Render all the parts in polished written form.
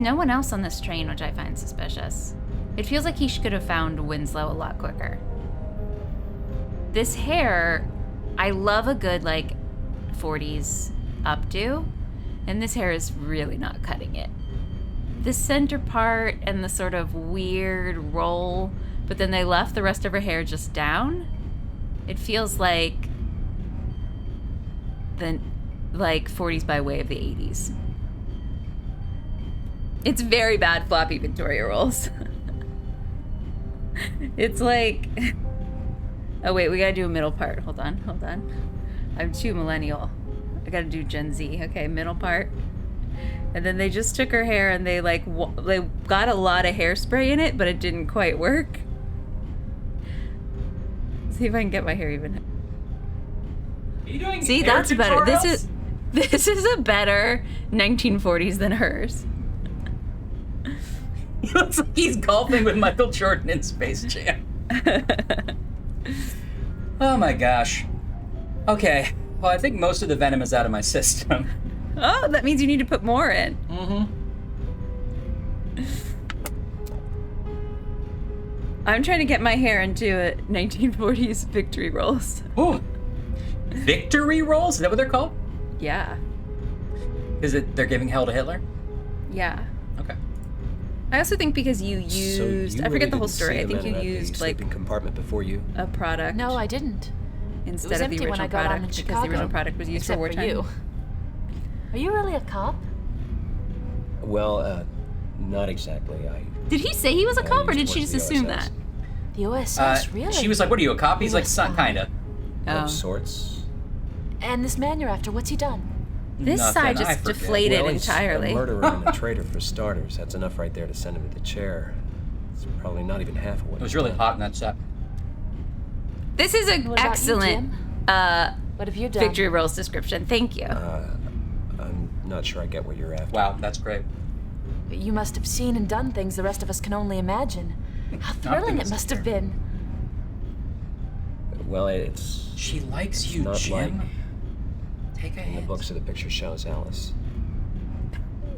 No one else on this train, which I find suspicious. It feels like he could have found Winslow a lot quicker. This hair, I love a good, like, 40s updo, and this hair is really not cutting it. The center part and the sort of weird roll, but then they left the rest of her hair just down. It feels like the 40s by way of the 80s. It's very bad floppy Victoria rolls. It's like... Oh wait, we gotta do a middle part. Hold on. I'm too millennial. I gotta do Gen Z. Okay, middle part. And then they just took her hair and they they got a lot of hairspray in it, but it didn't quite work. See if I can get my hair even. Are you doing See, that's better. This is a better 1940s than hers. He looks like he's golfing with Michael Jordan in Space Jam. Oh my gosh. Okay. Well, I think most of the venom is out of my system. Oh, that means you need to put more in. Mm-hmm. I'm trying to get my hair into a 1940s victory rolls. Ooh. Victory rolls? Is that what they're called? Yeah. They're giving hell to Hitler? Yeah. Okay. I also think because you used, I forget the whole story. I think you used like compartment before you. a product. No, I didn't. Instead of the original product, because the original product was used for wartime. You. Are you really a cop? Well, not exactly. Did he say he was a cop, or did she just assume that? The OSS, really? She was like, what are you, a cop? He's like, kinda. Of sorts. And this man you're after, what's he done? This side just deflated entirely. He's a murderer and a traitor for starters. That's enough right there to send him to the chair. It's probably not even half of what It was really hot in that set. This is an excellent what have you done? victory rolls description. Thank you. I'm not sure I get what you're after. Wow, that's great. You must have seen and done things the rest of us can only imagine. How thrilling it must have been. Well, it's... She likes you, not Jim. like Take a in the hint. books of the picture shows Alice.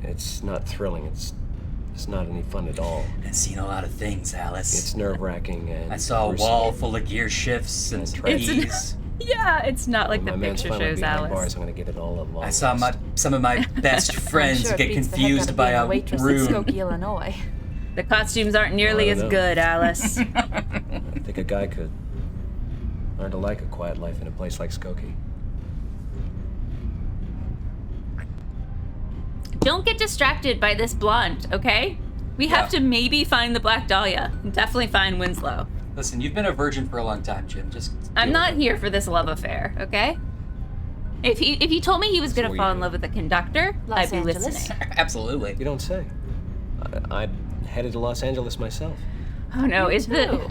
It's not thrilling. It's not any fun at all. I've seen a lot of things, Alice. It's nerve-wracking and... I saw a wall full of gear shifts and trees. Yeah, it's not like the picture shows Alice. Bars, I'm gonna give it all a long I saw some of my best friends sure get confused by a waitress in room. Skokie, Illinois. The costumes aren't nearly as good, Alice. I think a guy could learn to like a quiet life in a place like Skokie. Don't get distracted by this blonde, okay? We have to maybe find the Black Dahlia. Definitely find Winslow. Listen, you've been a virgin for a long time, Jim. I'm not here for this love affair, okay? If he told me he was gonna fall in love with the conductor, I'd be listening. Absolutely. You don't say. I headed to Los Angeles myself. Oh no, is the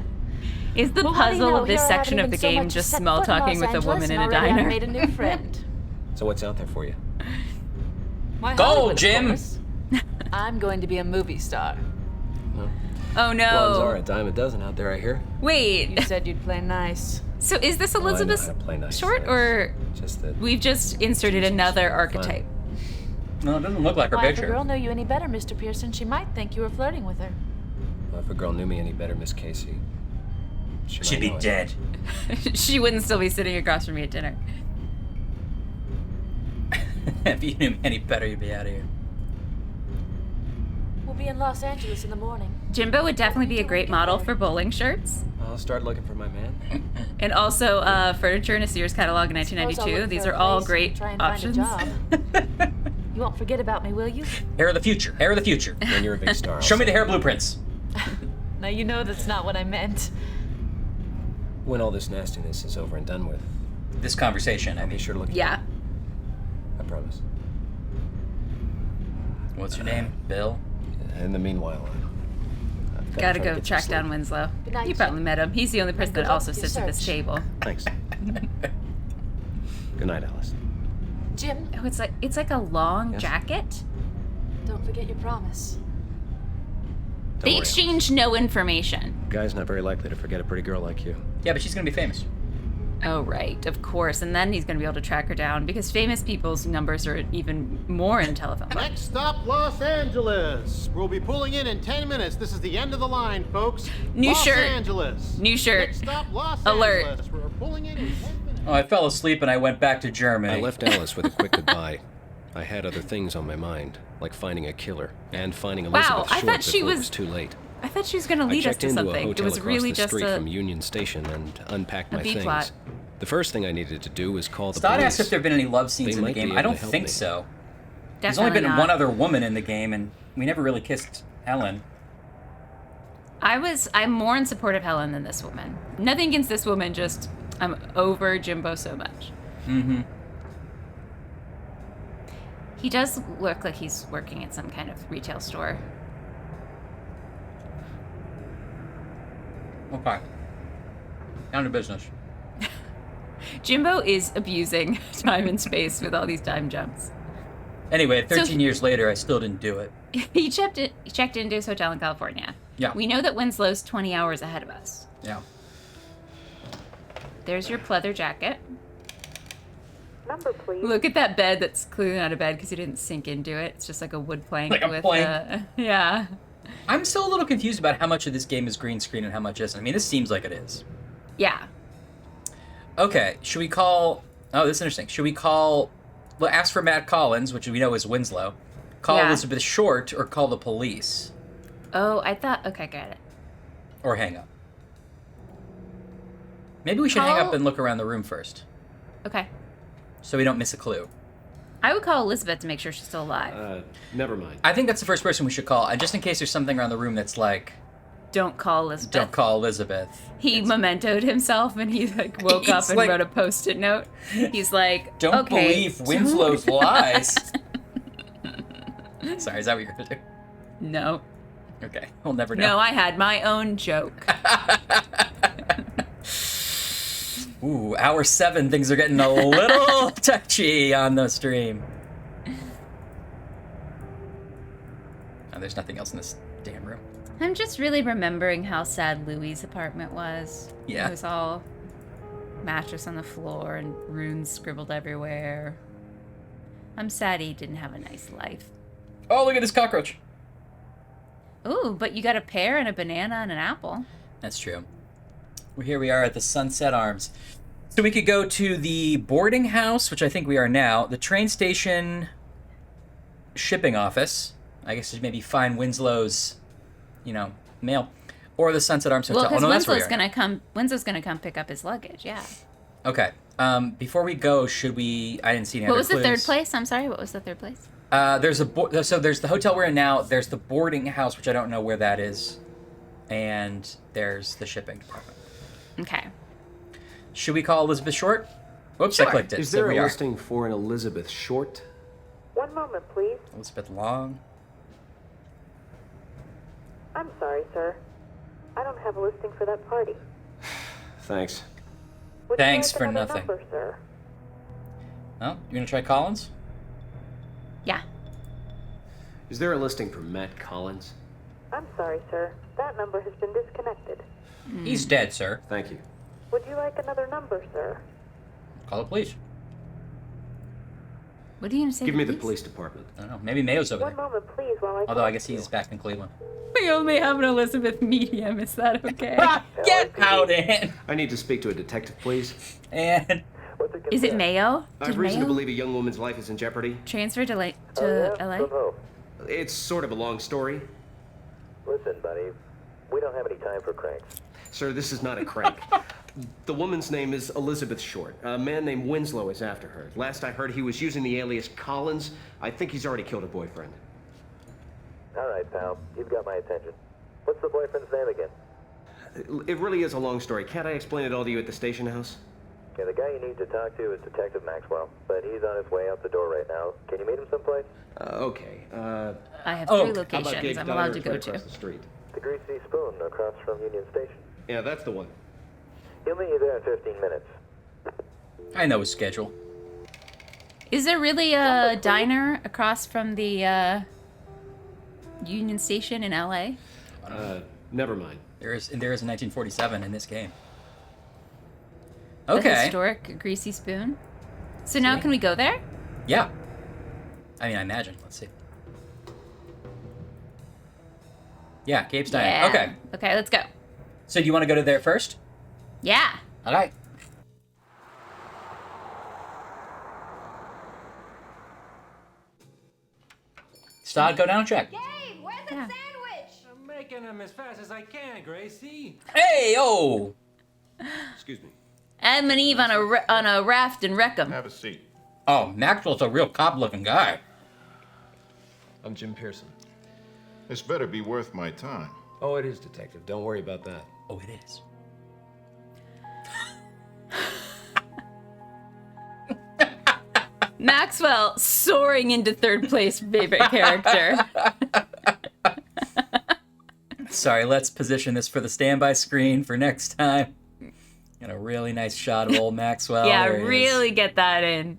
puzzle of this section of the so game much just set small foot in talking Los with a Angeles woman in and a already I've diner? made a new friend. So what's out there for you? My Go, Hollywood, of Jim! course. I'm going to be a movie star. No. Oh Blondes are no. a dime a dozen out there, I hear. Wait. You said you'd play nice. So is this Oh, I know Elizabeth how to play nice, Short, yes. or Just that we've just inserted another archetype? No, it doesn't look like her Why, if a picture. girl knew you any better, Mr. Pearson, she might think you were flirting with her. if a girl knew me any better, Miss Casey, She'd might be know it. dead. She wouldn't still be sitting across from me at dinner. If you knew me any better, you'd be out of here. We'll be in Los Angeles in the morning. Jimbo would definitely be a great model for bowling shirts. I'll start looking for my man. And also furniture in a Sears catalog in Suppose I'll 1992. look These for are a all place great and try and options. Find a job. You won't forget about me, will you? Hair of the future. Hair of the future. When you're a big star. I'll Show me the say. hair blueprints. Now you know that's not what I meant. When all this nastiness is over and done with, This conversation, I I'll be mean. sure to look. Yeah. I promise. What's your name? Bill? In the meanwhile, I've Gotta try to go get track some down sleep. Winslow. Good night, You probably Jim. met him. He's the only person good that luck also with your sits at this search. table. Thanks. Good night, Alice. Jim, Oh, it's like a long Yes? jacket. don't forget your promise. Don't They worry, exchange no information. Alice. Guy's not very likely to forget a pretty girl like you. Yeah, but she's gonna be famous. Yeah, but she's gonna be famous. She's gonna be famous. She's gonna be famous. Oh, right. Of course. And then he's going to be able to track her down because famous people's numbers are even more in telephone books. Next stop, Los Angeles. We'll be pulling in 10 minutes. This is the end of the line, folks. New Los shirt. Angeles. New shirt. Next stop, Los Alert. Angeles. We're pulling in 10 minutes. Oh, I fell asleep and I went back to Germany. I left Alice with a quick goodbye. I had other things on my mind, like finding a killer and finding Elizabeth I Short thought she before it was- was too late. I thought she was going to I lead us checked to into a something. hotel It was across really the just street a... from Union Station and unpacked a my B things. plot. The first thing I needed to do was call the Stott police. asked if there have been any love scenes They in the might be game. able I don't to help think me. so. There's Definitely only been not. one other woman in the game, and we never really kissed Helen. I'm more in support of Helen than this woman. Nothing against this woman, just I'm over Jimbo so much. Mm-hmm. He does look like he's working at some kind of retail store. Okay. Down to business. Jimbo is abusing time and space with all these time jumps. Anyway, 13 So- years later, I still didn't do it. He checked into his hotel in California. Yeah. We know that Winslow's 20 hours ahead of us. Yeah. There's your pleather jacket. Number, please. Look at that bed that's clearly not a bed because he didn't sink into it. It's just like a wood plank Like a with plank. yeah. I'm still a little confused about how much of this game is green screen and how much isn't. I mean, this seems like it is. Yeah. Okay, should we call... Oh, this is interesting. Should we call... Well, ask for Matt Collins, which we know is Winslow. Call Yeah. Elizabeth Short, or call the police. Oh, I thought okay, got it. Or hang up. Maybe we should hang up Call- and look around the room first, Okay. so we don't miss a clue. I would call Elizabeth to make sure she's still alive. Never mind. I think that's the first person we should call, and just in case there's something around the room that's like, Don't call Elizabeth. don't call Elizabeth. He mementoed himself and he like woke up He's and like- wrote a post-it note. He's like, Don't okay, believe Winslow's lies. Sorry, is that what you're gonna do? No. Okay, we'll never know. No, I had my own joke. Ooh, hour 7, things are getting a little touchy on the stream. Oh, there's nothing else in this damn room. I'm just really remembering how sad Louis' apartment was. Yeah. It was all mattress on the floor and runes scribbled everywhere. I'm sad he didn't have a nice life. Oh, look at this cockroach. Ooh, but you got a pear and a banana and an apple. That's true. Well, here we are at the Sunset Arms. So we could go to the boarding house, which I think we are now, the train station shipping office. I guess maybe find Winslow's, mail. Or the Sunset Arms Hotel. Well, because that's where we Winslow's are now. gonna come pick up his luggage, yeah. Okay. Before we go, should we... I didn't see any What other was the third clues. place? I'm sorry, what was the third place? There's the hotel we're in now. There's the boarding house, which I don't know where that is, and there's the shipping department. Okay. Should we call Elizabeth Short? Whoops, Sure. I clicked it. Is so there we a are. listing for an Elizabeth Short? One moment, please. Elizabeth Long. I'm sorry, sir. I don't have a listing for that party. Thanks. Would Thanks you like for another nothing. Number, sir? Oh, you gonna try Collins? Yeah. Is there a listing for Matt Collins? I'm sorry, sir. That number has been disconnected. He's dead, sir. Thank you. Would you like another number, sir? Call the police. What are you gonna say? Give to me the police department. I don't know. Maybe Mayo's over One there. moment, please, while I Although I talk guess to he's you. back in Cleveland. We only have an Elizabeth medium. Is that okay? Get out, Ann! I need to speak to a detective, please. And What's it Is it Mayo? I Did have reason to Mayo believe a young woman's life is in jeopardy. transfer to LA? From who? It's sort of a long story. Listen, buddy, we don't have any time for cranks. Sir, this is not a crank. The woman's name is Elizabeth Short. A man named Winslow is after her. Last I heard, he was using the alias Collins. I think he's already killed her boyfriend. All right, pal, you've got my attention. What's the boyfriend's name again? It really is a long story. Can't I explain it all to you at the station house? Okay, the guy you need to talk to is Detective Maxwell, but he's on his way out the door right now. Can you meet him someplace? Okay. I have Oh, three How about locations Gabe's I'm Diner allowed to right go across to. the street? The Greasy Spoon across from Union Station. Yeah, that's the one. He'll meet you there in 15 minutes. I know his schedule. Is there really a diner across from the Union Station in LA? Never mind. There is in 1947 in this game. The Okay. historic greasy spoon. So now can we go there? Yeah. I mean, I imagine. Let's see. Yeah, Gabe's Diner. Yeah. Okay. Okay, let's go. So do you want to go to there first? Yeah. All right. Start, go down and check. Gabe, where's the Yeah. sandwich? I'm making them as fast as I can, Gracie. Hey, oh! Excuse me. Adam and Eve on a raft in Wreckham. Have a seat. Oh, Maxwell's a real cop-looking guy. I'm Jim Pearson. This better be worth my time. Oh, it is, Detective. Don't worry about that. Oh, it is. Maxwell soaring into third place favorite character. Sorry, let's position this for the standby screen for next time. Got a really nice shot of old Maxwell. Yeah, There he is. really get that in.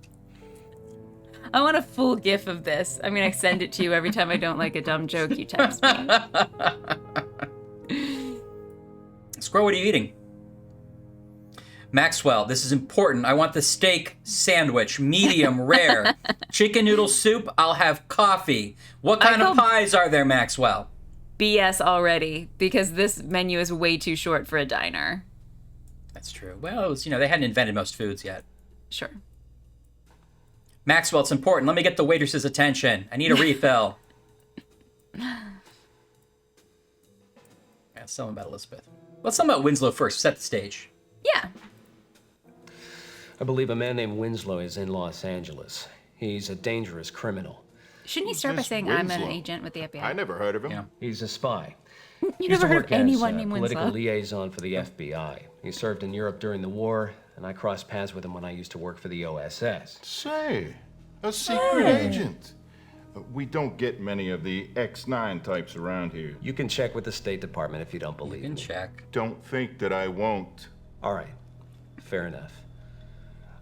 I want a full gif of this. I mean, I send it to you every time I don't like a dumb joke you text me. Squirrel, what are you eating? Maxwell, this is important. I want the steak sandwich, medium rare. Chicken noodle soup, I'll have coffee. What kind of pies are there, Maxwell? BS already, because this menu is way too short for a diner. That's true. Well, it was, they hadn't invented most foods yet. Sure. Maxwell, it's important. Let me get the waitress's attention. I need a refill. Yeah, something about Elizabeth. Let's talk about Winslow first. Set the stage. Yeah. I believe a man named Winslow is in Los Angeles. He's a dangerous criminal. Shouldn't he start by This saying I'm an Winslow. agent with the FBI? I never heard of him. Yeah. He's a spy. You He used never to heard work of anyone as named political Winslow? liaison for the FBI. He served in Europe during the war, and I crossed paths with him when I used to work for the OSS. Say, a secret agent. We don't get many of the X9 types around here. You can check with the State Department if you don't You believe can me. check. Don't think that I won't. All right, fair enough.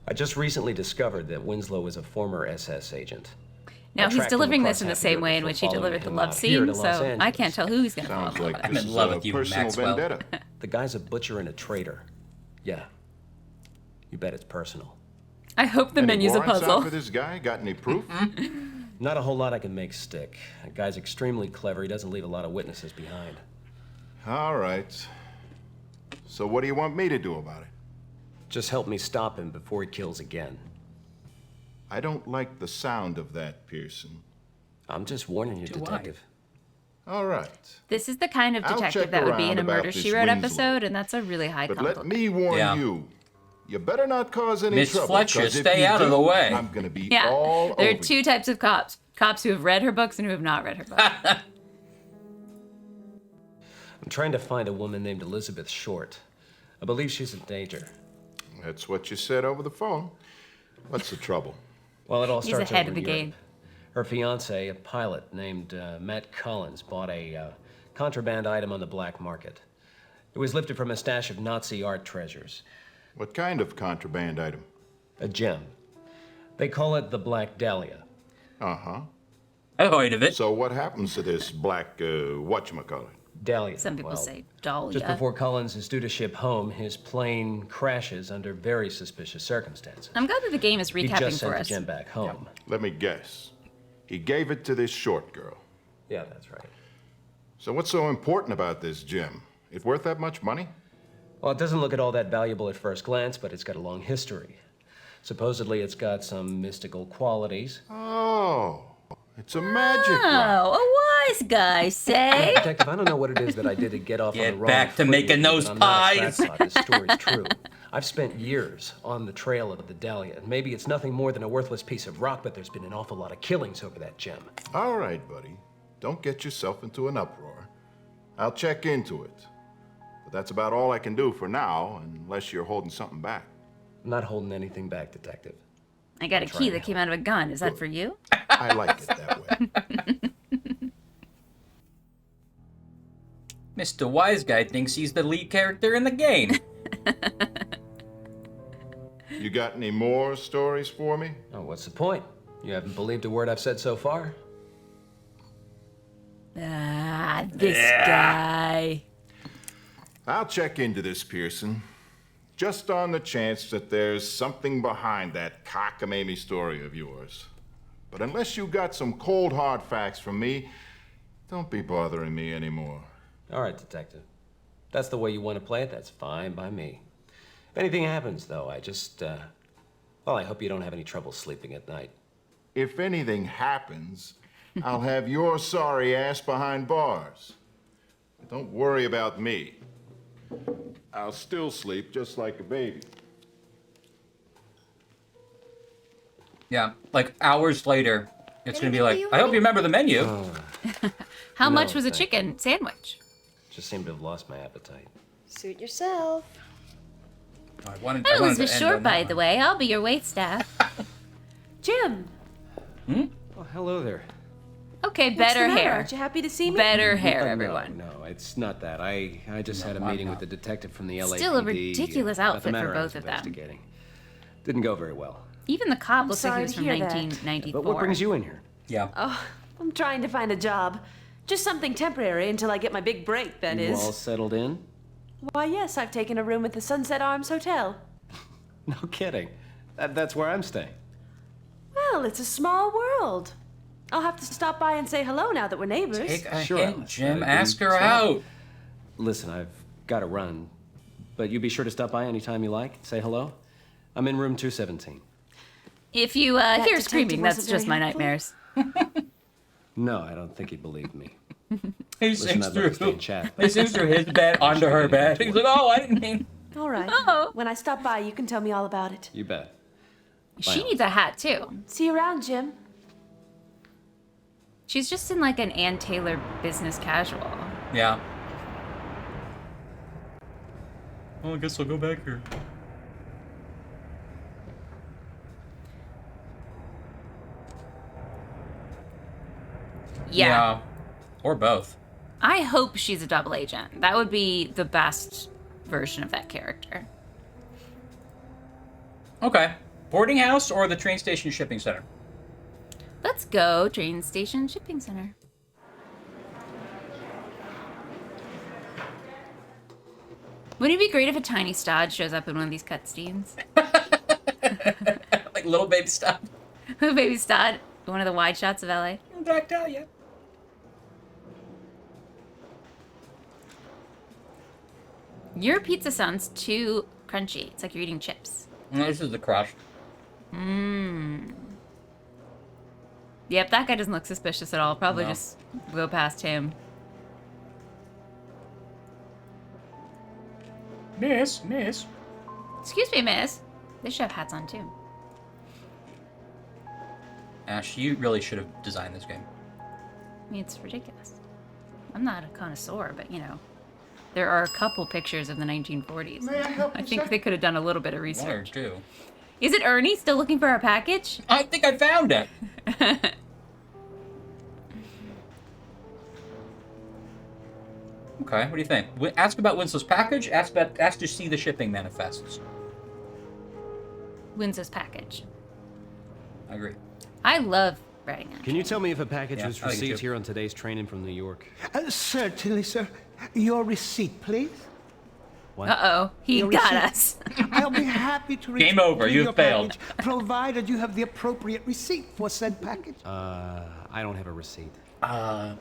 I just recently discovered that Winslow is a former SS agent. Now, I he's tracked him delivering across this in the half same Europe way in before which he following delivered the him love out here to scene, Los so I Angeles. can't tell who he's going to fall in Sounds love like with. I'm this in is love a with you, personal Maxwell. vendetta. The guy's a butcher and a traitor. Yeah. You bet it's personal. I hope the Any menu's a warrants out puzzle. for this guy? Got any proof? Not a whole lot I can make stick. That guy's extremely clever. He doesn't leave a lot of witnesses behind. All right. So what do you want me to do about it? Just help me stop him before he kills again. I don't like the sound of that, Pearson. I'm just warning you, Do I? Detective. All right. This is the kind of I'll detective check that would be around in a about Murder, this She Wrote Winslow. episode, and that's a really high But let compliment. me warn Yeah. you. You better not cause any Miss trouble. Fletcher, 'cause if stay you out of do, the way. I'm gonna be Yeah, all there are over two you. types of cops. Cops who have read her books and who have not read her books. I'm trying to find a woman named Elizabeth Short. I believe she's in danger. That's what you said over the phone. What's the trouble? Well, it all He's starts ahead over of the in Europe. game. Her fiance, a pilot named Matt Collins, bought a contraband item on the black market. It was lifted from a stash of Nazi art treasures. What kind of contraband item? A gem. They call it the Black Dahlia. Uh-huh. I heard of it. So what happens to this black, whatchamacallit? Dahlia. Some people well, say Dahlia. Just before Collins is due to ship home, his plane crashes under very suspicious circumstances. I'm glad that the game is He recapping just sent for the us. gem back home. Let me guess. He gave it to this short girl. Yeah, that's right. So what's so important about this gem? It worth that much money? Well, it doesn't look at all that valuable at first glance, but it's got a long history. Supposedly, it's got some mystical qualities. Oh, it's a magic rock. Oh, a wise guy, say? Detective, I don't know what it is that I did to get off on Get the wrong back to foot making with you, those but I'm not a pies. crackpot. This story's true. I've spent years on the trail of the Dahlia, and maybe it's nothing more than a worthless piece of rock, but there's been an awful lot of killings over that gem. All right, buddy. Don't get yourself into an uproar. I'll check into it. But that's about all I can do for now, unless you're holding something back. I'm not holding anything back, Detective. I got a key that came out of a gun. Is that for you? I like it that way. Mr. Wise Guy thinks he's the lead character in the game. You got any more stories for me? Oh, what's the point? You haven't believed a word I've said so far? This guy. I'll check into this, Pearson. just on the chance that there's something behind that cockamamie story of yours. But unless you got some cold hard facts from me, don't be bothering me anymore. All right, Detective. If that's the way you want to play it, that's fine by me. If anything happens, though, I just, well, I hope you don't have any trouble sleeping at night. If anything happens, I'll have your sorry ass behind bars. Don't worry about me. I'll still sleep just like a baby. Yeah, like hours later, it's gonna be like, I hope you remember the menu. How No, much was a thank chicken sandwich? Just seem to have lost my appetite. Suit yourself. I wanted That was to for end short, on that by one. the way. I'll be your waitstaff. Jim, Oh, hello there. Okay, what's better the matter? hair. Aren't you happy to see me? Better hair, No, everyone. No, it's not that. I just had a meeting with the detective from the LAPD. Still a ridiculous about the outfit matter for I was both of them. investigating. Didn't go very well. Even the cop looks like sorry he was to from hear that. 1994. But what brings you in here? Yeah. Oh, I'm trying to find a job. Just something temporary until I get my big break, that You is. all settled in? Why, yes, I've taken a room at the Sunset Arms Hotel. No kidding. That's where I'm staying. Well, it's a small world. I'll have to stop by and say hello now that we're neighbors. Take a Sure, hint, Alice. Jim. Be Ask her smart. out. Listen, I've got to run. But you be sure to stop by anytime you like. Say hello. I'm in room 217. If you hear detective screaming, that's wasn't just my very helpful? nightmares. No, I don't think he'd believe me. He Listen, sings I'd love to stay through. and chat. He sings through his bed onto her bed. He's like, oh, I didn't mean. All right. Oh. When I stop by, you can tell me all about it. You bet. She needs a hat, too. See you around, Jim. She's just in like an Ann Taylor business casual. Yeah. Well, I guess I'll go back here. Yeah. Or both. I hope she's a double agent. That would be the best version of that character. Okay. Boarding house or the train station shipping center? Let's go train station shipping center. Wouldn't it be great if a tiny Stod shows up in one of these cutscenes? Like little baby stuff. Baby Stod, one of the wide shots of LA. Back Dahlia. Your pizza sounds too crunchy. It's like you're eating chips. This is the crust. Yep, that guy doesn't look suspicious at all. Probably No. just go past him. Miss. Excuse me, miss. They should have hats on too. Ash, you really should have designed this game. I mean, it's ridiculous. I'm not a connoisseur, but you know, there are a couple pictures of the 1940s. May I help I you, think sir? they could have done a little bit of One or research. two. Is it Ernie still looking for our package? I think I found it. Okay, what do you think? Ask about Winslow's package. Ask to see the shipping manifests. Winslow's package. I agree. I love writing on. Can you tell me if a package Yeah, was I think it received too. here on today's train in from New York? Certainly, sir. Your receipt, please. Uh-oh, he Your got receipt. us. I'll be happy to Game over, return you your failed. package, provided you have the appropriate receipt for said package. I don't have a receipt. Do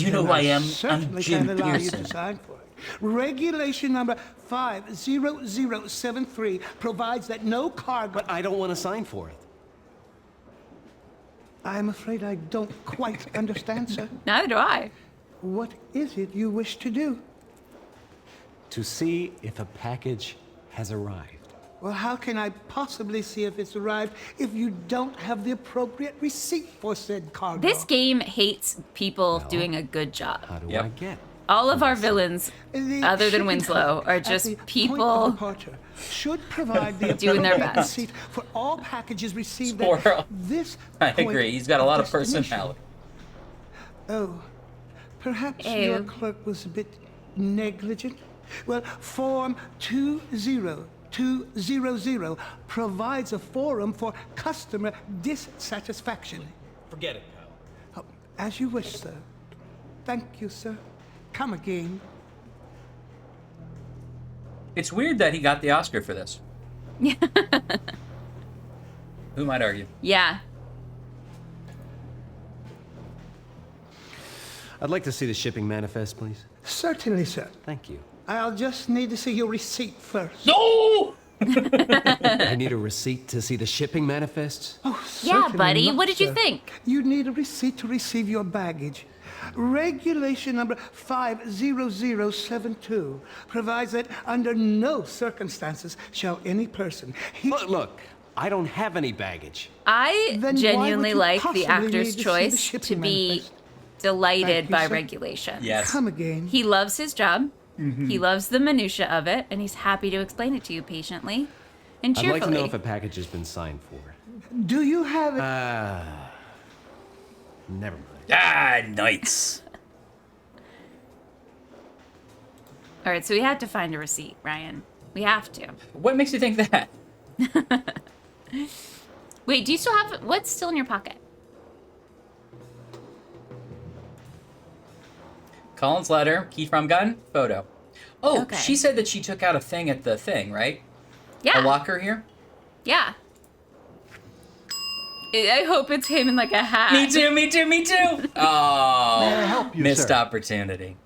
you know who I am? I'm Certainly Jim can't allow you Pearson. to sign for it. Regulation number 50073 provides that no cargo. But I don't want to sign for it. I'm afraid I don't quite understand, sir. Neither do I. What is it you wish to do? To see if a package has arrived. Well, how can I possibly see if it's arrived if you don't have the appropriate receipt for said cargo? This game hates people doing a good job. How do Yep. I get? All of our villains, The other than shipping Winslow, company are at just the point of people departure should provide the doing their appropriate best. receipt for all packages received Squirrel. at this I point agree. He's got a lot of destination. personality. Oh, perhaps Ew. your clerk was a bit negligent. Well, Form 20200 provides a forum for customer dissatisfaction. Forget it, pal. Oh, as you wish, sir. Thank you, sir. Come again. It's weird that he got the Oscar for this. Yeah. Who might argue? Yeah. I'd like to see the shipping manifest, please. Certainly, sir. Thank you. I'll just need to see your receipt first. No! I need a receipt to see the shipping manifest? Oh, Yeah, certainly buddy. not, What did you sir. think? You need a receipt to receive your baggage. Regulation number 50072 provides that under no circumstances shall any person... Look, I don't have any baggage. I Then why genuinely would you like possibly the actor's need to see the choice to shipping be manifest? delighted Thank you, by sir. regulations. Yes. Come again. He loves his job. He loves the minutia of it, and he's happy to explain it to you patiently and I'd cheerfully. like to know if a package has been signed for. Do you have it? Never mind. Ah, knights. All right, so we have to find a receipt, Ryan. We have to. What makes you think that? Wait, do you still have... What's still in your pocket? Colin's letter, key from gun, photo. Oh, Okay. she said that she took out a thing at the thing, right? Yeah. A locker here? Yeah. I hope it's him in like a hat. Me too, me too, me too. Oh, May I help you, missed sir? opportunity.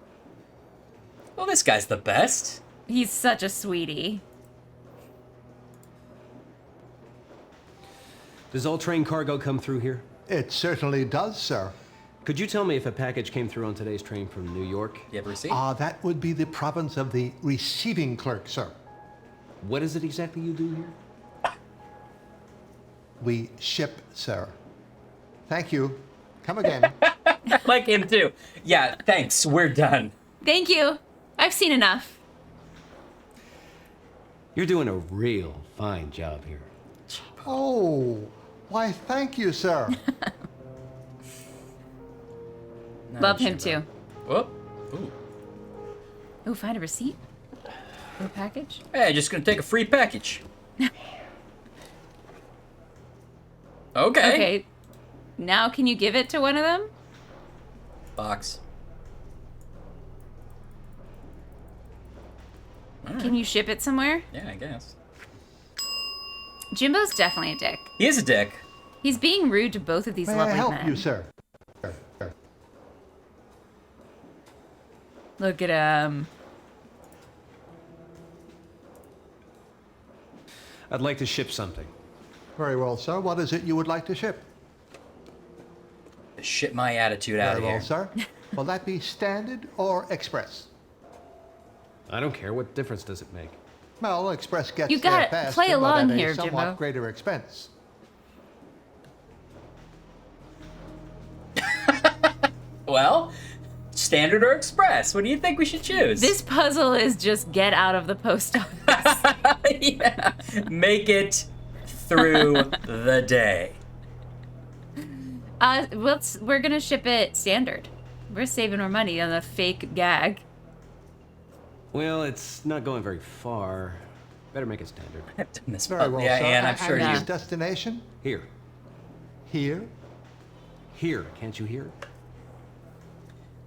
Well, this guy's the best. He's such a sweetie. Does all train cargo come through here? It certainly does, sir. Could you tell me if a package came through on today's train from New York? You have a receipt? That would be the province of the receiving clerk, sir. What is it exactly you do here? We ship, sir. Thank you. Come again. Like him too. Yeah, thanks. We're done. Thank you. I've seen enough. You're doing a real fine job here. Oh, why, thank you, sir. Love him too. Oh, ooh. Ooh, find a receipt for a package. Hey, just gonna take a free package. Okay. Okay. Now can you give it to one of them? Box. Can you ship it somewhere? Yeah, I guess. Jimbo's definitely a dick. He is a dick. He's being rude to both of these May I lovely help men. you, sir? Look at him. I'd like to ship something. Very well, sir. What is it you would like to ship? Shit my attitude out Very of well, here. sir. Will that be standard or express? I don't care. What difference does it make? Well, express gets You there gotta fast, play but along at here, a somewhat Jimbo. greater expense. Well, standard or express? What do you think we should choose? This puzzle is just get out of the post office. Yeah. Make it through the day. We're gonna ship it standard. We're saving our money on the fake gag. Well, it's not going very far. Better make it standard. I've done this Very well, yeah, sir. and I'm sure and you. his destination? Here. Here? Here. Can't you hear?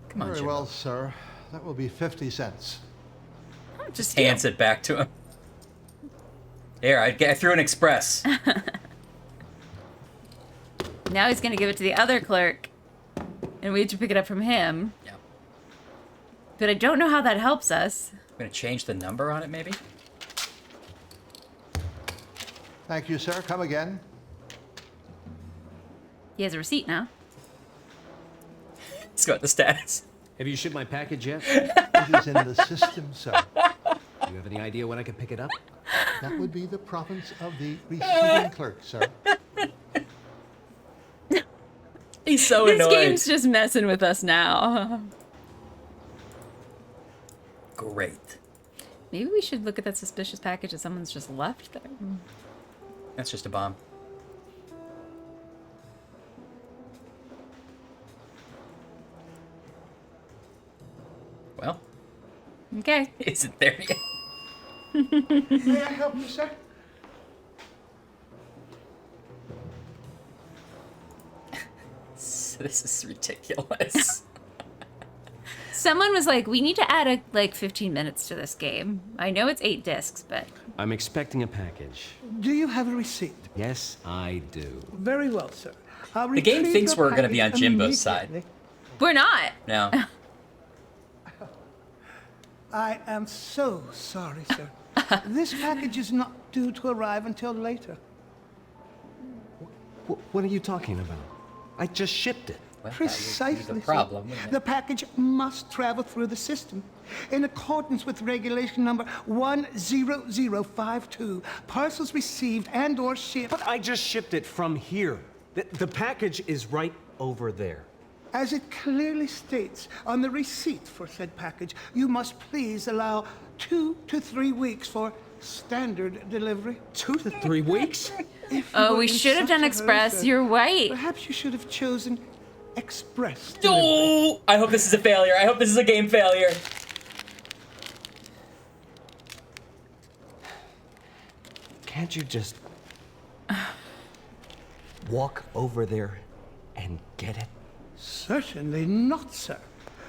Come on, Very Jimbo. well, sir. That will be 50 cents. Just hands it back to him. Here, I threw an express. Now he's gonna give it to the other clerk, and we have to pick it up from him. Yeah. But I don't know how that helps us. I'm gonna change the number on it, maybe. Thank you, sir. Come again. He has a receipt now. Let's go with the status. Have you shipped my package yet? It is in the system, sir. Do you have any idea when I can pick it up? That would be the province of the receiving clerk, sir. He's so This annoyed. game's just messing with us now. Great. Maybe we should look at that suspicious package that someone's just left there. That's just a bomb. Well, Okay. isn't there yet? May I help you, sir? This is ridiculous. Someone was like, we need to add like 15 minutes to this game. I know it's 8 discs, but... I'm expecting a package. Do you have a receipt? Yes, I do. Very well, sir. The game thinks we're going to be on Jimbo's side. We're not. No. I am so sorry, sir. This package is not due to arrive until later. What are you talking about? I just shipped it. Well, Precisely. the problem. Sir. The package must travel through the system. In accordance with regulation number 10052, parcels received and/or shipped. But I just shipped it from here. The package is right over there. As it clearly states on the receipt for said package, you must please allow 2 to 3 weeks for standard delivery. 2 to 3 weeks? Oh, we should have done Express. You're right. Perhaps you should have chosen Express. No! I hope this is a failure. I hope this is a game failure. Can't you just walk over there and get it? Certainly not, sir.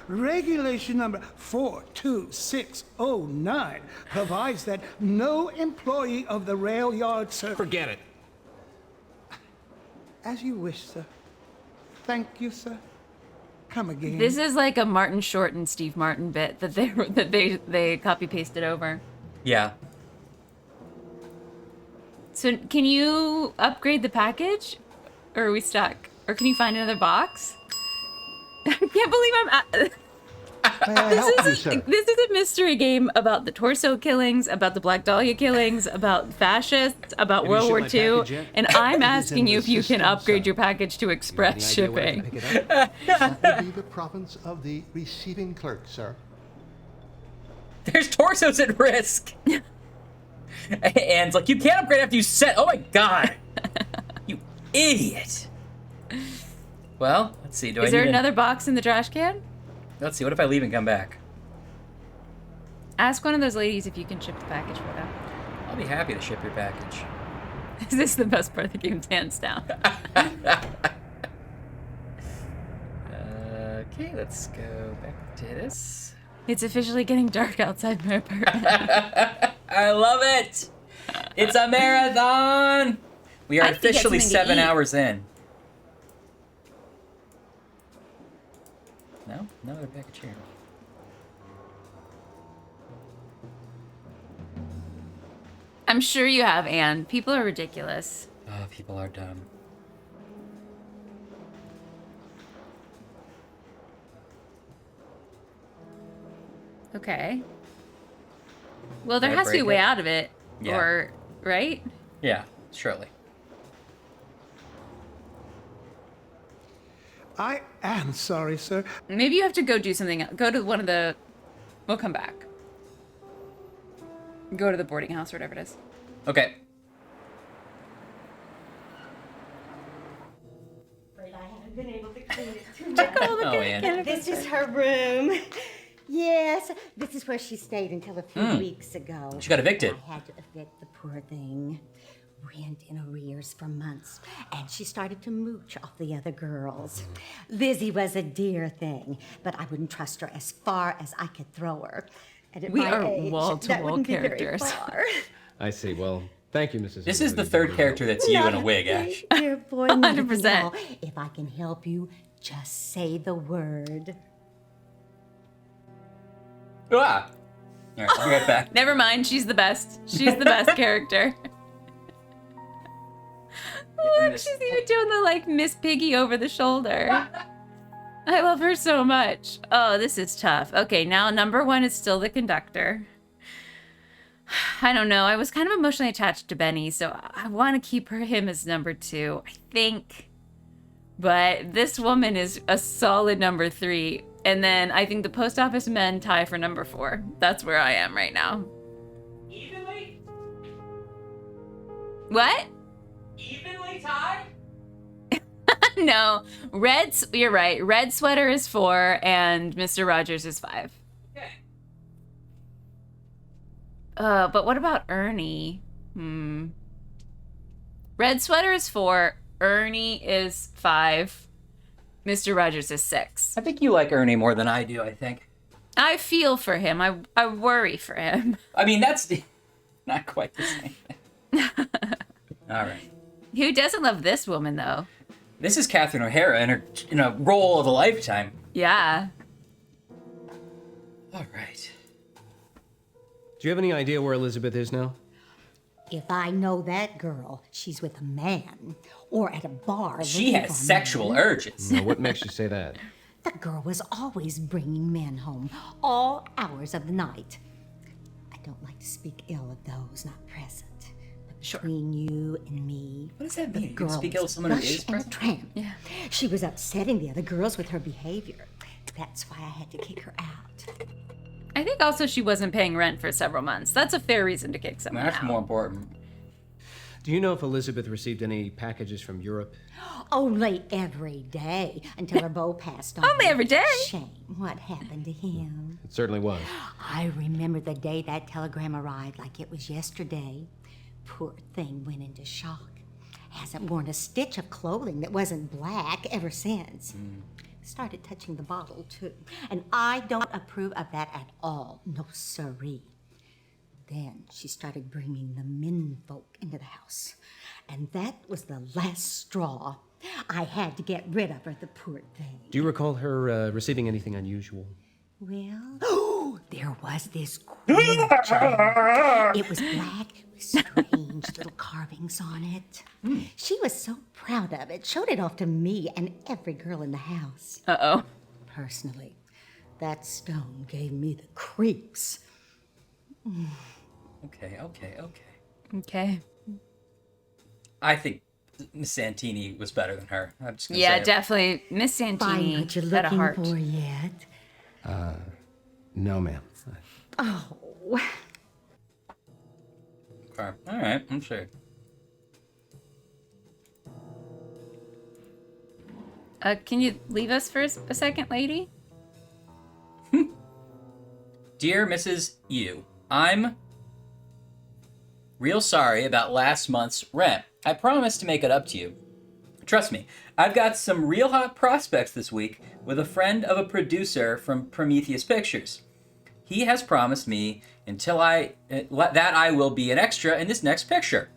Regulation number 42609 provides that no employee of the rail yard service... Forget it. As you wish, sir. Thank you, sir. Come again. This is like a Martin Short and Steve Martin bit that they copy pasted over. Yeah. So can you upgrade the package, or are we stuck? Or can you find another box? I can't believe I'm at... This is a mystery game about the torso killings, about the Black Dahlia killings, about fascists, about World War II, and I'm asking you if you can upgrade your package to express shipping. That will be the province of the receiving clerk, sir. There's torsos at risk. And it's like, you can't upgrade after you set... Oh my god. You idiot. Well, let's see. Is there another box in the trash can? Let's see. What if I leave and come back? Ask one of those ladies if you can ship the package for them. I'll be happy to ship your package. Is this the best part of the game, hands down? Okay, let's go back to this. It's officially getting dark outside my apartment. I love it. It's a marathon. We are officially 7 hours in. No? No other package here. I'm sure you have, Anne. People are ridiculous. Oh, people are dumb. Okay. Well, there Can I has to be a break way it? out of it. Yeah. Or, right? Yeah, surely. I am sorry, sir. Maybe you have to go do something else. Go to one of the... We'll come back. Go to the boarding house or whatever it is. Okay. I haven't been able to clean it too much. Oh, Anne. This is her room. Yes, this is where she stayed until a few weeks ago. She got evicted. I had to evict the poor thing. Rent in arrears for months, and she started to mooch off the other girls. Lizzie was a dear thing, but I wouldn't trust her as far as I could throw her. And at We my are age, wall-to-wall that wouldn't be very characters. far. I see. Well, thank you, Mrs. This is the third character that's you in a wig, Ash. Dear boy, not at 100%. all. If I can help you, just say the word. Ah. All right, I'll be right back. Never mind. She's the best. She's the best character. Look, she's even doing the, like, Miss Piggy over the shoulder. I love her so much. Oh, this is tough. Okay, now number 1 is still the conductor. I don't know. I was kind of emotionally attached to Benny, so I want to keep him as number 2, I think. But this woman is a solid number 3. And then I think the post office men tie for number 4. That's where I am right now. Evenly? What? Evenly tied? No. You're right. Red sweater is 4 and Mr. Rogers is 5. Okay. But what about Ernie? Red sweater is 4. Ernie is 5. Mr. Rogers is 6. I think you like Ernie more than I do, I think. I feel for him. I worry for him. I mean, that's not quite the same thing. All right. Who doesn't love this woman, though? This is Catherine O'Hara in a role of a lifetime. Yeah. All right. Do you have any idea where Elizabeth is now? If I know that girl, she's with a man or at a bar. She has sexual urges. Now, what makes you say that? The girl was always bringing men home, all hours of the night. I don't like to speak ill of those not present. But between you and me, what does that mean? The You girl can speak ill of someone who lush is and a present? tramp. Yeah. She was upsetting the other girls with her behavior. That's why I had to kick her out. I think also she wasn't paying rent for several months. That's a fair reason to kick someone That's out. more important. Do you know if Elizabeth received any packages from Europe? Only every day until her beau passed on. Only every day? Shame what happened to him. It certainly was. I remember the day that telegram arrived like it was yesterday. Poor thing went into shock. Hasn't worn a stitch of clothing that wasn't black ever since. Started touching the bottle, too. And I don't approve of that at all. No siree. Then she started bringing the menfolk into the house. And that was the last straw. I had to get rid of her, the poor thing. Do you recall her receiving anything unusual? Well, there was this queer gem. It was black with strange little carvings on it. She was so proud of it, showed it off to me and every girl in the house. Uh-oh. Personally, that stone gave me the creeps. Okay. Okay. I think Miss Santini was better than her. I'm just gonna Yeah, say it. definitely. Miss Find Santini what you're had a looking heart. for yet? No, ma'am. Oh, Okay. All right. I'm sure. Can you leave us for a second, lady? Dear Mrs. Yu, I'm real sorry about last month's rent. I promise to make it up to you. Trust me, I've got some real hot prospects this week with a friend of a producer from Prometheus Pictures. He has promised me that I will be an extra in this next picture.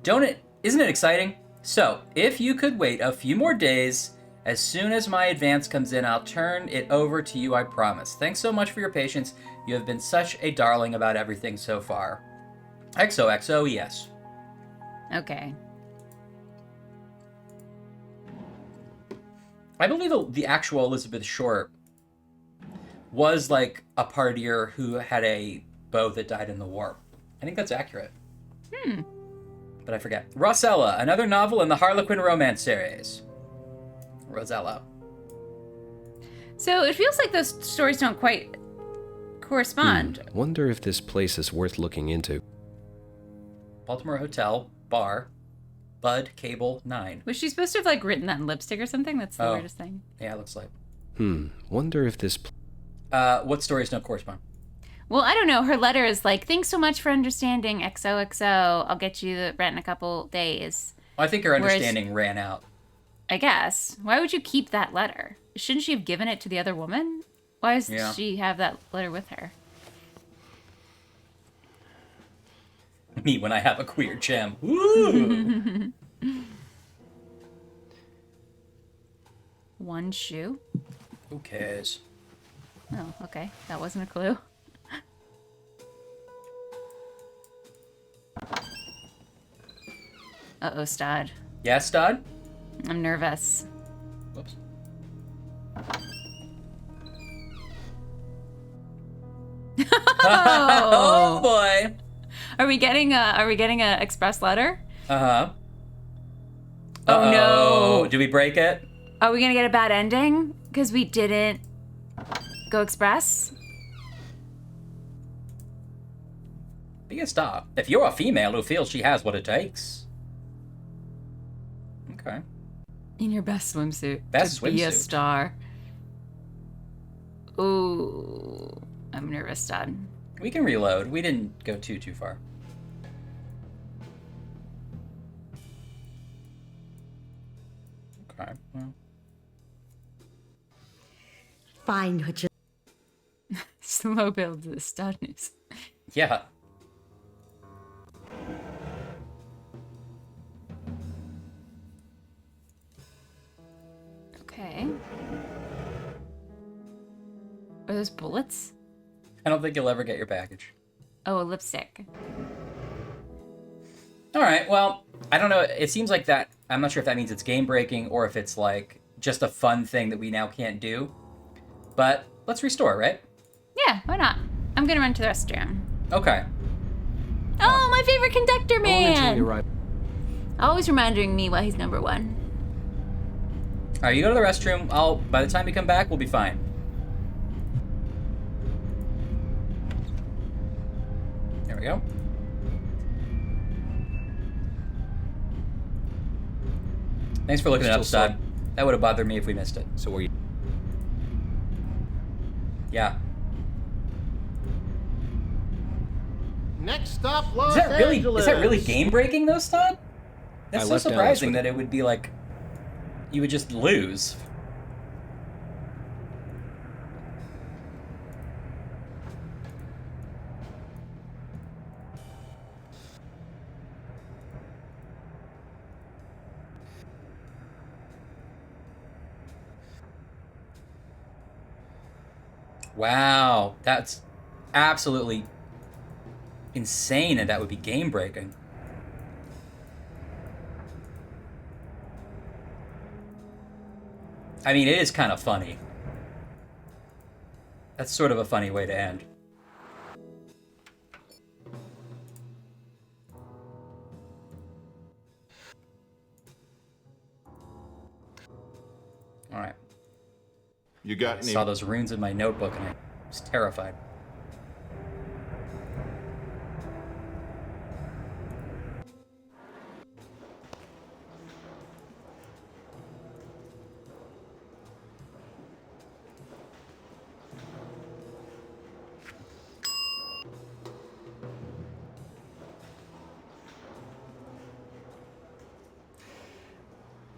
Isn't it exciting? So, if you could wait a few more days, as soon as my advance comes in, I'll turn it over to you, I promise. Thanks so much for your patience. You have been such a darling about everything so far. XOXOES. Okay. I believe the actual Elizabeth Short was like a partier who had a beau that died in the war. I think that's accurate. But I forget. Rosella, another novel in the Harlequin romance series. Rosella. So it feels like those stories don't quite correspond. Wonder if this place is worth looking into. Baltimore Hotel, bar, Bud, Cable, 9. Was she supposed to have like written that in lipstick or something? That's the weirdest thing. Yeah, it looks like. Wonder if this... What stories don't correspond? Well, I don't know. Her letter is like, thanks so much for understanding, XOXO. I'll get you the rent in a couple days. Well, I think her understanding ran out. I guess. Why would you keep that letter? Shouldn't she have given it to the other woman? Why does she have that letter with her? Me when I have a queer gem. Woo! One shoe? Who cares? Oh, okay. That wasn't a clue. Uh-oh, Stod. Yeah, Stod? I'm nervous. Whoops. Oh boy. Are we getting a express letter? Uh-huh. Oh no. Do we break it? Are we gonna get a bad ending? Because we didn't go express? Be a star. If you're a female who feels she has what it takes. Okay. In your best swimsuit. Best to be a swimsuit. star. Ooh. I'm nervous, Dad. We can reload. We didn't go too far. Okay. Well. Find what you... Slow build to the stunners. Yeah. Okay. Are those bullets? I don't think you'll ever get your package. Oh, a lipstick. All right, well, I don't know. It seems like that. I'm not sure if that means it's game breaking or if it's like just a fun thing that we now can't do. But let's restore, right? Yeah, why not? I'm gonna run to the restroom. Okay. Oh, my favorite conductor man! You're right. Always reminding me why he's number one. All right, you go to the restroom. By the time you come back, we'll be fine. There we go. Thanks for looking it up, Stud. That would have bothered me if we missed it. So were you? Yeah. Next stop, Los Is that Angeles. really game breaking though, Stud? That's I so left Dallas surprising with that it would be like you would just lose. Wow, that's absolutely insane, and that would be game breaking. I mean, it is kind of funny. That's sort of a funny way to end. All right. You got I any? saw those runes in my notebook and I was terrified.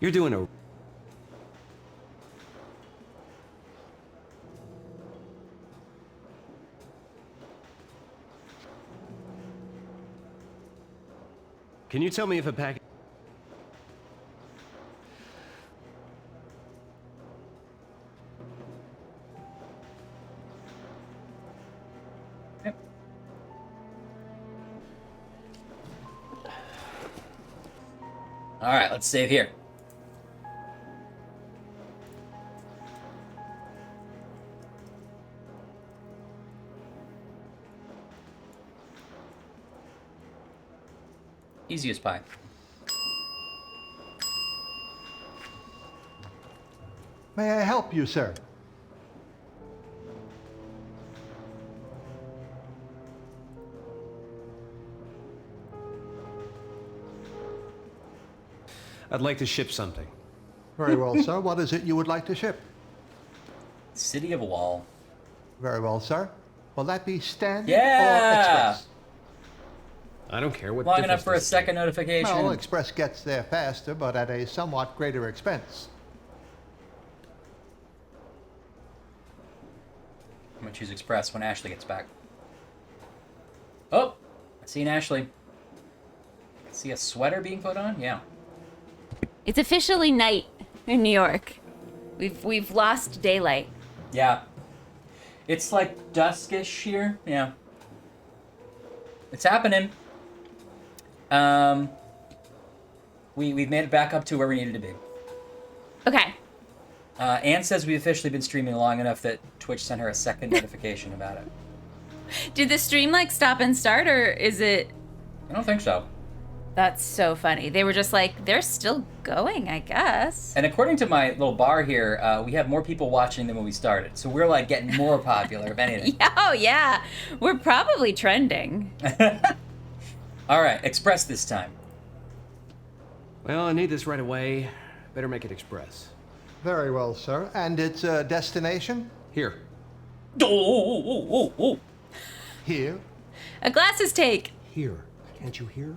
You're doing a... Can you tell me if a package... Yep. All right, let's save here. Easy as pie. May I help you, sir? I'd like to ship something. Very well, sir. What is it you would like to ship? City of Wall. Very well, sir. Will that be standard or Yeah! express? I don't care what Long difference enough for a does it second notification. Well, express gets there faster, but at a somewhat greater expense. I'm gonna choose Express when Ashley gets back. Oh, I seen Ashley. I see a sweater being put on? Yeah. It's officially night in New York. We've lost daylight. Yeah. It's like duskish here. Yeah. It's happening. We've made it back up to where we needed to be. Okay. Anne says we've officially been streaming long enough that Twitch sent her a second notification about it. Did the stream like stop and start, or is it? I don't think so. That's so funny. They were just like, they're still going, I guess. And according to my little bar here, we have more people watching than when we started. So we're like getting more popular, if anything. Oh yeah, we're probably trending. All right, Express this time. Well, I need this right away. Better make it express. Very well, sir. And its destination? Here. Oh. Here. A glasses take. Here. Can't you hear?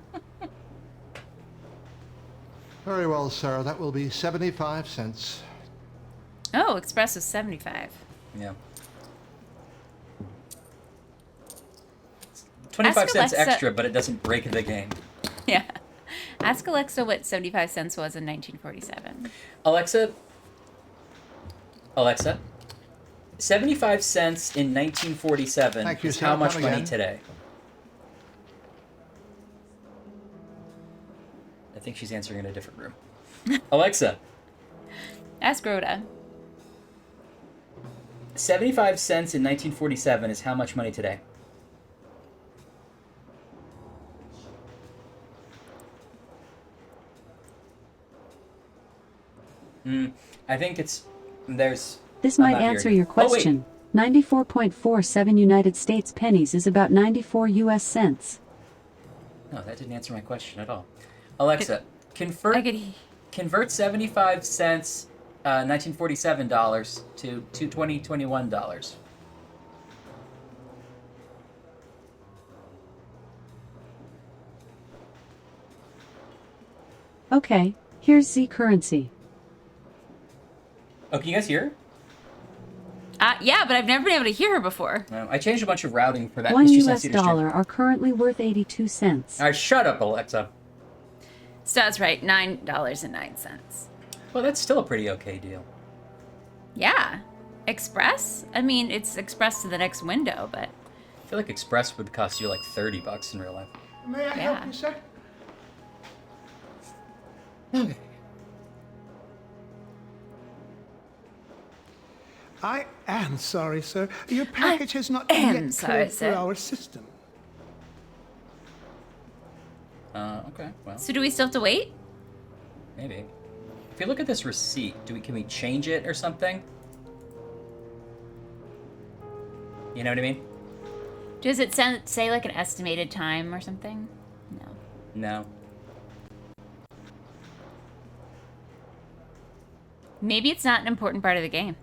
Very well, sir. That will be 75 cents. Oh, Express was 75. Yeah. 25 cents Alexa- extra, but it doesn't break the game. Yeah. Ask Alexa what 75 cents was in 1947. Alexa, 75 cents in 1947 Thank you, is sir. how much Come money again. today? I think she's answering in a different room. Alexa, Ask Rhoda. 75 cents in 1947 is how much money today? I think there's... This I'm might not answer hearing your it. Oh, wait. question. 94.47 United States pennies is about 94 US cents. No, that didn't answer my question at all. Alexa, convert 75 cents 1947 dollars to 2021 dollars. Okay, here's Z currency. Oh, can you guys hear? Yeah, but I've never been able to hear her before. I changed a bunch of routing for that. One It's just US easy to stream. dollar are currently worth 82 cents. All right, shut up, Alexa. So that's right, $9.09. Well, that's still a pretty okay deal. Yeah. Express? I mean, it's express to the next window, but... I feel like Express would cost you like $30 in real life. May I help you, sir? Okay. I am sorry, sir. Your package has not yet cleared through our system. Okay, well. So do we still have to wait? Maybe. If you look at this receipt, can we change it or something? You know what I mean? Does it say like an estimated time or something? No. No. Maybe it's not an important part of the game.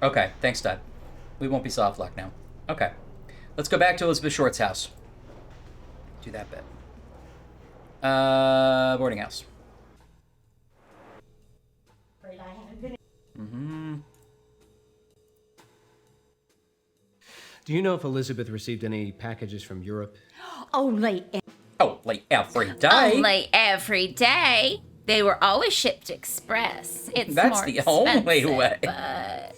Okay, thanks, Dad. We won't be soft locked now. Okay. Let's go back to Elizabeth Short's house. Do that bit. Boarding house. Mm-hmm. Do you know if Elizabeth received any packages from Europe? Only every day. Only every day. They were always shipped express. It's That's more the only expensive, way. But...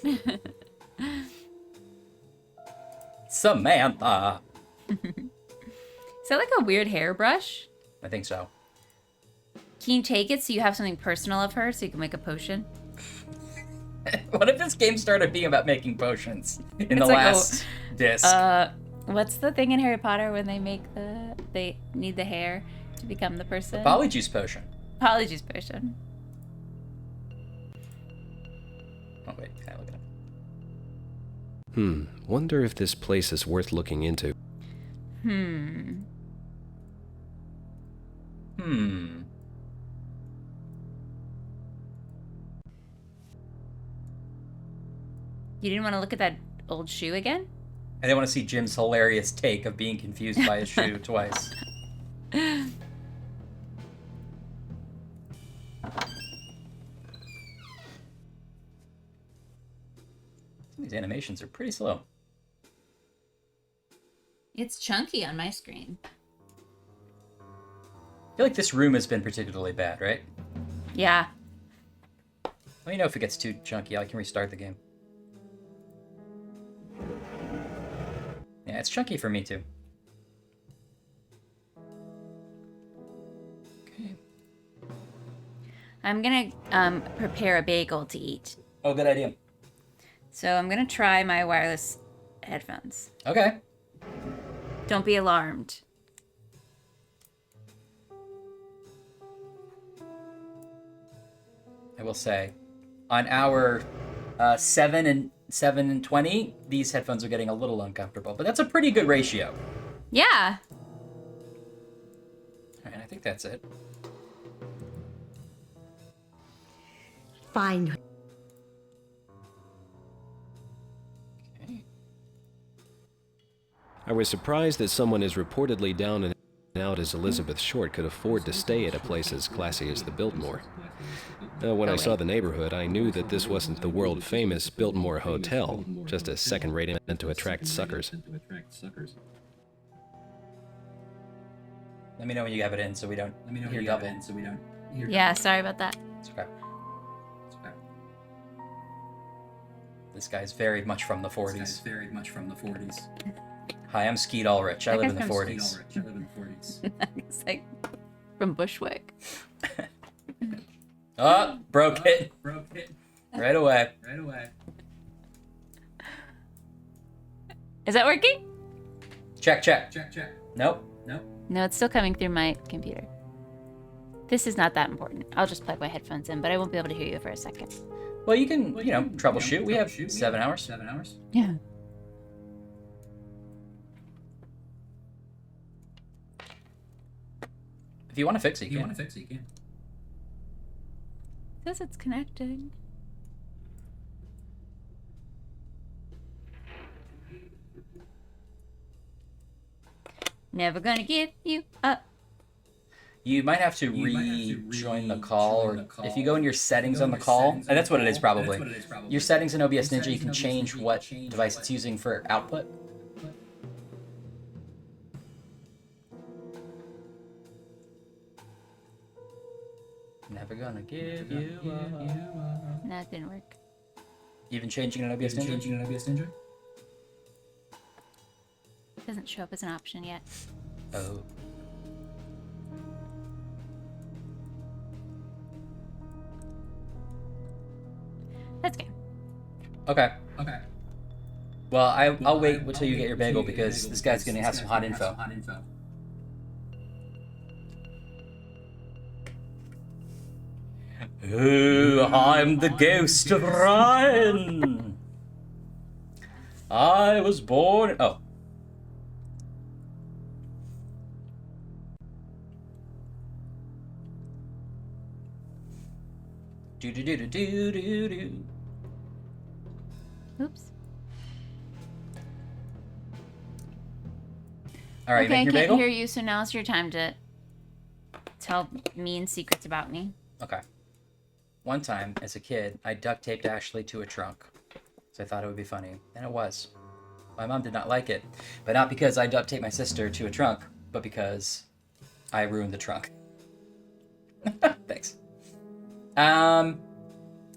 Samantha. Is that like a weird hairbrush? I think so. Can you take it so you have something personal of her so you can make a potion? What if this game started being about making potions in the It's like last disc? What's the thing in Harry Potter when they need the hair to become the person? Polyjuice potion. Polyjuice potion. Oh wait, can I look it up? Wonder if this place is worth looking into. You didn't want to look at that old shoe again? I didn't want to see Jim's hilarious take of being confused by his shoe twice. These animations are pretty slow. It's chunky on my screen. I feel like this room has been particularly bad, right? Yeah. Let me know if it gets too chunky. I can restart the game. Yeah, it's chunky for me too. Okay. I'm gonna prepare a bagel to eat. Oh, good idea. So I'm gonna try my wireless headphones. Okay. Don't be alarmed. I will say, on our 7 and 20, these headphones are getting a little uncomfortable, but that's a pretty good ratio. Yeah. All right, I think that's it. Fine. I was surprised that someone as reportedly down and out as Elizabeth Short could afford to stay at a place as classy as the Biltmore. When I saw the neighborhood, I knew that this wasn't the world-famous Biltmore Hotel, just a second-rate event to attract suckers. Let me know when you have it in so we don't hear double. Yeah, sorry about that. It's okay. This guy's very much from the 40s. Hi, I'm Skeet Ulrich. I live in the 40s. It's like from Bushwick. Oh, broke it. Right away. Is that working? Check. Nope. No, it's still coming through my computer. This is not that important. I'll just plug my headphones in, but I won't be able to hear you for a second. Well, you can, troubleshoot. We have 7 hours. Yeah. If you want to fix it, you can. It says it's connecting. Never gonna give you up. You might have to rejoin the call, or if you go in your settings on the call, and that's what it is probably. Your settings in OBS Ninja, you can change what device it's using for output. Never gonna give you up. No, it didn't work. Even changing in OBS Ninja? It doesn't show up as an option yet. Oh. That's good. Okay. Well, I'll wait until you get your bagel because this guy's gonna have some hot info. Oh, I'm the ghost of Ryan. I was born. Oh. Do. Oops. All right, okay, you make your I can't bagel? hear you, so now's your time to tell mean secrets about me. Okay. One time, as a kid, I duct taped Ashley to a trunk. So I thought it would be funny. And it was. My mom did not like it. But not because I duct taped my sister to a trunk, but because I ruined the trunk. Thanks.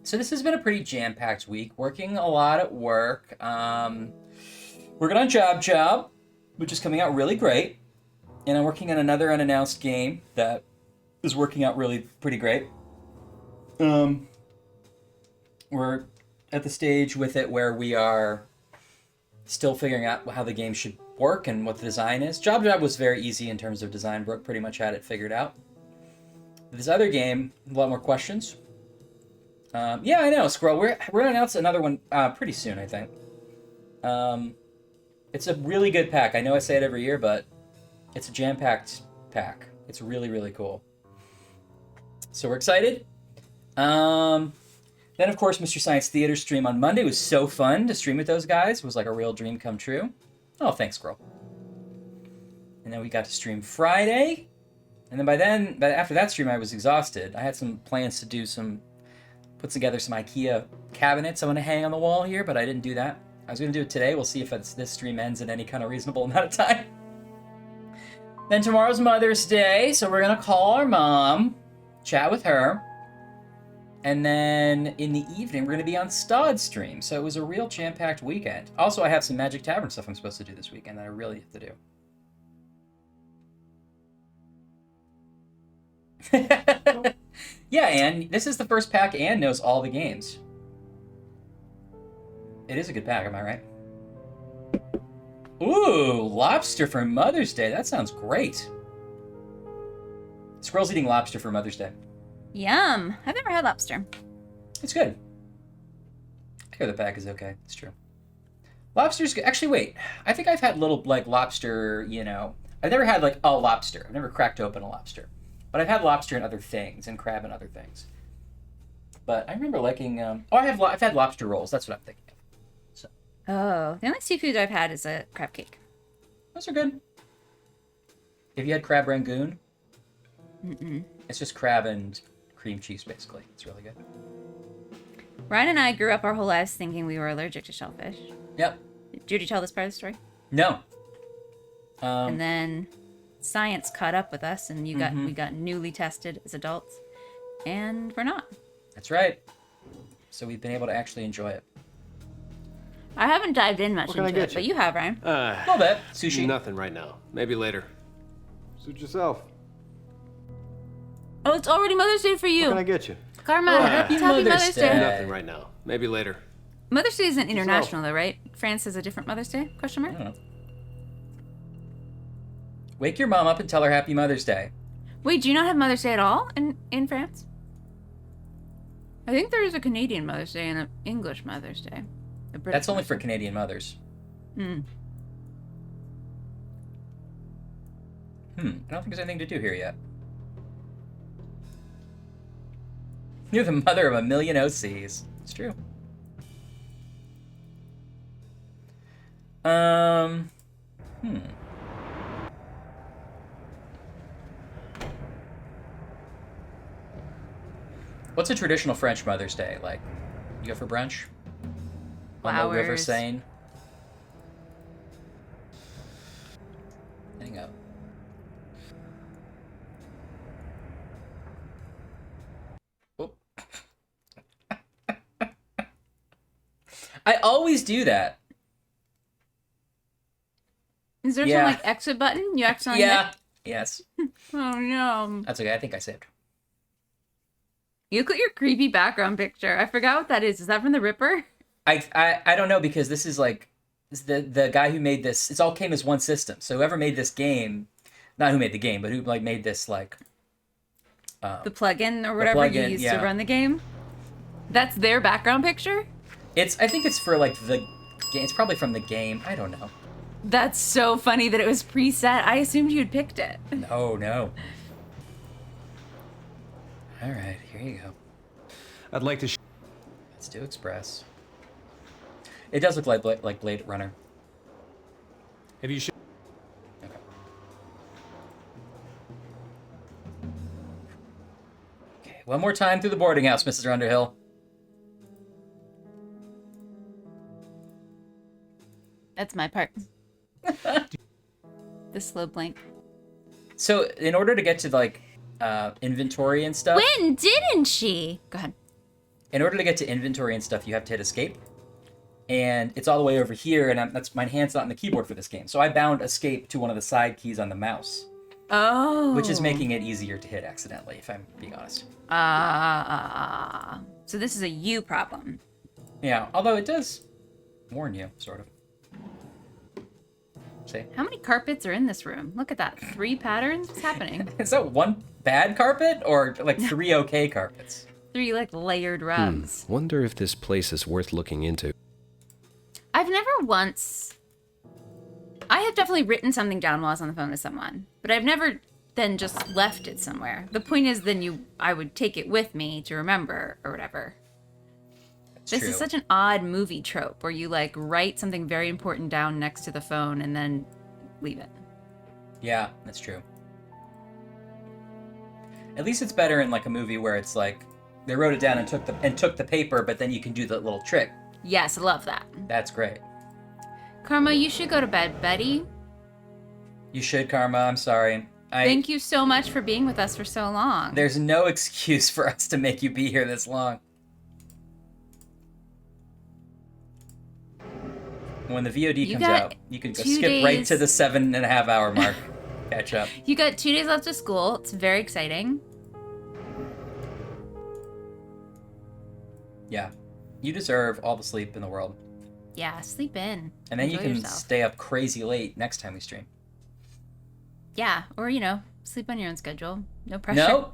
So this has been a pretty jam-packed week. Working a lot at work. Working on Job, which is coming out really great. And I'm working on another unannounced game that is working out really pretty great. We're at the stage with it where we are still figuring out how the game should work and what the design is. Job was very easy in terms of design. Brooke pretty much had it figured out. This other game, a lot more questions. Yeah, I know, Squirrel. We're gonna announce another one pretty soon, I think. It's a really good pack. I know I say it every year, but it's a jam-packed pack. It's really, really cool. So we're excited. Then, of course, Mr. Science Theater stream on Monday was so fun to stream with those guys. It was like a real dream come true. Oh, thanks, Squirrel. And then we got to stream Friday. And then after that stream, I was exhausted. I had some plans to put together some IKEA cabinets I want to hang on the wall here, but I didn't do that. I was going to do it today. We'll see if this stream ends in any kind of reasonable amount of time. Then tomorrow's Mother's Day, so we're going to call our mom, chat with her. And then in the evening, we're going to be on Stod's stream. So it was a real jam-packed weekend. Also, I have some Magic Tavern stuff I'm supposed to do this weekend that I really have to do. Yeah, Anne, this is the first pack Anne knows all the games. It is a good pack, am I right? Ooh, lobster for Mother's Day. That sounds great. Squirrel's eating lobster for Mother's Day. Yum. I've never had lobster. It's good. I hear the pack is okay. It's true. Lobster's good. Actually, wait. I think I've had little, lobster, I've never had, a lobster. I've never cracked open a lobster. But I've had lobster and other things, and crab and other things. But I remember liking, I've had lobster rolls. That's what I'm thinking of. So. Oh, the only seafood I've had is a crab cake. Those are good. Have you had crab rangoon? Mm-mm. It's just crab and cream cheese, basically. It's really good. Ryan and I grew up our whole lives thinking we were allergic to shellfish. Yep. Did Judy tell this part of the story? No. And then science caught up with us, and we got newly tested as adults, and we're not. That's right. So we've been able to actually enjoy it. I haven't dived in much What can I into get it, but you have, Ryan. A little bit. Sushi. Nothing right now. Maybe later. Suit yourself. Oh, it's already Mother's Day for you. What can I get you? Karma, happy Mother's Day. Nothing right now. Maybe later. Mother's Day isn't international, though, right? France has a different Mother's Day? Question mark? I don't know. Wake your mom up and tell her Happy Mother's Day. Wait, do you not have Mother's Day at all in France? I think there is a Canadian Mother's Day and an English Mother's Day. That's only for Canadian mothers. Hmm. I don't think there's anything to do here yet. You're the mother of a million OCs. It's true. What's a traditional French Mother's Day like? You go for brunch? On the River Flowers. Seine? Hang up. I always do that. Is there some, like, exit button? You accidentally hit? Yes. Oh, no. That's okay. I think I saved. You look at your creepy background picture. I forgot what that is. Is that from The Ripper? I don't know, because this is like the guy who made this. It all came as one system. So whoever made this game, not who made the game, but who like made this like the plugin or whatever you used to run the game. That's their background picture. I think it's for like the game. It's probably from the game. I don't know. That's so funny that it was preset. I assumed you'd picked it. No. All right, here you go. I'd like to. Let's do Express. It does look like Blade Runner. Have you? Okay. Okay, one more time through the boarding house, Mrs. Underhill. That's my part. The slow blink. So, in order to get to like inventory and stuff. When didn't she? Go ahead. In order to get to inventory and stuff, you have to hit escape. And it's all the way over here, and that's my hand's not on the keyboard for this game. So I bound escape to one of the side keys on the mouse. Oh. Which is making it easier to hit accidentally, if I'm being honest. So this is a you problem. Yeah, although it does warn you, sort of. See? How many carpets are in this room? Look at that. 3 patterns? What's happening? Is that one bad carpet or like 3 okay carpets? 3 like layered rugs. Wonder if this place is worth looking into. I've never once... I have definitely written something down while I was on the phone with someone, but I've never then just left it somewhere. The point is then I would take it with me to remember or whatever. This is such an odd movie trope where you like write something very important down next to the phone and then leave it. Yeah, that's true. At least it's better in like a movie where it's like they wrote it down and took the paper, but then you can do the little trick. Yes, I love that. That's great. Karma, you should go to bed, Betty. You should, Karma. I'm sorry. Thank you so much for being with us for so long. There's no excuse for us to make you be here this long. When the VOD comes out, you can go skip right to the 7.5 hour mark. Catch up. You got 2 days left of school. It's very exciting. Yeah. You deserve all the sleep in the world. Yeah, sleep in. And then Enjoy you can yourself. stay up crazy late next time we stream. Yeah, or, sleep on your own schedule. No pressure. No.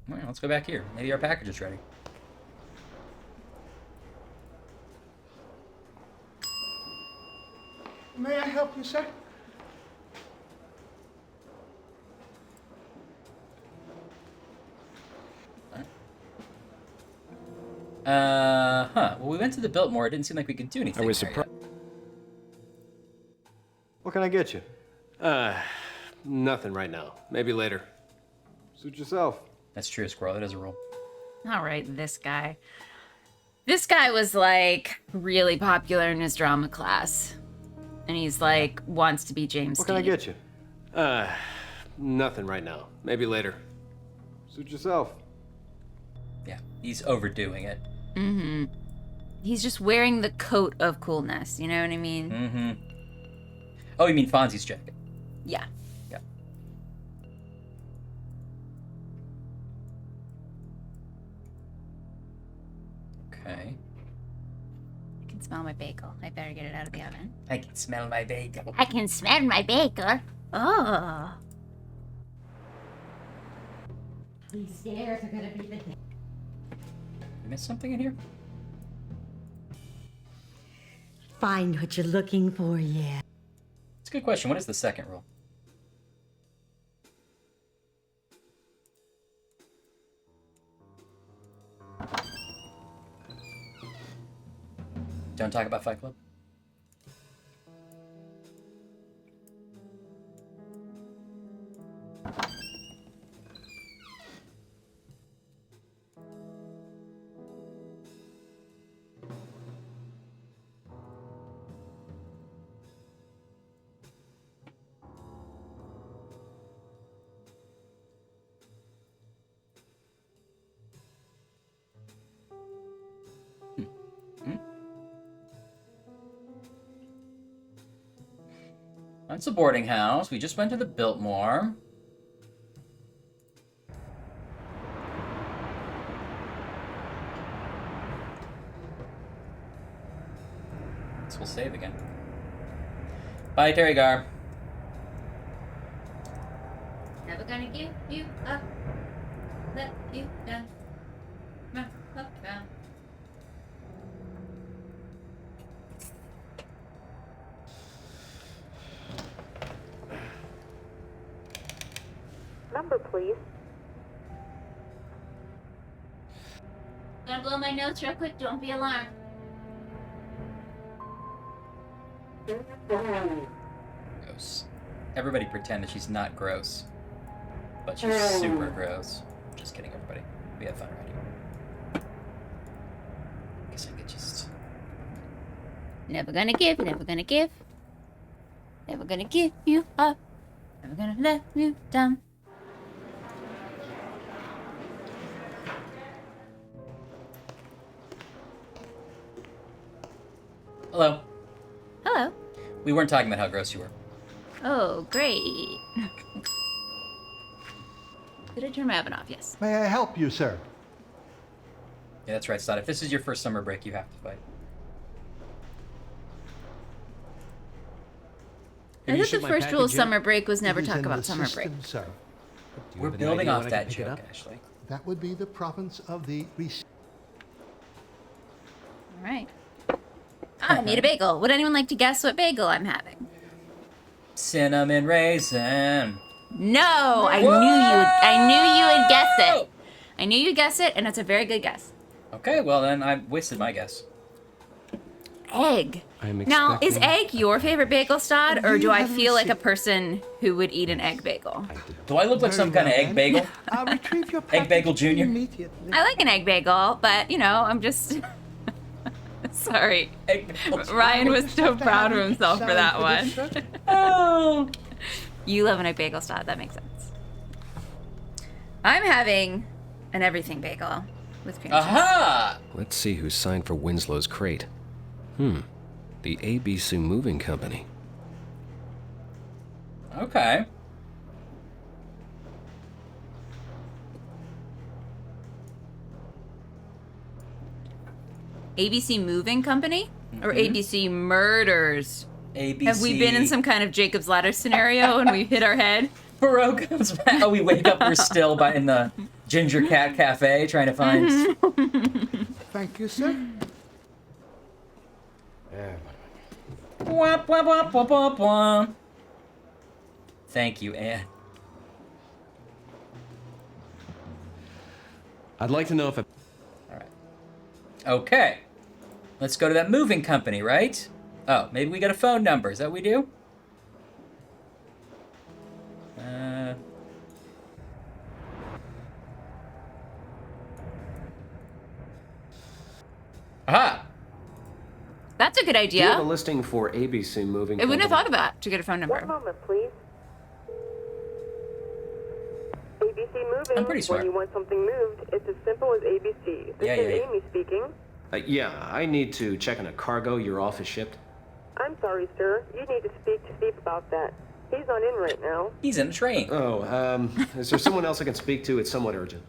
Well, let's go back here. Maybe our package is ready. May I help you, sir? Well, we went to the Biltmore. It didn't seem like we could do anything. I was surprised. What can I get you? Nothing right now. Maybe later. Suit yourself. That's true, Squirrel. That is a rule. All right, this guy. This guy was, like, really popular in his drama class. And he's like, wants to be James What can I Dean. get you? Nothing right now. Maybe later. Suit yourself. Yeah, he's overdoing it. Mm-hmm. He's just wearing the coat of coolness, you know what I mean? Mm-hmm. Oh, you mean Fonzie's jacket? Yeah. Yeah. Okay. I can smell my bagel. I better get it out of the oven. I can smell my bagel. I can smell my bagel. Oh. These stairs are gonna be the... You missed something in here? Find what you're looking for, yeah. It's a good question. What is the second rule? Don't talk about Fight Club? That's a boarding house. We just went to the Biltmore. Guess we'll save again. Bye, Terry Gar. Never gonna give you up. Let you down. Up, down. Number, please. Gonna blow my nose real quick. Don't be alarmed. Gross. Everybody pretend that she's not gross. But she's super gross. Just kidding, everybody. We have fun around here. Guess I could just... Never gonna give, never gonna give. Never gonna give you up. Never gonna let you down. Hello. Hello. We weren't talking about how gross you were. Oh, great. Did I turn my oven off? Yes. May I help you, sir? Yeah, that's right, Stott. If this is your first summer break, you have to fight. I thought the first rule of summer break was never It is talk in about the summer system, break. Sir. We're building off that joke, Ashley. That would be the province of the All right. I need a bagel. Would anyone like to guess what bagel I'm having? Cinnamon raisin. No, I knew you would guess it. I knew you'd guess it, and it's a very good guess. Okay, well then I wasted my guess. Egg. Now, is egg your favorite bagel, Stod, or do I feel like a person who would eat an egg bagel? Do I look like some kind of egg bagel? I'll retrieve your Egg bagel junior? immediately. I like an egg bagel, but, you know, I'm just... Sorry. Ryan was so proud of himself for that one. Oh. You love an egg bagel, Stod. That makes sense. I'm having an everything bagel with cream cheese. Aha! Let's see who signed for Winslow's crate. The ABC Moving Company. Okay. ABC Moving Company? Or ABC Murders? ABC... Have we been in some kind of Jacob's Ladder scenario and we hit our head? Baroque comes back. Oh, we wake up, we're still in the Ginger Cat Cafe trying to find... Thank you, sir. Womp, womp, womp, womp, womp, womp. Thank you, Anne. I'd like to know if... Okay. Let's go to that moving company, right? Oh, maybe we got a phone number. Is that what we do? Aha! That's a good Do you have a idea. listing for ABC Moving I wouldn't have Company? thought of that to get a phone number. One moment, please. ABC Moving. I'm pretty smart. When you want something moved, it's as simple as ABC. This is Amy speaking. Yeah, I need to check on a cargo your office shipped. I'm sorry, sir. You need to speak to Steve about that. He's not in right now. He's in a train. Oh, is there someone else I can speak to? It's somewhat urgent.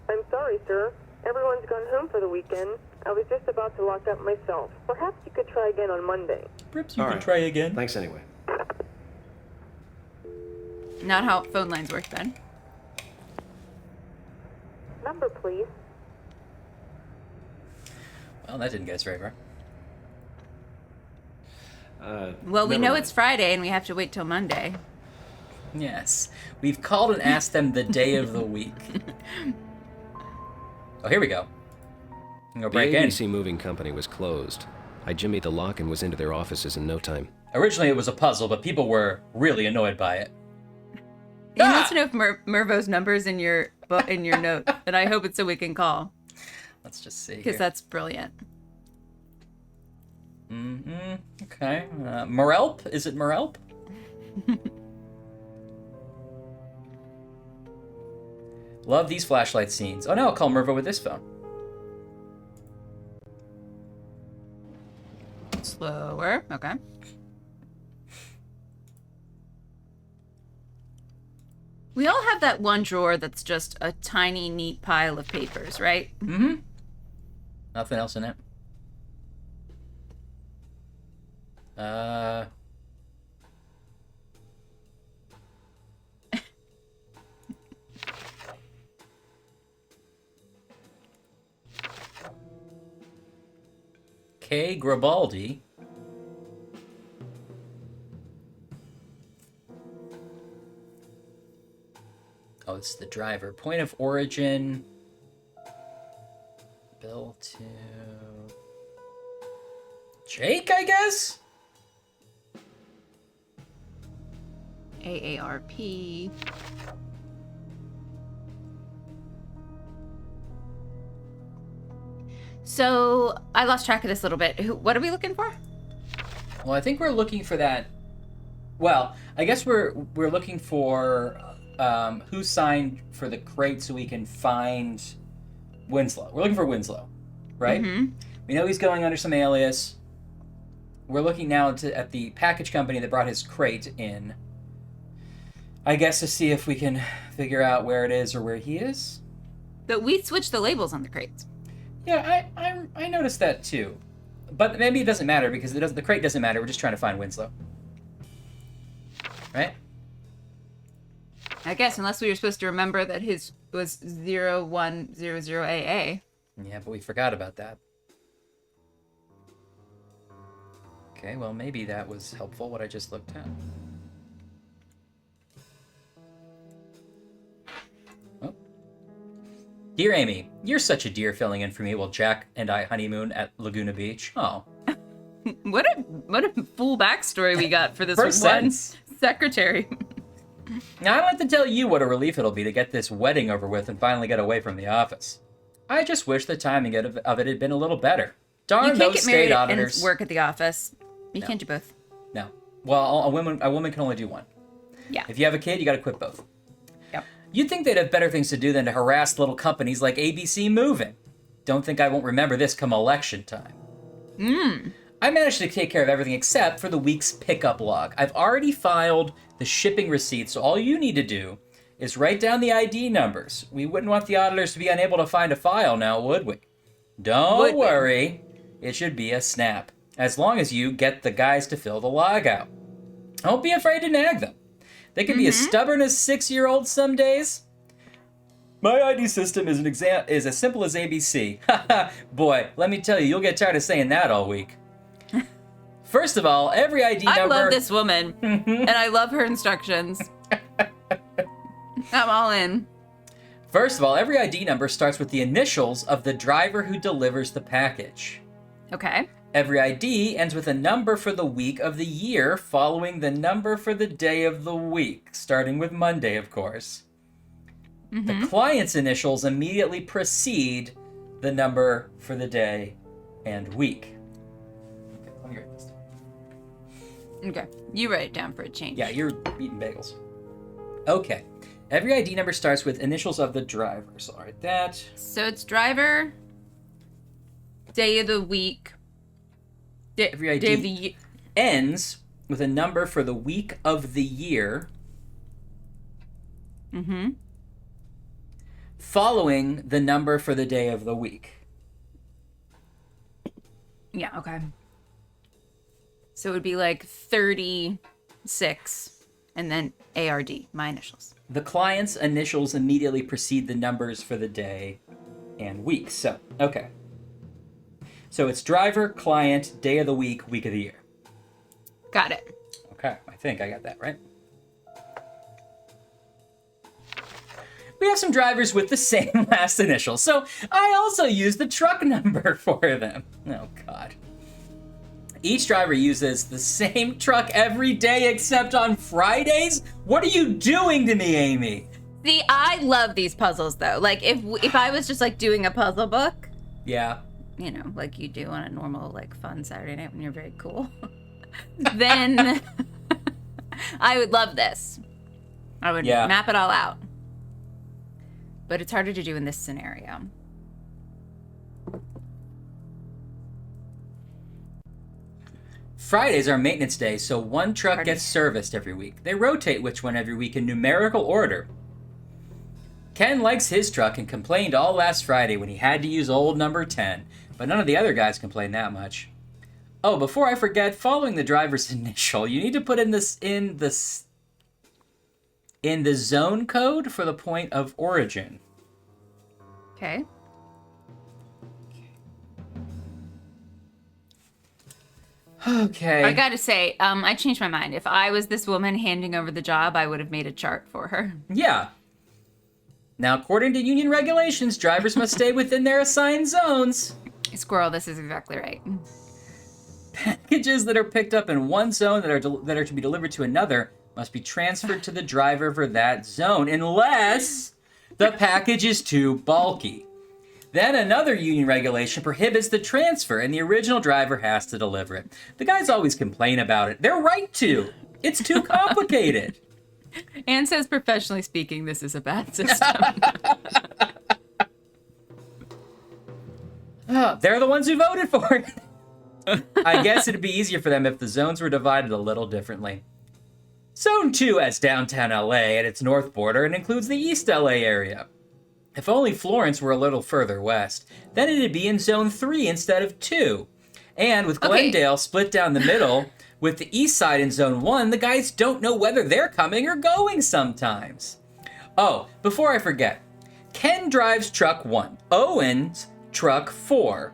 I'm sorry, sir. Everyone's gone home for the weekend. I was just about to lock up myself. Perhaps you could try again on Monday. Perhaps you could try again. Thanks anyway. Not how phone lines work then. Number, please. Well, that didn't get us very far. Well, we never know mind. it's Friday and we have to wait till Monday. Yes. We've called and asked them the day of the week. Oh, here we go. Go The break in. ABC Moving Company was closed. I jimmied the lock and was into their offices in no time. Originally, it was a puzzle, but people were really annoyed by it. He wants to know if Mervo's number's in your note, and I hope it's so we can call. Let's just see. Because that's brilliant. Okay. Morelp? Is it Morelp? Love these flashlight scenes. Oh, no, I'll call Mervo with this phone. Slower. Okay. We all have that one drawer that's just a tiny, neat pile of papers, right? Mm-hmm. Nothing else in it. K. Grabaldi. Oh, this is the driver. Point of origin. Bill to Jake, I guess? AARP. So I lost track of this a little bit. What are we looking for? Well, I think we're looking for that. Well, I guess we're looking for who signed for the crate so we can find Winslow. We're looking for Winslow, right? Mm-hmm. We know he's going under some alias. We're looking now at the package company that brought his crate in. I guess to see if we can figure out where it is or where he is. But we switched the labels on the crates. Yeah, I noticed that too. But maybe it doesn't matter because the crate doesn't matter. We're just trying to find Winslow. Right? I guess, unless we were supposed to remember that his was 0100AA. Yeah, but we forgot about that. Okay, well, maybe that was helpful, what I just looked at. Oh. Dear Amy, you're such a dear filling in for me while Jack and I honeymoon at Laguna Beach. Oh. What a full backstory we got for this First one sentence. secretary. Now, I'd like to tell you what a relief it'll be to get this wedding over with and finally get away from the office. I just wish the timing of it had been a little better. Darn You can't those get state married auditors. and work at the office. You No. can't do both. No. Well, a woman can only do one. Yeah. If you have a kid, you got to quit both. Yep. You'd think they'd have better things to do than to harass little companies like ABC Moving. Don't think I won't remember this come election time. I managed to take care of everything except for the week's pickup log. I've already filed the shipping receipt, so all you need to do is write down the ID numbers. We wouldn't want the auditors to be unable to find a file now, would we? Don't worry. It should be a snap, as long as you get the guys to fill the log out. Don't be afraid to nag them. They can be as stubborn as 6-year-olds some days. My ID system is as simple as ABC. Boy, let me tell you, you'll get tired of saying that all week. First of all, every ID number... I love this woman, and I love her instructions. I'm all in. First of all, every ID number starts with the initials of the driver who delivers the package. Okay. Every ID ends with a number for the week of the year, following the number for the day of the week, starting with Monday, of course. The client's initials immediately precede the number for the day and week. Okay. You write it down for a change. Yeah, you're eating bagels. Okay. Every ID number starts with initials of the driver. So I'll write that. So it's driver, day of the week. Every ID day of the ends with a number for the week of the year. Mm-hmm. Following the number for the day of the week. Yeah, okay. So it would be like 36 and then ARD, my initials. The client's initials immediately precede the numbers for the day and week. So, okay. So it's driver, client, day of the week of the year. Got it. Okay, I think I got that right. We have some drivers with the same last initial, so I also use the truck number for them. Oh, God. Each driver uses the same truck every day except on Fridays? What are you doing to me, Amy? See, I love these puzzles, though. Like, if I was just, like, doing a puzzle book... Yeah. You know, like you do on a normal, like, fun Saturday night when you're very cool. Then I would love this. I would map it all out. But it's harder to do in this scenario. Fridays are maintenance days, so one truck gets serviced every week. They rotate which one every week in numerical order. Ken likes his truck and complained all last Friday when he had to use old number 10, but none of the other guys complained that much. Oh, before I forget, following the driver's initial, you need to put in the zone code for the point of origin. Okay. Okay. I gotta say, I changed my mind. If I was this woman handing over the job, I would have made a chart for her. Yeah. Now, according to union regulations, drivers must stay within their assigned zones. Squirrel, this is exactly right. Packages that are picked up in one zone that are to be delivered to another must be transferred to the driver for that zone, unless the package is too bulky. Then another union regulation prohibits the transfer, and the original driver has to deliver it. The guys always complain about it. They're right to. It's too complicated. Anne says, professionally speaking, this is a bad system. They're the ones who voted for it. I guess it'd be easier for them if the zones were divided a little differently. Zone 2 has downtown LA at its north border and includes the East LA area. If only Florence were a little further west, then it'd be in Zone 3 instead of 2. And with Glendale split down the middle, with the east side in Zone 1, the guys don't know whether they're coming or going sometimes. Oh, before I forget, Ken drives truck 1, Owen's truck 4.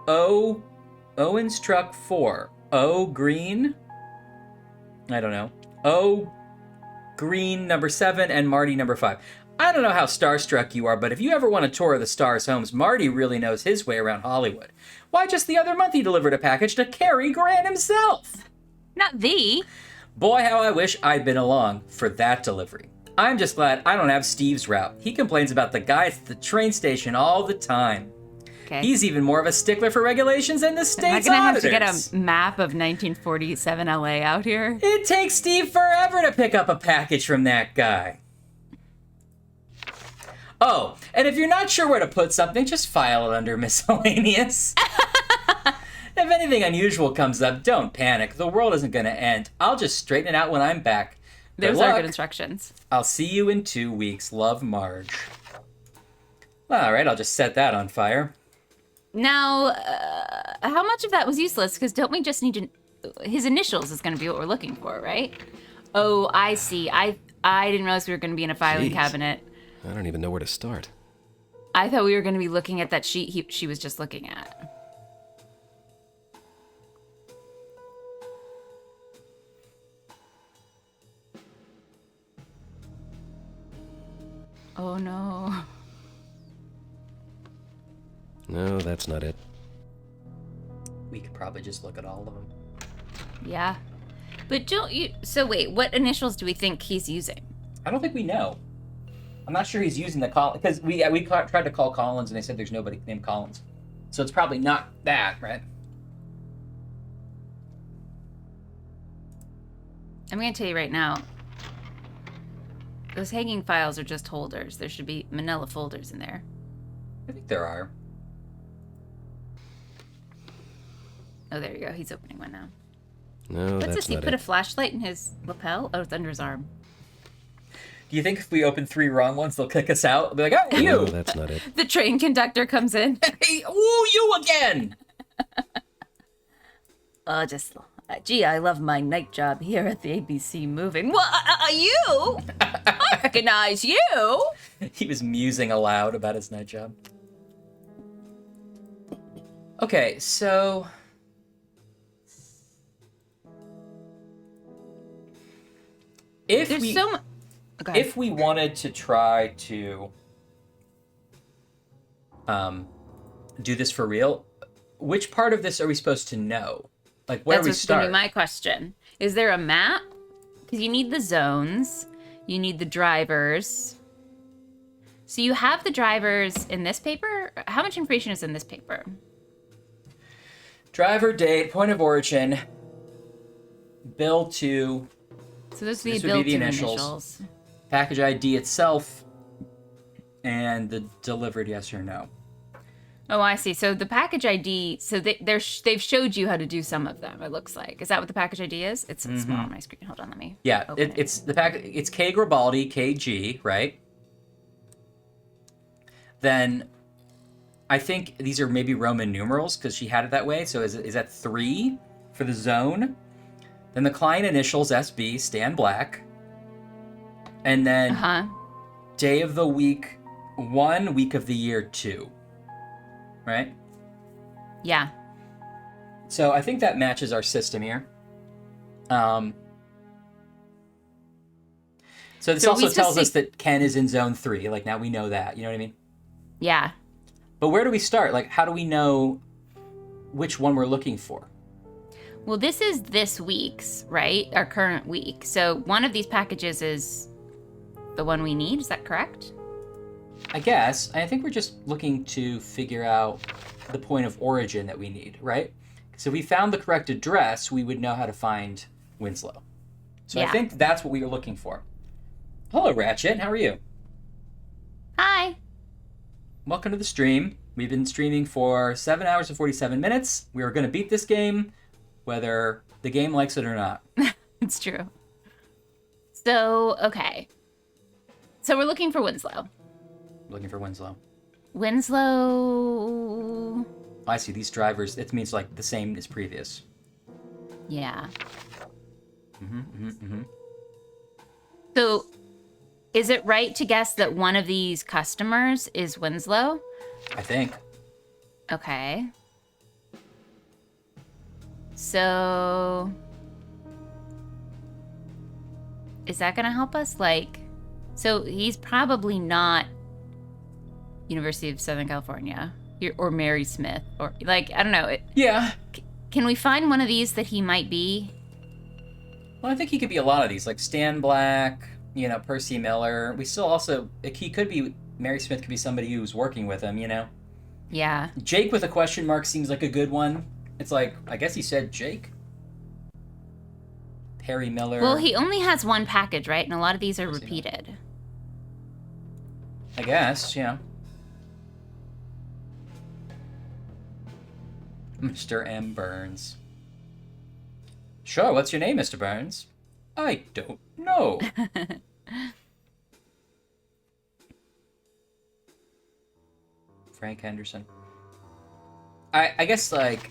Owen's truck 4. O green? I don't know. O green number 7 and Marty number 5. I don't know how starstruck you are, but if you ever want a tour of the Stars' homes, Marty really knows his way around Hollywood. Why, just the other month he delivered a package to Cary Grant himself. Not thee. Boy, how I wish I'd been along for that delivery. I'm just glad I don't have Steve's route. He complains about the guys at the train station all the time. Okay. He's even more of a stickler for regulations than the state's auditors. Am I going to have to get a map of 1947 LA out here? It takes Steve forever to pick up a package from that guy. Oh, and if you're not sure where to put something, just file it under miscellaneous. If anything unusual comes up, don't panic. The world isn't going to end. I'll just straighten it out when I'm back. Those are good instructions. I'll see you in 2 weeks. Love, Marge. All right, I'll just set that on fire. Now, how much of that was useless? Because don't we just need to... His initials is going to be what we're looking for, right? Oh, I see. I didn't realize we were going to be in a filing cabinet. I don't even know where to start. I thought we were going to be looking at that sheet she was just looking at. Oh, no. No, that's not it. We could probably just look at all of them. Yeah. But don't you... So wait, what initials do we think he's using? I don't think we know. I'm not sure he's using the Collins, because we tried to call Collins and they said there's nobody named Collins. So it's probably not that, right? I'm going to tell you right now, those hanging files are just holders. There should be manila folders in there. I think there are. Oh, there you go. He's opening one now. No, What's that's this? He not put it. a flashlight in his lapel? Oh, it's under his arm. Do you think if we open 3 wrong ones, they'll kick us out? They'll be like, oh, you! No, that's not it. The train conductor comes in. Hey, ooh, you again! Gee, I love my night job here at the ABC Moving. Well, you? I recognize you. He was musing aloud about his night job. Okay, so... If we wanted to try to do this for real, which part of this are we supposed to know? Like, where do we start? That's my question. Is there a map? Because you need the zones. You need the drivers. So you have the drivers in this paper? How much information is in this paper? Driver, date, point of origin, bill to... So this would This be would built be the to initials. Package ID itself, and the delivered yes or no. Oh, I see. So the package ID, so they've showed you how to do some of them, it looks like. Is that what the package ID is? It's small on my screen. Hold on, let me open it. It's the pack. It's K Gribaldi, KG, right? Then I think these are maybe Roman numerals because she had it that way. So is that 3 for the zone? Then the client initials SB, Stan Black. And then day of the week 1, week of the year 2. Right? Yeah. So I think that matches our system here. So this also tells us that Ken is in zone 3. Like, now we know that. You know what I mean? Yeah. But where do we start? Like, how do we know which one we're looking for? Well, this is this week's, right? Our current week. So one of these packages is the one we need. Is that correct? I guess. I think we're just looking to figure out the point of origin that we need, right? So if we found the correct address, we would know how to find Winslow. So I think that's what we were looking for. Hello, Ratchet. How are you? Hi. Welcome to the stream. We've been streaming for 7 hours and 47 minutes. We are going to beat this game, whether the game likes it or not. It's true. So, okay. So we're looking for Winslow. Looking for Winslow. Winslow... I see. These drivers, it means like the same as previous. Yeah. So, is it right to guess that one of these customers is Winslow? I think. Okay. So... is that going to help us? Like, so he's probably not University of Southern California or Mary Smith or like, I don't know. Yeah. Can we find one of these that he might be? Well, I think he could be a lot of these, like Stan Black, you know, Percy Miller. We still also, like, he could be, Mary Smith could be somebody who's working with him, you know? Yeah. Jake with a question mark seems like a good one. It's like, I guess he said Jake. Perry Miller. Well, he only has one package, right? And a lot of these are repeated. I guess, yeah. Mr. M. Burns. Sure, what's your name, Mr. Burns? I don't know. Frank Henderson. I guess, like,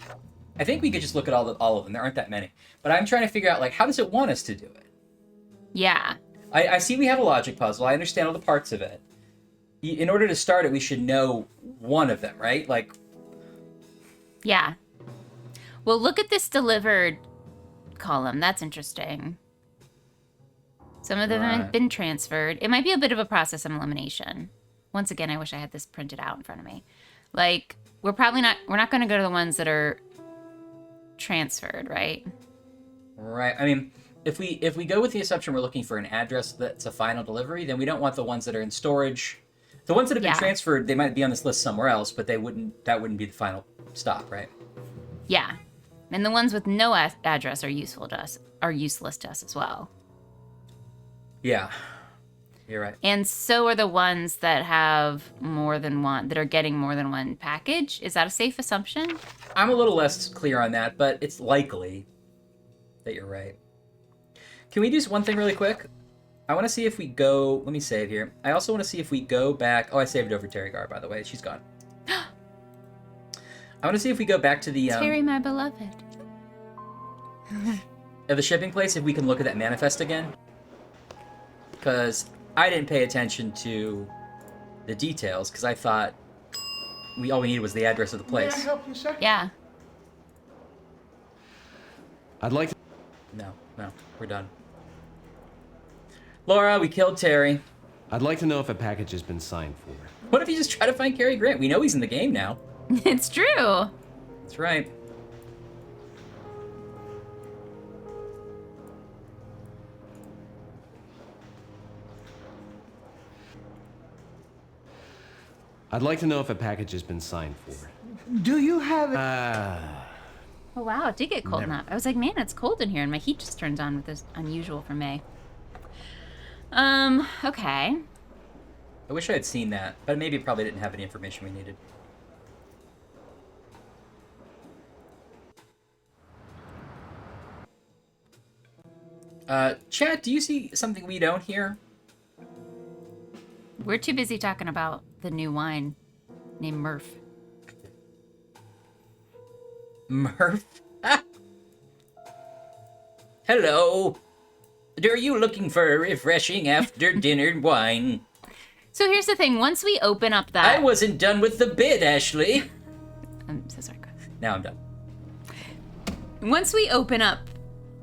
I think we could just look at all of them. There aren't that many. But I'm trying to figure out, like, how does it want us to do it? Yeah. I see we have a logic puzzle. I understand all the parts of it. In order to start it, we should know one of them, right? Like... yeah. Well, look at this delivered column. That's interesting. Some of them have been transferred. It might be a bit of a process of elimination. Once again, I wish I had this printed out in front of me. Like, we're not going to go to the ones that are transferred, right? Right. I mean, if we go with the assumption we're looking for an address that's a final delivery, then we don't want the ones that are in storage. The ones that have been transferred, they might be on this list somewhere else, but that wouldn't be the final stop, right? Yeah. And the ones with no address are useful to us, are useless to us as well. Yeah. You're right. And so are the ones that have more than one, that are getting more than one package. Is that a safe assumption? I'm a little less clear on that, but it's likely that you're right. Can we do one thing really quick? I want to see if we go... Let me save here. I also want to see if we go back... Oh, I saved over Terry Gar, by the way. She's gone. I want to see if we go back to the... Terry, my beloved. At the shipping place, if we can look at that manifest again. Because I didn't pay attention to the details, because I thought all we needed was the address of the place. May I help you, sir? Yeah. I'd like to... No, we're done. Laura, we killed Terry. I'd like to know if a package has been signed for. What if you just try to find Cary Grant? We know he's in the game now. It's true. That's right. I'd like to know if a package has been signed for. Do you have it? Oh, wow. It did get cold enough. I was like, man, it's cold in here. And my heat just turns on, which is unusual for May. Okay. I wish I had seen that, but maybe it probably didn't have any information we needed. Chad, do you see something we don't hear? We're too busy talking about the new wine named Murph. Murph? Hello. Are you looking for a refreshing after-dinner wine? So here's the thing. Once we open up that... I wasn't done with the bid, Ashley. I'm so sorry, Chris. Now I'm done. Once we open up...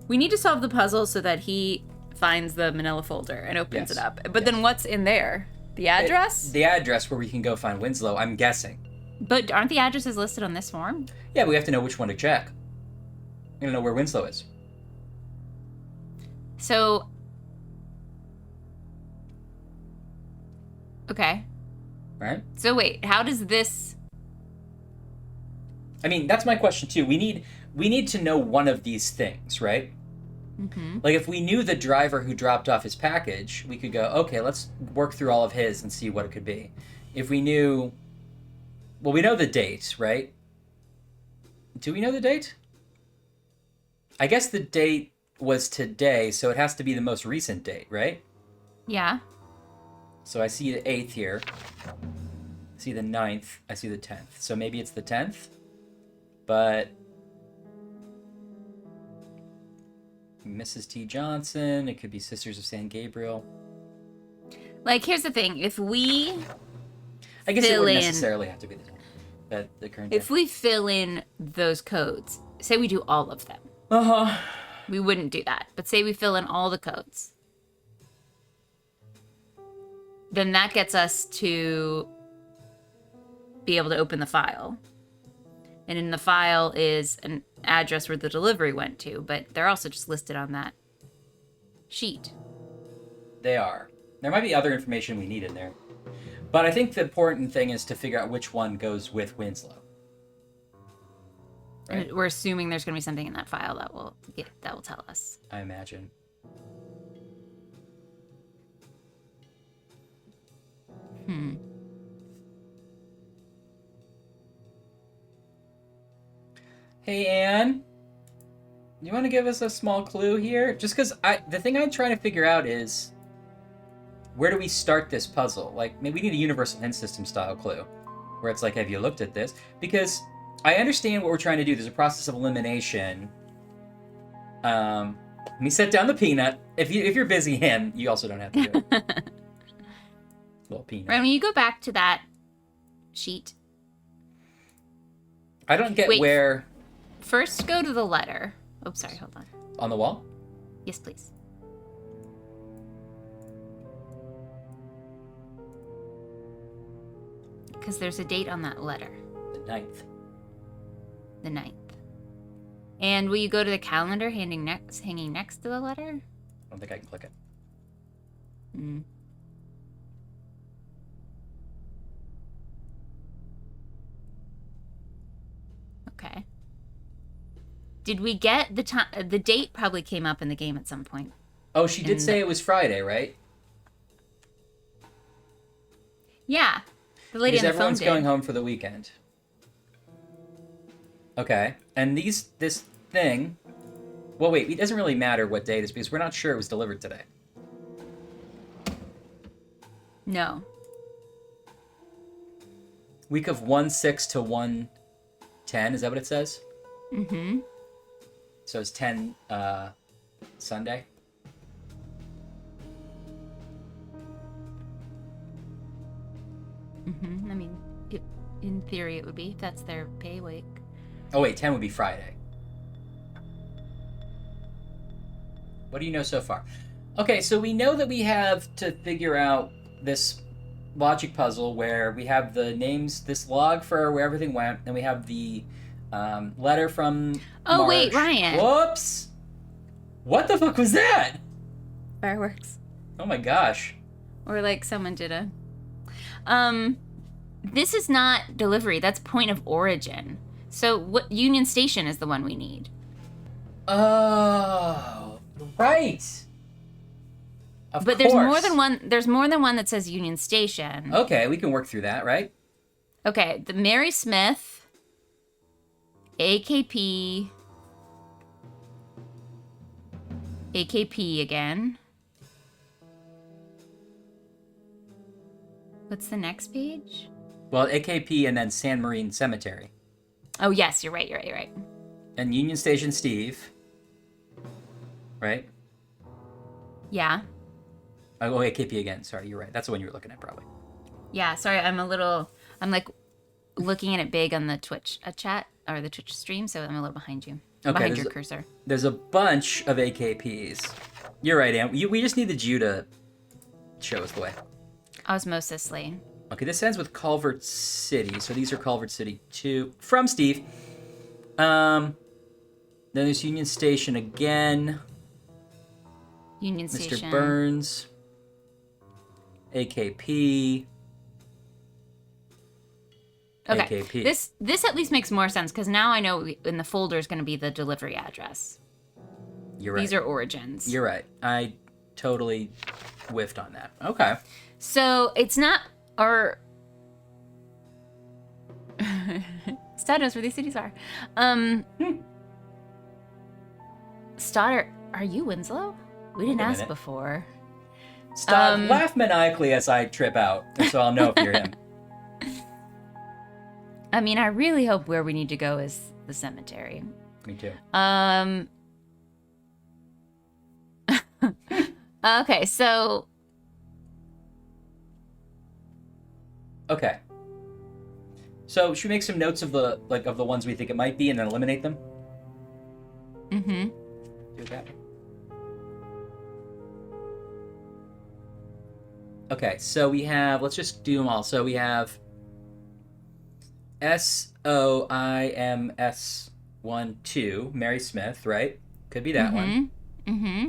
We need to solve the puzzle so that he finds the manila folder and opens it up. But then what's in there? The address? The address where we can go find Winslow, I'm guessing. But aren't the addresses listed on this form? Yeah, we have to know which one to check. We gotta know where Winslow is. So... Okay. Right? So wait, how does this... I mean, that's my question too. We need to know one of these things, right? Mm-hmm. Like, if we knew the driver who dropped off his package, we could go, okay, let's work through all of his and see what it could be. If we knew... Well, we know the date, right? Do we know the date? I guess the date was today, so it has to be the most recent date, right? Yeah. So I see the 8th here. I see the 9th. I see the 10th. So maybe it's the 10th? But... Mrs. T. Johnson. It could be Sisters of San Gabriel. Like, here's the thing. If we... I guess it wouldn't necessarily have to be the current If we fill in those codes, say we do all of them. Uh-huh. We wouldn't do that. But say we fill in all the codes. Then that gets us to be able to open the file. And in the file is an address where the delivery went to, but they're also just listed on that sheet. They are. There might be other information we need in there. But I think the important thing is to figure out which one goes with Winslow. Right? We're assuming there's going to be something in that file that will tell us. I imagine. Hey, Anne. You want to give us a small clue here? Just because the thing I'm trying to figure out is, where do we start this puzzle? Like, maybe we need a universal hint system style clue, where it's like, have you looked at this? Because I understand what we're trying to do. There's a process of elimination. Let me set down the peanut. If you're busy, Anne, you also don't have to do it. Little peanut. Right, when you go back to that sheet. I don't get where... First, go to the letter. Oh, sorry, hold on. On the wall? Yes, please. Because there's a date on that letter. The 9th. The 9th. And will you go to the calendar hanging next to the letter? I don't think I can click it. Okay. Did we get the time? The date probably came up in the game at some point. Oh, she did say it was Friday, right? Yeah. The lady because on the phone everyone's did. going home for the weekend. Okay. And this thing... Well, wait. It doesn't really matter what day it is because we're not sure it was delivered today. No. Week of 1/6 to 1/10. Is that what it says? Mm-hmm. So it's 10 Sunday. Mm-hmm. I mean, in theory, it would be if that's their pay week. Oh wait, 10 would be Friday. What do you know so far? Okay, so we know that we have to figure out this logic puzzle where we have the names, this log for where everything went, and we have the letter from Oh, Marge. wait, Ryan. Whoops! What the fuck was that? Fireworks. Oh my gosh. Or like someone did a... This is not delivery. That's point of origin. So what Union Station is the one we need. Oh, right. But there's more than one. There's more than one that says Union Station. Okay, we can work through that, right? Okay, the Mary Smith, AKP again. What's the next page? Well, AKP and then San Marine Cemetery. Oh, yes, you're right. And Union Station Steve. Right? Yeah. Oh, AKP again. Sorry, you're right. That's the one you were looking at, probably. Yeah, sorry, I'm like looking at it big on the Twitch chat, or the Twitch stream, so I'm a little behind you. Okay, Behind your cursor. There's a bunch of AKPs. You're right, Ann. We just needed you to show us the way. Osmosisly. Okay, this ends with Culvert City. So these are Culvert City 2 from Steve. Then there's Union Station again. Union Station. Mr. Burns. AKP. Okay. AKP. This at least makes more sense because now I know in the folder is going to be the delivery address. You're right. These are origins. You're right. I totally whiffed on that. Okay. So it's not our Stad knows where these cities are. Stoddard, are you Winslow? We didn't ask before. Stop. Laugh maniacally as I trip out, so I'll know if you're him. I mean, I really hope where we need to go is the cemetery. Me too. Okay, so. Okay. So should we make some notes of the ones we think it might be and then eliminate them? Mm-hmm. Do that. Okay, so we have, let's just do them all. So we have SOIMS12, Mary Smith, right? Could be that one. Mm-hmm.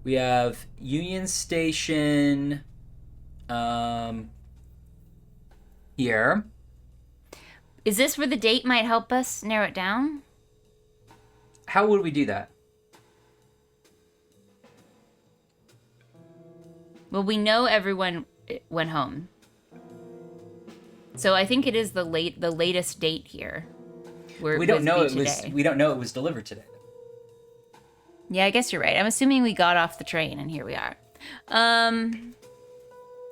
We have Union Station here. Is this where the date might help us narrow it down? How would we do that? Well, we know everyone went home. So I think it is the latest date here. We don't know it was delivered today. Yeah, I guess you're right. I'm assuming we got off the train and here we are.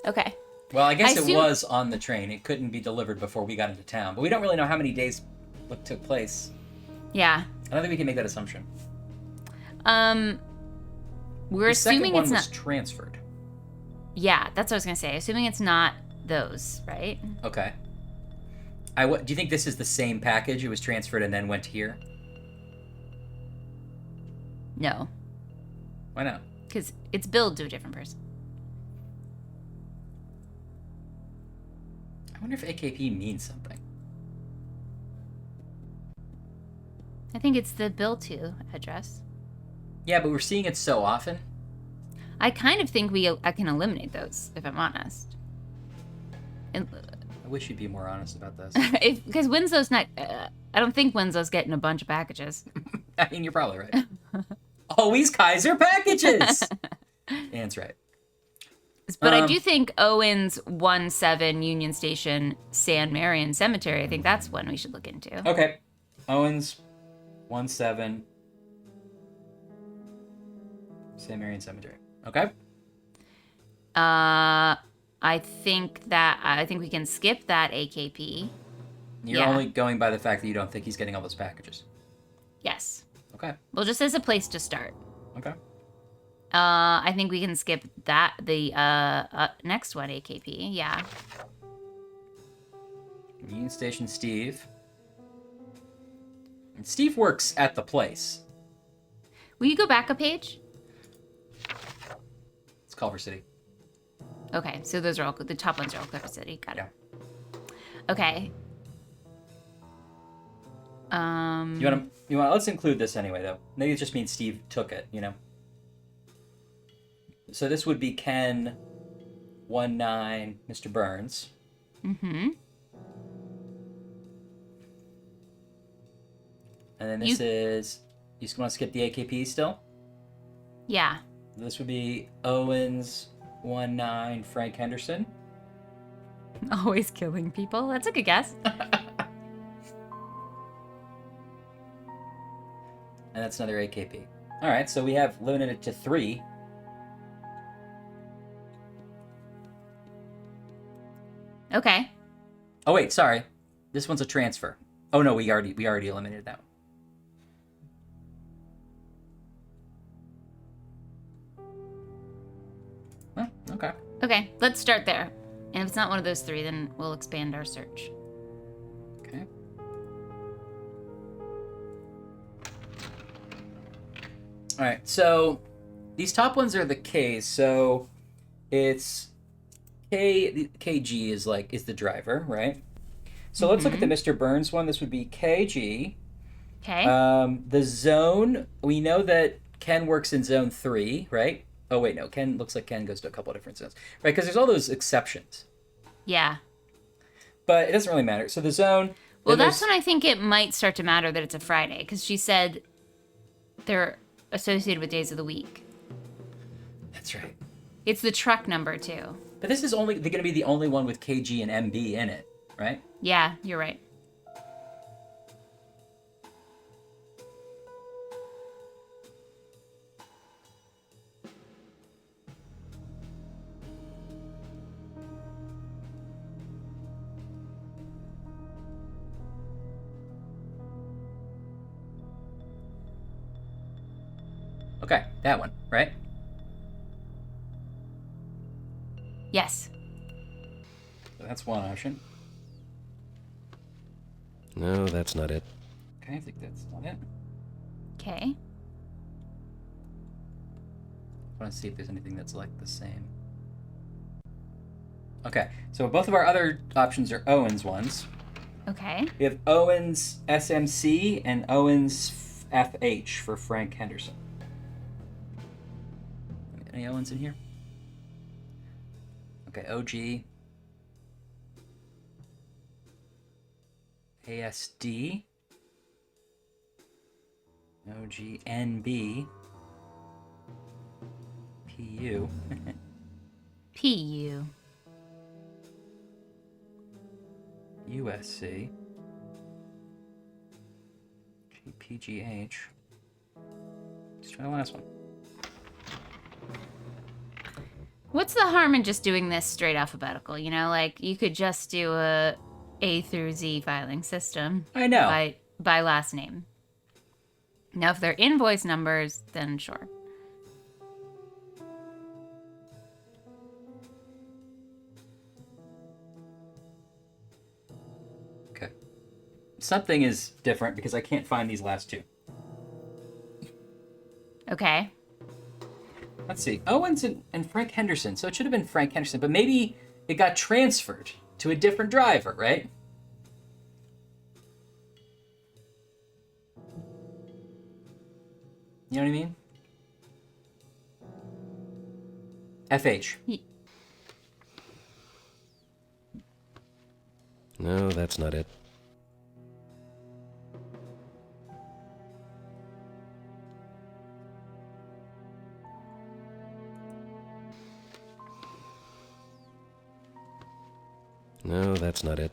Okay. Well, I guess it was on the train. It couldn't be delivered before we got into town. But we don't really know how many days took place. Yeah. I don't think we can make that assumption. We're assuming it's not transferred. Yeah, that's what I was gonna say. Assuming it's not those, right? Okay. Do you think this is the same package? It was transferred and then went here? No. Why not? Because it's billed to a different person. I wonder if AKP means something. I think it's the bill to address. Yeah, but we're seeing it so often. I kind of think I can eliminate those, if I'm honest. And I wish you'd be more honest about this. Because Winslow's not... I don't think Winslow's getting a bunch of packages. I mean, you're probably right. Always Kaiser packages! Anne's right. But I do think Owens 1-7 Union Station San Marion Cemetery, I think that's one we should look into. Okay. Owens 1-7 San Marion Cemetery. Okay. I think we can skip that AKP. You're only going by the fact that you don't think he's getting all those packages. Yes. Okay. Well, just as a place to start. Okay. I think we can skip that. The next one, AKP. Yeah. Union Station Steve. And Steve works at the place. Will you go back a page? It's Culver City. Okay, so those are all the top ones are all Culver City. Got it. Yeah. Okay. You want? Let's include this anyway, though. Maybe it just means Steve took it. So this would be Ken 1-9 Mr. Burns. Mm-hmm. And then this is... You want to skip the AKP still? Yeah. This would be Owens 1-9 Frank Henderson. Always killing people. That's a good guess. And that's another AKP. All right, so we have limited to 3. Okay. Oh wait, sorry. This one's a transfer. Oh no, we already eliminated that one. Oh, okay. Okay, let's start there. And if it's not one of those 3, then we'll expand our search. Okay. All right, so these top ones are the K's. So it's KG is the driver, right? So let's look at the Mr. Burns one. This would be KG. Okay. The zone, we know that Ken works in zone 3, right? Oh wait, no. Looks like Ken goes to a couple of different zones, right? Because there's all those exceptions. Yeah. But it doesn't really matter. So the zone. Well, that's when I think it might start to matter that it's a Friday, because she said they're associated with days of the week. That's right. It's the truck number too. But this is they're going to be the only one with KG and MB in it, right? Yeah, you're right. Okay, that one, right? Yes. So that's one option. No, that's not it. Okay, I think that's not it. Okay. I want to see if there's anything that's like the same. Okay, so both of our other options are Owens ones. Okay. We have Owens SMC and Owens FH for Frank Henderson. Any Owens in here? Okay, OG. ASD. OGNB. PU. PU. USC. GPGH. Let's try the last one. What's the harm in just doing this straight alphabetical? Like you could just do a through Z filing system. I know. By last name. Now, if they're invoice numbers, then sure. Okay. Something is different because I can't find these last two. Okay. Let's see. Owens and Frank Henderson. So it should have been Frank Henderson, but maybe it got transferred to a different driver, right? You know what I mean? FH. No, that's not it. No, that's not it.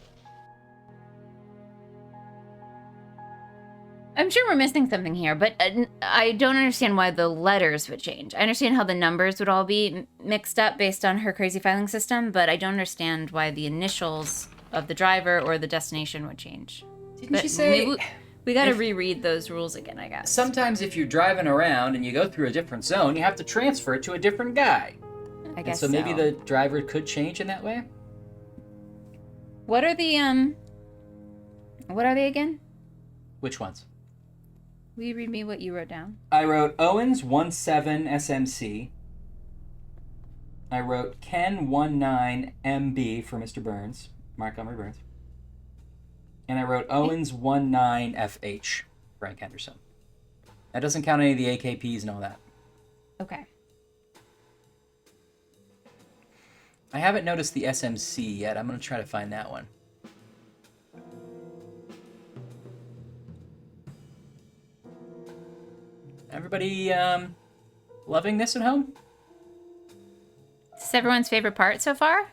I'm sure we're missing something here, but I don't understand why the letters would change. I understand how the numbers would all be mixed up based on her crazy filing system, but I don't understand why the initials of the driver or the destination would change. Didn't she say... Maybe we got to reread those rules again, I guess. Sometimes if you're driving around and you go through a different zone, you have to transfer it to a different guy. I guess so. Maybe the driver could change in that way? What are the, what are they again? Which ones? Will you read me what you wrote down? I wrote Owens 17 SMC. I wrote Ken 19 MB for Mr. Burns, Montgomery Burns. And I wrote Owens 19 FH, Frank Henderson. That doesn't count any of the AKPs and all that. Okay. I haven't noticed the SMC yet. I'm going to try to find that one. Everybody loving this at home? Is this everyone's favorite part so far?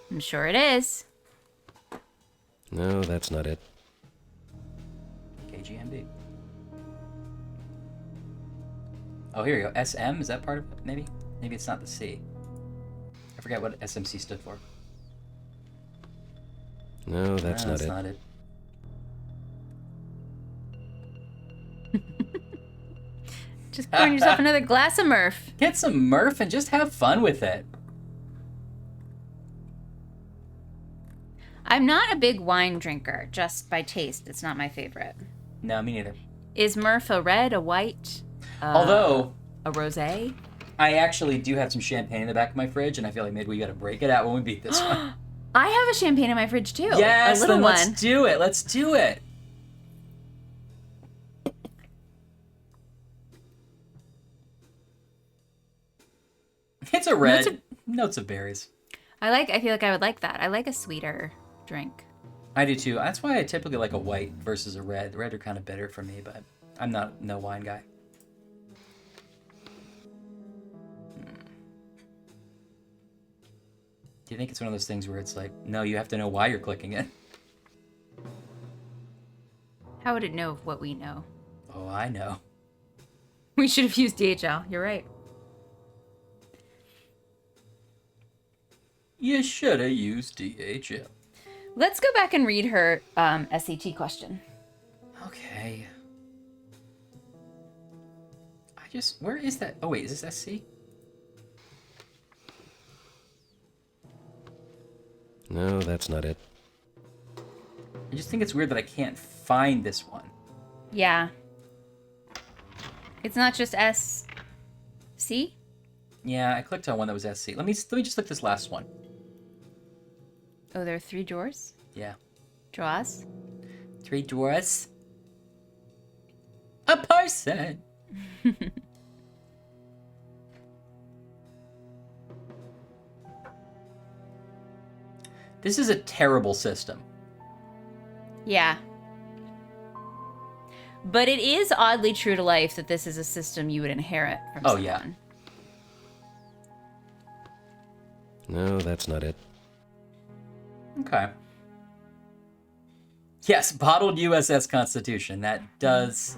I'm sure it is. No, that's not it. KGMB. Oh, here you go. SM, is that part of it? Maybe? Maybe it's not the C. I forget what SMC stood for. No, that's not it. Just pouring yourself another glass of Murph. Get some Murph and just have fun with it. I'm not a big wine drinker, just by taste. It's not my favorite. No, me neither. Is Murph a red, a white? Although... A rosé? I actually do have some champagne in the back of my fridge, and I feel like maybe we gotta break it out when we beat this one. I have a champagne in my fridge, too. Yes, a little then one. let's do it. Let's do it. It's a red. Notes of berries. I feel like I would like that. I like a sweeter drink. I do too. That's why I typically like a white versus a red. The red are kind of bitter for me, but I'm not no wine guy. Do you think it's one of those things where it's like, no, you have to know why you're clicking it? How would it know what we know? Oh, I know. We should have used DHL. You're right. You should have used DHL. Let's go back and read her SAT question. Okay. Where is that? Oh, wait, is this SC? No, that's not it. I just think it's weird that I can't find this one. Yeah. It's not just SC? Yeah, I clicked on one that was SC. Let me just look this last one. Oh, there are 3 drawers? Yeah. Draws? 3 drawers. A person. This is a terrible system. Yeah. But it is oddly true to life that this is a system you would inherit from someone. Yeah. No, that's not it. Okay. Yes, bottled USS Constitution. That does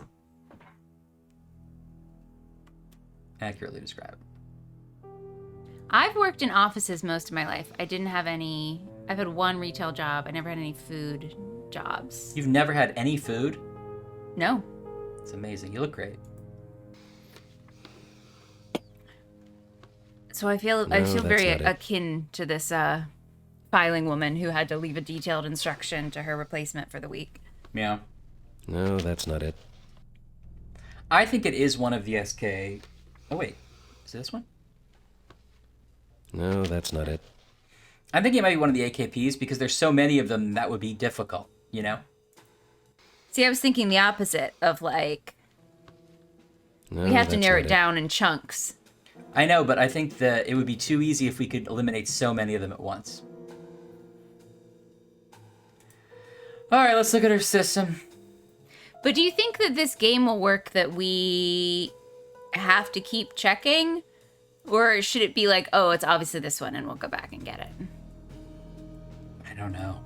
accurately describe it. I've worked in offices most of my life. I didn't have any... I've had one retail job. I never had any food jobs. You've never had any food? No. It's amazing. You look great. So I feel very akin to this filing woman who had to leave a detailed instruction to her replacement for the week. Yeah. No, that's not it. I think it is one of the SK... Oh, wait. Is it this one? No, that's not it. I'm thinking it might be one of the AKPs because there's so many of them that would be difficult, you know? See, I was thinking the opposite of like... No, we have to narrow it down in chunks. I know, but I think that it would be too easy if we could eliminate so many of them at once. All right, let's look at our system. But do you think that this game will work that we have to keep checking? Or should it be like, oh, it's obviously this one and we'll go back and get it? I don't know.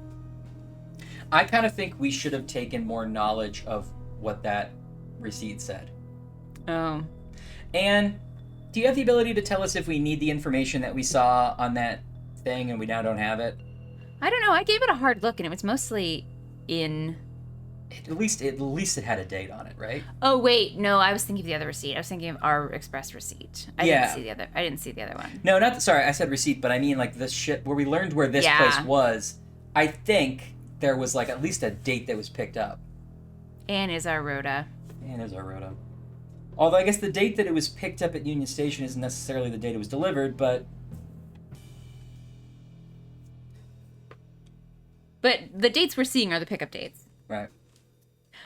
I kind of think we should have taken more knowledge of what that receipt said. Oh. And do you have the ability to tell us if we need the information that we saw on that thing and we now don't have it? I don't know. I gave it a hard look and it was mostly in... At least it had a date on it, right? Oh, wait. No, I was thinking of the other receipt. I was thinking of our express receipt. I didn't see the other one. No, sorry, I said receipt, but I mean like this shit where we learned where this place was. I think there was like at least a date that was picked up. And is our Rhoda. Although I guess the date that it was picked up at Union Station isn't necessarily the date it was delivered, but... But the dates we're seeing are the pickup dates. Right.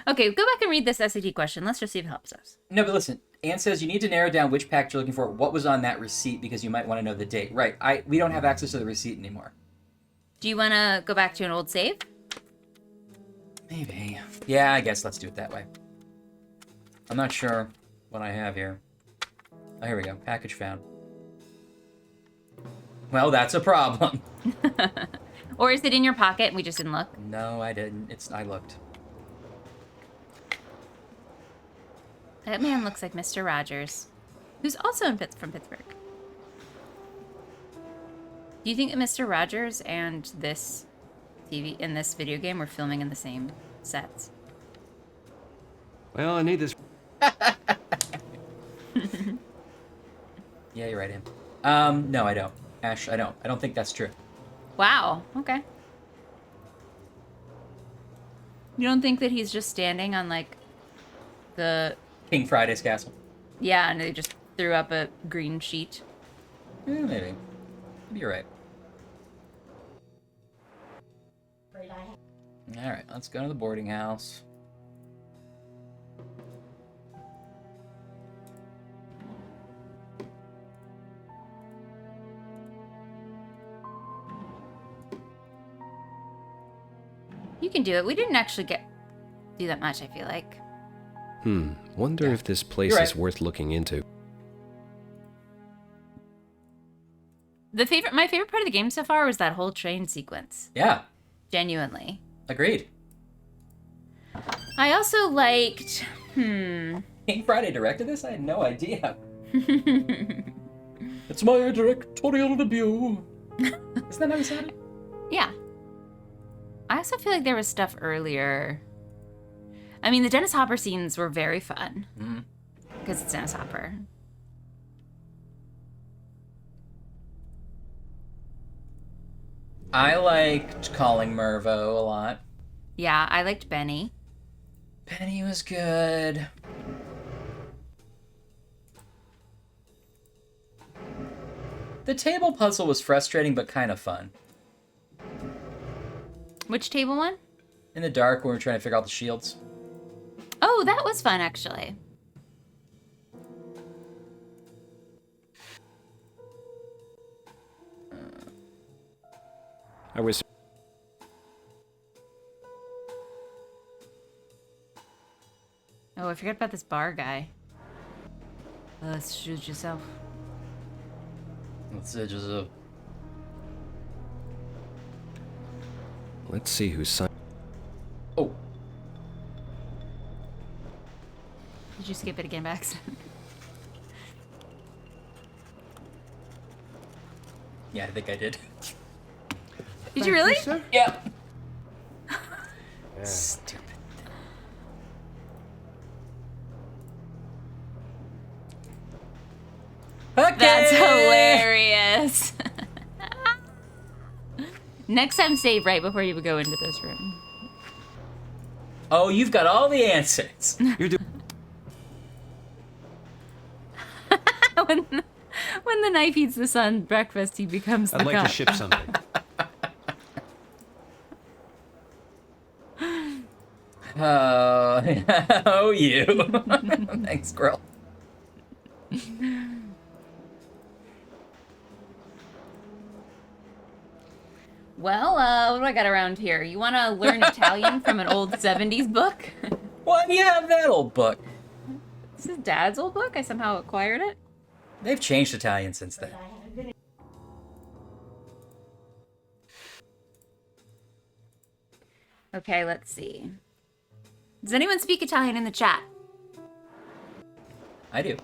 Okay, go back and read this SAT question. Let's just see if it helps us. No, but listen. Anne says you need to narrow down which package you're looking for, what was on that receipt, because you might want to know the date. Right. We don't have access to the receipt anymore. Do you want to go back to an old save? Maybe. Yeah, I guess let's do it that way. I'm not sure what I have here. Oh, here we go. Package found. Well, that's a problem. Or is it in your pocket and we just didn't look? No, I didn't. I looked. That man looks like Mr. Rogers, who's also from Pittsburgh. Do you think that Mr. Rogers and this video game were filming in the same sets? Well, I need this. Yeah, you're right, him. No, I don't. Ash, I don't. I don't think that's true. Wow. Okay. You don't think that he's just standing on like the King Friday's castle? Yeah, and they just threw up a green sheet. Yeah, maybe. You're right. All right, let's go to the boarding house. You can do it. We didn't actually do that much, I feel like. Wonder if this place is worth looking into. My favorite part of the game so far was that whole train sequence. Yeah. Genuinely. Agreed. I also liked... King Friday directed this? I had no idea. It's my directorial debut. Isn't that how he said it? Yeah. I also feel like there was stuff earlier. I mean, the Dennis Hopper scenes were very fun. Because it's Dennis Hopper. I liked calling Mervo a lot. Yeah, I liked Benny. Benny was good. The table puzzle was frustrating, but kind of fun. Which table one? In the dark, when we were trying to figure out the shields. Oh, that was fun, actually. I was... Oh, I forgot about this bar guy. Let's shoot yourself. Let's say just a... Let's see who's signed. Oh. Did you skip it again by accident? Yeah, I think I did. Did you really? Yeah. Stupid. Okay. That's hilarious. Next time, save right before you go into this room. Oh, you've got all the answers. You do. When the knife eats the son breakfast, he becomes the I'd like cop. to ship something. Oh, you. Thanks, girl. Well, what do I got around here? You want to learn Italian from an old 70s book? Why do you have that old book? This is Dad's old book. I somehow acquired it. They've changed Italian since then. Okay, let's see. Does anyone speak Italian in the chat? I do.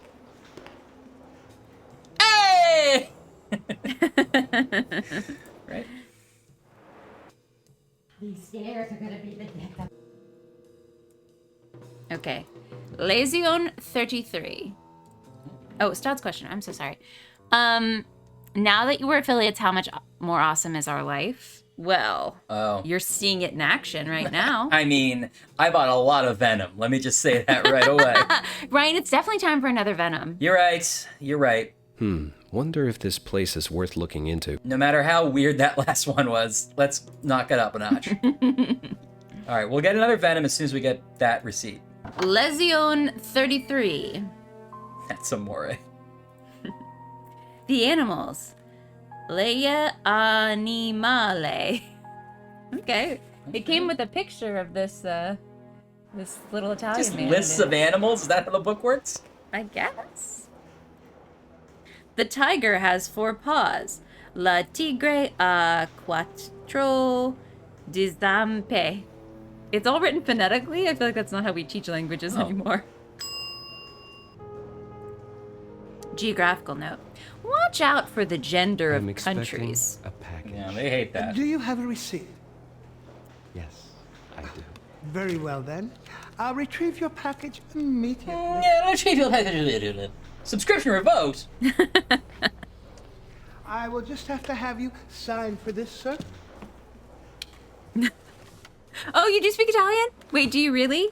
Hey! Right? These stairs are gonna be the death of... Okay. Lesion 33. Oh, Stodd's question. I'm so sorry. Now that you were affiliates, how much more awesome is our life? Well, you're seeing it in action right now. I mean, I bought a lot of Venom. Let me just say that right away. Ryan, it's definitely time for another Venom. You're right. You're right. Wonder if this place is worth looking into. No matter how weird that last one was, let's knock it up a notch. All right, we'll get another Venom as soon as we get that receipt. Lesion 33. That's amore. The animals. Leia animale. Okay. It came with a picture of this this little Italian Just man. lists of animals? Is that how the book works? I guess. The tiger has 4 paws. La tigre ha 4 zampe. It's all written phonetically. I feel like that's not how we teach languages anymore. Geographical note. Watch out for the gender of countries. A package. Yeah, they hate that. Do you have a receipt? Yes, I do. Very well then. I'll retrieve your package immediately. Yeah, retrieve your package. Subscription revoked. I will just have to have you sign for this, sir. Oh, you do speak Italian? Wait, do you really?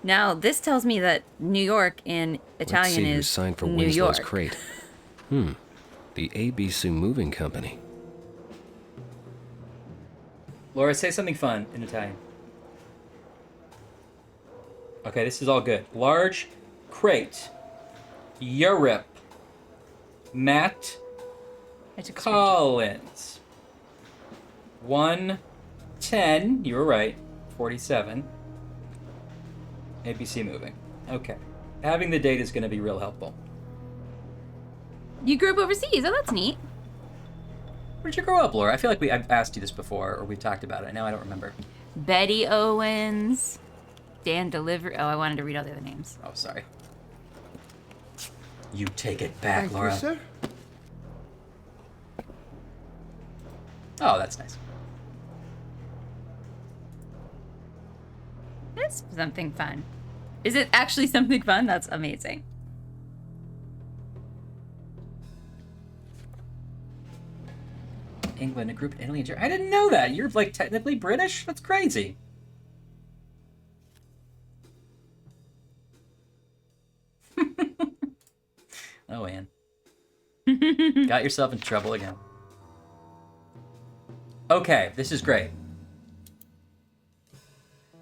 Now, this tells me that New York in Italian Let's see who is signed for New Winslow's York. crate. The ABC Moving Company. Laura, say something fun in Italian. Okay, this is all good. Large crate. Europe. Matt Collins. 110. You were right. 47. ABC moving. Okay. Having the date is going to be real helpful. You grew up overseas. Oh, that's neat. Where did you grow up, Laura? I feel like I've asked you this before, or we talked about it. Now I don't remember. Betty Owens. Dan Delivery. Oh, I wanted to read all the other names. Oh, sorry. You take it back, Thank Laura. you, sir. Oh, that's nice. That's something fun. Is it actually something fun? That's amazing. England, a group in Italy and Germany. I didn't know that. You're like technically British? That's crazy. Oh, Anne. Got yourself in trouble again. Okay, this is great.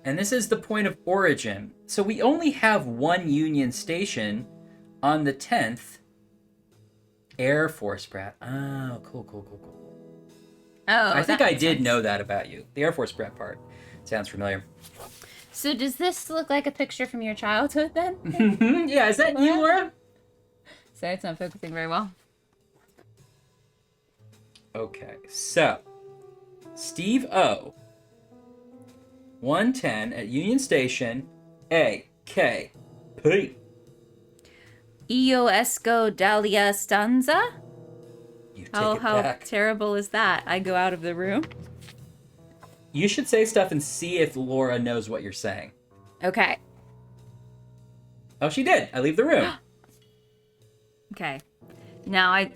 And this is the point of origin. So we only have one Union station on the 10th. Air Force brat. Oh, cool. Oh, I think that I makes did sense. know that about you. The Air Force brat part sounds familiar. So does this look like a picture from your childhood then? Yeah, is that you, Laura? Sorry, it's not focusing very well. Okay, so Steve O. 110 at Union Station, AKP. Io esco Dahlia stanza? You take How it back. terrible is that? I go out of the room. You should say stuff and see if Laura knows what you're saying. Okay. Oh, she did. I leave the room. Okay. Now I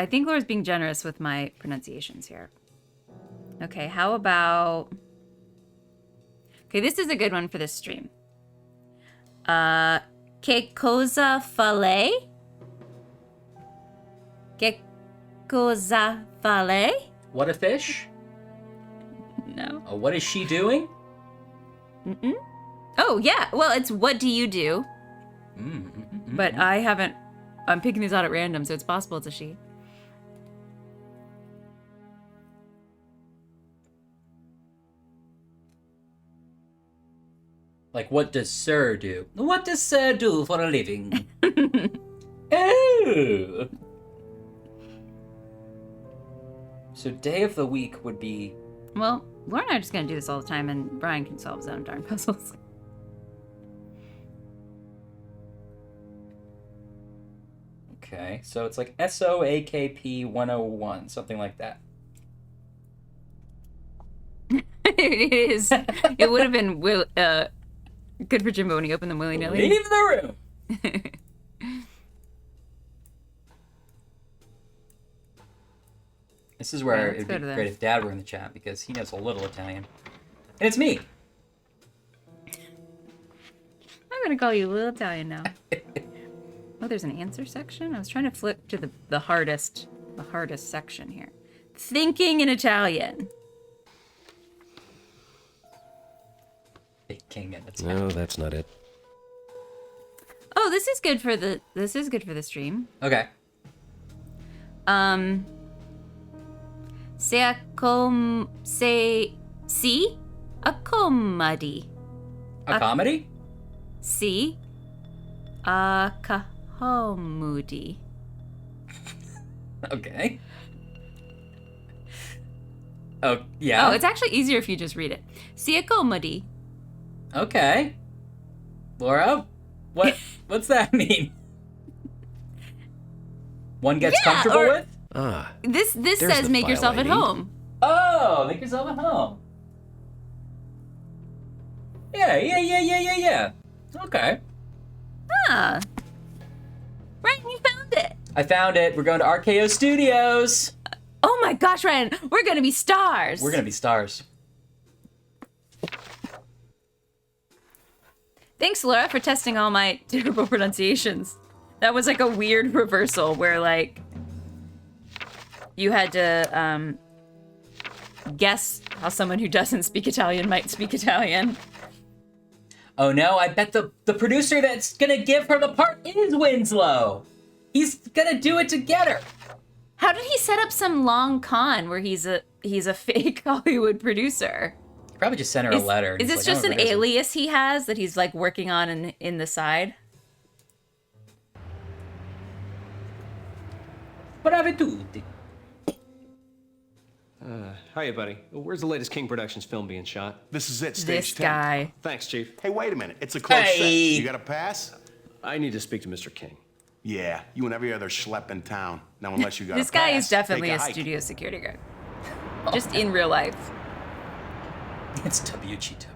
think Laura's being generous with my pronunciations here. Okay, how about... Okay, this is a good one for this stream. Che cosa fa lei? Che cosa fa lei? What a fish? No. Oh, what is she doing? Mm-mm. Oh, yeah. Well, it's what do you do? But I'm picking these out at random, so it's possible it's a she. Like, what does Sir do? What does Sir do for a living? Oh! So day of the week would be... Well, Laura and I are just going to do this all the time, and Brian can solve his own darn puzzles. Okay, so it's like SOAKP 101, something like that. It is. It would have been good for Jimbo when he opened them willy-nilly. Leave the room! This is where it'd be great if Dad were in the chat, because he knows a little Italian. And it's me! I'm gonna call you Little Italian now. Oh, there's an answer section? I was trying to flip to the hardest section here. Thinking in Italian. Thinking in Italian. No, that's not it. Oh, this is good for the stream. Okay. Si accomodi. A comedy? Si accomodi. Okay. Oh, yeah. Oh, it's actually easier if you just read it. Si accomodi. Okay. Laura, what's that mean? One gets comfortable with? Ah. This says make yourself at home. Oh, make yourself at home. Yeah. Okay. Ah. Ryan, you found it. I found it. We're going to RKO Studios. Oh my gosh, Ryan, we're gonna be stars. We're gonna be stars. Thanks, Laura, for testing all my terrible pronunciations. That was like a weird reversal where like you had to guess how someone who doesn't speak Italian might speak Italian. Oh no, I bet the producer that's gonna give her the part is Winslow. He's gonna do it to get her. How did he set up some long con where he's a fake Hollywood producer? He probably just sent her a letter. Is this just an alias he has that he's like working on in the side? Brave tutti. Hiya, buddy. Where's the latest King Productions film being shot? This is it, stage 10. Guy. Thanks, Chief. Hey, wait a minute. It's a close set. You got a pass? I need to speak to Mr. King. Yeah, you and every other schlep in town. Now, unless you got This a pass, guy is definitely take a hike. studio security guard. Just in real life. It's WGW.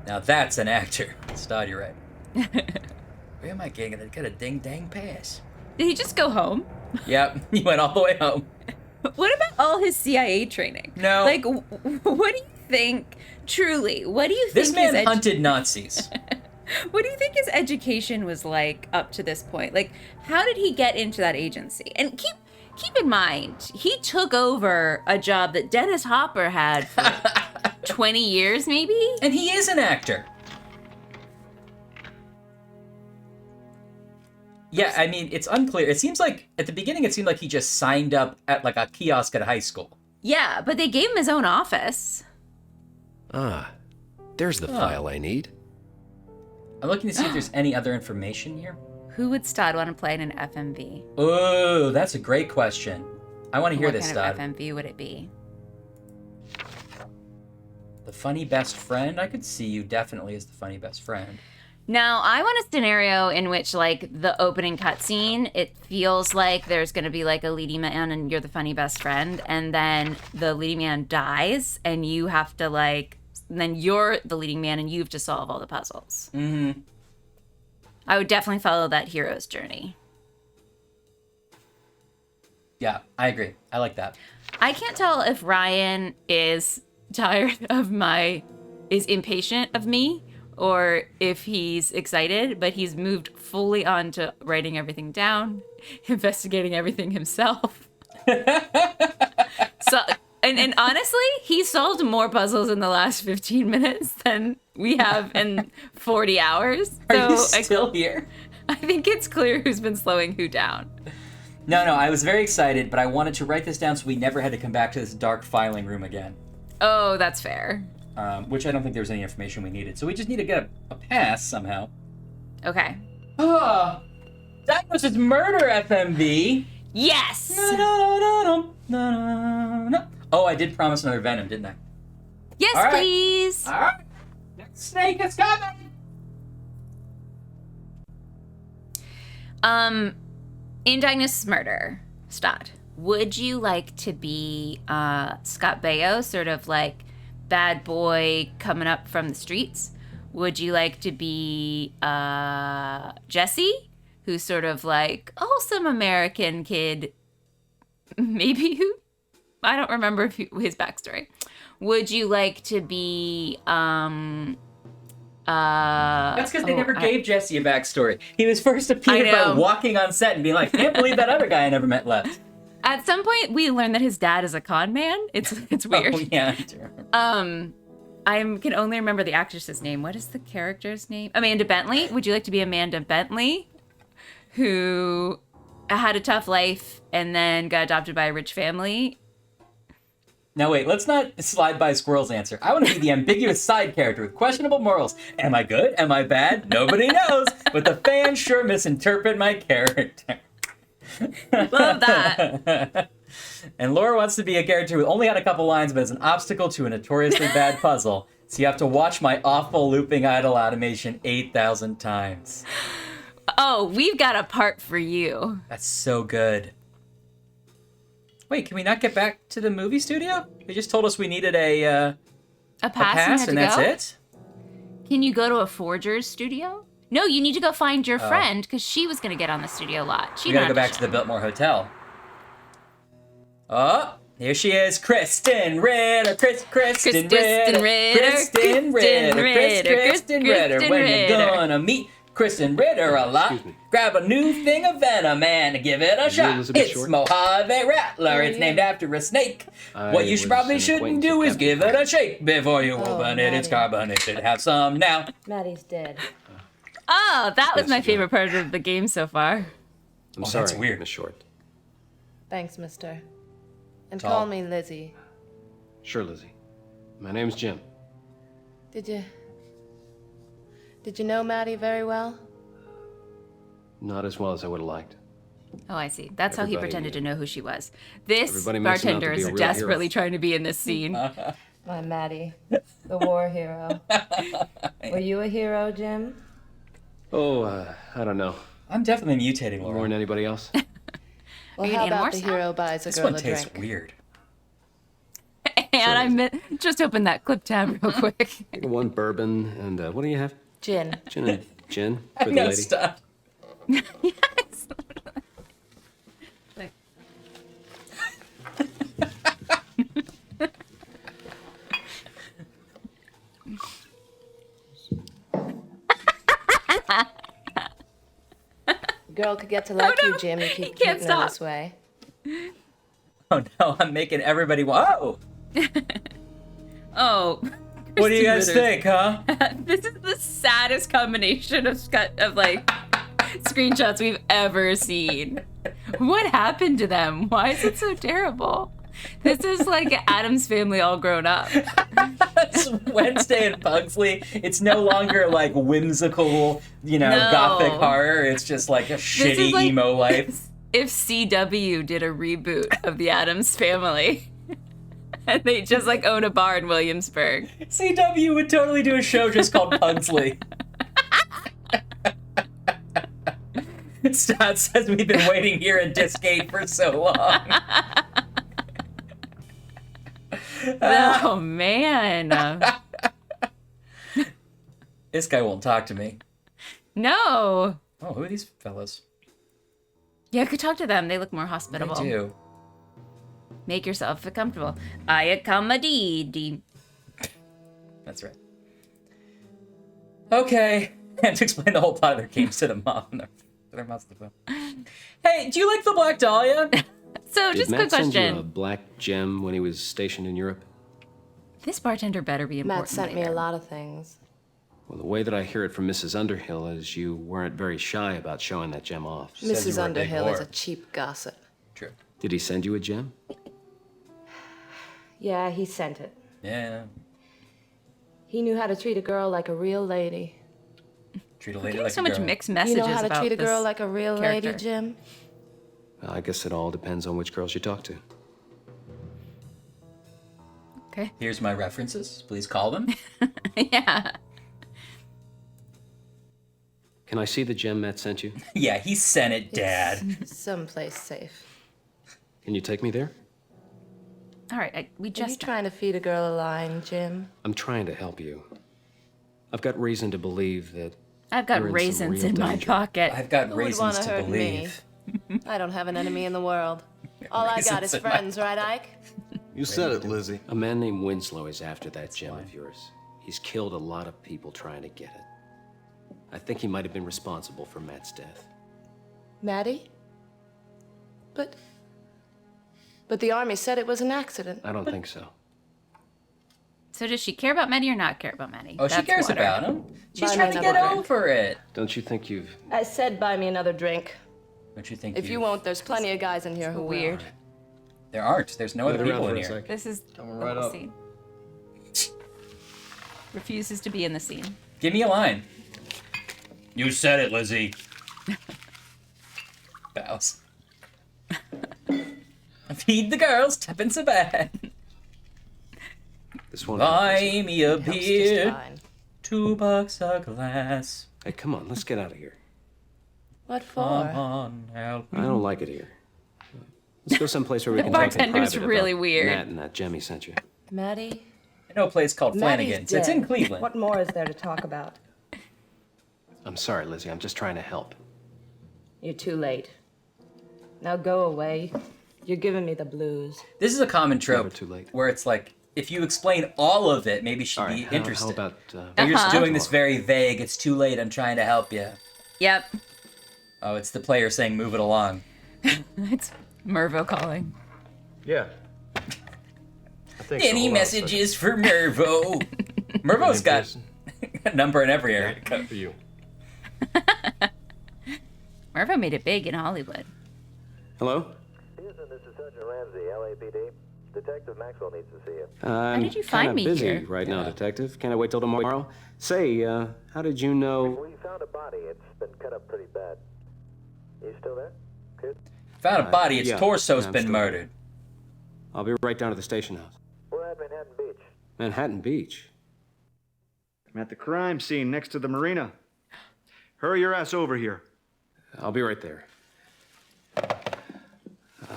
Now that's an actor. Stod, you're right. Where am I getting? I got a ding-dang pass. Did he just go home? Yep, he went all the way home. What about all his CIA training? No. Like, what do you think, truly, what do you think This man hunted Nazis. What do you think his education was like up to this point? Like, how did he get into that agency? And keep in mind, he took over a job that Dennis Hopper had for 20 years, maybe? And he is an actor. Yeah, I mean, it's unclear. It seems like, at the beginning, it seemed like he just signed up at, like, a kiosk at high school. Yeah, but they gave him his own office. Ah, there's the file I need. I'm looking to see if there's any other information here. Who would Stod want to play in an FMV? Oh, that's a great question. I want to hear this, What Stod. kind of FMV would it be? The funny best friend? I could see you definitely as the funny best friend. Now, I want a scenario in which, like, the opening cutscene, it feels like there's going to be, like, a leading man and you're the funny best friend, and then the leading man dies, and you have to, like, then you're the leading man and you have to solve all the puzzles. Mm-hmm. I would definitely follow that hero's journey. Yeah, I agree. I like that. I can't tell if Ryan is tired of is impatient of me, or if he's excited, but he's moved fully on to writing everything down, investigating everything himself. So, and honestly, he solved more puzzles in the last 15 minutes than we have in 40 hours. Are you still here? I think it's clear who's been slowing who down. No, I was very excited, but I wanted to write this down so we never had to come back to this dark filing room again. Oh, that's fair. which I don't think there was any information we needed. So we just need to get a pass somehow. Okay. Diagnosis murder, FMV. Yes! No. Oh, I did promise another Venom, didn't I? Yes, All right. please. All right. Next snake is coming. In Diagnosis Murder, Stott, would you like to be Scott Baio, sort of like bad boy coming up from the streets? Would you like to be Jesse, who's sort of like wholesome American kid, maybe who? I don't remember his backstory. Would you like to be That's because they never gave Jesse a backstory. He was first appeared by walking on set and being like, can't believe that other guy I never met left. At some point, we learned that his dad is a con man. It's weird. Oh, yeah. I can only remember the actress's name. What is the character's name? Amanda Bentley. Would you like to be Amanda Bentley, who had a tough life and then got adopted by a rich family? Now wait, let's not slide by Squirrel's answer. I want to be the ambiguous side character with questionable morals. Am I good? Am I bad? Nobody knows, but the fans sure misinterpret my character. Love that. And Laura wants to be a character who only had a couple lines, but is an obstacle to a notoriously bad puzzle. So you have to watch my awful looping idle animation 8,000 times. Oh, we've got a part for you. That's so good. Wait, can we not get back to the movie studio? They just told us we needed a pass and that's it? Can you go to a forger's studio? No, you need to go find your friend, because she was going to get on the studio lot. We gotta go back to the Biltmore Hotel. Oh, here she is, Kristen Ritter. Kristen Ritter. When you're gonna meet Kristen Ritter a lot, grab a new thing of Venom and give it a shot. It's Mojave Rattler. It's named after a snake. What you probably shouldn't do is give it a shake before you open it. It's carbonated. Have some now. Maddie's dead. Oh, that was my favorite part of the game so far. I'm sorry, that's weird. Miss Short. Thanks, mister. And Tall. call me Lizzie. Sure, Lizzie. My name's Jim. Did you know Maddie very well? Not as well as I would have liked. Oh, I see. That's how he Everybody- pretended to know who she was. This Everybody makes him out to bartender be is a real desperately hero. trying to be in this scene. My Maddie, the war hero. Were you a hero, Jim? Oh, I don't know. I'm definitely mutating, Laura. More than anybody else. Well, Are you how gonna about eat the more hero buys a This girl one a tastes drink? weird. And just open that clip tab real quick. One bourbon and what do you have? Gin. Gin for I the know, lady. stop. Yes. Girl could get to like you, Jim, if you keep can't treating her stop. this way. Oh no, I'm making everybody. Whoa! Oh. What do you guys Kristen think, huh? This is the saddest combination of screenshots we've ever seen. What happened to them? Why is it so terrible? This is like Adam's Family all grown up. It's Wednesday in Pugsley. It's no longer like whimsical, No. gothic horror. It's just like a shitty is like emo life. If CW did a reboot of the Adams Family. And they just like own a bar in Williamsburg. CW would totally do a show just called Pugsley. Stott says we've been waiting here at Discgate for so long. Oh man. This guy won't talk to me. No. Oh, who are these fellas? Yeah, I could talk to them. They look more hospitable. They do. Make yourself comfortable. I accommodate. That's right. Okay. I have to explain the whole plot of their games to the mom. Their mom's the phone. Hey, do you like the Black Dahlia? So, Did just a Matt quick send you a question. black gem when he was stationed in Europe? This bartender better be important. Matt sent me a lot of things. Well, the way that I hear it from Mrs. Underhill is you weren't very shy about showing that gem off. Mrs. Underhill is a cheap gossip. True. Did he send you a gem? Yeah, he sent it. Yeah. He knew how to treat a girl like a real lady. Treat a We're lady getting like so a much girl. mixed You messages know how to about treat a girl this like a real character. lady, Jim? Well, I guess it all depends on which girls you talk to. Okay. Here's my references. Please call them. Yeah. Can I see the gem Matt sent you? Yeah, he sent it, Dad. It's someplace safe. Can you take me there? All right, we Are you just... trying to feed a girl a line, Jim? I'm trying to help you. I've got reason to believe that I've got you're in some raisins real in my danger. pocket. I've got Who would reasons wanna to hurt believe. me? I don't have an enemy in the world. All I got is Raisins in my friends, right, Ike? You said it, Lizzie. A man named Winslow is after that gem of yours. He's killed a lot of people trying to get it. I think he might have been responsible for Matt's death. Maddie? But the army said it was an accident. I don't think so. So does she care about Maddie or not care about Maddie? Oh, she That's cares water. about him. She's Buy trying me to get another drink. over it. Don't you think you've... I said buy me another drink. Don't you think If you won't, there's plenty of guys in here who will. Weird. There aren't. There's no other Wait around people for in a here. sec. This is Coming the right whole up. scene. Refuses to be in the scene. Give me a line. You said it, Lizzie. Bows. Feed the girls, tuppence a bed. This one... Buy me a Helps just beer, fine. $2 a glass. Hey, come on, let's get out of here. What Come for? on, help me. I don't like it here. Let's go someplace where we The can talk in bartender's private really about weird. Matt and that gem he sent you. Maddie? I know a place called Maddie's Flanagan's. It's in dead. Cleveland. What more is there to talk about? I'm sorry, Lizzie. I'm just trying to help. You're too late. Now go away. You're giving me the blues. This is a common trope Never too late. where it's like, if you explain all of it, maybe she'd All be right, interested. how about... But you're just doing this tomorrow? very vague. It's too late. I'm trying to help you. Yep. Oh, it's the player saying move it along. It's Mervo calling. Yeah. I think Any so. messages for Mervo? Mervo's got a number in every area. Cut for you. Mervo made it big in Hollywood. Hello? Houston, this is Sergeant Ramsey, LAPD. Detective Maxwell needs to see you. I'm did you find kinda me busy here? right now, Detective. Can I wait till tomorrow? Say, how did you know... We found a body. It's been cut up pretty bad. You still there? Good. Found a body. Its yeah, torso's I'm been still murdered. I'll be right down to the station house. We're at Manhattan Beach. Manhattan Beach? I'm at the crime scene next to the marina. Hurry your ass over here. I'll be right there.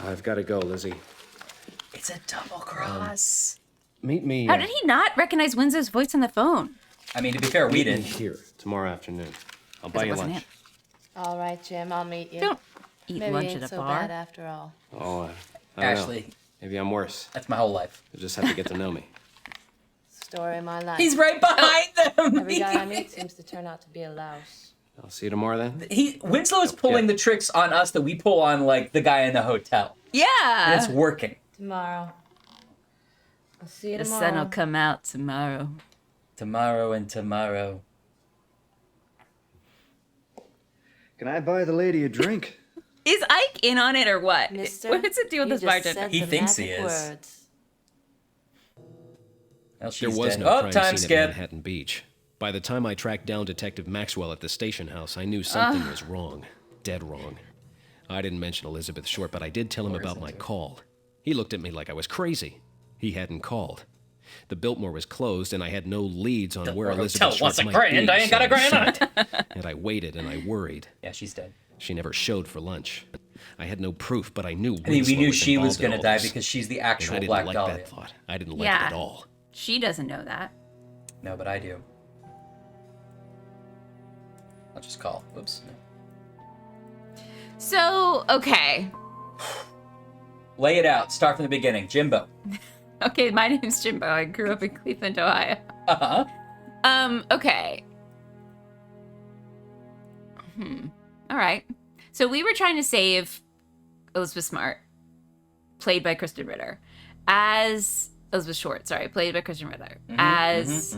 I've got to go, Lizzie. It's a double cross. Meet me... How did he not recognize Winslow's voice on the phone? I mean, to be fair, we meet me didn't. here tomorrow afternoon. I'll Because buy it you wasn't lunch. All right, Jim, I'll meet you. Don't eat Maybe lunch ain't at a so bar. bad after all. Oh, I don't know. Actually, Maybe I'm worse. that's my whole life. You'll just have to get to know me. Story of my life. He's right behind them. Every guy I meet seems to turn out to be a louse. I'll see you tomorrow then. Winslow is pulling the tricks on us that we pull on, like the guy in the hotel. Yeah. And it's working. Tomorrow. I'll see you The tomorrow. sun will come out tomorrow. Tomorrow and tomorrow. Can I buy the lady a drink? Is Ike in on it or what? Mister, What's the deal with you this just bartender? said He the thinks he magic is. words. Well, she's There was dead. no Oh, crime time scene skip. at Manhattan Beach. By the time I tracked down Detective Maxwell at the station house, I knew something was wrong. Dead wrong. I didn't mention Elizabeth Short, but I did tell him about my call. He looked at me like I was crazy. He hadn't called. The Biltmore was closed, and I had no leads on where Elizabeth Hotel Short wants a might grand. be. I ain't got a grand on sat, and I waited, and I worried. Yeah, she's dead. She never showed for lunch. I had no proof, but I knew. I mean, we knew she was going gonna die because she's the actual I didn't Black like Dahlia. that thought. I didn't like Yeah. it at all. She doesn't know that. No, but I do. I'll just call. Whoops. No. So, okay. Lay it out. Start from the beginning. Jimbo. Okay, my name's Jimbo. I grew up in Cleveland, Ohio. Uh-huh. Okay. All right. So we were trying to save Elizabeth Smart, played by Kristen Ritter, as Elizabeth Short, sorry, played by Kristen Ritter, as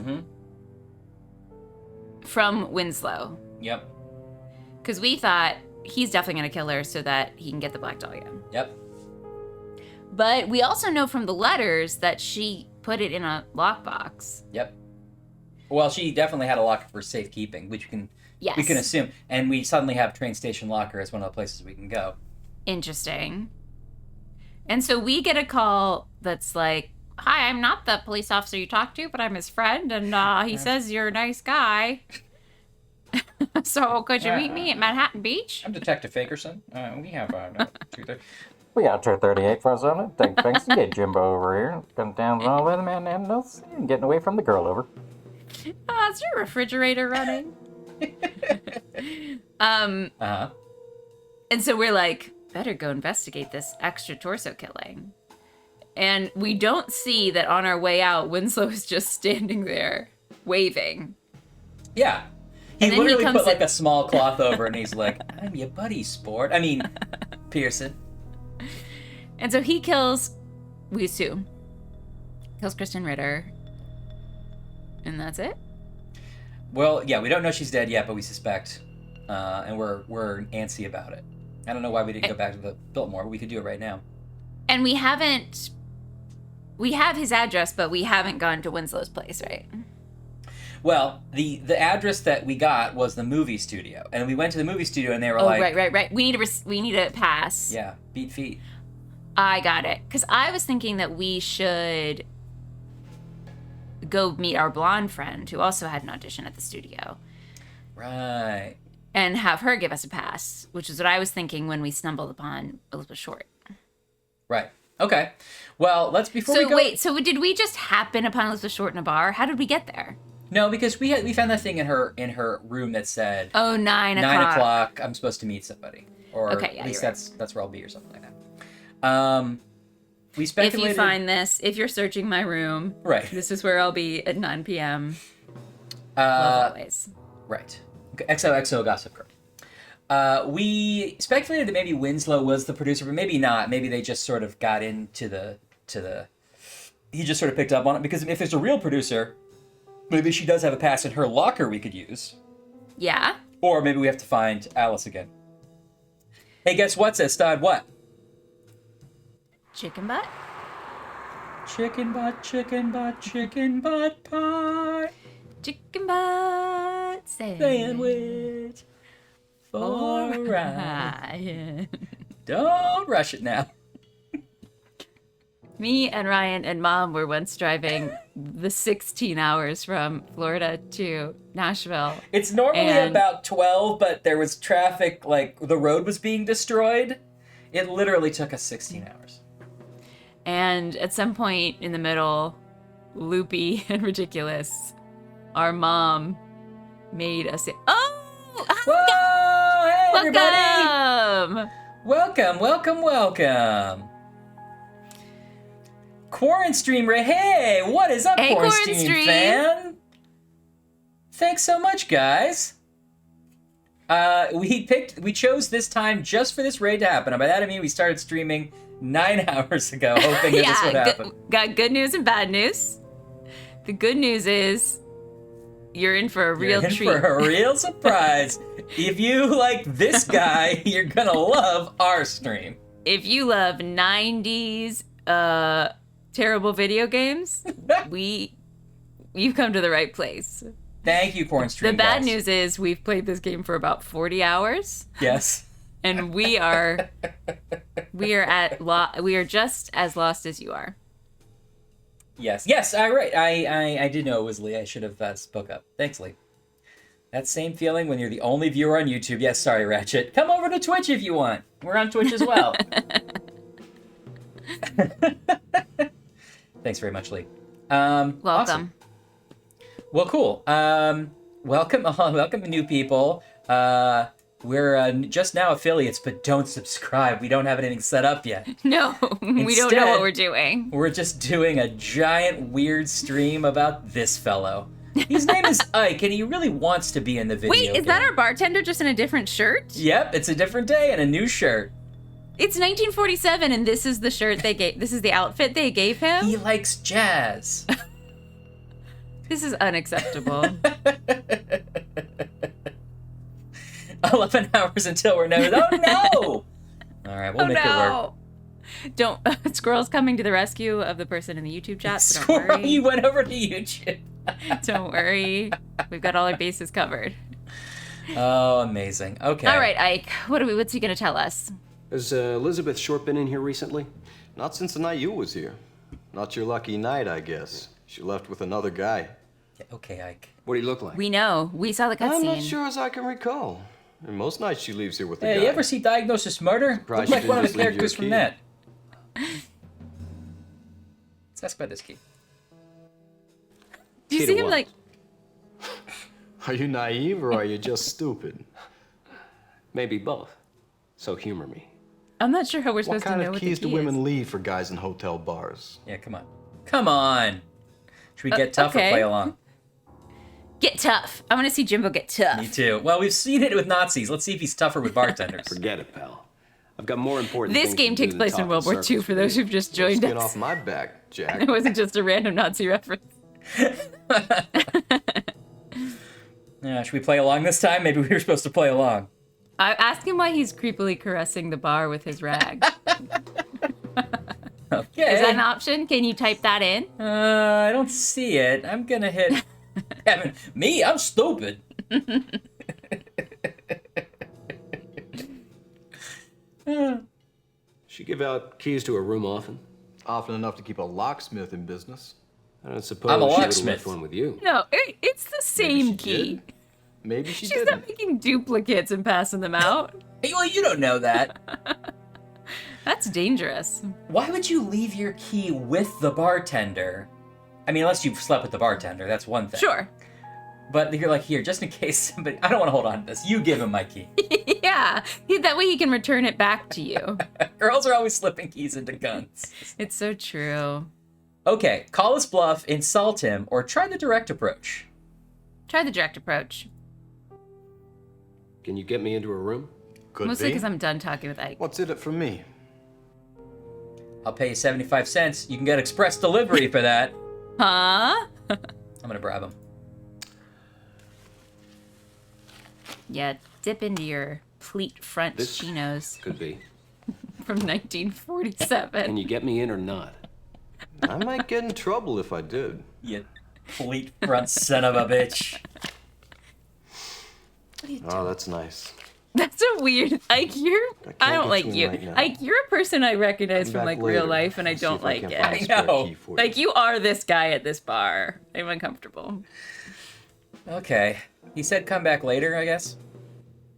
from Winslow. Yep. Because we thought he's definitely going to kill her so that he can get the Black Dahlia. Yep. But we also know from the letters that she put it in a lockbox. Yep. Well, she definitely had a locker for safekeeping, which we can assume. And we suddenly have train station locker as one of the places we can go. Interesting. And so we get a call that's like, "Hi, I'm not the police officer you talked to, but I'm his friend, and he says you're a nice guy. So could you meet me at Manhattan Beach?" I'm Detective Fakerson. We have We got 238 for us. Thanks to get Jimbo over here. Come down all the man and getting away from the girl over. Is your refrigerator running? And so we're like, better go investigate this extra torso killing. And we don't see that on our way out, Winslow is just standing there, waving. Yeah. He literally put like a small cloth over and he's like, "I'm your buddy, sport." I mean, Pearson. And so he kills, we assume, kills Kristen Ritter. And that's it? Well, yeah, we don't know she's dead yet, but we suspect. And we're antsy about it. I don't know why we didn't go back to the Biltmore. We could do it right now. And we have his address, but we haven't gone to Winslow's place, right? Well, the address that we got was the movie studio, and we went to the movie studio, and they were like, right. We need a pass. Yeah, beat feet. I got it, because I was thinking that we should go meet our blonde friend who also had an audition at the studio. Right. And have her give us a pass, which is what I was thinking when we stumbled upon Elizabeth Short. Right. Okay. Well, before we go. Wait, so did we just happen upon Elizabeth Short in a bar? How did we get there? No, because we found that thing in her room that said 9 o'clock. I'm supposed to meet somebody, or okay, yeah, at least right. that's where I'll be, or something like that. We speculated. If you find this, if you're searching my room, right, this is where I'll be at 9 p.m. Love always. Right. Okay, XOXO Gossip Girl. We speculated that maybe Winslow was the producer, but maybe not. Maybe they just sort of got into the. He just sort of picked up on it, because if there's a real producer, maybe she does have a pass in her locker we could use. Yeah. Or maybe we have to find Alice again. Hey, guess what? Says Stod what? Chicken butt? Chicken butt, chicken butt, chicken butt pie. Chicken butt sandwich. For Ryan. Don't rush it now. Me and Ryan and Mom were once driving the 16 hours from Florida to Nashville. It's normally about 12, but there was traffic, like the road was being destroyed. It literally took us 16 hours. And at some point in the middle, loopy and ridiculous, our mom made us say, "Oh! Whoa! Hey, welcome! Everybody! Welcome! Quarantreamer, hey! What is up, hey, Quarantream fan? Thanks so much, guys. We chose this time just for this raid to happen. And by that I mean we started streaming 9 hours ago, hoping that this would happen. Got good news and bad news. The good news is you're in for a real treat. For a real surprise. If you like this guy, you're gonna love our stream. If you love 90s terrible video games, you've come to the right place. Thank you, Cornstream. The bad news is we've played this game for about 40 hours. Yes. And we are just as lost as you are. Yes, right. I did know it was Lee. I should have spoke up. Thanks, Lee. That same feeling when you're the only viewer on YouTube. Yes, sorry, Ratchet. Come over to Twitch if you want. We're on Twitch as well. Thanks very much, Lee. Welcome. Awesome. Well, cool. Welcome new people. We're just now affiliates, but don't subscribe. We don't have anything set up yet. No, we don't know what we're doing. We're just doing a giant weird stream about this fellow. His name is Ike, and he really wants to be in the video. Wait, is that our bartender just in a different shirt? Yep, it's a different day and a new shirt. It's 1947, and this is the shirt they gave. This is the outfit they gave him. He likes jazz. This is unacceptable. 11 hours until we're known. Oh no! All right, we'll make it work. Don't. Squirrel's coming to the rescue of the person in the YouTube chat. So Squirrel, you went over to YouTube. Don't worry. We've got all our bases covered. Oh, amazing. Okay. All right, Ike. What's he going to tell us? Has Elizabeth Short been in here recently? Not since the night you was here. Not your lucky night, I guess. She left with another guy. Yeah, okay, Ike. What do you look like? We know. We saw the cutscene. I'm not sure as I can recall. And most nights she leaves here with the guy. Hey, you ever see Diagnosis Murder? Surprised Look like she one of didn't the just leave you a characters from key. that. Let's ask about this key. Do you Key see to him what? like... Are you naive or are you just stupid? Maybe both. So humor me. I'm not sure how we're What supposed to kind know of what the keys key do women is. leave for guys in hotel bars? Yeah, come on. Come on. Should we get tough okay. or play along? Get tough. I want to see Jimbo get tough. Me too. Well, we've seen it with Nazis. Let's see if he's tougher with bartenders. Forget it, pal. I've got more important This things game to do takes than place in talk World War circus II for those who've just joined Skin us. off my back, Jack. It wasn't just a random Nazi reference. Yeah, should we play along this time? Maybe we were supposed to play along. I ask him why he's creepily caressing the bar with his rag. Okay. Is that an option? Can you type that in? I don't see it. I'm gonna hit... Me? I'm stupid. She give out keys to her room often? Often enough to keep a locksmith in business. I don't suppose I'm a she would have locksmith. left one with you. No, it's the same key. Maybe she She's didn't. not making duplicates and passing them out. Hey, well, you don't know that. That's dangerous. Why would you leave your key with the bartender? I mean, unless you've slept with the bartender, that's one thing. Sure. But you're like, here, just in case somebody... I don't want to hold on to this. You give him my key. Yeah, that way he can return it back to you. Girls are always slipping keys into guns. It's so true. Okay, call his bluff, insult him, or try the direct approach. Try the direct approach. Can you get me into her room? Could Mostly be. because I'm done talking with Ike. What's in it for me? I'll pay you 75 cents. You can get express delivery for that. Huh? I'm gonna bribe him. Yeah, dip into your pleat front This chinos Could be. from 1947. Can you get me in or not? I might get in trouble if I did. You fleet front son of a bitch. What are you doing? Oh, that's nice. That's a weird... Ike, I don't get like to him you. right now. Ike, you're a person I recognize Come from, back like, real later. life, and I See don't if I like can it. find a spare know. key for you. Like, you are this guy at this bar. I'm uncomfortable. Okay. He said come back later, I guess.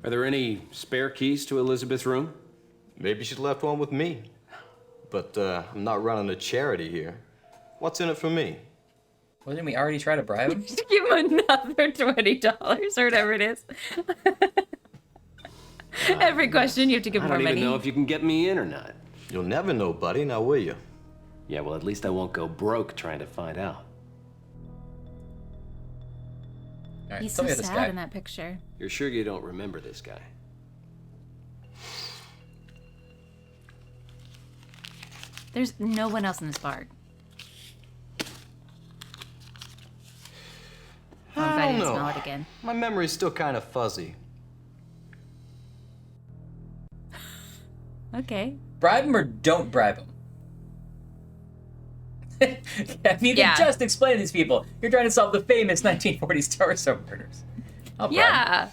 Are there any spare keys to Elizabeth's room? Maybe she left one with me. But I'm not running a charity here. What's in it for me? Wasn't we already try to bribe him? Just give him another $20 or whatever it is. Every question, you have to give I him more don't even money. know if you can get me in or not. You'll never know, buddy, now will you? Yeah, well, at least I won't go broke trying to find out. All right, He's tell so me about this sad guy. in that picture. You're sure you don't remember this guy? There's no one else in this bar. Oh, I'm I betting don't to know. smell it again. My memory's still kind of fuzzy. Okay. Bribe him or don't bribe him? If you Yeah. can just explain to these people, you're trying to solve the famous 1940s torso murders. I'll bribe him. Yeah.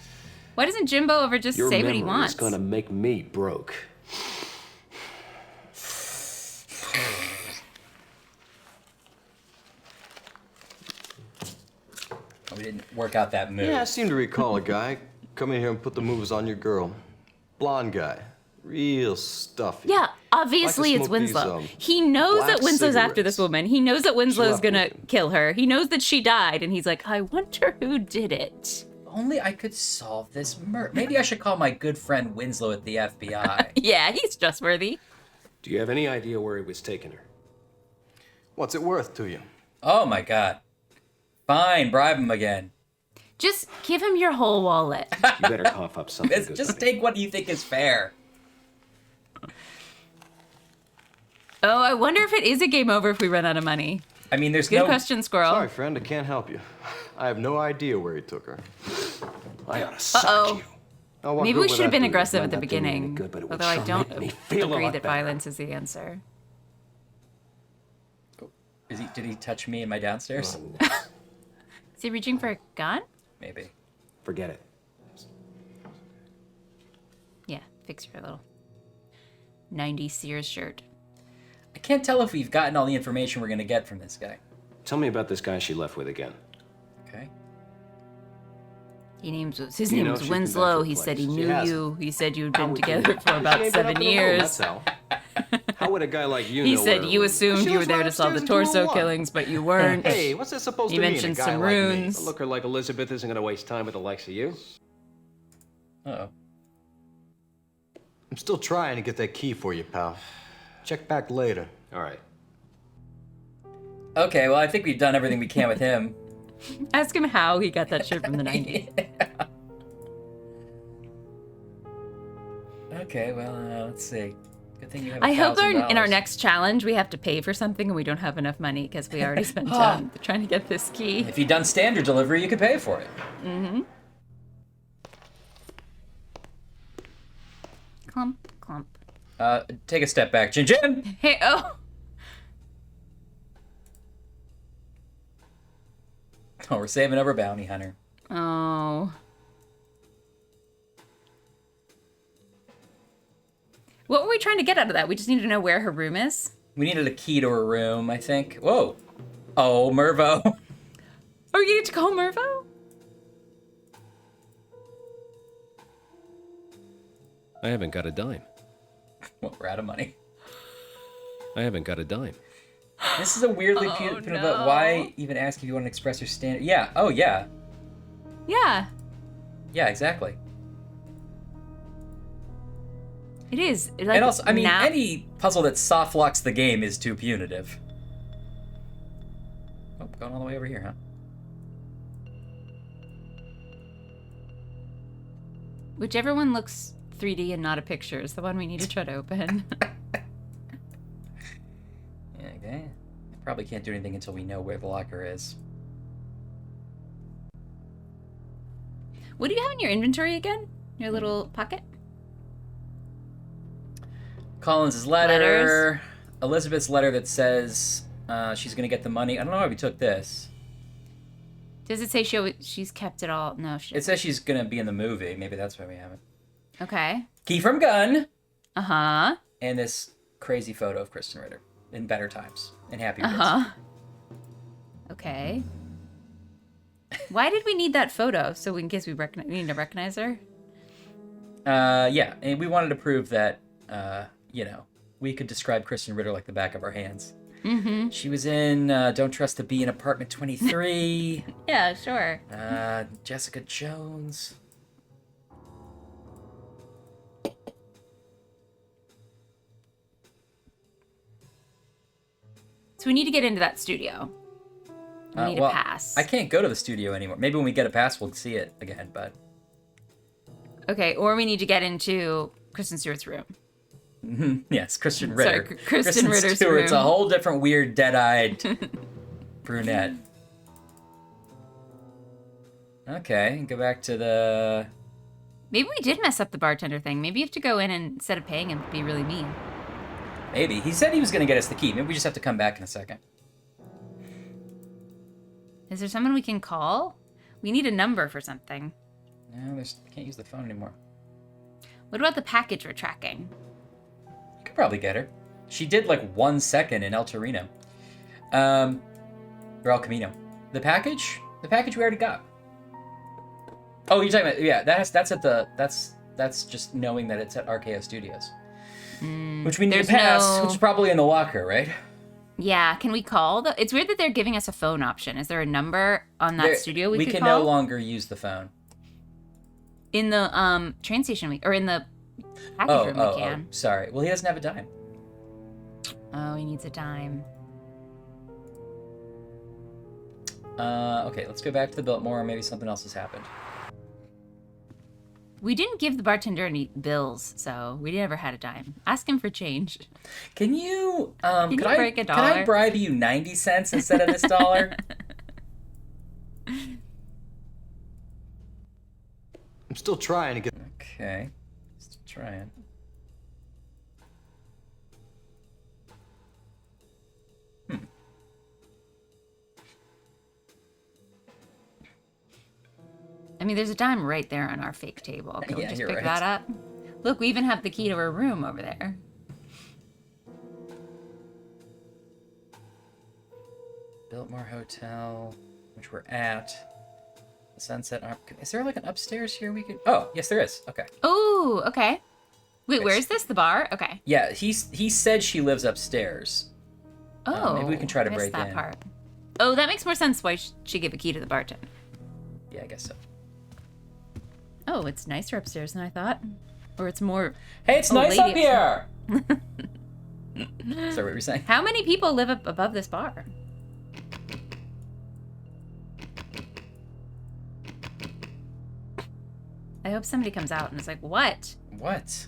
Why doesn't Jimbo ever just Your say what he memory wants? is gonna make me broke. We didn't work out that move. Yeah, I seem to recall a guy come in here and put the moves on your girl. Blonde guy. Real stuffy. Yeah, obviously Like to it's smoke these, Winslow. He knows black that Winslow's after cigarettes. this woman. He knows that Winslow's left gonna with him. kill her. He knows that she died, and he's like, I wonder who did it. Only I could solve this murder. Maybe I should call my good friend Winslow at the FBI. Yeah, he's trustworthy. Do you have any idea where he was taking her? What's it worth to you? Oh my god. Fine, bribe him again. Just give him your whole wallet. You better cough up something good. Just take what you think is fair. Oh, I wonder if it is a game over if we run out of money. I mean, there's Good no... question, Squirrel. Sorry, friend, I can't help you. I have no idea where he took her. I ought to sock Uh-oh. you. Oh, what Maybe good we would should have that been do? aggressive Might at the not do me any beginning. good, but it would Although I sure don't make me feel a agree lot that better. violence is the answer. Did he touch me in my downstairs? he reaching for a gun? Maybe. Forget it. Yeah, fix your little 90s Sears shirt. I can't tell if we've gotten all the information we're going to get from this guy. Tell me about this guy she left with again. Okay. His name was You know, Winslow. she's been back to her He said he place. knew She hasn't. you. He said you'd How been would you together know? for about She ain't been up 7 in the room, years. that's how. How would a guy like you He know said where you to assumed She you were was there right to solve the upstairs in torso 201. killings, but you weren't. Hey, what's that supposed He to mean? mentioned A guy some like runes. Me? A looker like Elizabeth isn't going to waste time with the likes of you. Uh-oh. I'm still trying to get that key for you, pal. Check back later. All right. Okay, well, I think we've done everything we can with him. Ask him how he got that shit from the 90s. Okay, well, let's see. Good thing you have I hope in our $1,000. next challenge we have to pay for something and we don't have enough money because we already spent time trying to get this key. If you'd done standard delivery, you could pay for it. Mm-hmm. Clump, clump. Take a step back, Jin Jin. Hey, oh. Oh, we're saving up our bounty hunter. Oh. What were we trying to get out of that? We just need to know where her room is. We needed a key to her room, I think. Whoa. Oh, Mervo. Oh, you get to call Mervo? I haven't got a dime. Well, we're out of money. I haven't got a dime. This is a weirdly punitive, but why even ask if you want to express your standard? Yeah. Oh, yeah. Yeah. Yeah, exactly. It is. Like, and also, I mean, now... any puzzle that soft locks the game is too punitive. Oh, going all the way over here, huh? Whichever one looks 3D and not a picture is the one we need to try to open. Yeah, okay. I probably can't do anything until we know where the locker is. What do you have in your inventory again? Your little pocket? Collins' letter. Letters. Elizabeth's letter that says she's going to get the money. I don't know why we took this. Does it say she's kept it all? No, she It says she's going to be in the movie. Maybe that's why we have it. Okay. Key from gun. Uh-huh. And this crazy photo of Kristen Ritter in better times and happy bits. Uh-huh. Okay. Why did we need that photo? So in case we need to recognize her? Yeah, and we wanted to prove that, you know, we could describe Kristen Ritter like the back of our hands. Mm-hmm. She was in Don't Trust the Bee in Apartment 23. Yeah, sure. Jessica Jones. So we need to get into that studio. We need well, a pass. I can't go to the studio anymore. Maybe when we get a pass, we'll see it again, but... Okay, or we need to get into Kristen Stewart's room. Yes, Kristen Ritter. Sorry, Kristen Ritter's Stewart's room. a whole different weird, dead-eyed brunette. Okay, go back to the... Maybe we did mess up the bartender thing. Maybe you have to go in and instead of paying him, be really mean. Maybe. He said he was going to get us the key. Maybe we just have to come back in a second. Is there someone we can call? We need a number for something. No, can't use the phone anymore. What about the package we're tracking? You could probably get her. She did like 1 second in El Torino. Or El Camino. The package? The package we already got. Oh, you're talking about, yeah, that's just knowing that it's at RKO Studios. Which we need to pass, which is probably in the locker, right? Yeah, can we call? It's weird that they're giving us a phone option. Is there a number on that studio we could can call? no longer use the phone. In the train station, or in the package room we can. Oh, sorry. Well, he doesn't have a dime. Oh, he needs a dime. Okay, let's go back to the Biltmore. Maybe something else has happened. We didn't give the bartender any bills, so we never had a dime. Ask him for change. Can you, break $1? Can I bribe you 90 cents instead of this dollar? I'm still trying to get... Okay. Still trying. I mean, there's a dime right there on our fake table. Can we just you're pick right. that up? Look, we even have the key to her room over there. Biltmore Hotel, which we're at. The Sunset Arm. Is there like an upstairs here we could? Oh, yes, there is. Okay. Oh, okay. Wait, Okay. where's this? The bar? Okay. Yeah, he said she lives upstairs. Oh, maybe we can try to I missed break that in. part. Oh, that makes more sense why she gave a key to the bartender. Yeah, I guess so. Oh, it's nicer upstairs than I thought. Or it's more... Hey, it's Oh, nice lady up here! Sorry, what were you saying? How many people live up above this bar? I hope somebody comes out and is like, what? What?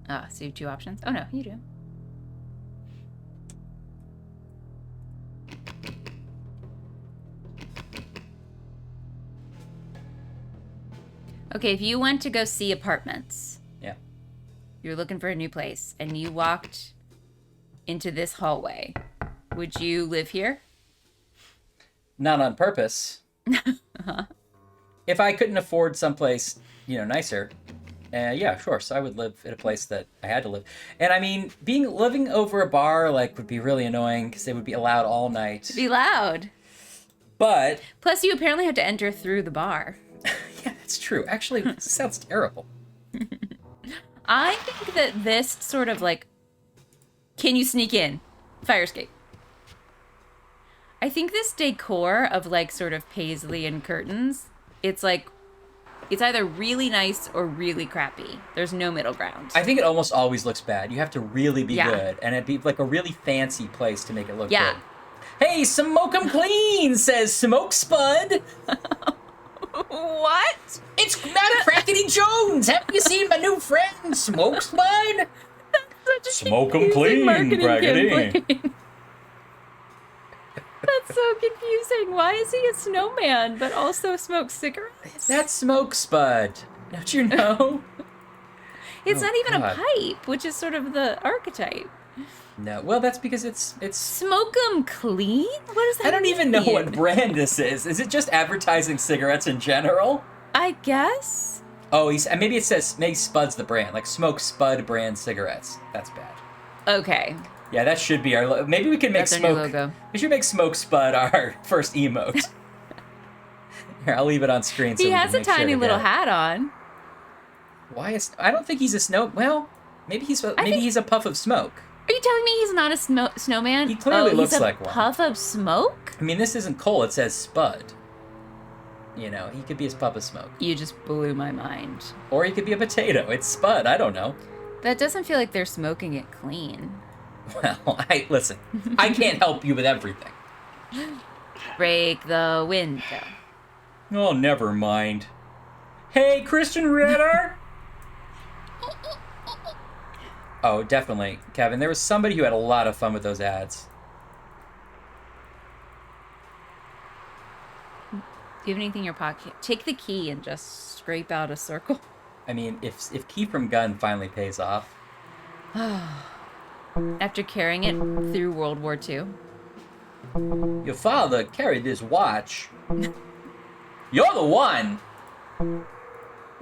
Ah, so you have two options? Oh, no, you do. Okay, if you went to go see apartments. Yeah. You're looking for a new place, and you walked into this hallway. Would you live here? Not on purpose. Uh-huh. If I couldn't afford someplace, nicer, yeah, sure. So I would live in a place that I had to live. And I mean, living over a bar would be really annoying because they would be loud all night. Be loud. But plus, you apparently have to enter through the bar. Yeah, that's true. Actually, it sounds terrible. I think that this sort of can you sneak in? Fire escape. I think this decor of sort of paisley and curtains, it's either really nice or really crappy. There's no middle ground. I think it almost always looks bad. You have to really be Yeah. good, and it'd be a really fancy place to make it look Yeah. good. Hey, smoke 'em clean, says Smoke Spud. What? It's Madam Crackety Jones. Haven't you seen my new friend, Smoke Spud? Smoke 'em clean, Crackety. That's so confusing. Why is he a snowman but also smokes cigarettes? That's Smoke Spud. Don't you know? It's Oh, not even God. a pipe, which is sort of the archetype. No, well, that's because it's. Smoke 'em clean? What does that mean? I don't even know what brand this is. Is it just advertising cigarettes in general? I guess. Oh, maybe Spud's the brand, like Smoke Spud brand cigarettes. That's bad. Okay. Yeah, that should be our. Maybe we can make That's our new Smoke. logo. We should make Smoke Spud our first emote. Here, I'll leave it on screen. So He we has can a make sure tiny to little get it. hat on. Why is? I don't think he's a snow. Well, maybe he's a puff of smoke. Are you telling me he's not a snowman? He clearly looks he's a like one. puff of smoke? I mean, this isn't coal. It says Spud. He could be a puff of smoke. You just blew my mind. Or he could be a potato. It's Spud. I don't know. That doesn't feel like they're smoking it clean. Well, listen. I can't help you with everything. Break the window. Oh, never mind. Hey, Christian Ritter. Oh, definitely, Kevin. There was somebody who had a lot of fun with those ads. Do you have anything in your pocket? Take the key and just scrape out a circle. I mean, if Key from Gun finally pays off. After carrying it through World War II. Your father carried this watch. You're the one!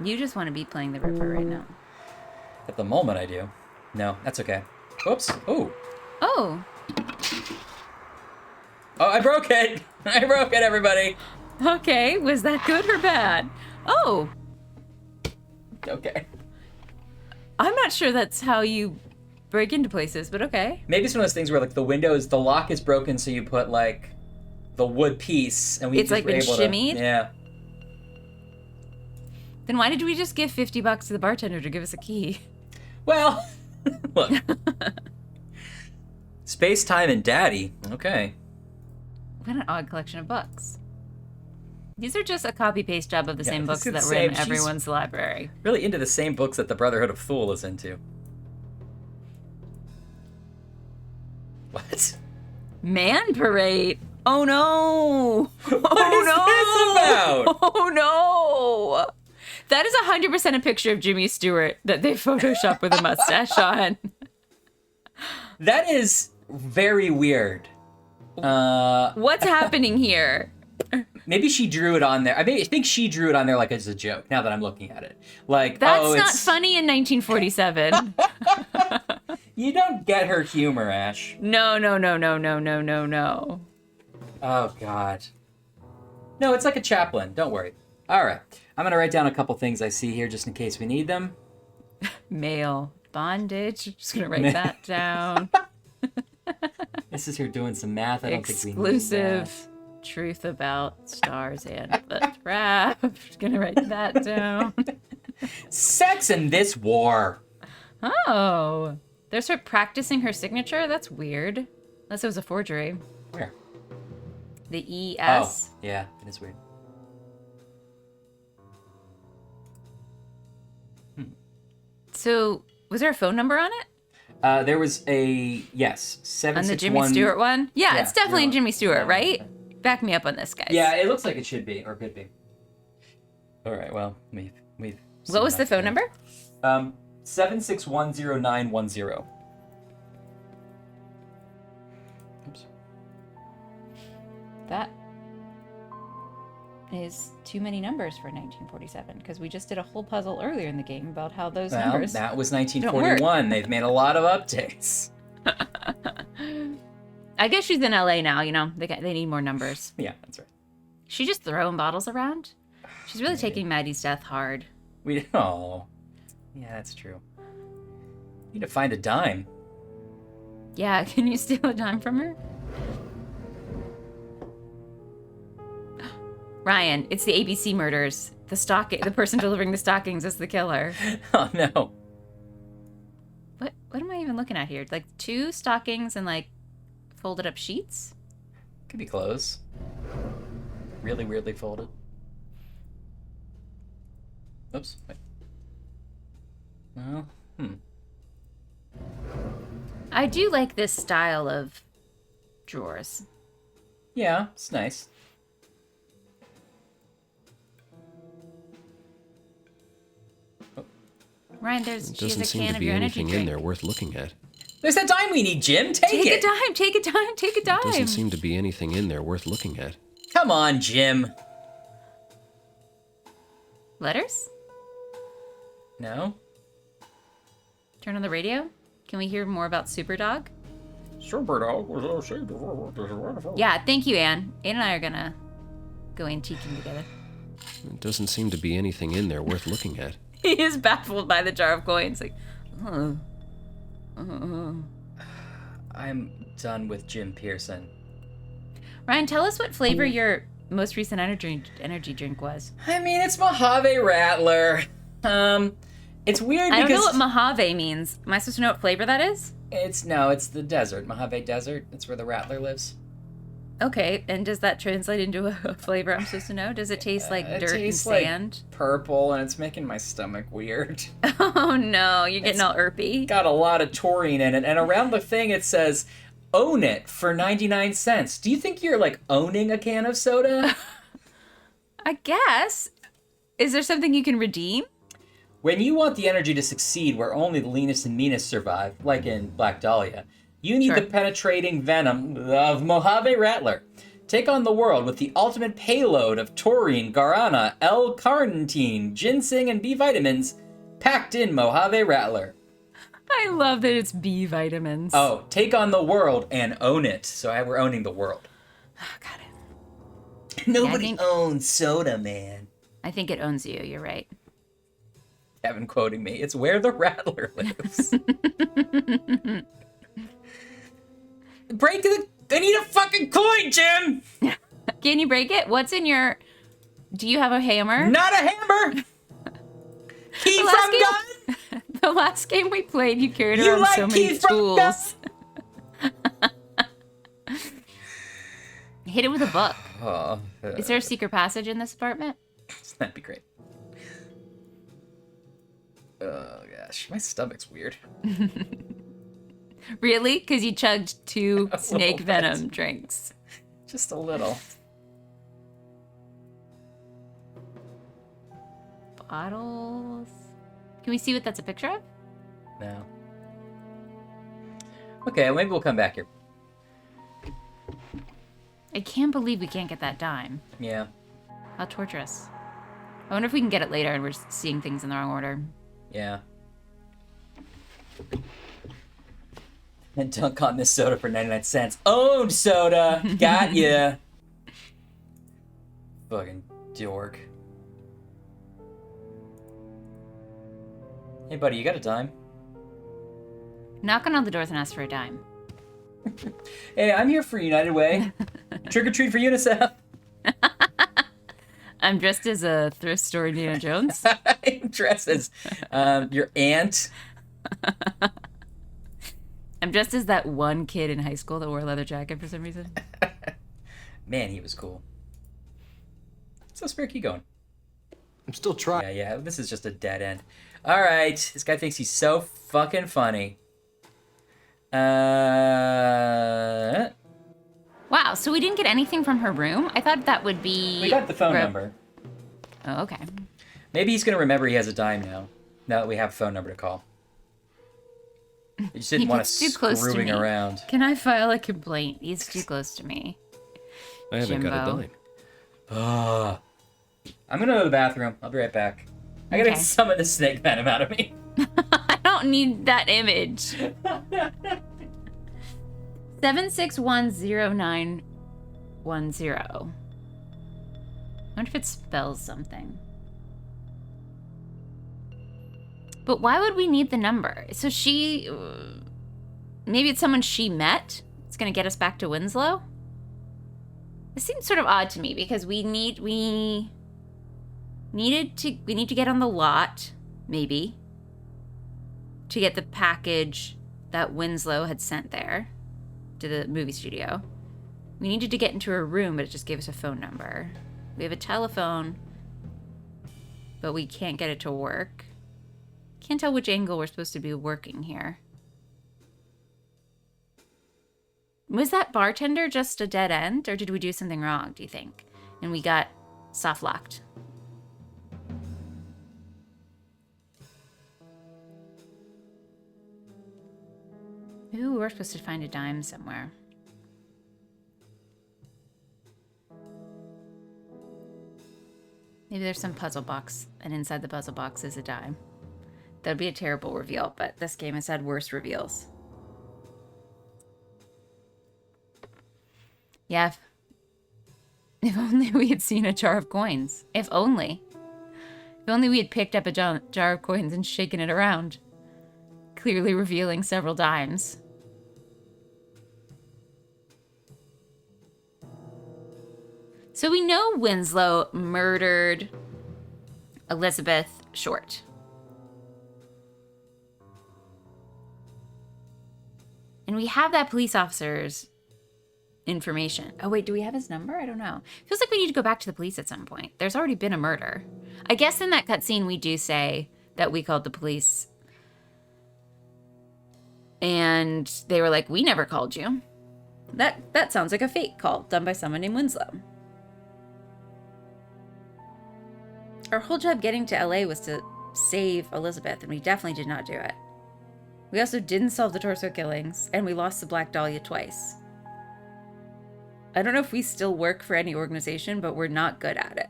You just want to be playing the Ripper right now. At the moment, I do. No, that's okay. Oops. Ooh. Oh. Oh, I broke it! I broke it, everybody! Okay, was that good or bad? Oh. Okay. I'm not sure that's how you break into places, but okay. Maybe it's one of those things where the lock is broken, so you put the wood piece, and It's just were been able shimmied? to. Yeah. Then why did we just give $50 to the bartender to give us a key? Well, look. Space, Time, and Daddy. Okay. What an odd collection of books. These are just a copy-paste job of the same this books is that the were in same- she's- everyone's library. Really into the same books that the Brotherhood of Fool is into. What? Man Parade. Oh no! What is this about? Oh no! That is 100% a picture of Jimmy Stewart that they photoshopped with a mustache on. That is very weird. What's happening here? Maybe she drew it on there. I think she drew it on there like as a joke. Now that I'm looking at it, like that's not funny in 1947. You don't get her humor, Ash. No. Oh God. No, it's like a chaplain. Don't worry. All right, I'm gonna write down a couple things I see here just in case we need them. Male bondage. Just gonna write that down. This is her doing some math. I don't think we need Exclusive truth about stars and the draft. Gonna write that down. Sex in this war. Oh, they're sort of practicing her signature. That's weird. Unless it was a forgery. Where? The ES. Oh, yeah, it is weird. So, was there a phone number on it? There was a, yes, 761. On the Jimmy Stewart one? Yeah, it's definitely Jimmy Stewart, right? Back me up on this, guys. Yeah, it looks like it should be, or could be. All right, well, we've What was the phone number? 7610910. Oops. That is too many numbers for 1947, because we just did a whole puzzle earlier in the game about how those numbers that was 1941. They've made a lot of updates. I guess she's in LA now, you know. They need more numbers. Yeah, that's right. She just throwing bottles around? She's really taking Maddie's death hard. Oh. Yeah, that's true. Need to find a dime. Yeah, can you steal a dime from her? Ryan, it's the ABC murders. The person delivering the stockings is the killer. Oh no. What am I even looking at here? Like 2 stockings and like folded up sheets? Could be clothes. Really weirdly folded. Oops. Wait. Well, I do like this style of drawers. Yeah, it's nice. Ryan, There she has doesn't a seem can to of be your energy anything in drink. there worth looking at. There's that dime we need, Jim. Take it. Take a dime, take a dime, take a dime. There doesn't seem to be anything in there worth looking at. Come on, Jim. Letters? No? Turn on the radio? Can we hear more about Superdog? Superdog was saved before. Yeah, thank you, Anne. Anne and I are gonna go antiquing together. There doesn't seem to be anything in there worth looking at. He is baffled by the jar of coins. Like, I'm done with Jim Pearson. Ryan, tell us what flavor your most recent energy drink was. I mean, it's Mojave Rattler. It's weird I because... don't know what Mojave means. Am I supposed to know what flavor that is? It's the desert. Mojave Desert. That's where the Rattler lives. Okay, and does that translate into a flavor I'm supposed to know? Does it taste like dirt and sand? Like purple, and it's making my stomach weird. Oh no, you're getting all irpy. Got a lot of taurine in it, and around the thing it says, "Own it for 99 cents." Do you think you're like owning a can of soda? I guess. Is there something you can redeem? When you want the energy to succeed where only the leanest and meanest survive, like in Black Dahlia, you need the penetrating venom of Mojave Rattler. Take on the world with the ultimate payload of taurine, guarana, L-carnitine, ginseng, and B vitamins packed in Mojave Rattler. I love that it's B vitamins. Oh, take on the world and own it. So we're owning the world. Oh, got it. Nobody owns soda, man. I think it owns you. You're right. Kevin quoting me. It's where the Rattler lives. I need a fucking coin, Jim! Can you break it? What's in your... Do you have a hammer? Not a hammer! Key from gun? The last game we played, you carried around so many tools. Hit it with a book. Oh, Is there a secret passage in this apartment? That'd be great. Oh gosh, my stomach's weird. Really? Because you chugged 2 snake venom drinks. Just a little. Bottles. Can we see what that's a picture of? No. Okay, maybe we'll come back here. I can't believe we can't get that dime. Yeah. How torturous. I wonder if we can get it later and we're seeing things in the wrong order. Yeah. And dunk on this soda for 99 cents. Owned soda! Got ya! Fucking dork. Hey, buddy, you got a dime? Knock on all the doors and ask for a dime. Hey, I'm here for United Way. Trick or treat for UNICEF. I'm dressed as a thrift store Indiana Jones. I'm dressed as your aunt. I'm dressed as that one kid in high school that wore a leather jacket for some reason. Man, he was cool. How's Spare Key going? I'm still trying. Yeah, this is just a dead end. All right, this guy thinks he's so fucking funny. Wow, so we didn't get anything from her room? I thought that would be... We got the phone number. Oh, okay. Maybe he's going to remember he has a dime now that we have a phone number to call. He just didn't want us screwing around. Can I file a complaint? He's too close to me. I haven't got a dime. I'm going to go to the bathroom. I'll be right back. I got to summon the snake venom out of me. I don't need that image. 7610910. I wonder if it spells something. But why would we need the number? So she... maybe it's someone she met? It's gonna get us back to Winslow? It seems sort of odd to me because we need to get on the lot, maybe, to get the package that Winslow had sent there to the movie studio. We needed to get into her room, but it just gave us a phone number. We have a telephone, but we can't get it to work. Can't tell which angle we're supposed to be working here. Was that bartender just a dead end, or did we do something wrong, do you think? And we got soft locked. Maybe we were supposed to find a dime somewhere. Maybe there's some puzzle box, and inside the puzzle box is a dime. That would be a terrible reveal, but this game has had worse reveals. Yeah, if only we had seen a jar of coins. If only. If only we had picked up a jar of coins and shaken it around, clearly revealing several dimes. So we know Winslow murdered Elizabeth Short. And we have that police officer's information. Oh wait, do we have his number? I don't know. Feels like we need to go back to the police at some point. There's already been a murder. I guess in that cutscene we do say that we called the police. And they were like, we never called you. That sounds like a fake call done by someone named Winslow. Our whole job getting to LA was to save Elizabeth, and we definitely did not do it. We also didn't solve the torso killings, and we lost the Black Dahlia twice. I don't know if we still work for any organization, but we're not good at it.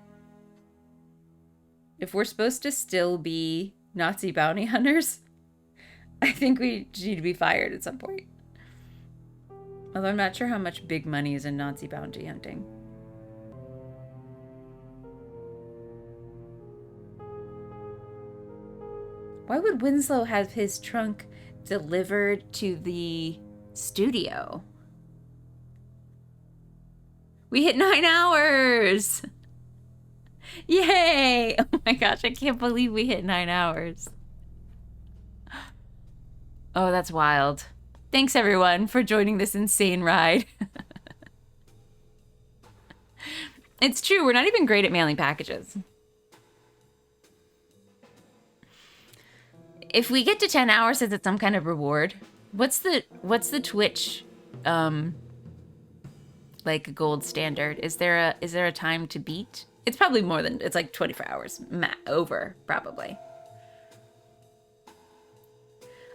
If we're supposed to still be Nazi bounty hunters, I think we need to be fired at some point. Although I'm not sure how much big money is in Nazi bounty hunting. Why would Winslow have his trunk delivered to the studio? We hit 9 hours! Yay! Oh my gosh, I can't believe we hit 9 hours. Oh, that's wild. Thanks everyone for joining this insane ride. It's true, we're not even great at mailing packages. If we get to 10 hours, is it some kind of reward? What's the Twitch like gold standard? Is there a time to beat? It's probably more than, it's like 24 hours over probably.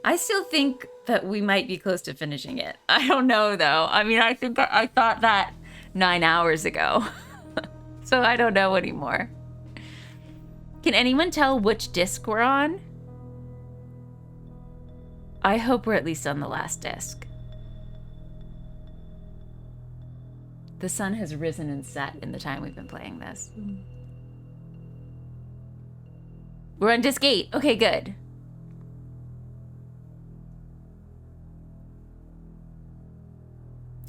I still think that we might be close to finishing it. I don't know though. I mean, I thought that 9 hours ago. So I don't know anymore. Can anyone tell which disc we're on? I hope we're at least on the last disc. The sun has risen and set in the time we've been playing this. We're on disc 8. Okay, good.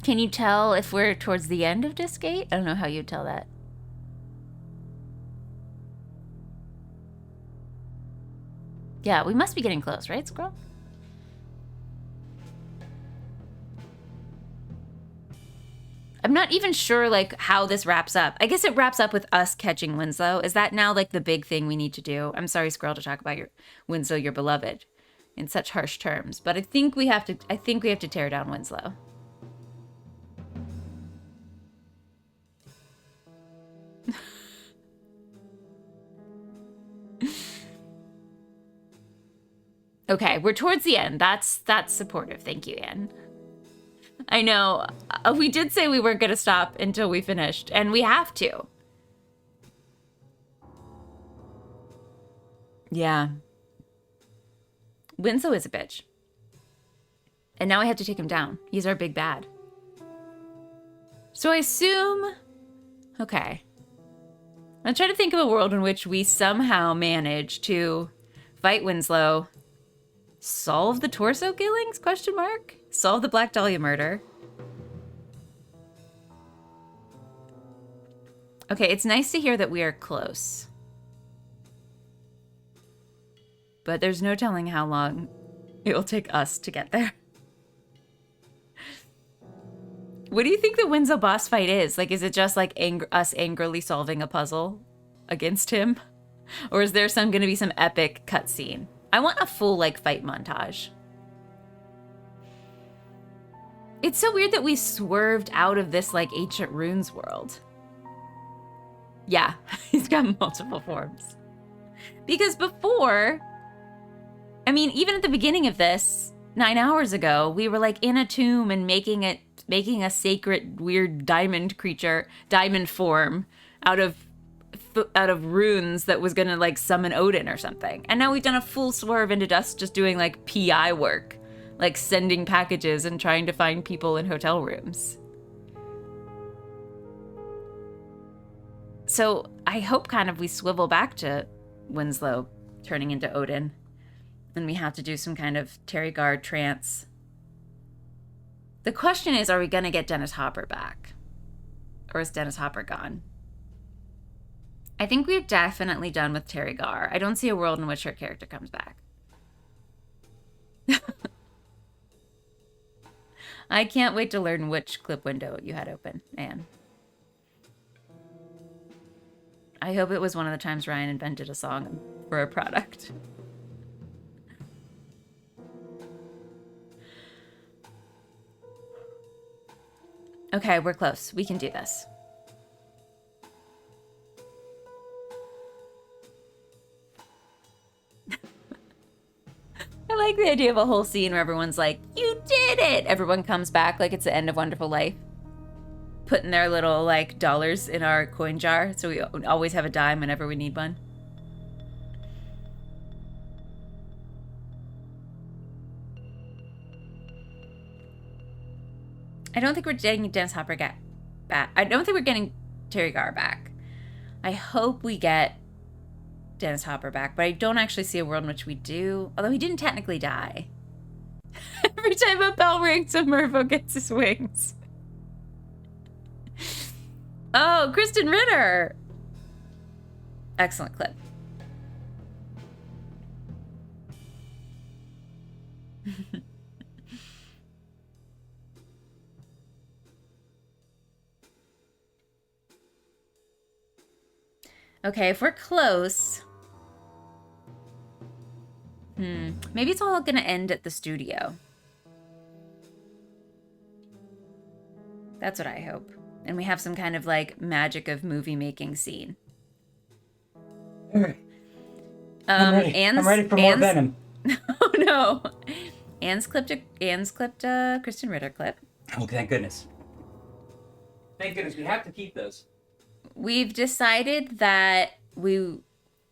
Can you tell if we're towards the end of disc 8? I don't know how you'd tell that. Yeah, we must be getting close, right, Squirrel? I'm not even sure, like, how this wraps up. I guess it wraps up with us catching Winslow. Is that now, like, the big thing we need to do? I'm sorry, Squirrel, to talk about your Winslow, your beloved, in such harsh terms. But I think we have to tear down Winslow. Okay, we're towards the end. That's supportive. Thank you, Anne. I know. We did say we weren't going to stop until we finished, and we have to. Yeah. Winslow is a bitch. And now I have to take him down. He's our big bad. So I assume... Okay. I'm trying to think of a world in which we somehow manage to fight Winslow, solve the torso killings, question mark? Solve the Black Dahlia murder. Okay, it's nice to hear that we are close. But there's no telling how long it will take us to get there. What do you think the Winslow boss fight is? Like, is it just like us angrily solving a puzzle against him? Or is there going to be some epic cutscene? I want a full, like, fight montage. It's so weird that we swerved out of this, like, ancient runes world. Yeah, he's got multiple forms. Because before, I mean, even at the beginning of this, 9 hours ago, we were, like, in a tomb and making a sacred, weird diamond creature, diamond form, out of runes that was gonna, like, summon Odin or something. And now we've done a full swerve into us just doing, like, PI work. Like, sending packages and trying to find people in hotel rooms. So I hope kind of we swivel back to Winslow turning into Odin. And we have to do some kind of Terry Guard trance. The question is, are we gonna get Dennis Hopper back? Or is Dennis Hopper gone? I think we're definitely done with Terry Gar. I don't see a world in which her character comes back. I can't wait to learn which clip window you had open, Anne. I hope it was one of the times Ryan invented a song for a product. Okay, we're close. We can do this. I like the idea of a whole scene where everyone's like, you did it! Everyone comes back like it's the end of Wonderful Life. Putting their little, like, dollars in our coin jar, so we always have a dime whenever we need one. I don't think we're getting Dennis Hopper back. I don't think we're getting Terry Gar back. I hope we get Dennis Hopper back, but I don't actually see a world in which we do. Although he didn't technically die. Every time a bell rings, a Mervo gets his wings. Oh, Kristen Ritter. Excellent clip. Okay, if we're close... Maybe it's all gonna end at the studio. That's what I hope. And we have some kind of, like, magic of movie making scene. All right. I'm ready for more Venom. Oh no. Anne's clipped a Kristen Ritter clip. Oh, thank goodness. Thank goodness, we have to keep those. We've decided that we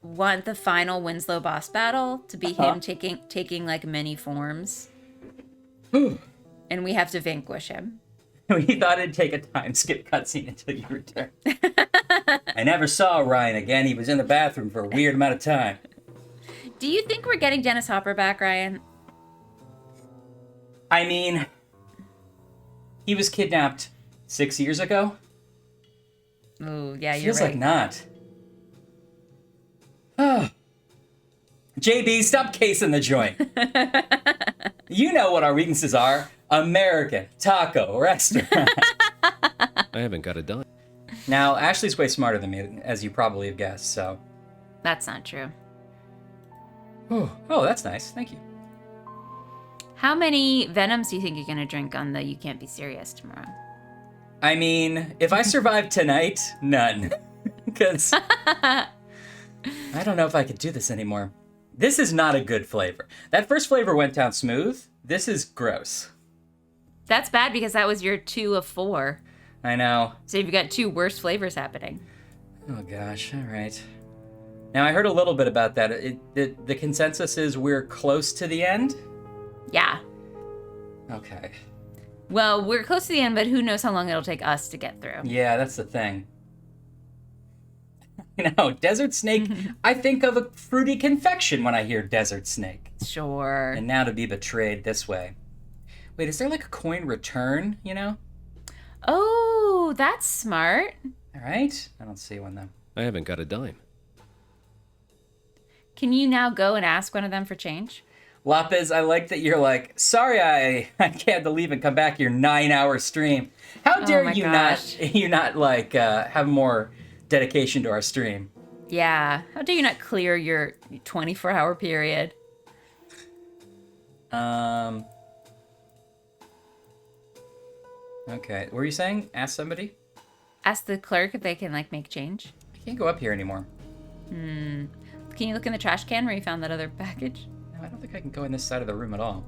want the final Winslow boss battle to be him taking like many forms. And we have to vanquish him. We thought it'd take a time skip cutscene until you return. I never saw Ryan again. He was in the bathroom for a weird amount of time. Do you think we're getting Dennis Hopper back, Ryan? I mean, he was kidnapped 6 years ago. Oh, yeah, you're Feels right. like not. JB, stop casing the joint. You know what our weaknesses are. American taco restaurant. I haven't got a dime. Now, Ashley's way smarter than me, as you probably have guessed, so. That's not true. Oh, that's nice. Thank you. How many Venoms do you think you're going to drink on the You Can't Be Serious tomorrow? I mean, if I survive tonight, none. Because I don't know if I could do this anymore. This is not a good flavor. That first flavor went down smooth. This is gross. That's bad because that was your 2 of 4. I know. So you've got 2 worst flavors happening. Oh gosh, all right. Now I heard a little bit about that. The consensus is we're close to the end? Yeah. Okay. Well, we're close to the end, but who knows how long it'll take us to get through. Yeah, that's the thing. You know, desert snake, I think of a fruity confection when I hear desert snake. Sure. And now to be betrayed this way. Wait, is there like a coin return, you know? Oh, that's smart. All right. I don't see one though. I haven't got a dime. Can you now go and ask one of them for change? Lapis, I like that you're like, sorry I had to leave and come back your 9-hour stream. How dare you not like have more dedication to our stream? Yeah. How dare you not clear your 24-hour period? Okay. What were you saying? Ask somebody? Ask the clerk if they can like make change. I can't go up here anymore. Can you look in the trash can where you found that other package? No, I don't think I can go in this side of the room at all.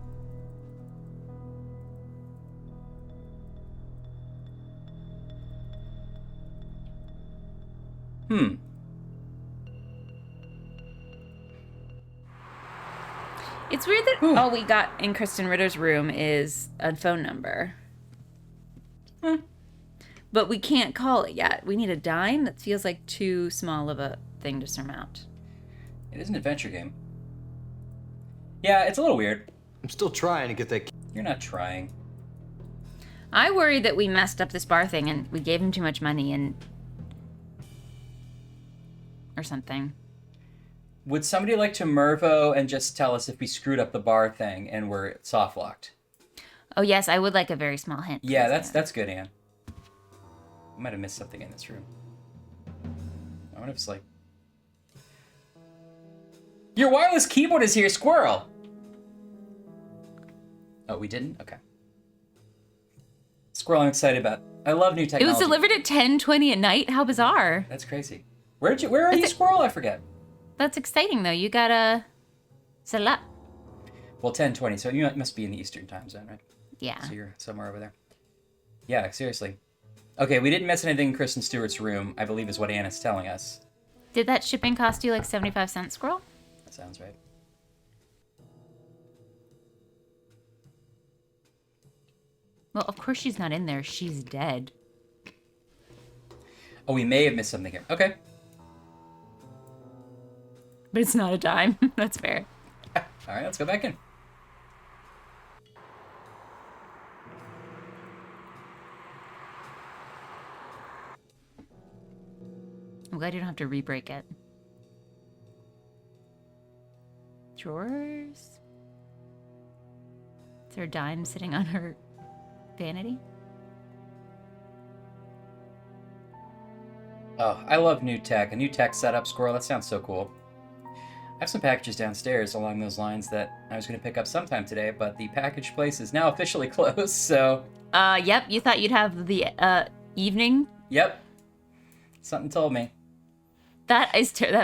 It's weird that all we got in Kristen Ritter's room is a phone number. But we can't call it yet. We need a dime. That feels like too small of a thing to surmount. It is an adventure game. Yeah, it's a little weird. I'm still trying to get that. You're not trying. I worry that we messed up this bar thing and we gave him too much money and... or something. Would somebody like to Mervo and just tell us if we screwed up the bar thing and we're soft locked? Oh yes, I would like a very small hint. Yeah, that's good, Anne. I might have missed something in this room. I wonder if it's like... Your wireless keyboard is here, squirrel! Oh, we didn't? Okay. Squirrel, I'm excited about. I love new technology. It was delivered at 10:20 at night? How bizarre. That's crazy. Where are you, squirrel? I forget. That's exciting, though. You gotta set it up. Well, 10:20, so you must be in the Eastern time zone, right? Yeah. So you're somewhere over there. Yeah, seriously. Okay, we didn't miss anything in Kristen Stewart's room, I believe is what Anna's telling us. Did that shipping cost you like 75 cents, squirrel? That sounds right. Well, of course she's not in there. She's dead. Oh, we may have missed something here. Okay. But it's not a dime. That's fair. All right, let's go back in. I'm glad you don't have to re-break it. Drawers? Is there a dime sitting on her vanity? Oh, I love new tech. A new tech setup, squirrel. That sounds so cool. I have some packages downstairs along those lines that I was going to pick up sometime today, but the package place is now officially closed, so... Yep. You thought you'd have the, evening? Yep. Something told me. That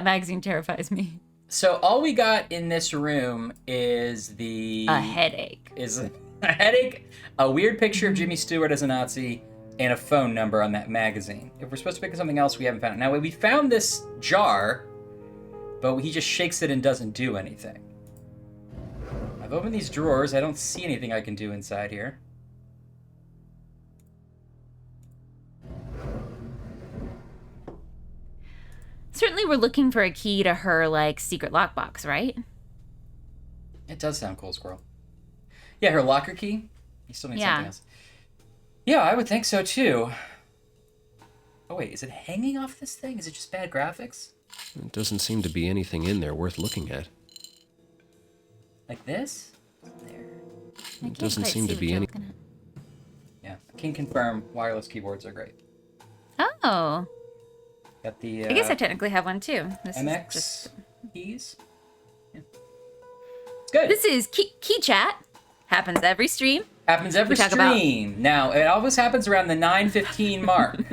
magazine terrifies me. So all we got in this room is a headache. Is a headache, a weird picture of Jimmy Stewart as a Nazi, and a phone number on that magazine. If we're supposed to pick up something else, we haven't found it. Now, we found this jar, but he just shakes it and doesn't do anything. I've opened these drawers. I don't see anything I can do inside here. Certainly we're looking for a key to her, like, secret lockbox, right? It does sound cool, Squirrel. Yeah, her locker key. You still need Yeah. something else. Yeah, I would think so, too. Oh, wait, is it hanging off this thing? Is it just bad graphics? It doesn't seem to be anything in there worth looking at. Like this? It doesn't seem to be any... Yeah, I can confirm wireless keyboards are great. Oh. Got the, I guess I technically have one, too. This MX is just... keys? Yeah. It's good. This is Key Chat. Happens every stream. Happens every stream. Now, it always happens around the 9:15 mark.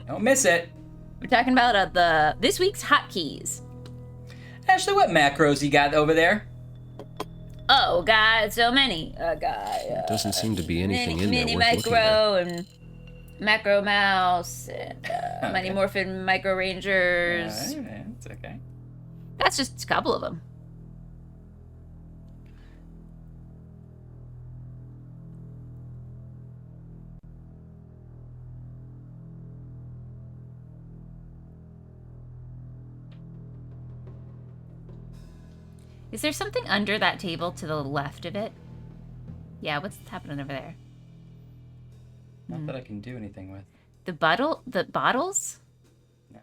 Don't miss it. We're talking about this week's hotkeys. Ashley, what macros you got over there? Oh, God, so many. It doesn't seem to be anything in there Mini worth looking at. Micro and Macro Mouse and Mighty Morphin Micro Rangers. It's okay. That's just a couple of them. Is there something under that table to the left of it? Yeah, what's happening over there? Not that I can do anything with. The bottles? No.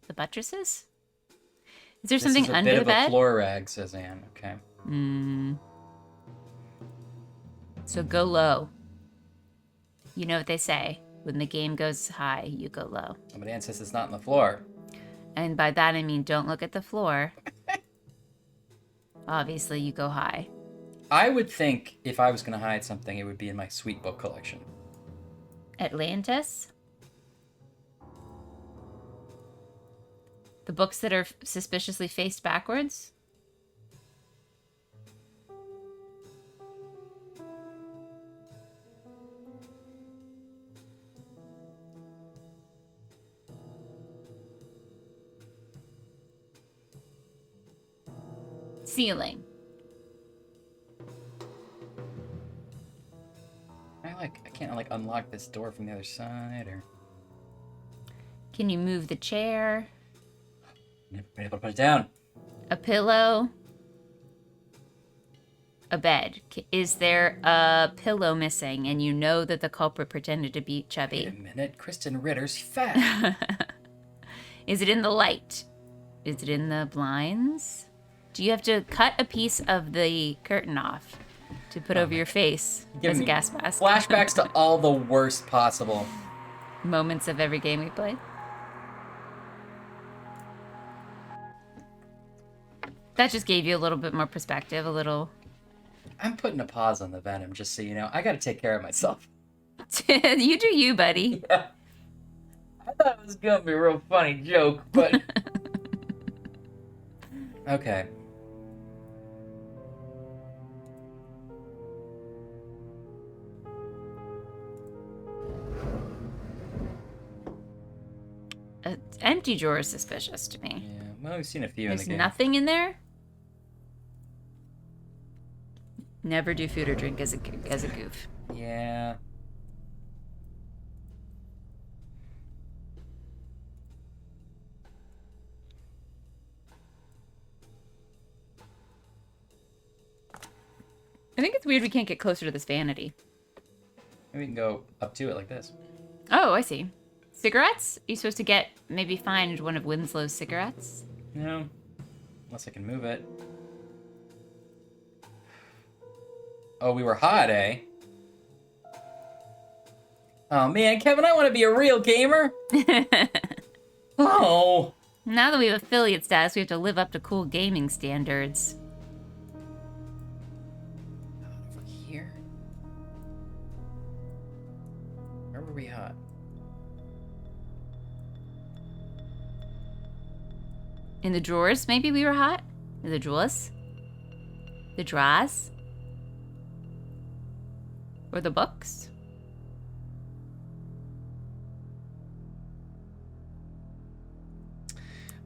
The buttresses? Is there This something is a under bit the of bed? a floor rag, says Anne. Okay. So go low. You know what they say. When the game goes high, you go low. But Anne says it's not on the floor. And by that I mean don't look at the floor. Obviously, you go high. I would think if I was going to hide something, it would be in my sweet book collection. Atlantis? The books that are suspiciously faced backwards? Ceiling. I can't unlock this door from the other side, or Can you move the chair? never been able to put it down. A pillow? A bed. Is there a pillow missing and you know that the culprit pretended to be chubby? Wait a minute, Kristen Ritter's fat. Is it in the light? Is it in the blinds? Do you have to cut a piece of the curtain off to put over your face as a gas mask? Flashbacks to all the worst possible moments of every game we play. That just gave you a little bit more perspective, a little... I'm putting a pause on the Venom, just so you know. I gotta take care of myself. You do you, buddy. Yeah. I thought it was gonna be a real funny joke, but... Okay. An empty drawer is suspicious to me. Yeah, well, we've seen a few There's in the game. nothing in there? Never do food or drink as a goof. Yeah. I think it's weird we can't get closer to this vanity. Maybe we can go up to it like this. Oh, I see. Cigarettes? Are you supposed to maybe find one of Winslow's cigarettes? No. Unless I can move it. Oh, we were hot, eh? Oh, man, Kevin, I want to be a real gamer. Oh. Now that we have affiliate status, we have to live up to cool gaming standards. Over here. Where were we hot? In the drawers, maybe we were hot? In the drawers? The drawers? Or the books?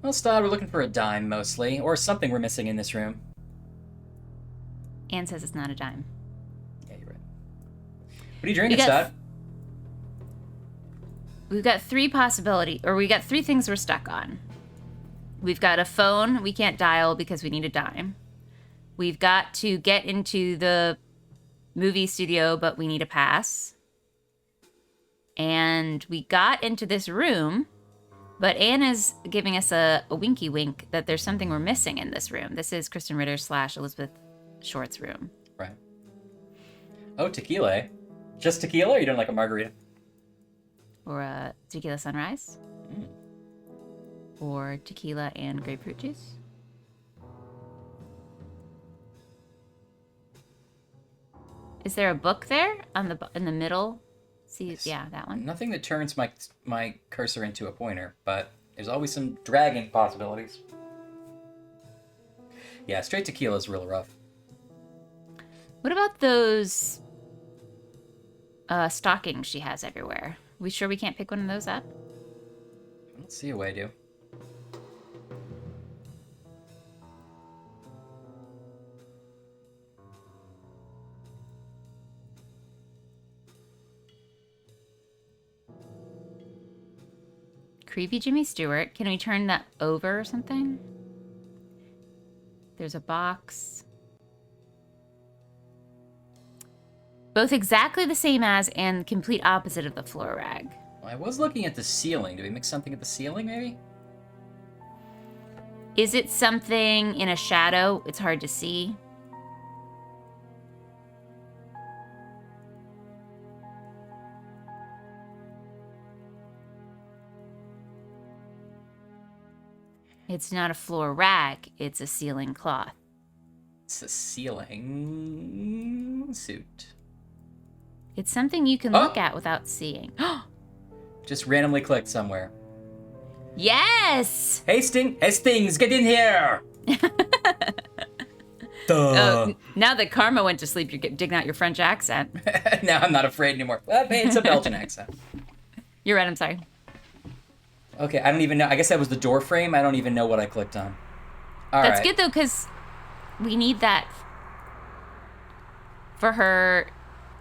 Well, Stod, we're looking for a dime mostly, or something we're missing in this room. Anne says it's not a dime. Yeah, you're right. What are you drinking, Stod? We've got three things we're stuck on. We've got a phone we can't dial because we need a dime. We've got to get into the movie studio, but we need a pass. And we got into this room, but Anne is giving us a winky wink that there's something we're missing in this room. This is Kristen Ritter / Elizabeth Short's room. Right. Oh, tequila, eh? Just tequila, or you doing like a margarita? Or a tequila sunrise. Or tequila and grapefruit juice. Is there a book there in the middle? See, yeah, that one. Nothing that turns my cursor into a pointer, but there's always some dragging possibilities. Yeah, straight tequila is real rough. What about those stockings she has everywhere? We sure we can't pick one of those up? Let's see a way to. Creepy Jimmy Stewart. Can we turn that over or something? There's a box. Both exactly the same as and complete opposite of the floor rag. Well, I was looking at the ceiling. Do we mix something at the ceiling, maybe? Is it something in a shadow? It's hard to see. It's not a floor rag, it's a ceiling cloth. It's a ceiling suit. It's something you can look at without seeing. Just randomly clicked somewhere. Yes! Hastings, get in here! Now that Karma went to sleep, you're digging out your French accent. Now I'm not afraid anymore. Well, it's a Belgian accent. You're right, I'm sorry. Okay, I don't even know. I guess that was the door frame. I don't even know what I clicked on. That's good, though, because we need that for her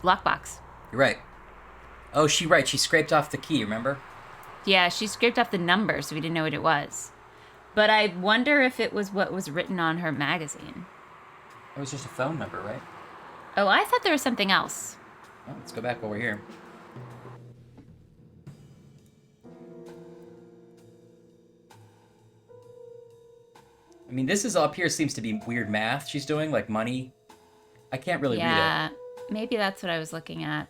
lockbox. You're right. Oh, she scraped off the key, remember? Yeah, she scraped off the number, so we didn't know what it was. But I wonder if it was what was written on her magazine. It was just a phone number, right? Oh, I thought there was something else. Well, let's go back while we're here. I mean, this is up here seems to be weird math she's doing, like money. I can't really read it. Yeah, maybe that's what I was looking at.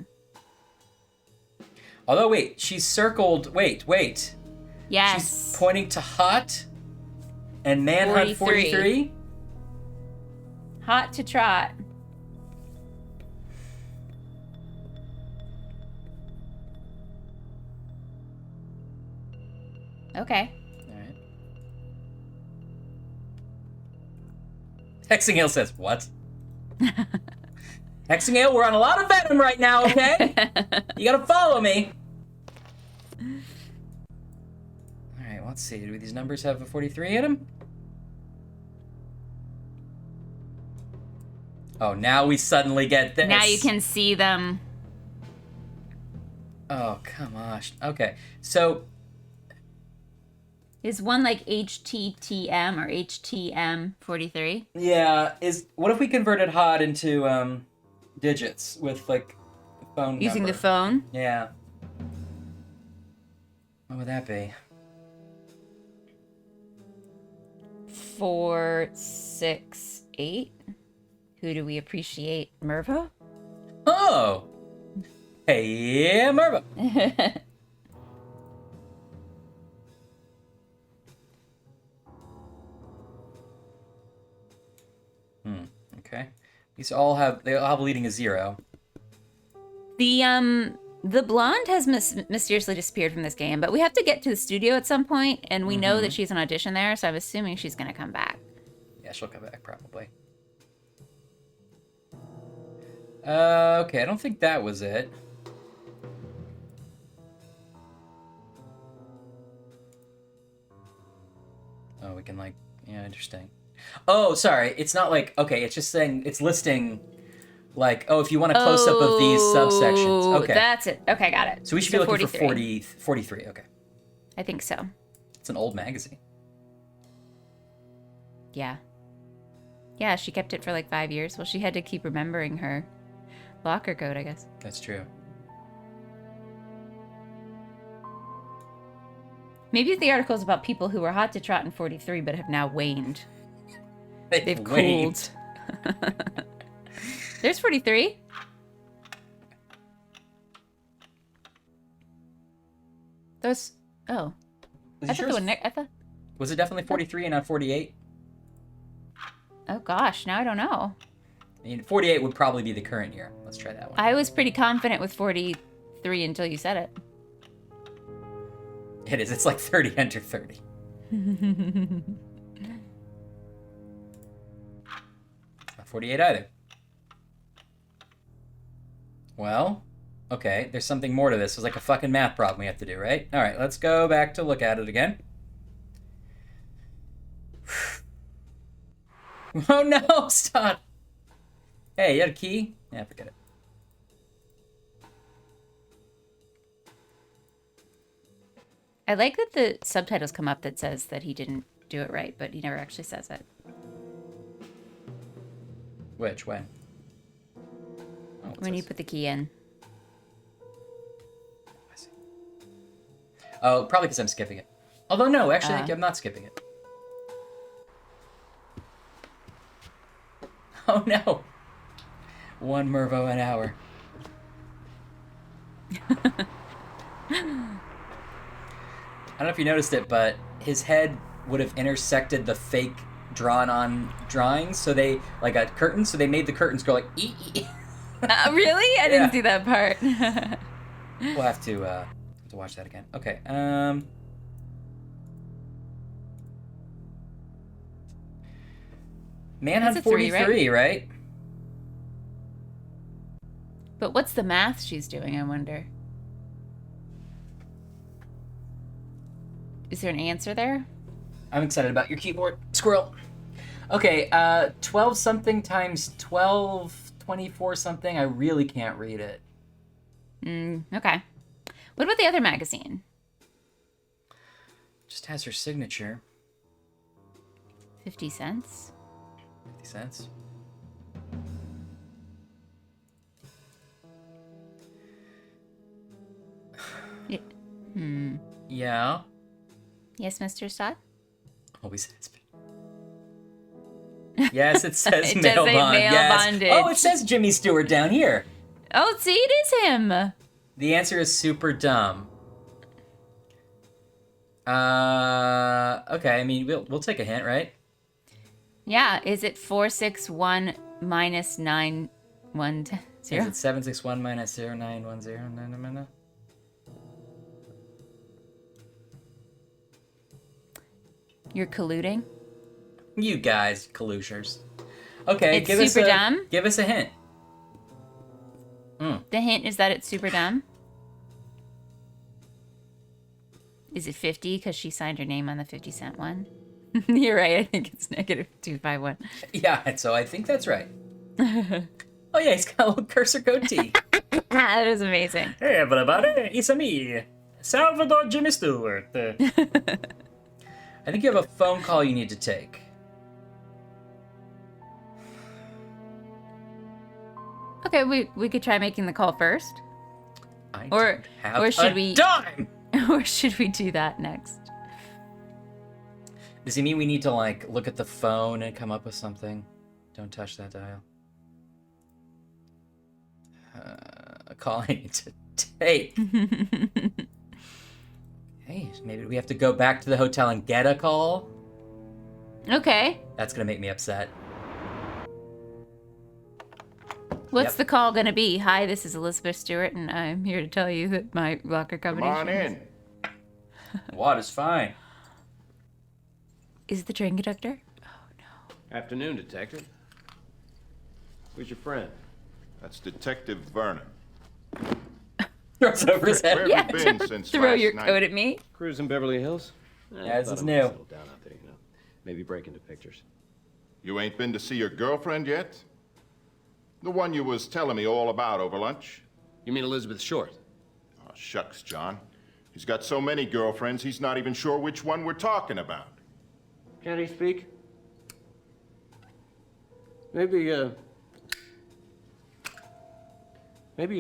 Although, wait, she's circled... Wait. Yes. She's pointing to hot and manhunt 43? Hot to trot. Okay. Hexingale says, what? Hexingale, we're on a lot of venom right now, okay? You gotta follow me. Alright, let's see. Do these numbers have a 43 in them? Oh, now we suddenly get this. Now you can see them. Oh, come on. Okay, so... Is one like HTTM or HTM43? Yeah, what if we converted HOD into digits with like phone Using number? the phone? Yeah. What would that be? 468. Who do we appreciate? Merva? Oh! Hey, yeah, Merva! Okay. They all have leading a 0. The blonde has mysteriously disappeared from this game, but we have to get to the studio at some point, and we know that she's on audition there, so I'm assuming she's gonna come back. Yeah, she'll come back probably. Okay, I don't think that was it. Oh, we can like, yeah, interesting. Oh, sorry. It's not like, okay, it's just saying, it's listing like, oh, if you want a close-up of these subsections. Okay. That's it. Okay, got it. So we should be looking for 43. Okay. I think so. It's an old magazine. Yeah. Yeah, she kept it for like 5 years. Well, she had to keep remembering her locker code, I guess. That's true. Maybe the article is about people who were hot to trot in 43 but have now waned. They've waned. cooled. There's 43. Those. Oh. I thought the one I thought. Was it definitely 43 and not 48? Oh gosh, now I don't know. I mean, 48 would probably be the current year. Let's try that one. I was pretty confident with 43 until you said it. It is. It's like 30 under 30. It's not 48 either. Well, okay. There's something more to this. It's like a fucking math problem we have to do, right? All right, let's go back to look at it again. Oh no, stop. Hey, you had a key? Yeah, forget it. I like that the subtitles come up that says that he didn't do it right, but he never actually says it. Which? When? Oh, when you put the key in. I see. Oh, probably because I'm skipping it. Although, no, actually, I'm not skipping it. Oh, no. 1 Mervo an hour. I don't know if you noticed it, but his head would have intersected the fake drawn-on drawings. So they, like a curtain, so they made the curtains go like, ee. Really? I didn't see that part. We'll have to watch that again. Okay. Manhunt 43, right? But what's the math she's doing, I wonder? Is there an answer there? I'm excited about your keyboard, squirrel. Okay, 12 something times 12, 24 something. I really can't read it. Okay. What about the other magazine? Just has her signature. 50 cents. 50 cents. Yeah. Yes, Mr. Stott? Always has been. Yes, it says It does mail say bond. mail Yes. bondage. Oh, it says Jimmy Stewart down here. Oh, see, it is him. The answer is super dumb. Okay, I mean, we'll take a hint, right? Yeah, is it 461 minus 910? Is it 761 minus 0910? You're colluding? You guys, collusioners. Okay, It's give super us dumb? Give us a hint. The hint is that it's super dumb? Is it 50 because she signed her name on the 50 cent one? You're right, I think it's negative 251. Yeah, so I think that's right. Oh yeah, he's got a little cursor goatee. That is amazing. Hey everybody, it's me, Salvador Jimmy Stewart. I think you have a phone call you need to take. Okay, we could try making the call first. Or should we dime? Or should we do that next? Does he mean we need to like look at the phone and come up with something? Don't touch that dial. A call I need to take. Hey, maybe we have to go back to the hotel and get a call? Okay. That's gonna make me upset. What's the call gonna be? Hi, this is Elizabeth Stewart, and I'm here to tell you that my locker company. Come on in. Water's fine. Is it the train conductor? Afternoon, Detective. Who's your friend? That's Detective Vernon. Throws over his head. Where have you been since Throw last your night? coat at me. Cruising Beverly Hills? Yeah, this thought is I might new. settle down out there, you know. Maybe break into pictures. You ain't been to see your girlfriend yet? The one you was telling me all about over lunch? You mean Elizabeth Short? Oh, shucks, John. He's got so many girlfriends, he's not even sure which one we're talking about. Can't he speak? Maybe you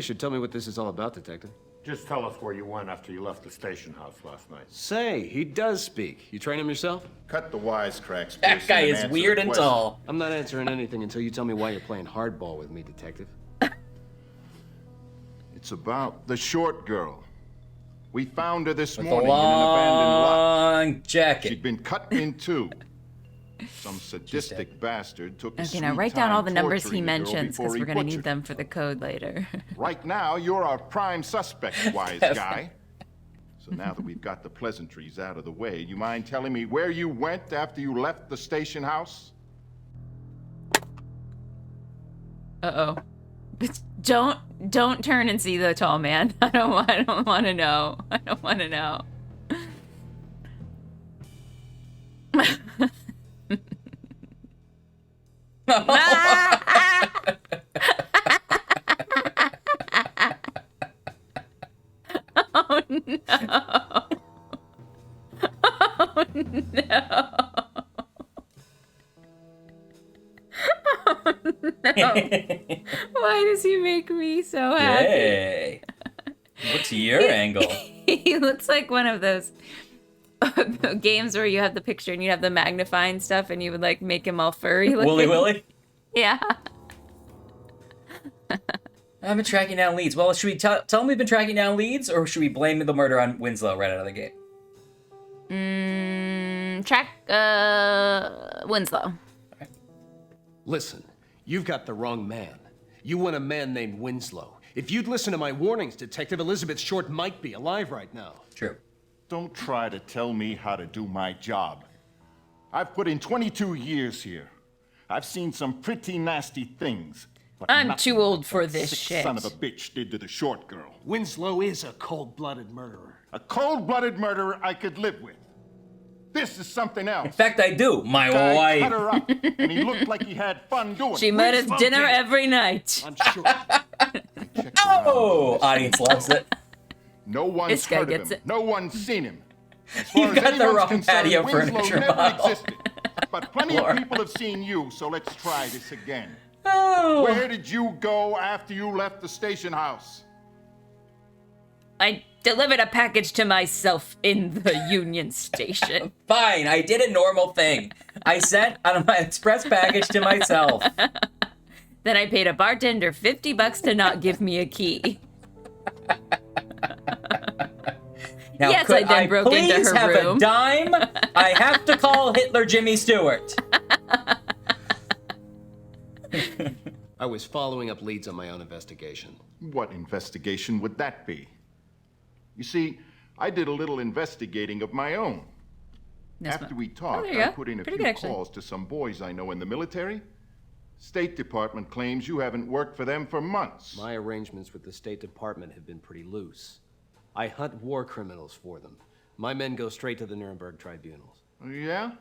should tell me what this is all about, Detective. Just tell us where you went after you left the station house last night. Say, he does speak. You train him yourself? Cut the wisecracks, That Pearson, guy and is answer weird the and question. tall. I'm not answering anything until you tell me why you're playing hardball with me, Detective. It's about the Short girl. We found her this With a morning in an abandoned lot. long jacket. She'd been cut in two. Some sadistic bastard took a Okay, now sweet write down all time the numbers he torturing the girl mentions before because he we're gonna butchered need them for the code later. Right now, you're our prime suspect, wise guy. So now that we've got the pleasantries out of the way, you mind telling me where you went after you left the station house? Uh-oh. Don't turn and see the tall man. I don't want to know. I don't want to know. Oh no. Oh no. Oh no. Why does he make me so happy? Hey. What's your angle? He looks like one of those games where you have the picture and you have the magnifying stuff and you would like make him all furry looking. Wooly Willy? Yeah. I've been tracking down leads. Well, should we tell him we've been tracking down leads, or should we blame the murder on Winslow right out of the gate? Track Winslow. Listen, you've got the wrong man. You want a man named Winslow. If you'd listen to my warnings, Detective, Elizabeth Short might be alive right now. True. Don't try to tell me how to do my job. I've put in 22 years here. I've seen some pretty nasty things. But I'm nothing too old that for that this sick shit. son of a bitch did to the Short girl. Winslow is a cold-blooded murderer. A cold-blooded murderer I could live with. This is something else. In fact, I do. My Guy wife. cut her up, and he looked like he had fun doing it. She made us Winslow dinner did. every night. I'm sure. Oh! Audience loves it. No one's This guy heard gets of him. it. No one's seen him. As You far as got the anyone's wrong concerned, patio Winslow furniture never model. existed. But plenty of Lord. people have seen you, so let's try this again. Oh. Where did you go after you left the station house? I delivered a package to myself in the Union Station. Fine, I did a normal thing. I sent on my express package to myself. Then I paid a bartender $50 to not give me a key. Now, Yes, could I then broke into please her have room. a dime? I have to call Hitler Jimmy Stewart. I was following up leads on my own investigation. What investigation would that be? You see, I did a little investigating of my own. After we talked, there you I go. put in a Pretty few good, actually. calls to some boys I know in the military. State Department claims you haven't worked for them for months. My arrangements with the State Department have been pretty loose. I hunt war criminals for them. My men go straight to the Nuremberg tribunals. Oh, yeah? Oh,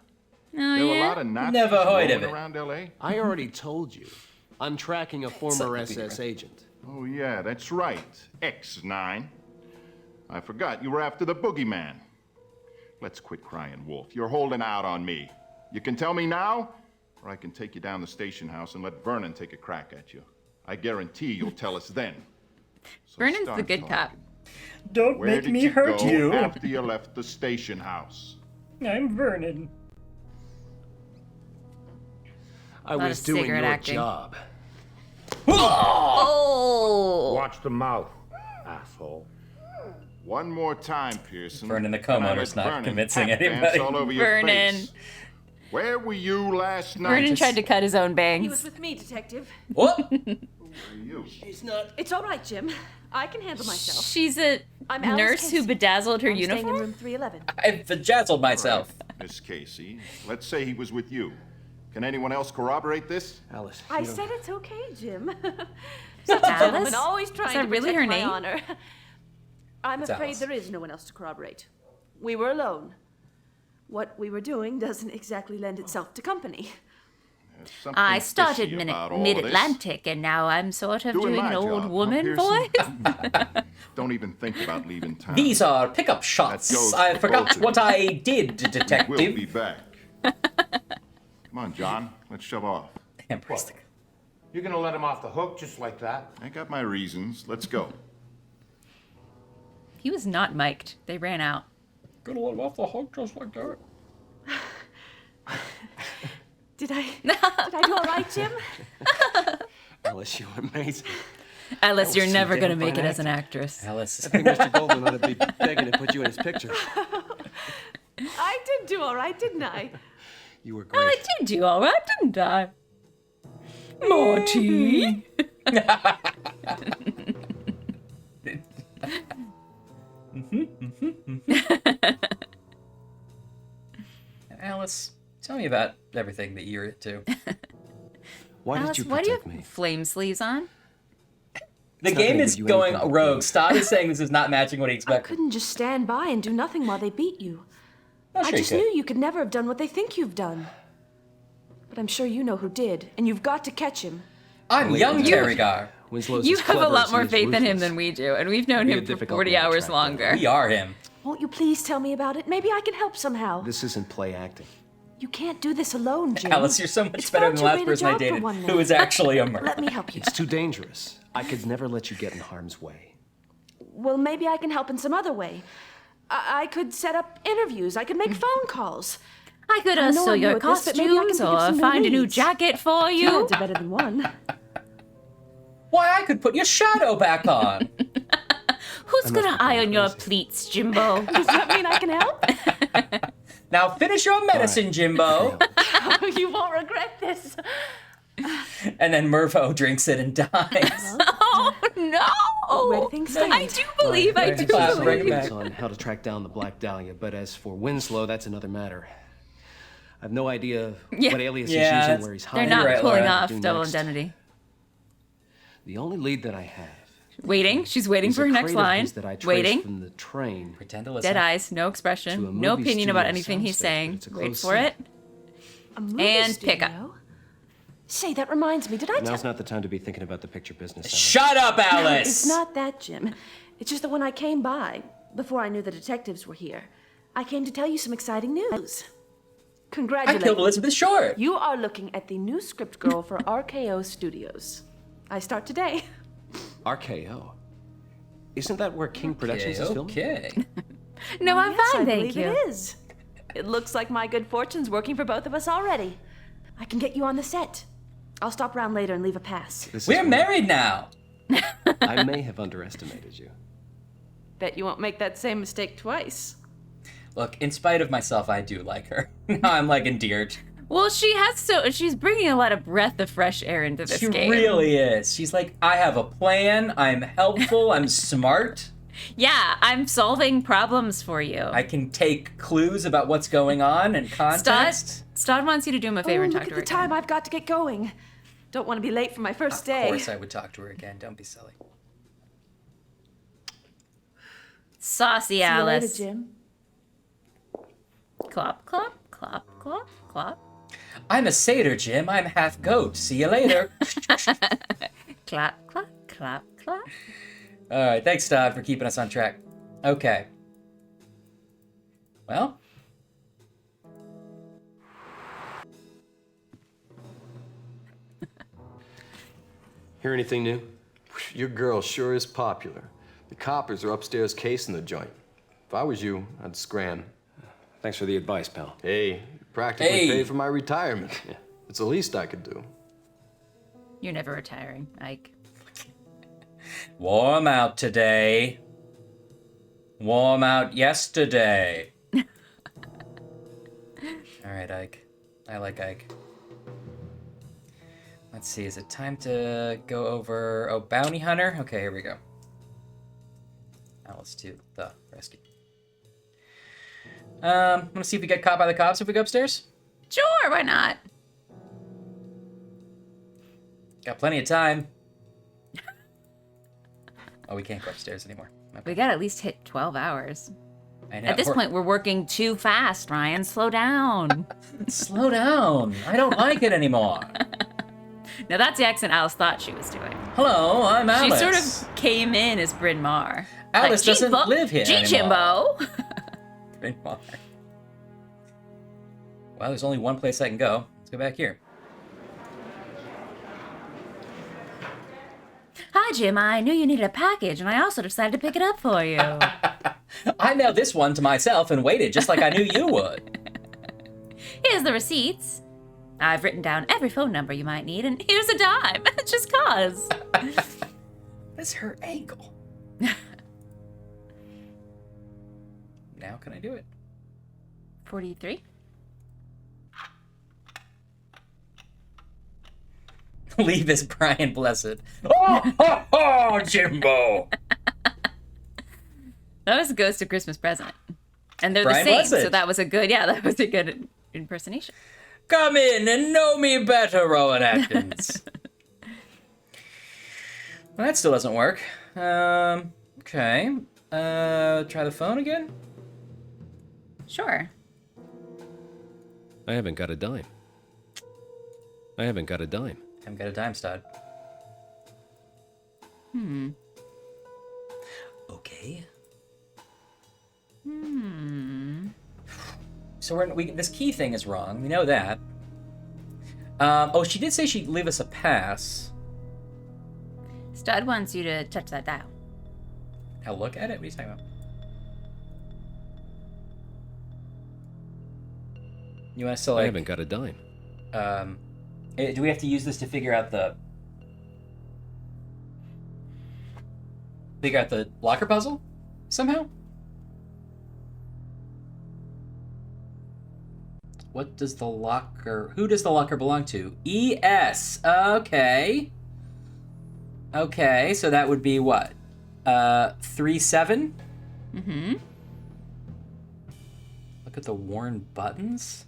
There were a yeah? lot of Nazis Never heard rolling of it. around L.A.? I already told you. I'm tracking a former SS agent. Oh, yeah, that's right. X9. I forgot you were after the boogeyman. Let's quit crying, Wolf. You're holding out on me. You can tell me now, or I can take you down the station house and let Vernon take a crack at you. I guarantee you'll tell us then. So Vernon's the start good talking. cop. Don't Where make did me you hurt go you. after you left the station house? I'm Vernon. I Lot was of doing cigarette your acting. job. Oh! Watch the mouth, asshole. One more time, Pearson. Vernon the and I co-motor's let not Vernon convincing tap dance anybody. all over your Vernon. face. Where were you last night? Vernon tried to cut his own He bangs. was with me, Detective. What? Where were you? She's not. It's all right, Jim. I can handle myself. She's a I'm Alice nurse who Casey. bedazzled her I'm staying in uniform? room 311. I've bejazzled myself. Miss Casey, let's say he was with you. Can anyone else corroborate this? Alice. I you don't- said it's okay, Jim. Such a Alice? gentleman, always trying Is that to really protect her my name? honor. I'm It's afraid Alice. there is no one else to corroborate. We were alone. What we were doing doesn't exactly lend itself to company. I started fishy about all of Mid-Atlantic, and now I'm sort of Doing doing my an old job, huh, woman Pearson? voice. Don't even think about leaving town. These are pickup shots. goes I for forgot both of what you. I did, detective. We'll be back. Come on, John. Let's shove off. What? You're gonna let him off the hook just like that? I got my reasons. Let's go. He was not mic'd. They ran out. Gonna let him off the hook just like that. Did I do all right, Jim? Alice, you're amazing. Alice, you're so never damn going to make fine it as an acting. actress. Alice. I think Mr. Goldman ought to be begging to put you in his picture. I did do all right, didn't I? You were great. I did do all right, didn't I? Marty. Alice, tell me about everything that you're into. Why Alice, did you why do you protect have me? flame sleeves on? The It's not game gonna is give you going anything but rogue. grief. Stott is saying this is not matching what he I expected. couldn't just stand by and do nothing while they beat you. Oh, I sure you just could. knew you could never have done what they think you've done. But I'm sure you know who did, and you've got to catch him. I'm young Terry Gar. Winslow's You as have a clever lot as more he is faith in him ruthless. than we do, and we've known Be a him for difficult 40 man to hours track down. longer. We are him. Won't you please tell me about it? Maybe I can help somehow. This isn't play acting. You can't do this alone, Jim. Alice, you're so much It's better far than the too last great a person I job for dated, one who man. was actually a murderer. Let me help you. It's too dangerous. I could never let you get in harm's way. Well, maybe I can help in some other way. I could set up interviews. I could make phone calls. I could I know sew I'm new your at this, but maybe I can costumes think of or some find a new leads. jacket for Two you. heads are better than one. Why, I could put your shadow back on. Who's gonna iron your pleats, Jimbo? Does that mean I can help? Now finish your medicine, Jimbo. You won't regret this. And then Mervo drinks it and dies. Oh no! Where do things stand? I do believe, I do Class, believe. bring it back. On how to track down the Black Dahlia, but as for Winslow, that's another matter. I have no idea Yeah. what alias Yeah, he's that's- using, where he's They're hiding. not right, pulling Laura. off Do double next. identity. The only lead that I have Waiting. She's waiting is for a her next crate of line. his that I traced Waiting. from the train. Pretend to listen. Dead eyes. No To expression. a No movie opinion about studio anything he's soundstage, saying. but it's a Wait close for it. A movie And pick up. studio? Say, that reminds me. Did I Now's tell... not the time to be thinking about the picture business. Alice. Shut up, No, Alice! it's not that, Jim. It's just that when I came by, before I knew the detectives were here, I came to tell you some exciting news. I Congratulations. killed Elizabeth Short. You are looking at the new script girl for RKO Studios. I start today. RKO. Isn't that where King Productions is filming? Okay. No, I'm Yes, fine, I thank believe you. it is. It looks like my good fortune's working for both of us already. I can get you on the set. I'll stop around later and leave a pass. This is We're where married now. I may have underestimated you. Bet you won't make that same mistake twice. Look, in spite of myself, I do like her. Now I'm like endeared. Well, she's bringing a lot of breath of fresh air into this She game. really is. She's like, I have a plan. I'm helpful. I'm smart. Yeah, I'm solving problems for you. I can take clues about what's going on and context. Stott wants you to do him a favor and look talk at to her the time I've got to get going. Don't want to be late for my first day. Of course I would talk to her again. Don't be silly. Saucy See you later, Alice. Jim. Clop, clop, clop, clop, clop. I'm a satyr, Jim. I'm half goat. See you later. Clap, clap, clap, clap. All right. Thanks, Todd, for keeping us on track. Okay. Well. Hear anything new? Your girl sure is popular. The coppers are upstairs casing the joint. If I was you, I'd scram. Thanks for the advice, pal. Hey, practically Hey. paid for my retirement. It's the least I could do. You're never retiring, Ike. Warm out today. Warm out yesterday. All right, Ike. I like Ike. Let's see, is it time to go over... Oh, Bounty Hunter? Okay, here we go. Now let's do the rescue. Want to see if we get caught by the cops if we go upstairs? Sure, why not? Got plenty of time. Oh, we can't go upstairs anymore. Okay. We gotta at least hit 12 hours. I know. At this point, we're working too fast, Ryan. Slow down. Slow down. I don't like it anymore. Now that's the accent Alice thought she was doing. Hello, I'm Alice. She sort of came in as Bryn Mawr. Alice doesn't live here anymore. Jimbo. Bryn Mawr. Well, there's only one place I can go. Let's go back here. Hi, Jim. I knew you needed a package, and I also decided to pick it up for you. I mailed this one to myself and waited just like I knew you would. Here's the receipts. I've written down every phone number you might need, and here's a dime. Just cause. That's her ankle. Now can I do it? 43. Leave is Brian Blessed. Oh, ho, ho, Jimbo! That was a Ghost of Christmas Present. And they're Brian the same, Blessed. so that was a good, that was a good impersonation. Come in and know me better, Rowan Atkins. Well, that still doesn't work. Okay. Try the phone again? Sure. I haven't got a dime. I haven't got a dime. Haven't got a dime, stud. Okay. So this key thing is wrong. We know that. Oh, she did say she'd leave us a pass. Stud wants you to touch that dial. I'll look at it? What are you talking about? You want to select... I haven't got a dime. Do we have to use this to figure out the locker puzzle somehow? Who does the locker belong to? ES. Okay. Okay, so that would be what? 37? Mm-hmm. Look at the worn buttons.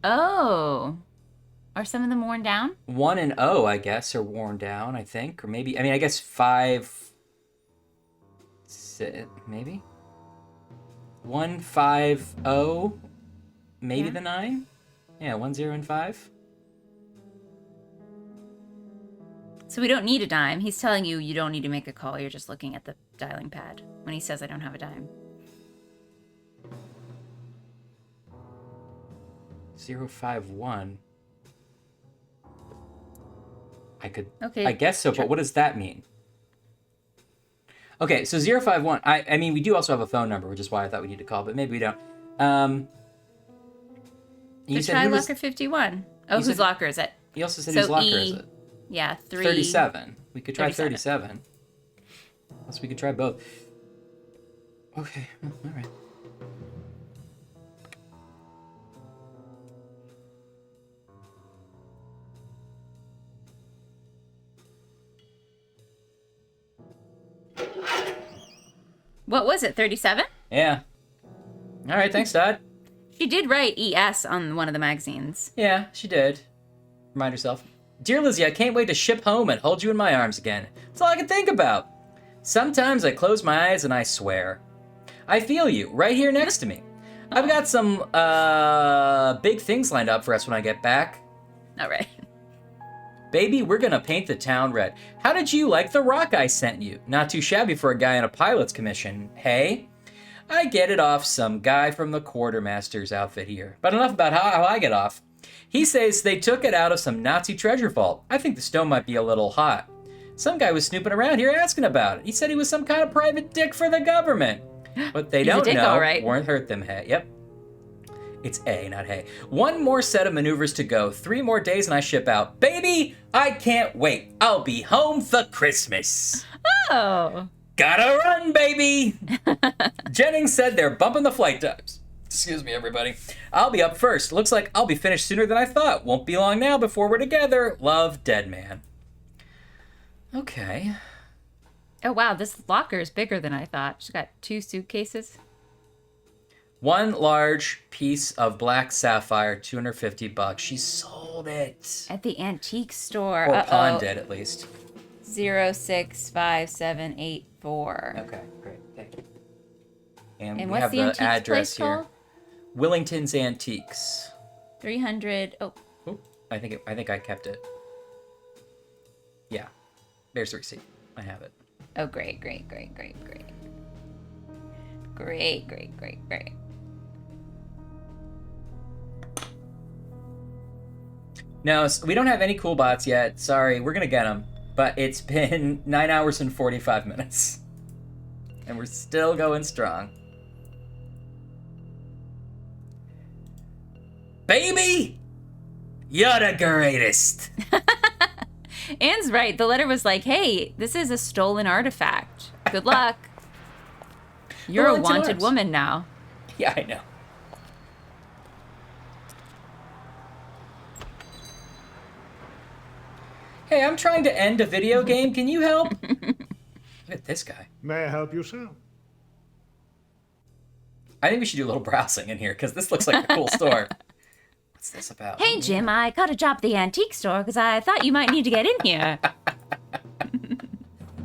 Oh. Are some of them worn down? 1 and O, I guess, are worn down, I think. Or maybe, I guess 5... maybe? 1, 5, O. Maybe the 9? Yeah, 1, 0, and 5. So we don't need a dime. He's telling you you don't need to make a call. You're just looking at the dialing pad when he says I don't have a dime. 051. Okay. I guess so, but what does that mean? Okay, so 051. I mean, we do also have a phone number, which is why I thought we need to call, but maybe we don't. You said try locker 51. Oh, whose locker is it? You also said whose locker is it? Yeah, 37. We could try 37. Plus, we could try both. Okay, well, all right. What was it, 37? Yeah. All right, thanks, Dad. She did write ES on one of the magazines. Yeah, she did. Remind herself. Dear Lizzie, I can't wait to ship home and hold you in my arms again. That's all I can think about. Sometimes I close my eyes and I swear. I feel you, right here next to me. I've got some, big things lined up for us when I get back. All right. Baby, we're gonna paint the town red. How did you like the rock I sent you? Not too shabby for a guy on a pilot's commission, hey? I get it off some guy from the quartermaster's outfit here. But enough about how I get off. He says they took it out of some Nazi treasure vault. I think the stone might be a little hot. Some guy was snooping around here asking about it. He said he was some kind of private dick for the government. What they don't know all right. won't hurt them, hey. Yep. It's A, not hey. One more set of maneuvers to go. 3 more days and I ship out. Baby, I can't wait. I'll be home for Christmas. Oh. Gotta run, baby. Jennings said they're bumping the flight times. Excuse me, everybody. I'll be up first. Looks like I'll be finished sooner than I thought. Won't be long now before we're together. Love, Dead Man. Okay. Oh, wow. This locker is bigger than I thought. She's got 2 suitcases. 1 large piece of black sapphire, $250. She sold it. At the antique store. Or pawned it, at least. 065784. Okay, great. Thank you. And we what's have the the antiques address place here. called? Willington's Antiques. 300. Oh, I think I kept it. Yeah. There's the receipt. I have it. oh, great, great, great, great, great. Great, great, great, great. No, we don't have any cool bots yet. Sorry, we're gonna get them. But it's been 9 hours and 45 minutes. And we're still going strong. Baby! You're the greatest! Anne's right. The letter was like, hey, this is a stolen artifact. Good luck. You're a wanted woman now. Yeah, I know. Hey, I'm trying to end a video game. Can you help? Look at this guy. May I help you, sir? I think we should do a little browsing in here, because this looks like a cool store. What's this about? Hey, Jim, I got a job at the antique store because I thought you might need to get in here.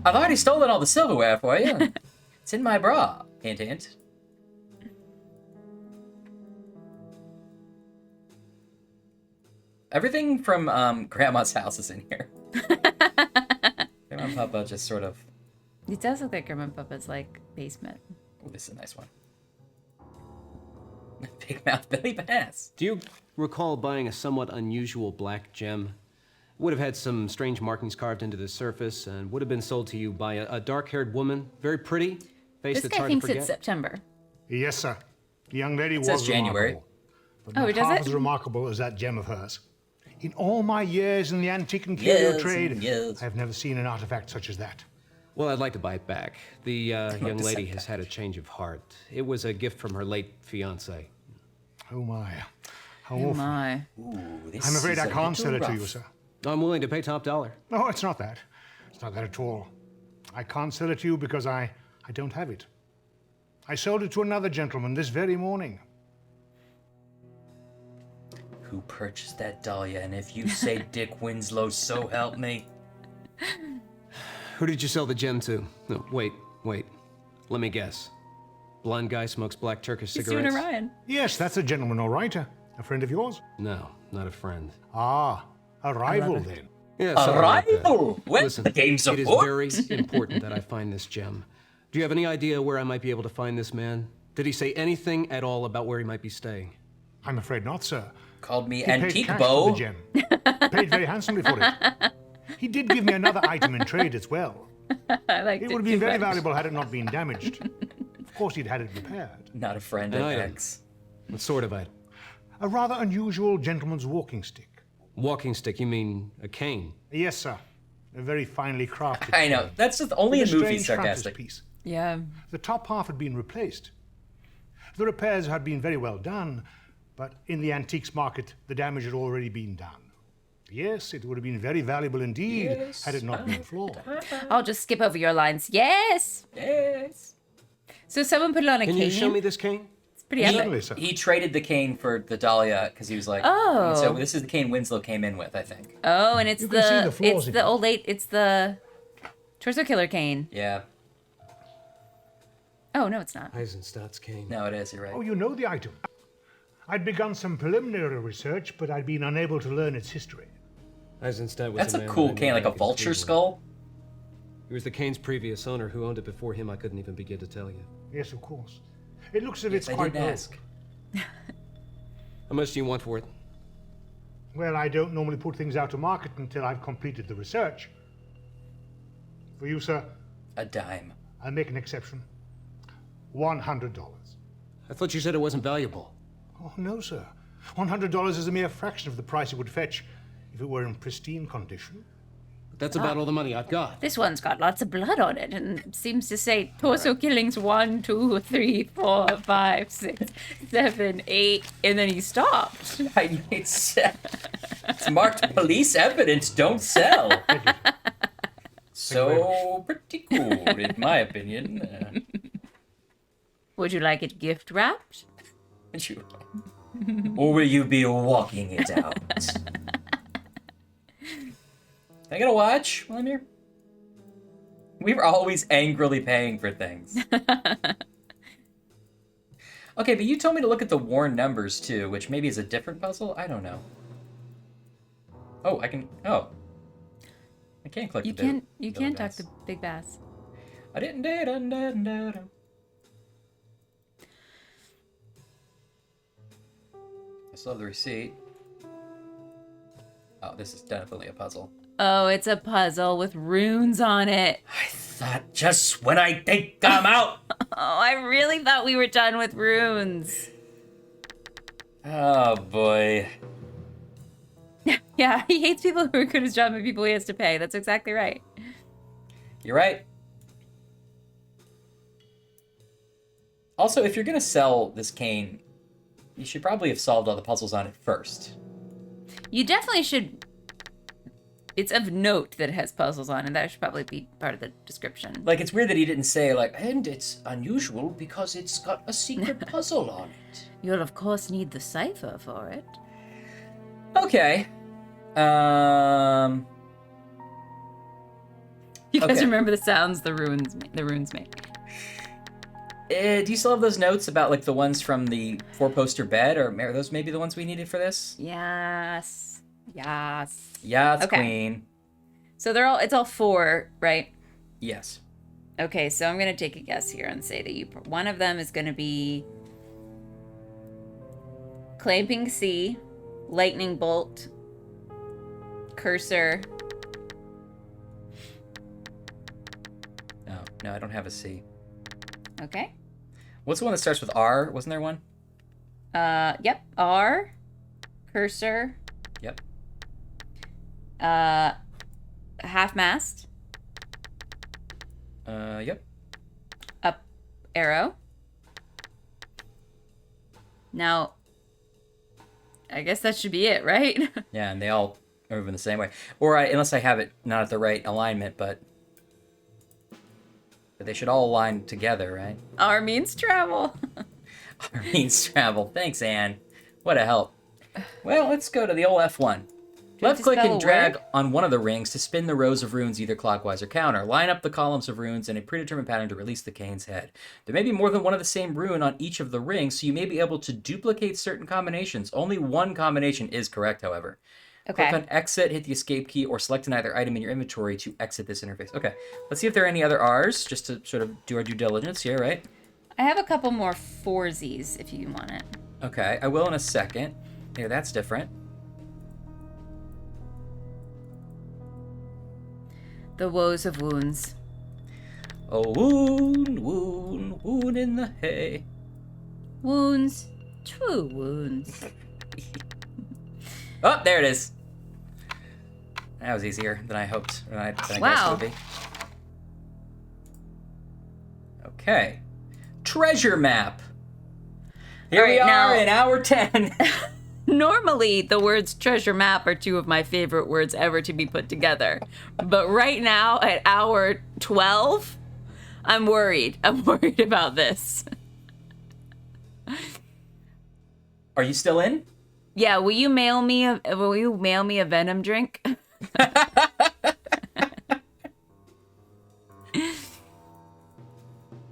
I've already stolen all the silverware for you. It's in my bra. Hint, hint. Everything from Grandma's house is in here. Grandma and Papa just sort of... It does look like Grandma and Papa's, like, basement. Oh, this is a nice one. Big mouth Billy Bass. Do you recall buying a somewhat unusual black gem? It would have had some strange markings carved into the surface and would have been sold to you by a dark-haired woman, very pretty, face This that's guy hard thinks to forget. it's September. Yes, sir. The young lady says was January. remarkable. But Oh, not does half it? as remarkable as that gem of hers. In all my years in the antique and curio Yes, trade, yes. I've never seen an artifact such as that. Well, I'd like to buy it back. The young to lady send has had a change of heart. It was a gift from her late fiancé. Oh my. How Oh, awful. my. Ooh, this I'm afraid is I a can't sell it little to you, rough. sir. I'm willing to pay top dollar. No, it's not that. It's not that at all. I can't sell it to you because I don't have it. I sold it to another gentleman this very morning. Who purchased that Dahlia? And if you say Dick Winslow, so help me. Who did you sell the gem to? No, wait. Let me guess. Blonde guy smokes black Turkish He's cigarettes? doing Orion. Yes, that's a gentleman, all right. A friend of yours? No, not a friend. Ah, a rival then. Yeah, A something like that. rival? When Listen, the game's it is afoot. very important that I find this gem. Do you have any idea where I might be able to find this man? Did he say anything at all about where he might be staying? I'm afraid not, sir. Called me He paid Antique cash Bow. for the gem. Paid very handsomely for it. He did give me another item in trade as well. I liked It it would have been too very much. valuable had it not been damaged. Of course, he'd had it repaired. Not a friend An of item. X. What sort of item? A rather unusual gentleman's walking stick. Walking stick, you mean a cane? Yes, sir. A very finely crafted. I know. cane. That's just only With in a movies strange sarcastic. frontispiece. Yeah. The top half had been replaced. The repairs had been very well done, but in the antiques market, the damage had already been done. Yes, it would have been very valuable indeed had it not been flawed. I'll just skip over your lines. Yes. Yes. So someone put it on a Can cane. you show me this cane? It's pretty epic. Certainly, sir. He traded the cane for the Dahlia because he was like, Oh. So this is the cane Winslow came in with, I think. Oh, and it's You can see the the flaws in it. old late. It's the torso killer cane. Yeah. Oh no, it's not. Eisenstadt's cane. No, it is. You're right. Oh, you know the item. I'd begun some preliminary research, but I'd been unable to learn its history. Eisenstadt was That's a a man cool I knew cane, like a back in vulture Cleveland. skull. He was the cane's previous owner. Who owned it before him, I couldn't even begin to tell you. Yes, of course. It looks as if Yes, it's I quite did old. ask. How much do you want for it? Well, I don't normally put things out to market until I've completed the research. For you, sir, A dime. I'll make an exception. $100. I thought you said it wasn't valuable. Oh, no, sir. $100 is a mere fraction of the price it would fetch if it were in pristine condition. But that's about all the money I've got. This one's got lots of blood on it and seems to say torso killings 1, 2, 3, 4, 5, 6, 7, 8, and then he stopped. It's marked police evidence, don't sell. So pretty cool, in my opinion. Would you like it gift wrapped? Or will you be walking it out? I got a watch while I'm here. We were always angrily paying for things. Okay, but you told me to look at the worn numbers too, which maybe is a different puzzle? I don't know. Oh, I can... Oh. I can't click You the can't. You Billy can't talk Bass. to Big Bass. I didn't. I still have the receipt. Oh, this is definitely a puzzle. Oh, it's a puzzle with runes on it. I thought just when I think I'm out. Oh, I really thought we were done with runes. Oh boy. Yeah, he hates people who are good at his job and people he has to pay. That's exactly right. You're right. Also, if you're gonna sell this cane, you should probably have solved all the puzzles on it first. You definitely should. It's of note that it has puzzles on, and that should probably be part of the description. Like, it's weird that he didn't say, like, and it's unusual because it's got a secret puzzle on it. You'll, of course, need the cipher for it. Okay. You guys okay. remember the sounds the runes make. Do you still have those notes about, like, the ones from the 4-poster bed? Or are those maybe the ones we needed for this? Yes. Yes. Yes, okay. Queen. So it's all 4, right? Yes. Okay, so I'm going to take a guess here and say that one of them is going to be clamping C, lightning bolt, cursor. No, I don't have a C. Okay. What's the one that starts with R? Wasn't there one? Yep. R, cursor. Yep. Half mast. Yep. Up arrow. Now, I guess that should be it, right? Yeah, and they all are moving the same way. Or unless I have it not at the right alignment, but they should all align together, right? R means travel. R means travel. Thanks, Anne. What a help. Well, let's go to the old F1. Left click and drag on one of the rings to spin the rows of runes either clockwise or counter. Line up the columns of runes in a predetermined pattern to release the cane's head. There may be more than one of the same rune on each of the rings, so you may be able to duplicate certain combinations. Only one combination is correct, however. Okay. Click on exit, hit the escape key, or select another item in your inventory to exit this interface. Okay, let's see if there are any other R's, just to sort of do our due diligence here, right? I have a couple more 4Zs if you want it. Okay, I will in a second. Here, that's different. The woes of wounds. Oh, wound in the hay. Wounds, true wounds. Oh, there it is. That was easier than I hoped. Than I guessed it would be. Okay. Treasure map. Here we are in hour 10. Normally, the words treasure map are 2 of my favorite words ever to be put together. But right now, at hour 12, I'm worried. I'm worried about this. Are you still in? Yeah, will you mail me a Venom drink?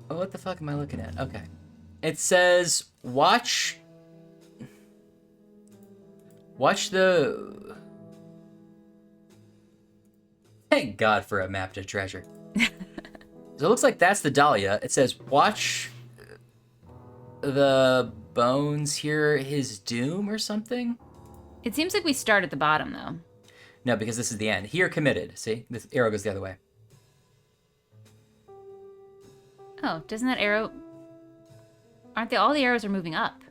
Oh, what the fuck am I looking at? Okay. It says watch the... Thank God for a map to treasure. So it looks like that's the Dahlia. It says watch the bones hear his doom or something? It seems like we start at the bottom, though. No, because this is the end. Here committed. See? This arrow goes the other way. Oh, doesn't that arrow... Aren't they... All the arrows are moving up.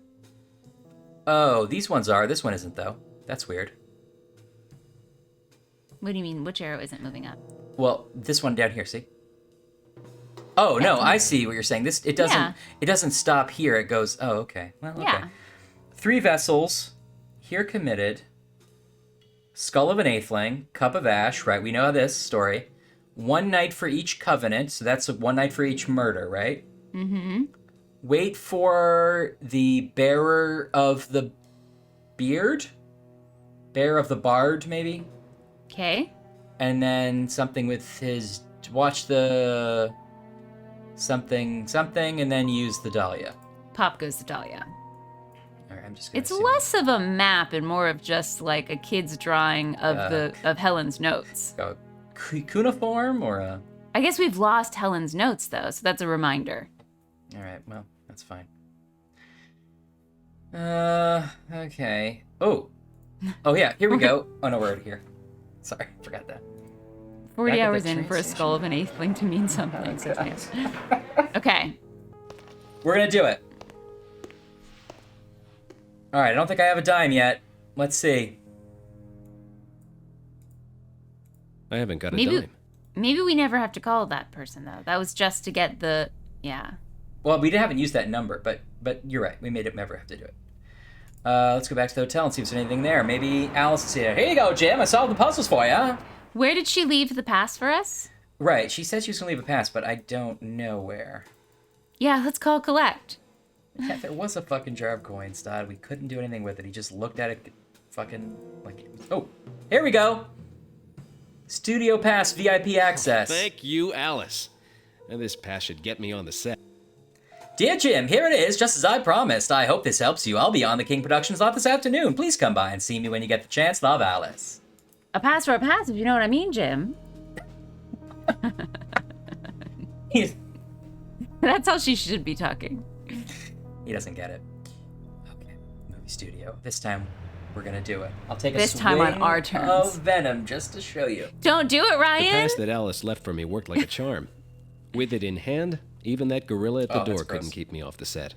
Oh, these ones are. This one isn't, though. That's weird. What do you mean? Which arrow isn't moving up? Well, this one down here, see? Oh, no, I see what you're saying. It doesn't stop here. It goes, oh, okay. Well, okay. Yeah. 3 vessels. Here committed. Skull of an Atheling. Cup of Ash, right? We know this story. 1 night for each covenant. So that's 1 night for each murder, right? Mm-hmm. Wait for the bearer of the beard? Bearer of the bard, maybe? Okay. And then something with his... Watch the... something, and then use the Dahlia. Pop goes to Dahlia. All right, I'm just gonna It's less of a map and more of just like a kid's drawing of of Helen's notes. A cuneiform or a... I guess we've lost Helen's notes though, so that's a reminder. All right, well, that's fine. Okay. Oh yeah, here we go. Oh no, we're already here. Sorry, forgot that. 40 hours in for a skull of an eighthling to mean something. So okay. We're gonna do it. All right, I don't think I have a dime yet. Let's see. I haven't got a dime. Maybe we never have to call that person though. That was just to get the Well, we haven't used that number, but you're right. We made it never have to do it. Let's go back to the hotel and see if there's anything there. Maybe Alice is here. Here you go, Jim. I solved the puzzles for you. Where did she leave the pass for us? Right. She said she was gonna leave a pass, but I don't know where. Yeah, let's call collect. Yeah, there was a fucking jar of coins, Todd. We couldn't do anything with it. He just looked at it fucking like... Oh, here we go. Studio Pass VIP access. Thank you, Alice. And this pass should get me on the set. Dear Jim, here it is, just as I promised. I hope this helps you. I'll be on the King Productions lot this afternoon. Please come by and see me when you get the chance. Love, Alice. A pass for a pass, if you know what I mean, Jim. That's how she should be talking. He doesn't get it. Okay, movie studio. This time, we're gonna do it. I'll take this a time swing on our terms. of venom just to show you. Don't do it, Ryan. The pass that Alice left for me worked like a charm. With it in hand, even that gorilla at the door couldn't keep me off the set.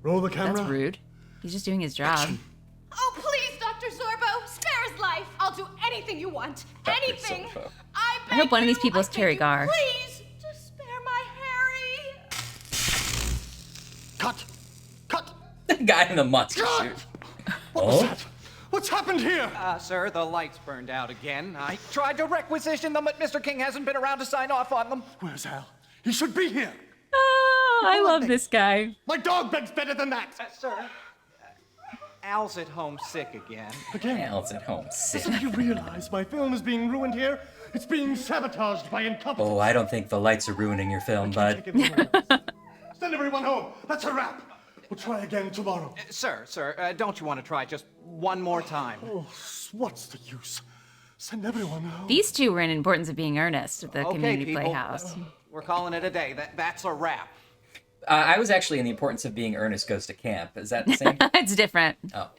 Roll the camera. That's rude. He's just doing his job. Oh, please, Dr. Zorbo, spare his life. I'll do anything you want. Anything. I hope one of these people is Terry Garr. Please, just spare my Harry. Cut! The guy in the monster suit. What was that? What's happened here? Sir, the lights burned out again. I tried to requisition them, but Mr. King hasn't been around to sign off on them. Where's Al? He should be here. Oh, I love this guy. My dog begs better than that. Sir, Al's at home sick again. Al's at home sick. Doesn't he realize my film is being ruined here? It's being sabotaged by incompetence. Oh, I don't think the lights are ruining your film, bud. Send everyone home. That's a wrap. We'll try again tomorrow. Sir, don't you want to try just one more time? Oh, what's the use? Send everyone home. These two were in Importance of Being Earnest at the community people. playhouse. We're calling it a day. That's a wrap. I was actually in The Importance of Being Earnest Goes to Camp. Is that the same? It's different. Oh.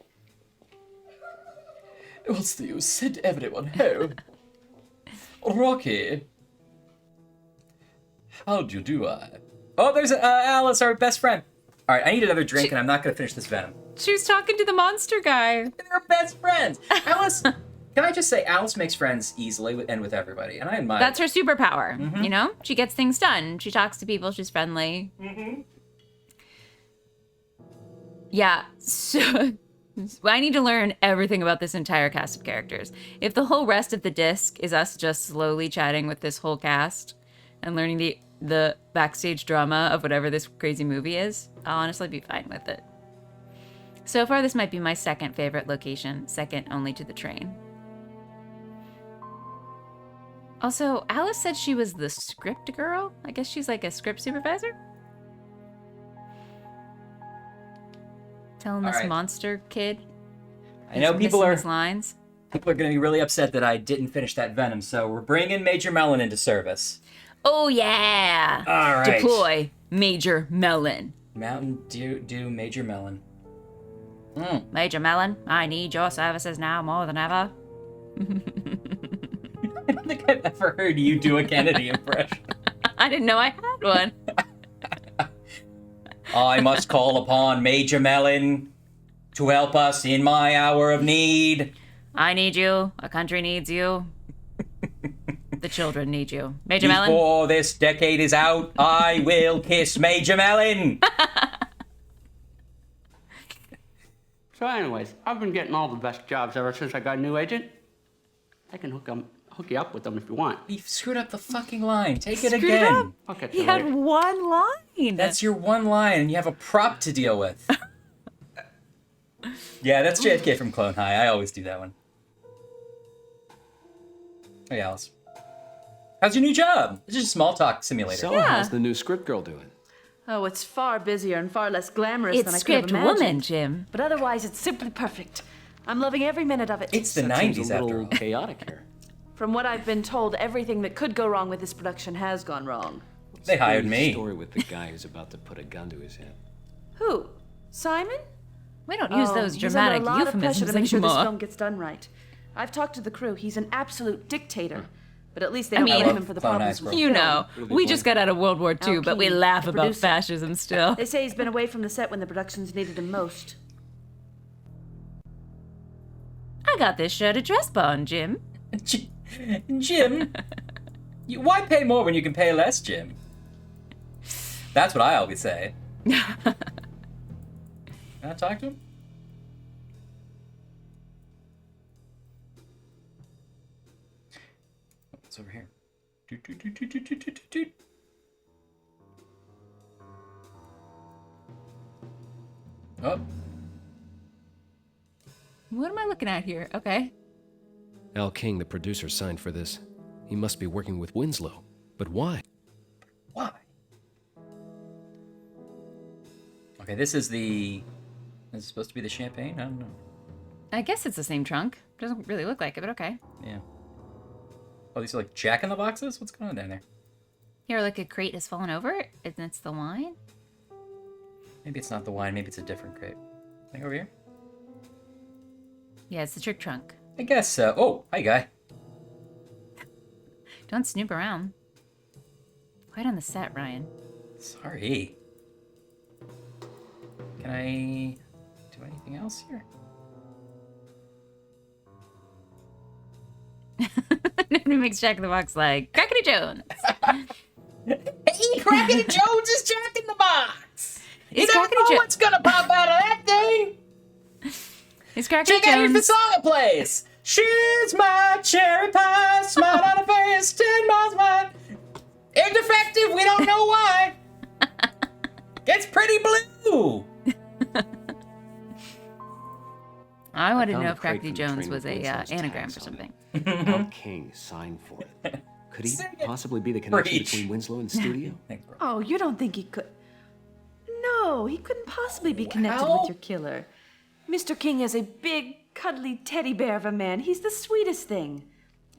What's the use? Send everyone home. Rocky. How'd you do, Oh, there's Alice, our best friend. All right, I need another drink, and I'm not going to finish this venom. She was talking to the monster guy. They're best friends. Alice, can I just say, Alice makes friends easily and with everybody, and I admire That's her superpower, you know? She gets things done. She talks to people. She's friendly. Yeah, so I need to learn everything about this entire cast of characters. If the whole rest of the disc is us just slowly chatting with this whole cast and learning the backstage drama of whatever this crazy movie is, I'll honestly be fine with it. So far, this might be my second favorite location, second only to the train. Also, Alice said she was the script girl. I guess she's like a script supervisor? Telling this monster kid. I know people are his lines. People are going to be really upset that I didn't finish that venom, so we're bringing Major Melon into service. Oh yeah! All right. Deploy Major Melon. Mountain Dew Major Melon. Major Melon, I need your services now more than ever. I don't think I've ever heard you do a Kennedy impression. I didn't know I had one. I must call upon Major Melon to help us in my hour of need. I need you. Our country needs you. The children need you. Major Melon? Before this decade is out, I will kiss Major Melon. So anyways, I've been getting all the best jobs ever since I got a new agent. I can hook you up with them if you want. You screwed up the fucking line. Take it again. He had one line. That's your one line, and you have a prop to deal with. Yeah, that's JFK from Clone High. I always do that one. Hey, Alice. How's your new job? It's just a small talk simulator. So how's the new script girl doing? Oh, it's far busier and far less glamorous It's than I could have script imagined. woman, Jim. But otherwise, it's simply perfect. I'm loving every minute of it. It's the That seems 90s a after little all. chaotic here. From what I've been told, everything that could go wrong with this production has gone wrong. They hired The me. story with the guy who's about to put a gun to his head. Who? Simon? We don't use those dramatic he's under a lot of pressure euphemisms to make sure this anymore. film gets done right. I've talked to the crew. He's an absolute dictator. But at least they I don't mean, blame him for the problems with the you film. know, we just got out of World War II, but we Al Keane, laugh the about producer. fascism still. They say he's been away from the set when the productions needed him most. I got this shirt at Dress Barn, Jim. Jim? Why pay more when you can pay less, Jim? That's what I always say. Can I talk to him? What's over here? Doot, doot, doot, doot, doot, doot, doot, doot. Oh. What am I looking at here? Okay. Al King, the producer, signed for this. He must be working with Winslow. But why? Why? Okay, this is the... Is it supposed to be the champagne? I don't know. I guess it's the same trunk. Doesn't really look like it, but okay. Yeah. Oh, these are like Jack-in-the-Boxes? What's going on down there? Here, like a crate has fallen over, and it's the wine? Maybe it's not the wine. Maybe it's a different crate. Thing over here? Yeah, it's the trick trunk. I guess so. Oh, hi, guy. Don't snoop around. Quiet on the set, Ryan. Sorry. Can I do anything else here? Nobody makes Jack in the Box like Crackety Jones. Hey, Crackety Jones is Jack in the Box! You It's never Crackety know Jo- what's gonna pop out of that thing! It's Crackety Check out if the Jones. song plays! She's my cherry pie, smile on her face, 10 miles wide. Indefective, we don't know why. It's pretty blue! I wanted to found know the if crate Crackety from the Jones train was with a Winston's anagram tags or on something. Al King signed for it. Could he possibly be the connection Preach. between Winslow and the studio? Oh, you don't think he could... No, he couldn't possibly be connected Well- with your killer. Mr. King is a big, cuddly teddy bear of a man. He's the sweetest thing.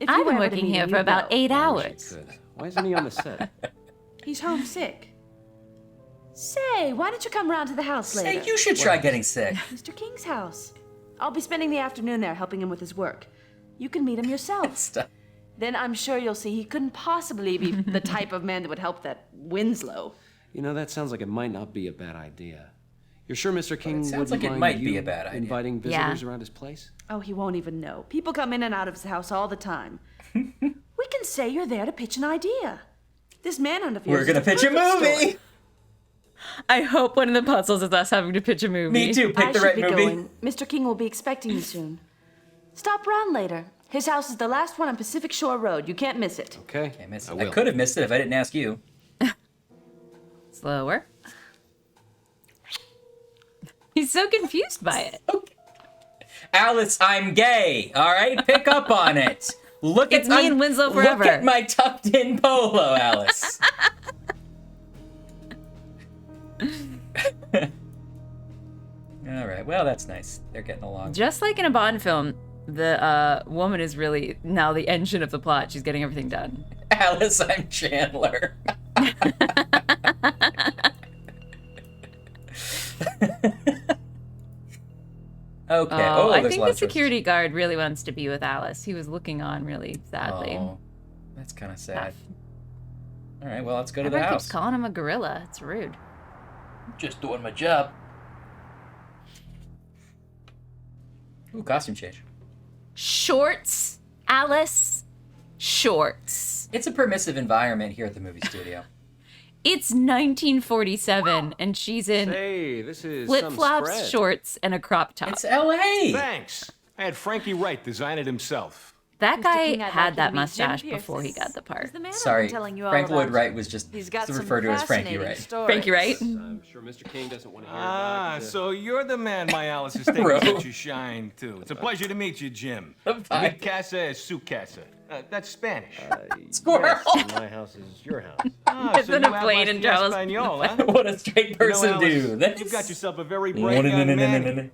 If you I've were been ever to working meet here him, for you'd about know. 8 hours. Good. Why isn't he on the set? He's homesick. Say, why don't you come round to the house later? Say, you should try getting sick. Mr. King's house. I'll be spending the afternoon there helping him with his work. You can meet him yourself. Then I'm sure you'll see he couldn't possibly be the type of man that would help that Winslow. You know, that sounds like it might not be a bad idea. You're sure Mr. King sounds wouldn't like it mind might be you a bad idea. inviting visitors around his place? Oh, he won't even know. People come in and out of his house all the time. We can say you're there to pitch an idea. This manhunt of yours We're gonna is the pitch a perfect movie! story. I hope one of the puzzles is us having to pitch a movie. Me too, pick I the should right be movie. going. Mr. King will be expecting you soon. Stop round later. His house is the last one on Pacific Shore Road. You can't miss it. Okay. Can't miss I it. will. I could have missed it if I didn't ask you. Slower. He's so confused by it. Alice, I'm gay, alright? Pick up on it. Look It's at me and Winslow forever. Look at my tucked in polo, Alice. Alright, well, that's nice. They're getting along. Just like in a Bond film, the woman is really now the engine of the plot. She's getting everything done. Alice, I'm Chandler. Okay. Oh, I there's think a lot the of choices. security guard really wants to be with Alice. He was looking on really sadly. Oh, that's kind of sad. All right, well, let's go to the Everyone house. keeps calling him a gorilla. It's rude. Just doing my job. Ooh, costume change. Shorts, Alice. Shorts. It's a permissive environment here at the movie studio. It's 1947, and she's in Hey, this is flip-flops, some spread. shorts, and a crop top. It's L.A. Thanks. I had Frankie Wright design it himself. That Mr. guy King, I'd like had you that to meet Jim mustache Pierce. before he got the part. The man I've Sorry, been telling you all Frank Lloyd about. Wright was just He's got some referred to as Frankie fascinating Wright. stories. Frankie Wright. I'm sure Mr. King doesn't want to hear Ah, about. so you're the man my Alice is taking Bro. such a shine to. It's a pleasure to meet you, Jim. Mi casa es su casa. That's Spanish. Squirrel. Yes, my house is your house. Ah, It's so in you a have plane like and the Joe's- Espanol, huh? What a straight person Alice, do. That's... You've got yourself a very No, bright no, no, young no, no, man. no, no.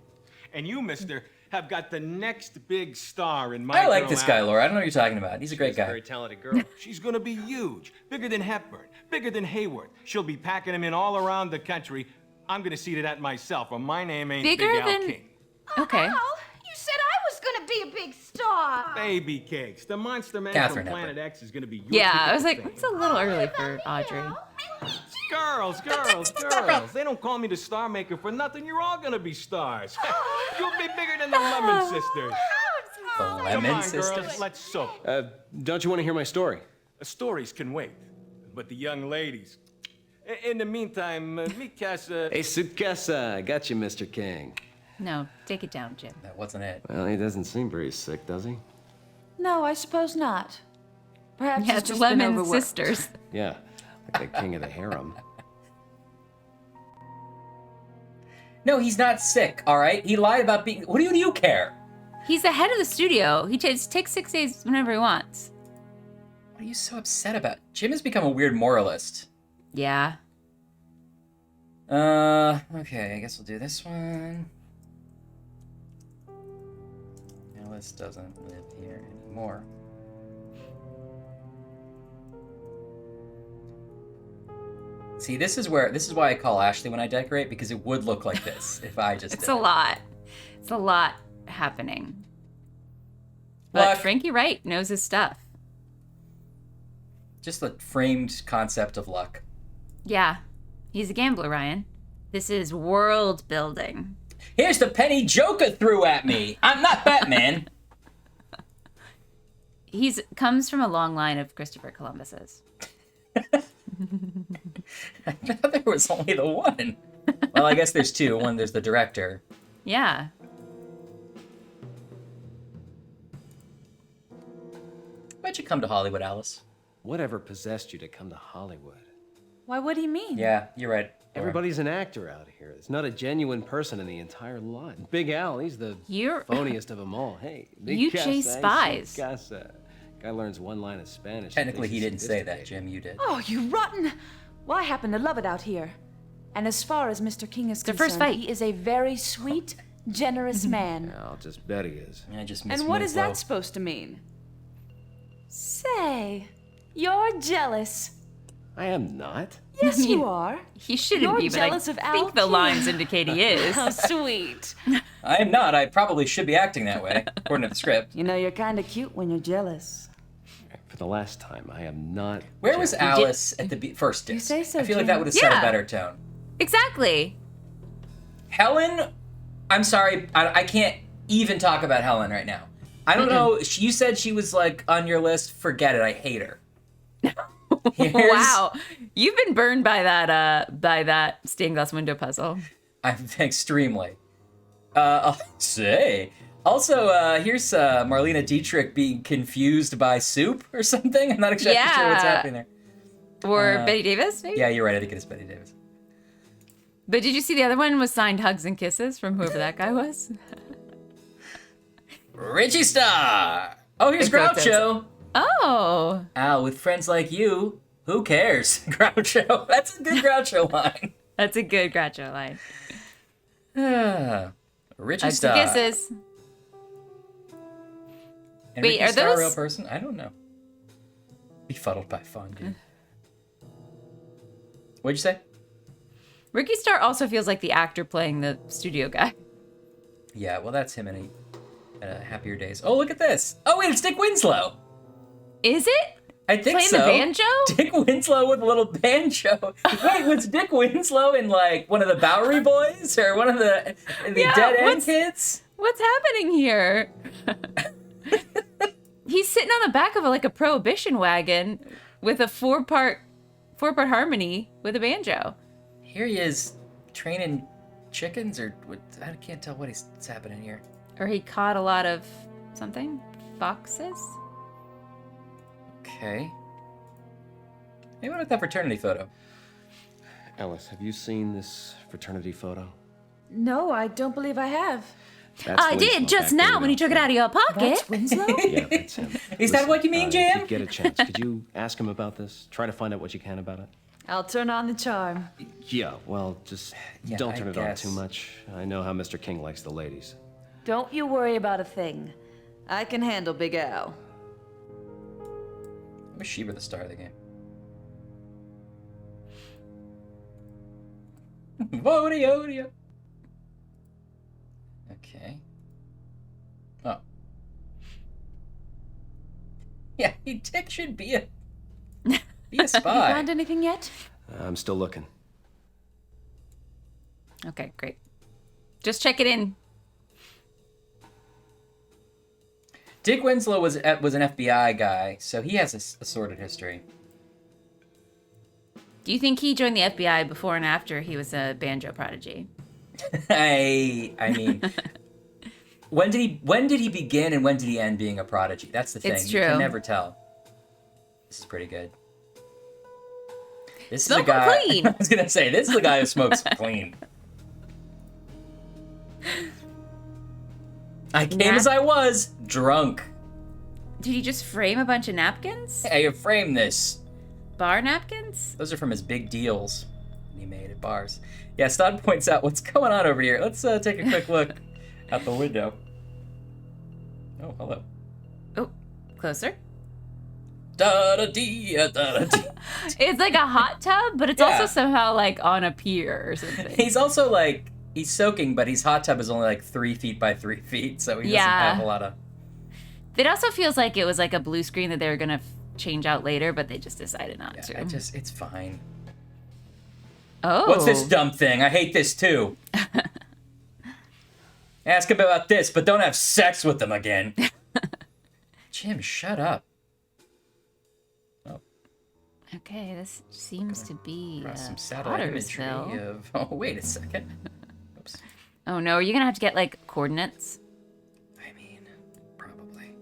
And you, mister, have got the next big star in my I like girl this guy, Alice. Laura. I don't know what you're talking about. He's a great She's a guy. very talented girl. She's gonna be huge, bigger than Hepburn, bigger than Hayward. She'll be packing them in all around the country. I'm gonna see to that myself, or my name ain't Bigger Big Al than- King. Okay. Al, you said I was gonna be a big star. Baby cakes. The monster man Catherine from Planet Hepburn. X is gonna be your Yeah, ticket I was to like, fame. it's a little early for Audrey. Girls. They don't call me the star maker for nothing. You're all gonna be stars. You'll be bigger than the Lemon Sisters. The Come Lemon on, Sisters. girls, let's soak. Don't you want to hear my story? Stories can wait, but the young ladies. In the meantime, mi casa. Hey, su casa. Got you, Mr. King. No, take it down, Jim. That wasn't it. Well, he doesn't seem very sick, does he? No, I suppose not. Perhaps Yeah, he's it's just been Lemon overworked. Sisters. Yeah, like the king of the harem. No, he's not sick, all right? He lied about being... What do you care? He's the head of the studio. He takes 6 days whenever he wants. What are you so upset about? Jim has become a weird moralist. Yeah. Okay, I guess we'll do this one. Alice doesn't live here anymore. See, this is why I call Ashley when I decorate, because it would look like this if I just It's did a it. lot. It's a lot happening. But Look. Frankie Wright knows his stuff. Just the framed concept of luck. Yeah. He's a gambler, Ryan. This is world building. Here's the penny Joker threw at me. I'm not Batman. He's comes from a long line of Christopher Columbuses. I thought there was only the one. Well, I guess there's two. One, there's the director. Yeah. Why'd you come to Hollywood, Alice? Whatever possessed you to come to Hollywood? Why, what do you mean? Yeah, you're right. Everybody's an actor out here. There's not a genuine person in the entire lot. Big Al, he's the You're- phoniest of them all. Hey, big You casa, chase hey, spies. su casa. Guy learns one line of Spanish. Technically, he thinks didn't he's say that, Jim. You did. Oh, you rotten! Well, I happen to love it out here. And as far as Mr. King is their concerned, first fight. he is a very sweet, generous man. Yeah, I'll just bet he is. I just miss And what is Winslow. that supposed to mean? Say, you're jealous. I am not. Yes, you are. He shouldn't You're be, but I jealous of Al think the King. lines indicate he is. How sweet. I am not. I probably should be acting that way, according to the script. You know, you're kind of cute when you're jealous. For the last time, I am not. Where was Alice at the first disc? say so, I feel like Jim. that would have set Yeah. a better tone. Exactly. Helen, I'm sorry, I can't even talk about Helen right now. I don't know. You said she was like on your list. Forget it. I hate her. Wow. You've been burned by that stained glass window puzzle. I'm extremely. I'll say. Also, here's Marlena Dietrich being confused by soup or something. I'm not exactly sure what's Yeah. happening there. Or Betty Davis, maybe? Yeah, you're right. I think it is Betty Davis. But did you see the other one was signed Hugs and Kisses from whoever that guy was? Richie Star. Oh, here's Exactly. Groucho. Oh. Al, with friends like you, who cares? Groucho. That's a good Groucho line. That's a good Groucho line. Richie Hugs Star. and Kisses. And Wait, Ricky are Star a those- real person? I don't know. Befuddled by fun, dude. What'd you say? Ricky Starr also feels like the actor playing the studio guy. Yeah, well, that's him in a Happier Days. Oh, look at this. Oh, wait, it's Dick Winslow. Is it? I think Playing so. the banjo? Dick Winslow with a little banjo. Wait, was Dick Winslow in like one of the Bowery Boys or one of the Yeah, Dead End what's- Kids? What's happening here? He's sitting on the back of a prohibition wagon with a four-part harmony with a banjo. Here he is training chickens, or what, I can't tell what's happening here. Or he caught a lot of something. foxes. Okay. Hey, what about that fraternity photo? Ellis, have you seen this fraternity photo? No, I don't believe I have. That's I Winslow did just back there now when you took it out of your pocket. That's Winslow? Yeah, that's him. Is that what you mean, If Jam? you get a chance, could you ask him about this? Try to find out what you can about it. I'll turn on the charm. Yeah, well, just Yeah, don't I turn it on guess. too much. I know how Mr. King likes the ladies. Don't you worry about a thing. I can handle Big Al. I wish she were the star of the game. Vodio. Okay. Oh. Yeah, Dick should be a spy. Found anything yet? I'm still looking. Okay, great. Just check it in. Dick Winslow was an FBI guy, so he has a sordid history. Do you think he joined the FBI before and after he was a banjo prodigy? I mean, when did he begin and when did he end being a prodigy? That's the thing. It's You true. can never tell. This is pretty good. This Smoke is a guy. clean. I was gonna say this is a guy who smokes clean. I came as I was, drunk. Did he just frame a bunch of napkins? Hey, you framed this. Bar napkins? Those are from his big deals he made at bars. Yeah, Stod points out what's going on over here. Let's take a quick look out the window. Oh, hello. Oh, closer. Da-da-dee, da-da-dee. It's like a hot tub, but it's Yeah. also somehow like on a pier or something. He's also like, he's soaking, but his hot tub is only like 3 feet by 3 feet, so he doesn't have a lot of... It also feels like it was like a blue screen that they were gonna change out later, but they just decided not to. It's fine. Oh. What's this dumb thing? I hate this too. Ask him about this, but don't have sex with them again. Jim, shut up. Okay, this seems to be Some satellite imagery Pottersville. of... Oh, wait a second. Oops. Oh no, are you gonna have to get like coordinates? Probably.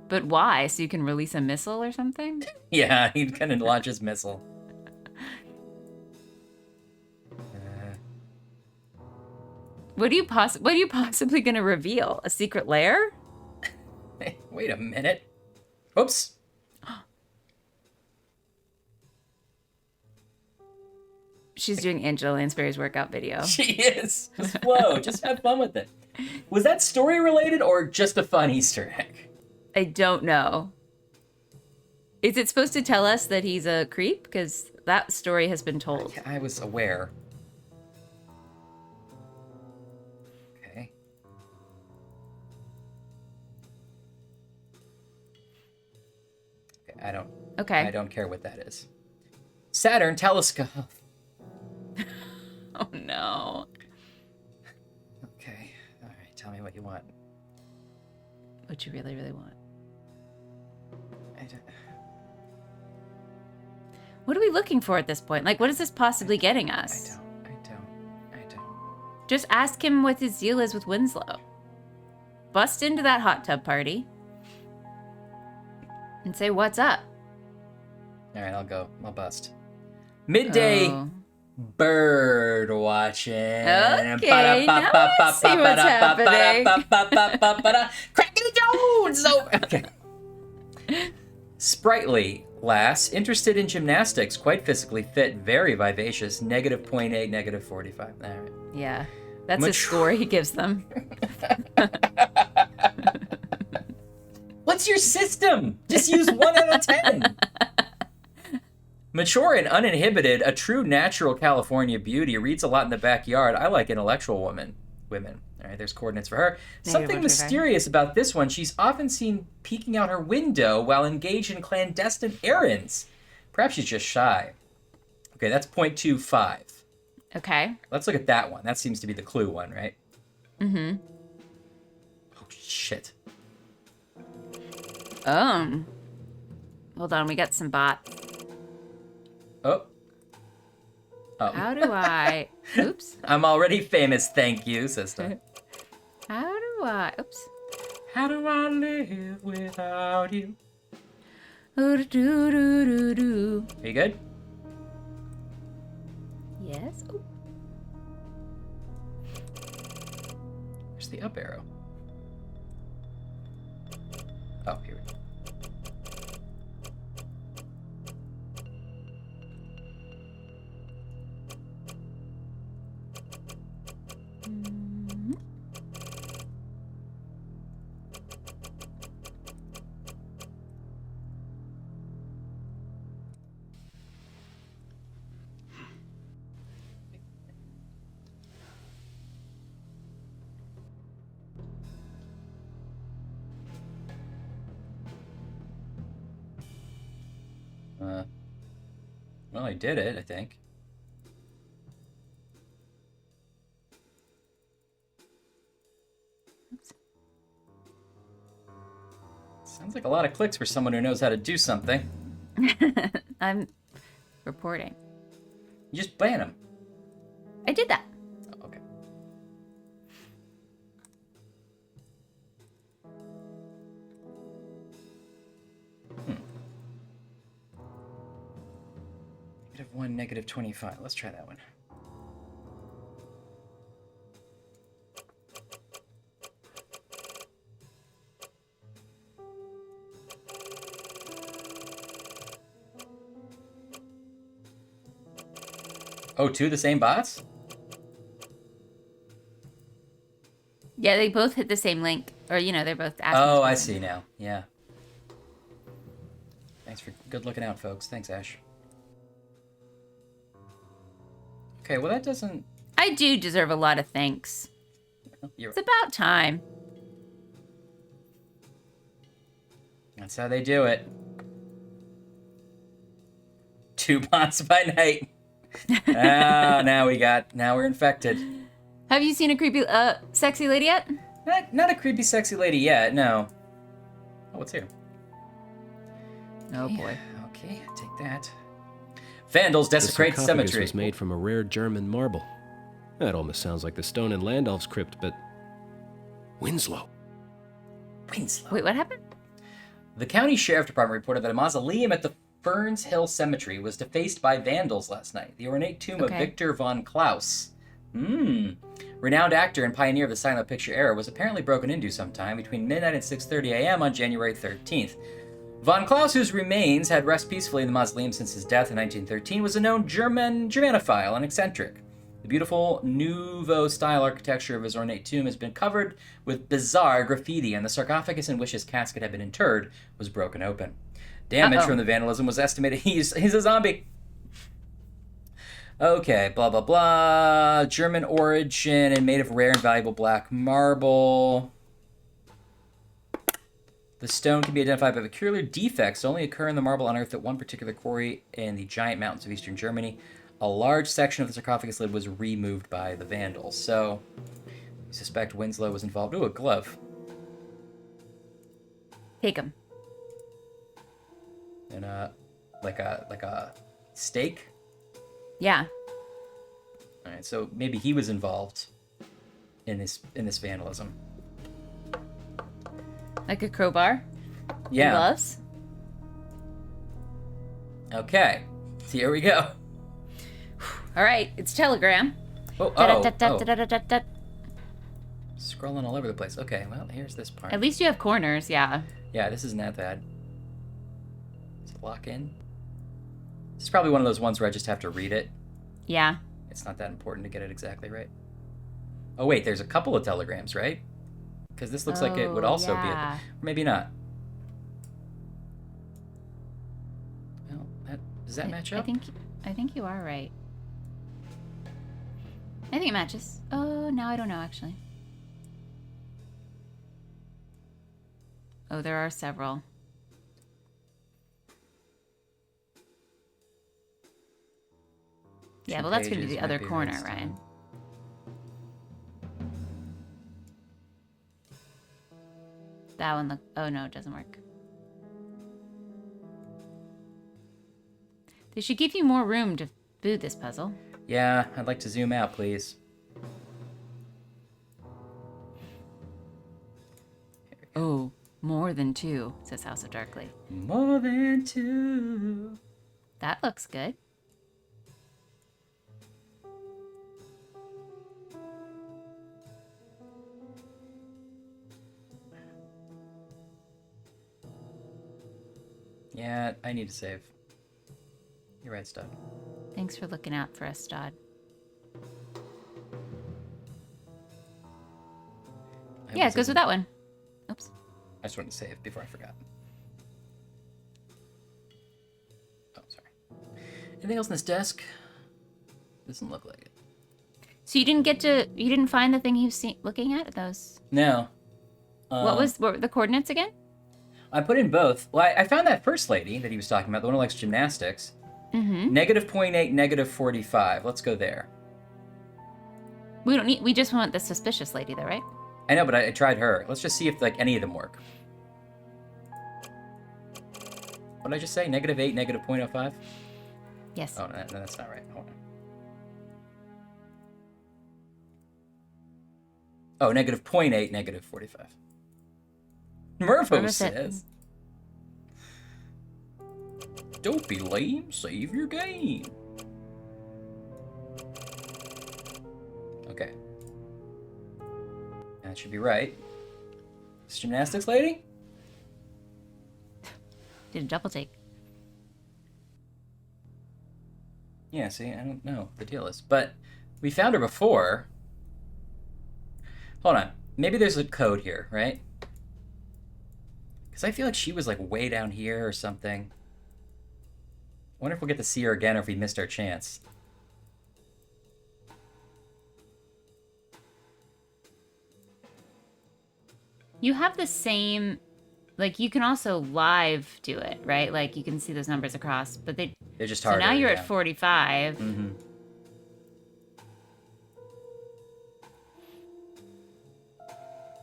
But why? So you can release a missile or something? Yeah, he's gonna launch his missile. What are you possibly gonna reveal? A secret lair? Hey, wait a minute. Oops. She's doing Angela Lansbury's workout video. She is. Just flow. Just have fun with it. Was that story related or just a fun Easter egg? I don't know. Is it supposed to tell us that he's a creep? Because that story has been told. I was aware. Okay. I don't. Okay. I don't care what that is. Saturn telescope. Oh no. Okay. All right. Tell me what you want. What you really, really want. What are we looking for at this point? Like, what is this possibly getting us? I don't. Just ask him what his deal is with Winslow. Bust into that hot tub party. And say, what's up? All right. I'll go. I'll bust. Midday. Oh. Bird watching. Okay, now I see what's happening. Crackety Jones! Okay. Sprightly lass, interested in gymnastics, quite physically fit, very vivacious, -0.8, -45. All right. Yeah, that's a score he gives them. What's your system? Just use 1 out of 10. Mature and uninhibited, a true natural California beauty, reads a lot in the backyard. I like intellectual women. All right, there's coordinates for her. Something mysterious about this one. She's often seen peeking out her window while engaged in clandestine errands. Perhaps she's just shy. Okay, that's 0.25. Okay. Let's look at that one. That seems to be the clue one, right? Mm-hmm. Oh, shit. Hold on, we got some bots. Oh. How do I... Oops. I'm already famous, thank you, sister. How do I... Oops. How do I live without you? Ooh, do, do, do, do. Are you good? Yes. Ooh. Where's the up arrow? Oh, here we go. Well, I did it, I think. Oops. Sounds like a lot of clicks for someone who knows how to do something. I'm reporting. You just ban them. I did that. Oh, okay. -1, -25. Let's try that one. Oh, two of the same bots? Yeah, they both hit the same link. Or, you know, they're both asking. Oh, I see now. Yeah. Thanks for good looking out, folks. Thanks, Ash. Okay, well, that doesn't... I do deserve a lot of thanks. It's about time. That's how they do it. 2 bots by night. Now we're infected. Have you seen a creepy, sexy lady yet? Not a creepy, sexy lady yet, no. Oh, what's here? Oh, boy. Okay, take that. Vandals desecrate the sarcophagus cemetery. was made from a rare German marble. That almost sounds like the stone in Landolph's crypt, but... Winslow. Wait, what happened? The county sheriff department reported that a mausoleum at the Ferns Hill Cemetery was defaced by vandals last night. The ornate tomb of Victor von Klaus, renowned actor and pioneer of the silent picture era, was apparently broken into sometime between midnight and 6:30 a.m. on January 13th. Von Klaus, whose remains had rested peacefully in the mausoleum since his death in 1913, was a known Germanophile and eccentric. The beautiful Nouveau-style architecture of his ornate tomb has been covered with bizarre graffiti, and the sarcophagus in which his casket had been interred was broken open. Damage from the vandalism was estimated. He's a zombie. Okay, blah, blah, blah. German origin and made of rare and valuable black marble. The stone can be identified by peculiar defects that only occur in the marble unearthed at one particular quarry in the giant mountains of eastern Germany. A large section of the sarcophagus lid was removed by the vandals. So, we suspect Winslow was involved. Ooh, a glove. Take him. And like a stake? Yeah. All right, so maybe he was involved in this vandalism. Like a crowbar? Yeah. And gloves? Okay. So here we go. All right, it's Telegram. Scrolling all over the place. Okay, well, here's this part. At least you have corners, yeah. Yeah, this isn't that bad. Does it lock in? This is probably one of those ones where I just have to read it. Yeah. It's not that important to get it exactly right. Oh, wait, there's a couple of telegrams, right? Because this looks like it would also be... Or maybe not. Well, does that match up? I think you are right. I think it matches. Oh, now I don't know, actually. Oh, there are several. Yeah, well, that's going to be the other corner, right? That one, oh no, it doesn't work. They should give you more room to do this puzzle. Yeah, I'd like to zoom out, please. Oh, than two, says House of Darkly. More than two. That looks good. Yeah, I need to save. You're right, Stud. Thanks for looking out for us, Dodd. Yeah, it goes with that one. Oops. I just wanted to save before I forgot. Oh, sorry. Anything else on this desk? Doesn't look like it. So you didn't find the thing he was looking at those? No. What were the coordinates again? I put in both. Well, I found that first lady that he was talking about, the one who likes gymnastics. Mm-hmm. -0.8, -45. Let's go there. We just want the suspicious lady though, right? I know, but I tried her. Let's just see if like any of them work. What did I just say? -8, -0.05? Yes. Oh, no, that's not right. Hold on. Oh, -0.8, -45. Mervo says, "Don't be lame, save your game." Okay. That should be right. This gymnastics lady? Did a double take. Yeah, see, I don't know what the deal is. But we found her before. Hold on. Maybe there's a code here, right? Because I feel like she was like way down here or something. I wonder if we'll get to see her again or if we missed our chance. You have the same, like you can also live do it, right? Like you can see those numbers across, but they're just so harder. now you're yeah. at 45. Mm-hmm.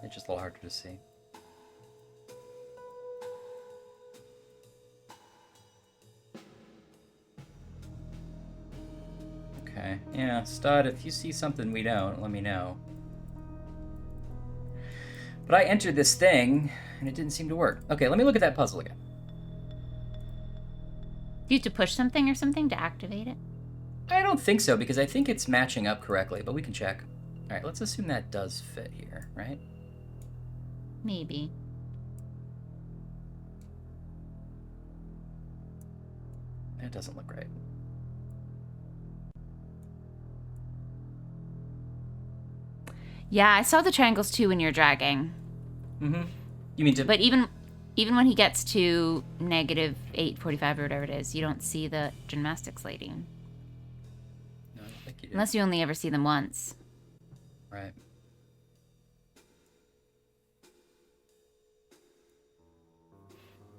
It's just a little harder to see. Okay. Yeah, Stud, if you see something we don't, let me know. But I entered this thing, and it didn't seem to work. Okay, let me look at that puzzle again. Do you have to push something or something to activate it? I don't think so, because I think it's matching up correctly, but we can check. All right, let's assume that does fit here, right? Maybe. That doesn't look right. Yeah, I saw the triangles too when you're dragging. Mm-hmm. You mean to... But even when he gets to -845 or whatever it is, you don't see the gymnastics lady. No, I don't think you do. Unless you only ever see them once. Right.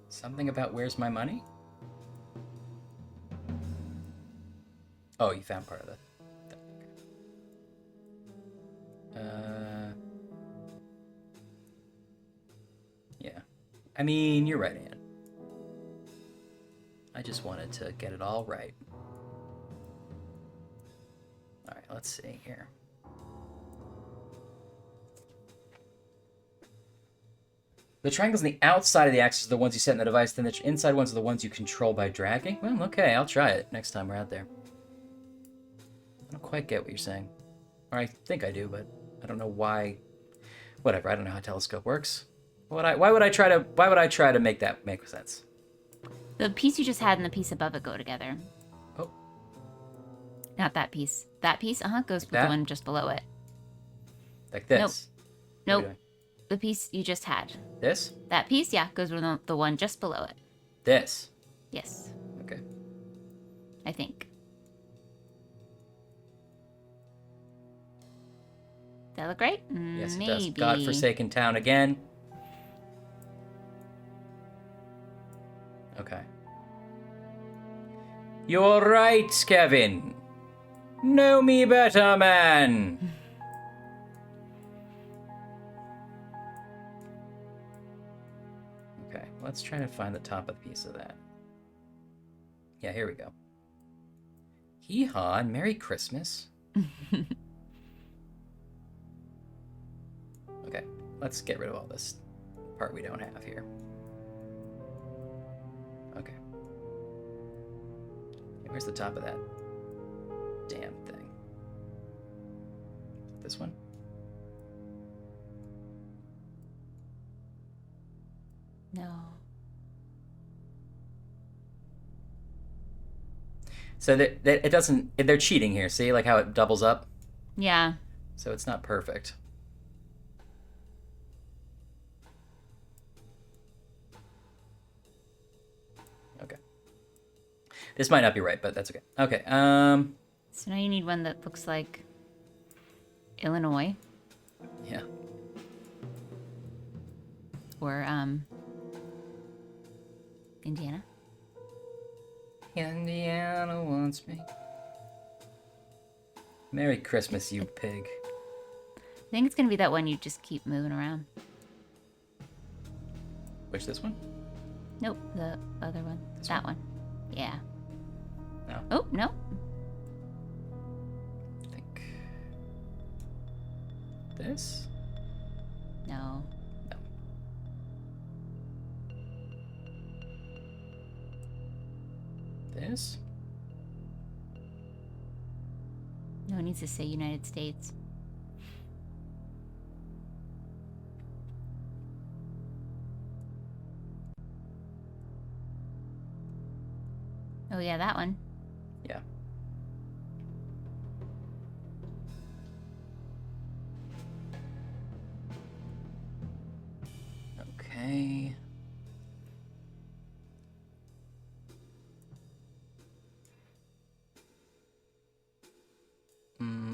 Something about where's my money? Oh, you found part of it. Yeah. I mean, you're right, Ann. I just wanted to get it all right. Alright, let's see here. The triangles on the outside of the axis are the ones you set in the device, then the inside ones are the ones you control by dragging? Well, okay, I'll try it next time we're out there. I don't quite get what you're saying. Or I think I do, but I don't know why. Whatever, I don't know how a telescope works. Why would I try to make that make sense? The piece you just had and the piece above it go together. Oh. Not that piece. That piece, goes with the one just below it. Like this? Nope. The piece you just had. This? That piece, yeah, goes with the one just below it. This? Yes. Okay. I think. That look right? Yes, it Maybe. does. Godforsaken town again. Okay. You're right, Kevin. Know me better, man. Okay, let's try to find the top of the piece of that. Yeah, here we go. Hee-haw and Merry Christmas. Okay, let's get rid of all this part we don't have here. Where's the top of that damn thing? This one? No. So that it doesn't. They're cheating here. See, like how it doubles up. Yeah. So it's not perfect. Okay. This might not be right, but that's okay. Okay. So now you need one that looks like Illinois. Yeah. Or Indiana. Indiana wants me. Merry Christmas, you pig. I think it's gonna be that one you just keep moving around. Which, this one? Nope, the other one. That one. Yeah. No. Oh, no. This? No. No. This? No one needs to say United States. Oh yeah, that one. Yeah. Okay.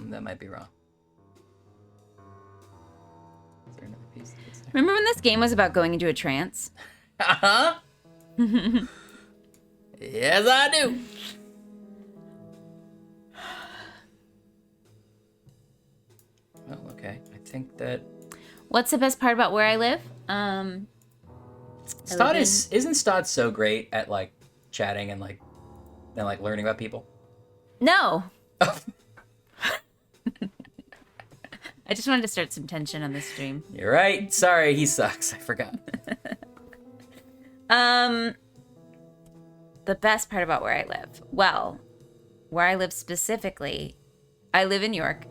That might be wrong. Is there another piece that's there? Remember when this game was about going into a trance? Uh-huh. Yes, I do. Well, okay. I think that... What's the best part about where I live? Stott isn't Stott so great at like chatting and like learning about people? No. I just wanted to start some tension on this stream. You're right. Sorry, he sucks. I forgot. The best part about where I live. Well, where I live specifically, I live in York,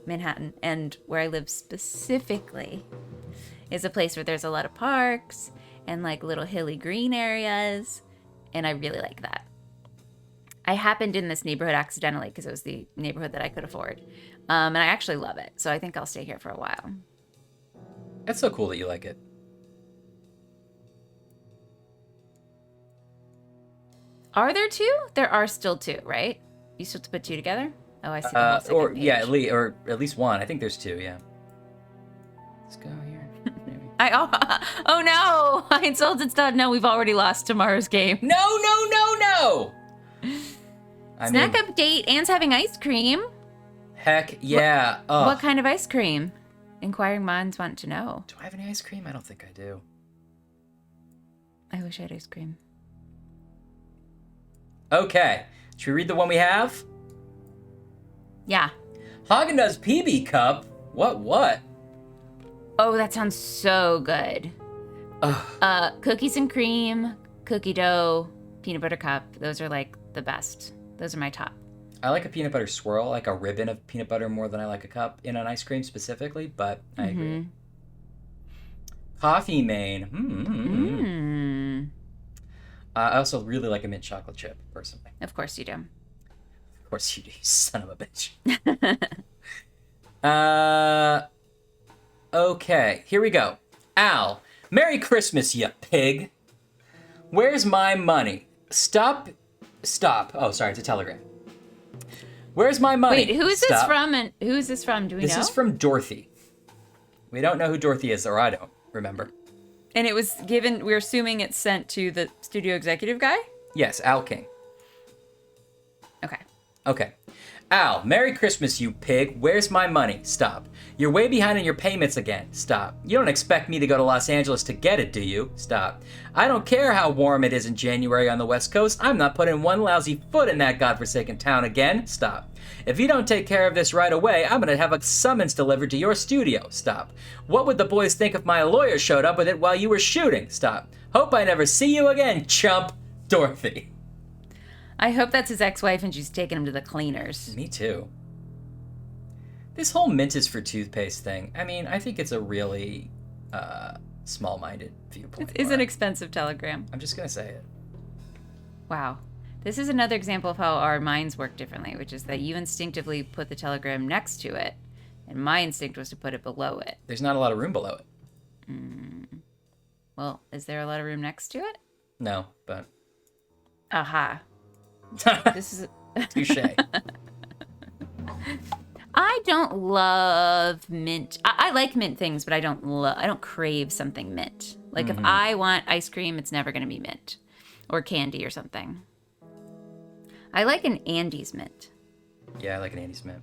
Manhattan, and where I live specifically is a place where there's a lot of parks and like little hilly green areas, and I really like that. I happened in this neighborhood accidentally because it was the neighborhood that I could afford, and I actually love it, so I think I'll stay here for a while. That's so cool that you like it. Are there two? There are still two, right? You still have to put two together? Oh, I see the whole second Or page. yeah, at least one. I think there's two. Yeah. Let's go here. Oh no! I insulted Stud. No, we've already lost tomorrow's game. No! Snack update. Anne's having ice cream. Heck yeah. What kind of ice cream? Inquiring minds want to know. Do I have any ice cream? I don't think I do. I wish I had ice cream. Okay. Should we read the one we have? Yeah. Haagen-Dazs PB Cup? What? Oh, that sounds so good. Cookies and cream, cookie dough, peanut butter cup. Those are like the best. Those are my top. I like a peanut butter swirl, like a ribbon of peanut butter more than I like a cup in an ice cream specifically, but I agree. Coffee Mane. I also really like a mint chocolate chip, personally. Of course you do. Of course you do, you son of a bitch. Okay, here we go. Al, Merry Christmas, you pig. Where's my money? Stop. Oh, sorry, it's a telegram. Where's my money? Wait, who is this from and who is this from? Do we know? This is from Dorothy. We don't know who Dorothy is, or I don't remember. And it was given, we're assuming it's sent to the studio executive guy? Yes, Al King. Okay. Al, Merry Christmas, you pig. Where's my money? Stop. You're way behind on your payments again. Stop. You don't expect me to go to Los Angeles to get it, do you? Stop. I don't care how warm it is in January on the West Coast. I'm not putting one lousy foot in that godforsaken town again. Stop. If you don't take care of this right away, I'm going to have a summons delivered to your studio. Stop. What would the boys think if my lawyer showed up with it while you were shooting? Stop. Hope I never see you again, chump. Dorothy. I hope that's his ex-wife and she's taking him to the cleaners. Me too. This whole mint is for toothpaste thing, I mean, I think it's a really small-minded viewpoint. It is an expensive telegram. I'm just going to say it. Wow. This is another example of how our minds work differently, which is that you instinctively put the telegram next to it, and my instinct was to put it below it. There's not a lot of room below it. Well, is there a lot of room next to it? No, but... Aha. This is... Touche. I don't love mint. I like mint things, but I don't crave something mint. Like if I want ice cream, it's never going to be mint or candy or something. I like an Andes mint. Yeah, I like an Andes mint.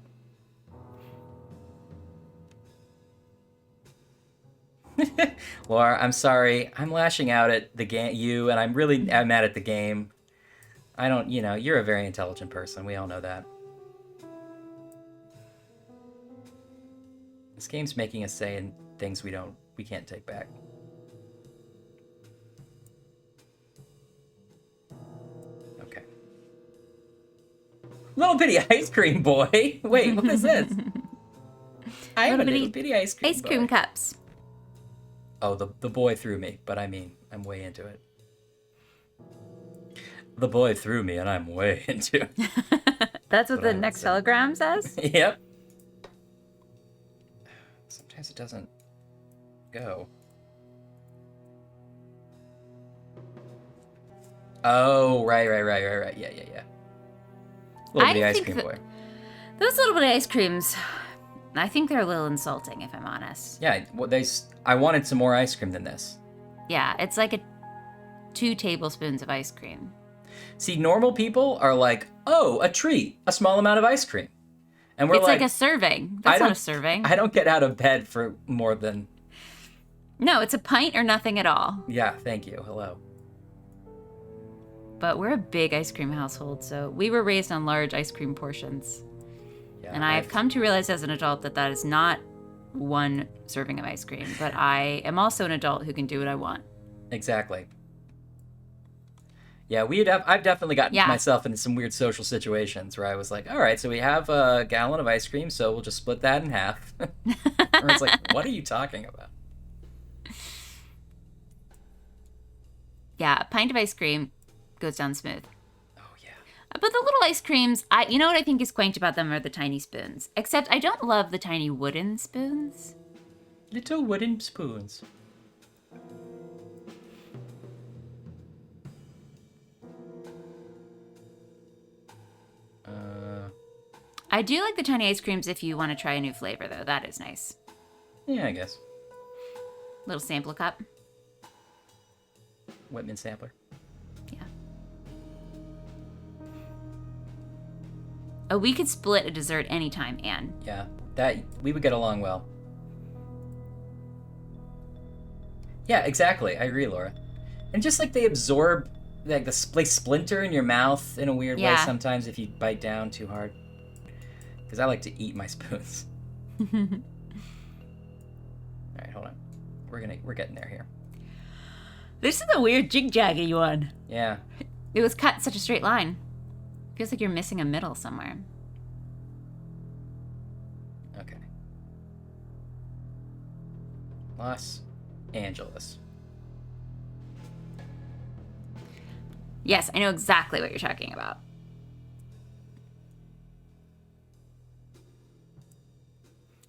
Laura, I'm sorry. I'm lashing out at the game, and I'm mad at the game. I don't, you're a very intelligent person. We all know that. This game's making us say things we can't take back. Okay. Little bitty ice cream boy. Wait, what is this? I have a little bitty ice cream boy. Ice cream cups. Oh, the boy threw me, but I mean, I'm way into it. The boy threw me, and I'm way into it. That's what the next telegram says? Yep. Sometimes it doesn't go. Oh, right. Yeah. Little bitty ice cream boy. Those little bitty ice creams, I think they're a little insulting, if I'm honest. Yeah, well, I wanted some more ice cream than this. Yeah, it's like 2 tablespoons of ice cream. See, normal people are like, oh, a treat, a small amount of ice cream. And we're it's like a serving. That's not a serving. I don't get out of bed for more than... No, it's a pint or nothing at all. Yeah, thank you. Hello. But we're a big ice cream household, so we were raised on large ice cream portions. Yeah, and I've come to realize as an adult that is not 1 serving of ice cream, but I am also an adult who can do what I want. Exactly. Yeah, I've definitely gotten myself into some weird social situations where I was like, all right, so we have a gallon of ice cream, so we'll just split that in half. Or it's like, what are you talking about? Yeah, a pint of ice cream goes down smooth. Oh, yeah. But the little ice creams, you know what I think is quaint about them are the tiny spoons. Except I don't love the tiny wooden spoons. Little wooden spoons. I do like the tiny ice creams if you want to try a new flavor, though. That is nice. Yeah, I guess. Little sampler cup. Whitman sampler. Yeah. Oh, we could split a dessert anytime, Anne. Yeah, we would get along well. Yeah, exactly. I agree, Laura. And just like they absorb, like they splinter in your mouth in a weird way sometimes if you bite down too hard. Because I like to eat my spoons. All right, hold on. We're getting there here. This is a weird jig-jaggy one. Yeah. It was cut in such a straight line. Feels like you're missing a middle somewhere. Okay. Los Angeles. Yes, I know exactly what you're talking about.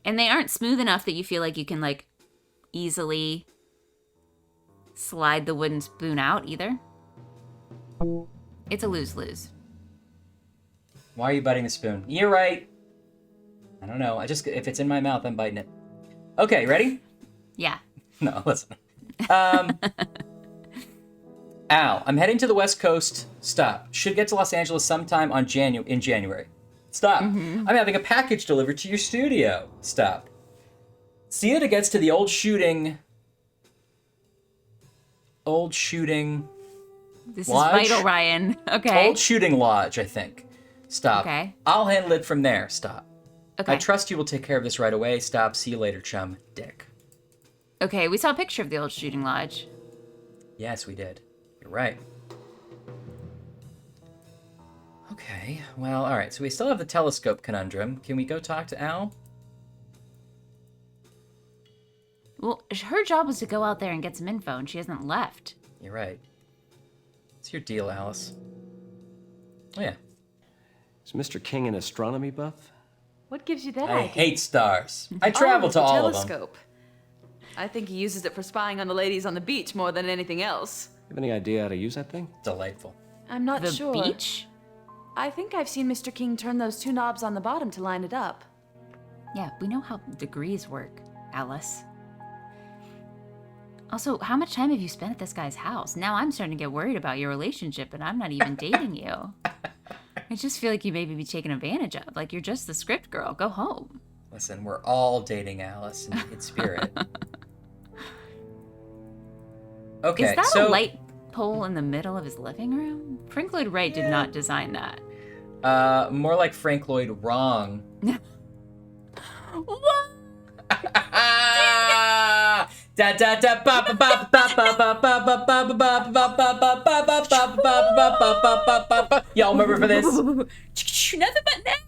And they aren't smooth enough that you feel like you can, like, easily slide the wooden spoon out, either. It's a lose-lose. Why are you biting the spoon? You're right. I don't know. If it's in my mouth, I'm biting it. Okay, ready? Yeah. No, listen. Al, I'm heading to the West Coast. Stop. Should get to Los Angeles sometime in January. Stop. I'm having a package delivered to your studio. Stop. See that it gets to the old shooting This lodge? is vital, Ryan. Okay. Old shooting lodge, I think. Stop. Okay. I'll handle it from there. Stop. Okay. I trust you will take care of this right away. Stop. See you later, chum. Dick. Okay, we saw a picture of the old shooting lodge. Yes, we did. You're right. Okay, well, all right. So we still have the telescope conundrum. Can we go talk to Al? Well, her job was to go out there and get some info, and she hasn't left. You're right. What's your deal, Alice? Oh, yeah. Is Mr. King an astronomy buff? What gives you that I idea? hate stars. I travel to the all of them. telescope. I think he uses it for spying on the ladies on the beach more than anything else. You have any idea how to use that thing? Delightful. I'm not The sure. beach? I think I've seen Mr. King turn those two knobs on the bottom to line it up. Yeah, we know how degrees work, Alice. Also, how much time have you spent at this guy's house? Now I'm starting to get worried about your relationship, and I'm not even dating you. I just feel like you maybe be taken advantage of. Like, you're just the script girl. Go home. Listen, we're all dating Alice in spirit. Okay, Is that so... a light pole in the middle of his living room? Frank Lloyd Wright did not design that. More like Frank Lloyd wrong. What? Da da da ba ba ba ba ba ba ba ba ba ba ba ba ba ba ba. Y'all remember for this? Nothing but that.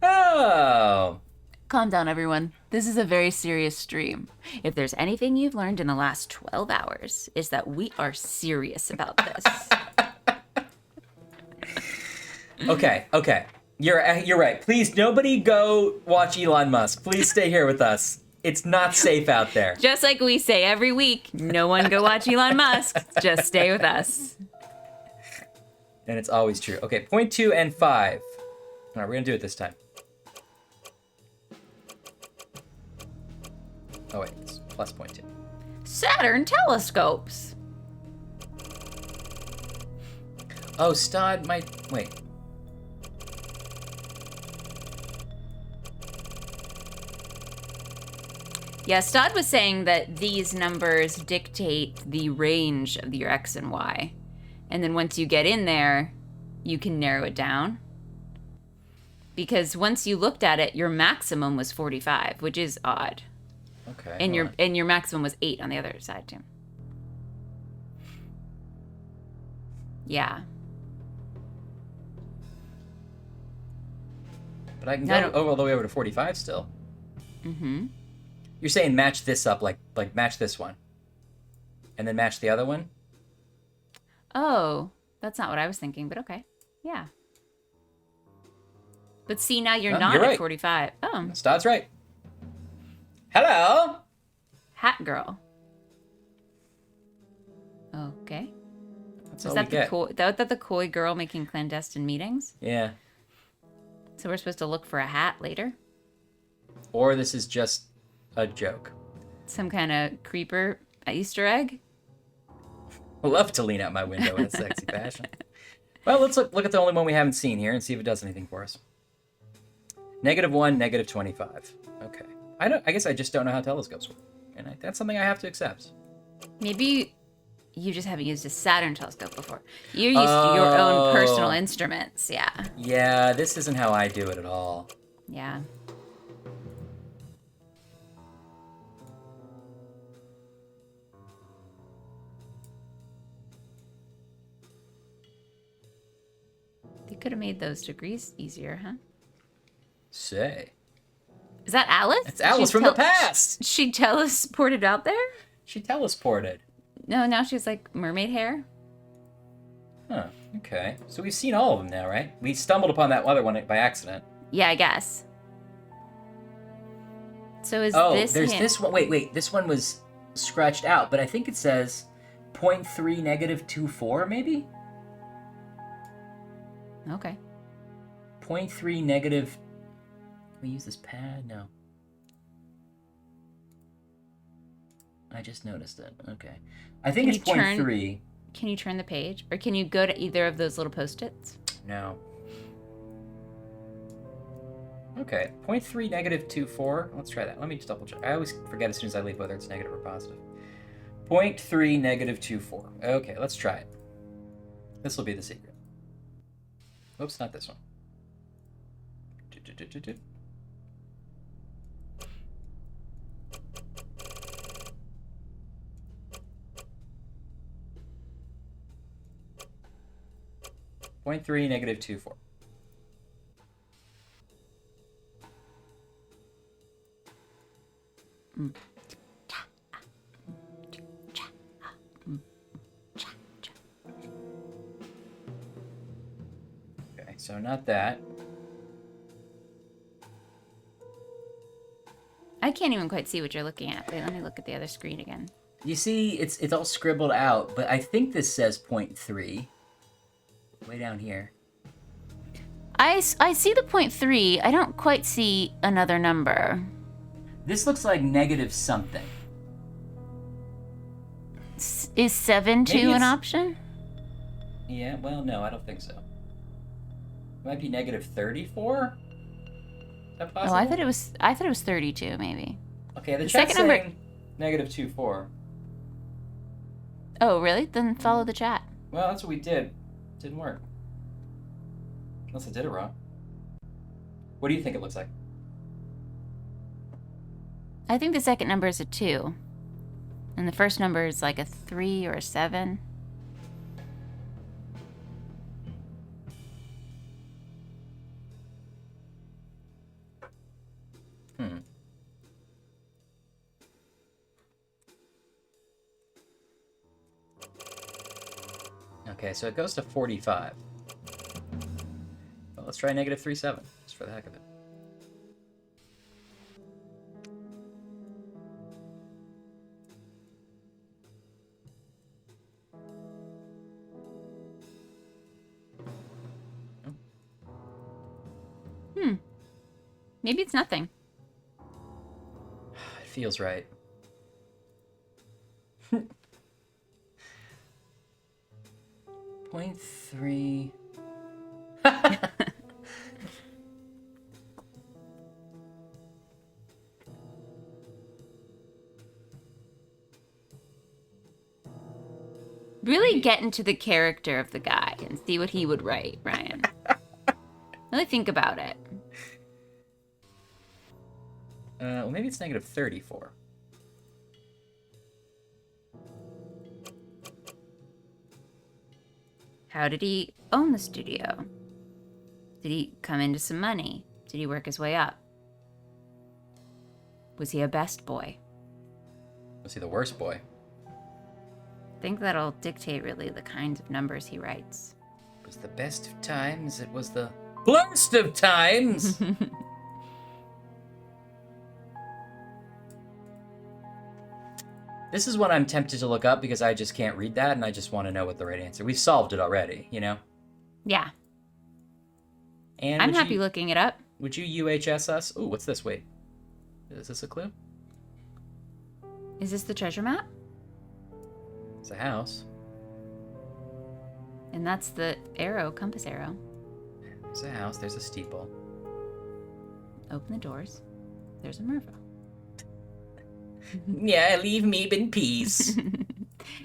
Oh. Calm down, everyone. This is a very serious stream. If there's anything you've learned in the last 12 hours, is that we are serious about this. Okay. You're right. Please, nobody go watch Elon Musk. Please stay here with us. It's not safe out there. Just like we say every week, no one go watch Elon Musk. Just stay with us. And it's always true. Okay, 0.2 and 5. All right, we're going to do it this time. Oh, wait, it's plus 0.2. Saturn telescopes. Oh, Stod might... Wait. Yeah, Stod was saying that these numbers dictate the range of your X and Y. And then once you get in there, you can narrow it down. Because once you looked at it, your maximum was 45, which is odd. Okay. And your maximum was 8 on the other side too. Yeah. But I can go all the way over to 45 still. Mm-hmm. You're saying match this up, like match this one. And then match the other one? Oh, that's not what I was thinking, but okay. Yeah. But see, now you're not you're at right. 45. Oh. Stod's right. Hello? Hat girl. Okay. That's Was all that we the get. that the coy girl making clandestine meetings? Yeah. So we're supposed to look for a hat later? Or this is just a joke. Some kind of creeper Easter egg? I love to lean out my window in a sexy fashion. Well, let's look at the only one we haven't seen here and see if it does anything for us. -1, -25. Okay. I guess I just don't know how telescopes work. And that's something I have to accept. Maybe you just haven't used a Saturn telescope before. You're used to your own personal instruments, yeah. Yeah, this isn't how I do it at all. Yeah. They could have made those degrees easier, huh? Say. Is that Alice? It's Alice from the past! She teleported out there? She teleported. No, now she's like mermaid hair. Huh, okay. So we've seen all of them now, right? We stumbled upon that other one by accident. Yeah, I guess. So is there's this one. Wait. This one was scratched out, but I think it says 0.3 -24, maybe? Okay. 0.3 negative... Can we use this pad? No. I just noticed it. Okay. I think it's 0.3. Can you turn the page? Or can you go to either of those little post-its? No. Okay. 0.3 -24. Let's try that. Let me just double check. I always forget as soon as I leave whether it's negative or positive. 0.3 -24. Okay, let's try it. This will be the secret. Oops, not this one. 0.3, negative 2.4. Okay, so not that. I can't even quite see what you're looking at. Wait, let me look at the other screen again. You see, it's all scribbled out, but I think this says 0.3. Way down here. I see the 0.3. I don't quite see another number. This looks like negative something. Is 7 2 an option? Yeah, well, no, I don't think so. It might be negative 34? Is that possible? Oh, I thought it was 32, maybe. Okay, the second chat's number. saying negative 2.4. Oh, really? Then follow the chat. Well, that's what we did. Didn't work. Unless I did it wrong. What do you think it looks like? I think the second number is a 2. And the first number is like a 3 or a 7. Okay, so it goes to 45. Well, let's try negative 3.7, just for the heck of it. Maybe it's nothing. It feels right. Point 3. Really get into the character of the guy and see what he would write, Ryan. Really think about it. Well, maybe it's negative 34. How did he own the studio? Did he come into some money? Did he work his way up? Was he a best boy? Was he the worst boy? I think that'll dictate really the kinds of numbers he writes. It was the best of times, it was the worst of times! This is what I'm tempted to look up because I just can't read that and I just want to know what the right answer. We've solved it already, you know? Yeah. And I'm happy looking it up. Would you UHS us? Ooh, what's this? Wait. Is this a clue? Is this the treasure map? It's a house. And that's the arrow, compass arrow. There's a house, there's a steeple. Open the doors. There's a Mervo. Yeah, leave me in peace.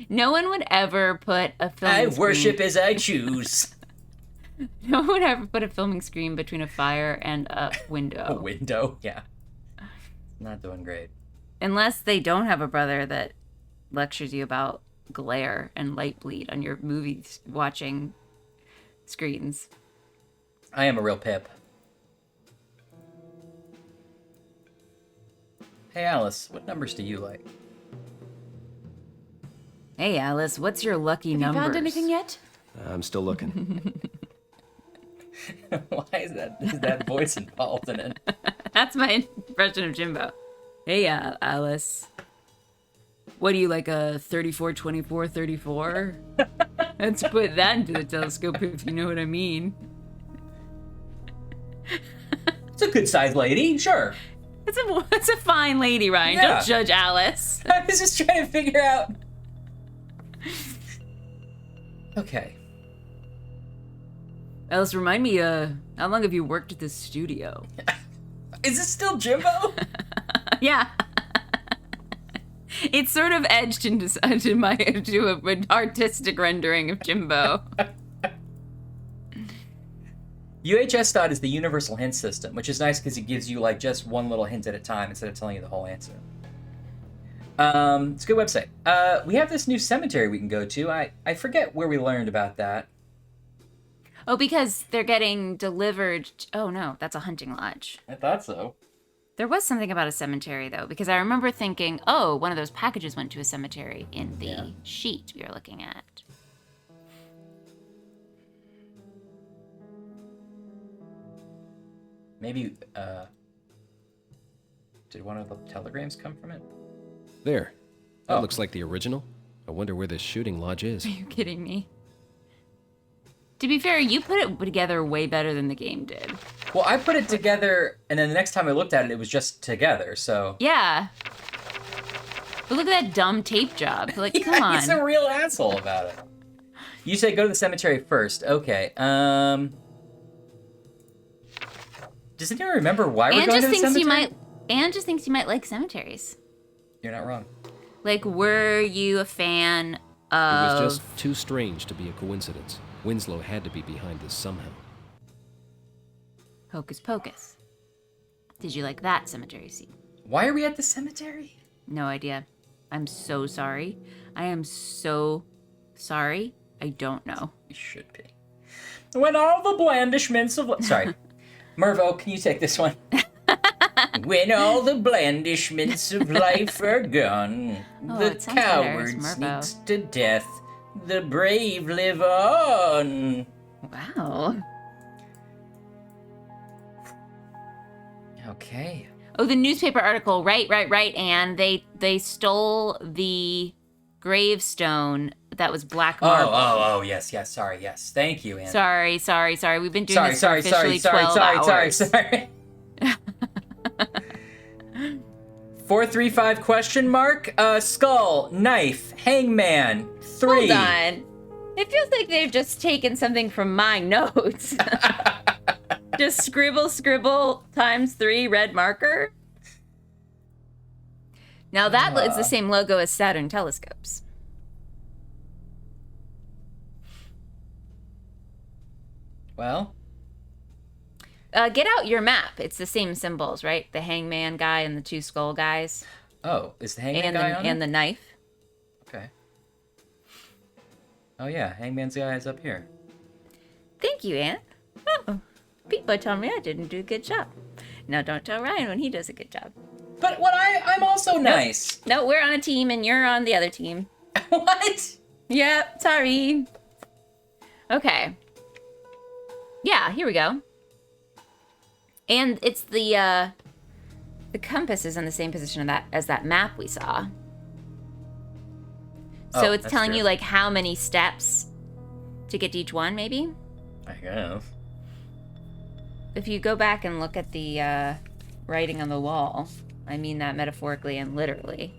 No one would ever put a filming I screen... worship as I choose. No one would ever put a filming screen between a fire and a window. A window, yeah. Not doing great. Unless they don't have a brother that lectures you about glare and light bleed on your movie watching screens. I am a real pip. Hey Alice, what numbers do you like? Hey Alice, what's your lucky Have numbers? you found anything yet? I'm still looking. Why is that voice involved in it? That's my impression of Jimbo. Hey Alice. What do you like, a 34, 24, 34? Let's put that into the telescope if you know what I mean. It's a good sized lady, sure. It's a fine lady, Ryan. Yeah. Don't judge Alice. I was just trying to figure out. Okay. Alice, remind me, how long have you worked at this studio? Is this still Jimbo? Yeah. It's sort of edged into an artistic rendering of Jimbo. UHS is the universal hint system, which is nice because it gives you like just one little hint at a time instead of telling you the whole answer. It's a good website. We have this new cemetery we can go to. I forget where we learned about that. Oh, because they're getting delivered. Oh, no, that's a hunting lodge. I thought so. There was something about a cemetery, though, because I remember thinking, oh, one of those packages went to a cemetery in the sheet we were looking at. Maybe, did one of the telegrams come from it? There. That looks like the original. I wonder where this shooting lodge is. Are you kidding me? To be fair, you put it together way better than the game did. Well, I put it together, and then the next time I looked at it, it was just together, so... Yeah. But look at that dumb tape job. Like, yeah, come on. He's a real asshole about it. You say go to the cemetery first. Okay, Does anyone remember why we're going to the cemetery? Anne just thinks you might like cemeteries. You're not wrong. Like, were you a fan It of... was just too strange to be a coincidence. Winslow had to be behind this somehow. Hocus Pocus. Did you like that cemetery scene? Why are we at the cemetery? No idea. I'm so sorry. I am so sorry. I don't know. You should be. When all the blandishments of... Sorry. Mervo, can you take this one? When all the blandishments of life are gone, the coward sneaks to death, the brave live on. Wow. Okay. Oh, the newspaper article. Right, Anne. They stole the gravestone that was black marble. Oh, yes. Sorry, yes. Thank you, Anne. Sorry. We've been doing this for officially 12 hours. Sorry. 435 question mark? Skull, knife, hangman, 3. Hold on. It feels like they've just taken something from my notes. Just scribble times 3 red marker. Now that is the same logo as Saturn telescopes. Well, get out your map. It's the same symbols, right? The hangman guy and the 2 skull guys. Oh, is the hangman guy on and it? the knife. Okay. Oh yeah, hangman's guy is up here. Thank you, Anne. Oh, people tell me I didn't do a good job. Now don't tell Ryan when he does a good job. But when I'm also nice. No, we're on a team and you're on the other team. What? Yep, sorry. Okay. Yeah, here we go. And it's the compass is in the same position as that map we saw. So it's telling you like how many steps to get to each one, maybe? I guess. If you go back and look at the writing on the wall, I mean that metaphorically and literally,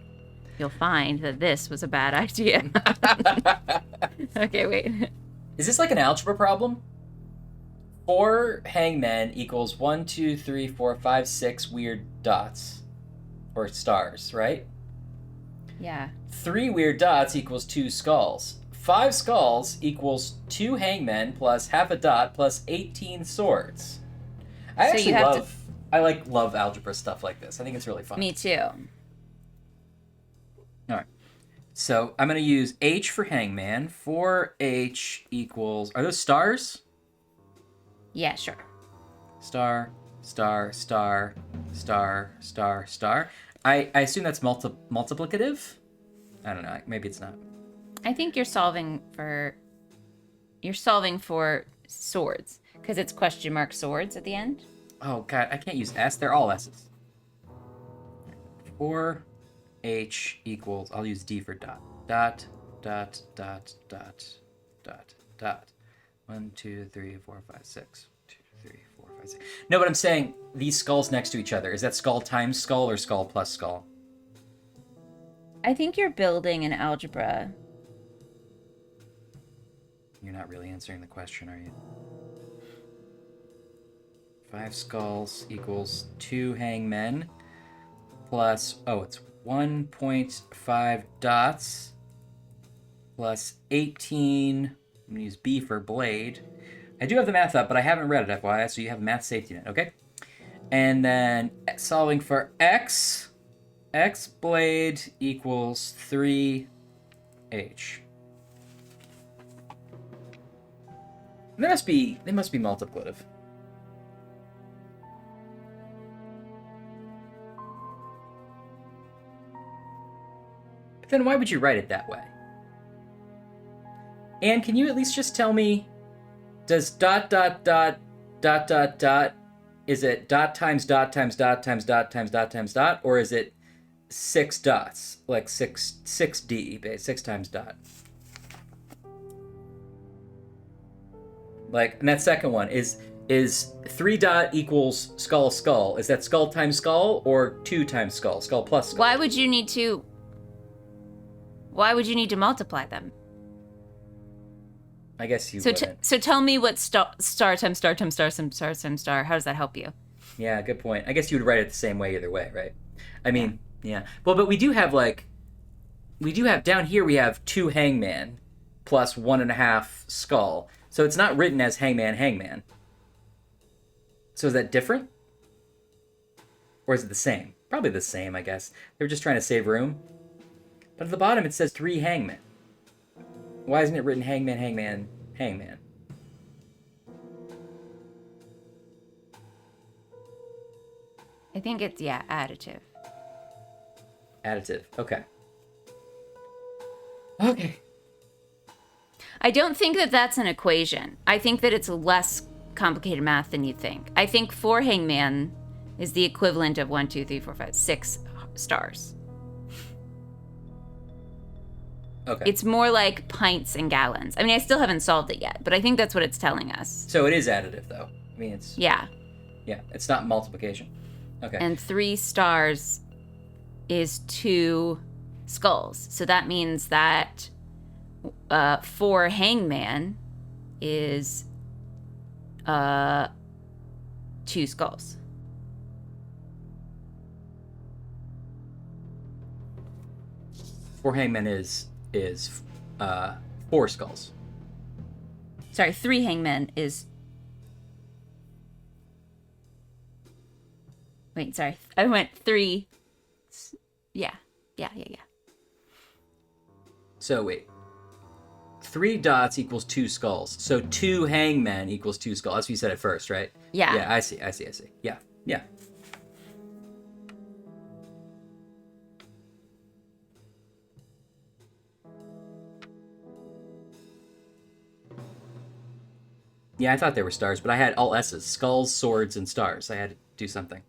you'll find that this was a bad idea. Okay, wait. Is this like an algebra problem? 4 hangmen equals 1, 2, 3, 4, 5, 6 weird dots. Or stars, right? Yeah. 3 weird dots equals 2 skulls. 5 skulls equals 2 hangmen plus half a dot plus 18 swords. I love algebra stuff like this. I think it's really fun. Me too. Alright. So I'm gonna use H for hangman. 4H equals, are those stars? Yeah, sure. Star, star, star, star, star, star. I assume that's multiplicative? I don't know. Maybe it's not. I think you're solving for swords because it's question mark swords at the end. Oh god, I can't use S. They're all S's. 4H equals, I'll use D for dot. Dot, dot, dot, dot, dot, dot. 1, 2, 3, 4, 5, 6. 2, 3, 4, 5, 6. No, but I'm saying these skulls next to each other. Is that skull times skull or skull plus skull? I think you're building an algebra. You're not really answering the question, are you? 5 skulls equals 2 hangmen plus, it's 1.5 dots plus 18. I'm gonna use B for blade. I do have the math up, but I haven't read it, FYI, so you have math safety net, okay? And then solving for X. X blade equals 3H. They must be multiplicative. But then why would you write it that way? And can you at least just tell me, does ... is it dot times dot times dot times dot times dot times dot, or is it 6 dots, like 6D, 6 times dot? Like, and that second one is 3 dot equals skull skull. Is that skull times skull or 2 times skull? Skull plus skull. Why would you need to multiply them? I guess you so wouldn't. So tell me what star times star times star times star times star. How does that help you? Yeah, good point. I guess you would write it the same way either way, right? I mean, yeah. Well, but we do have down here we have 2 hangman plus 1.5 skull. So it's not written as hangman, hangman. So is that different? Or is it the same? Probably the same, I guess. They were just trying to save room. But at the bottom it says 3 hangmen. Why isn't it written hangman, hangman, hangman? I think it's, additive. Additive, okay. Okay. I don't think that that's an equation. I think that it's less complicated math than you think. I think 4 hangman is the equivalent of 1, 2, 3, 4, 5, 6 stars. Okay. It's more like pints and gallons. I mean, I still haven't solved it yet, but I think that's what it's telling us. So it is additive, though. I mean, it's... Yeah. Yeah, it's not multiplication. Okay. And 3 stars is 2 skulls. So that means that 4 hangman is 2 skulls. Four hangmen is 4 skulls. Sorry, 3 hangmen is... Wait, sorry. I went 3... Yeah. So wait. 3 dots equals 2 skulls. So 2 hangmen equals 2 skulls. That's what you said at first, right? Yeah. Yeah, I see. Yeah. Yeah, I thought they were stars, but I had all S's. Skulls, swords, and stars. I had to do something.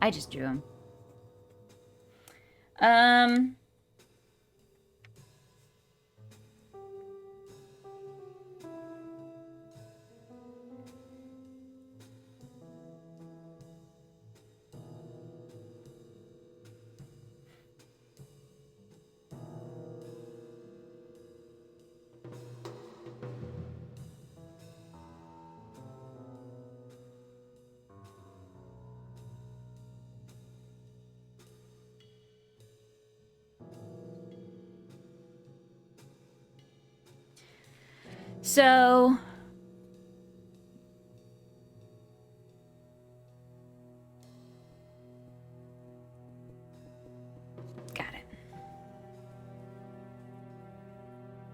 I just drew them. So... Got it.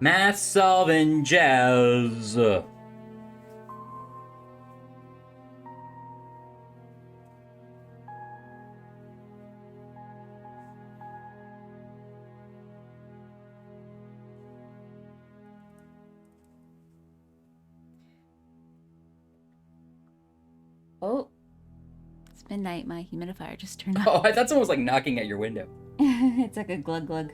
Math solving jazz. Oh, it's midnight. My humidifier just turned on. Oh, I thought someone was like knocking at your window. It's like a glug glug.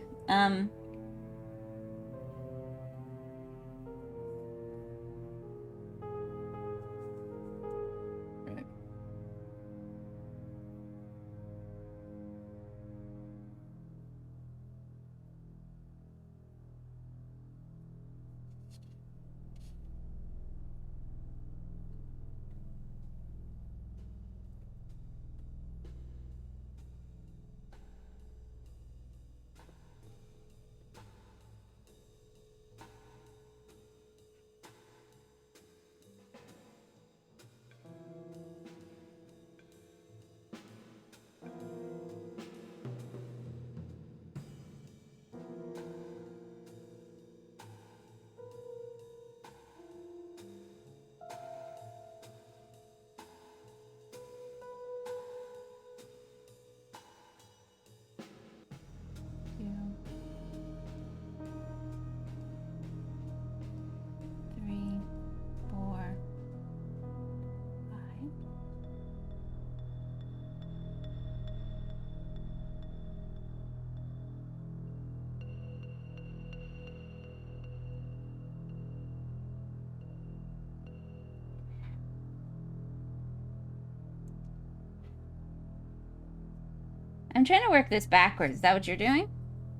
I'm trying to work this backwards. Is that what you're doing?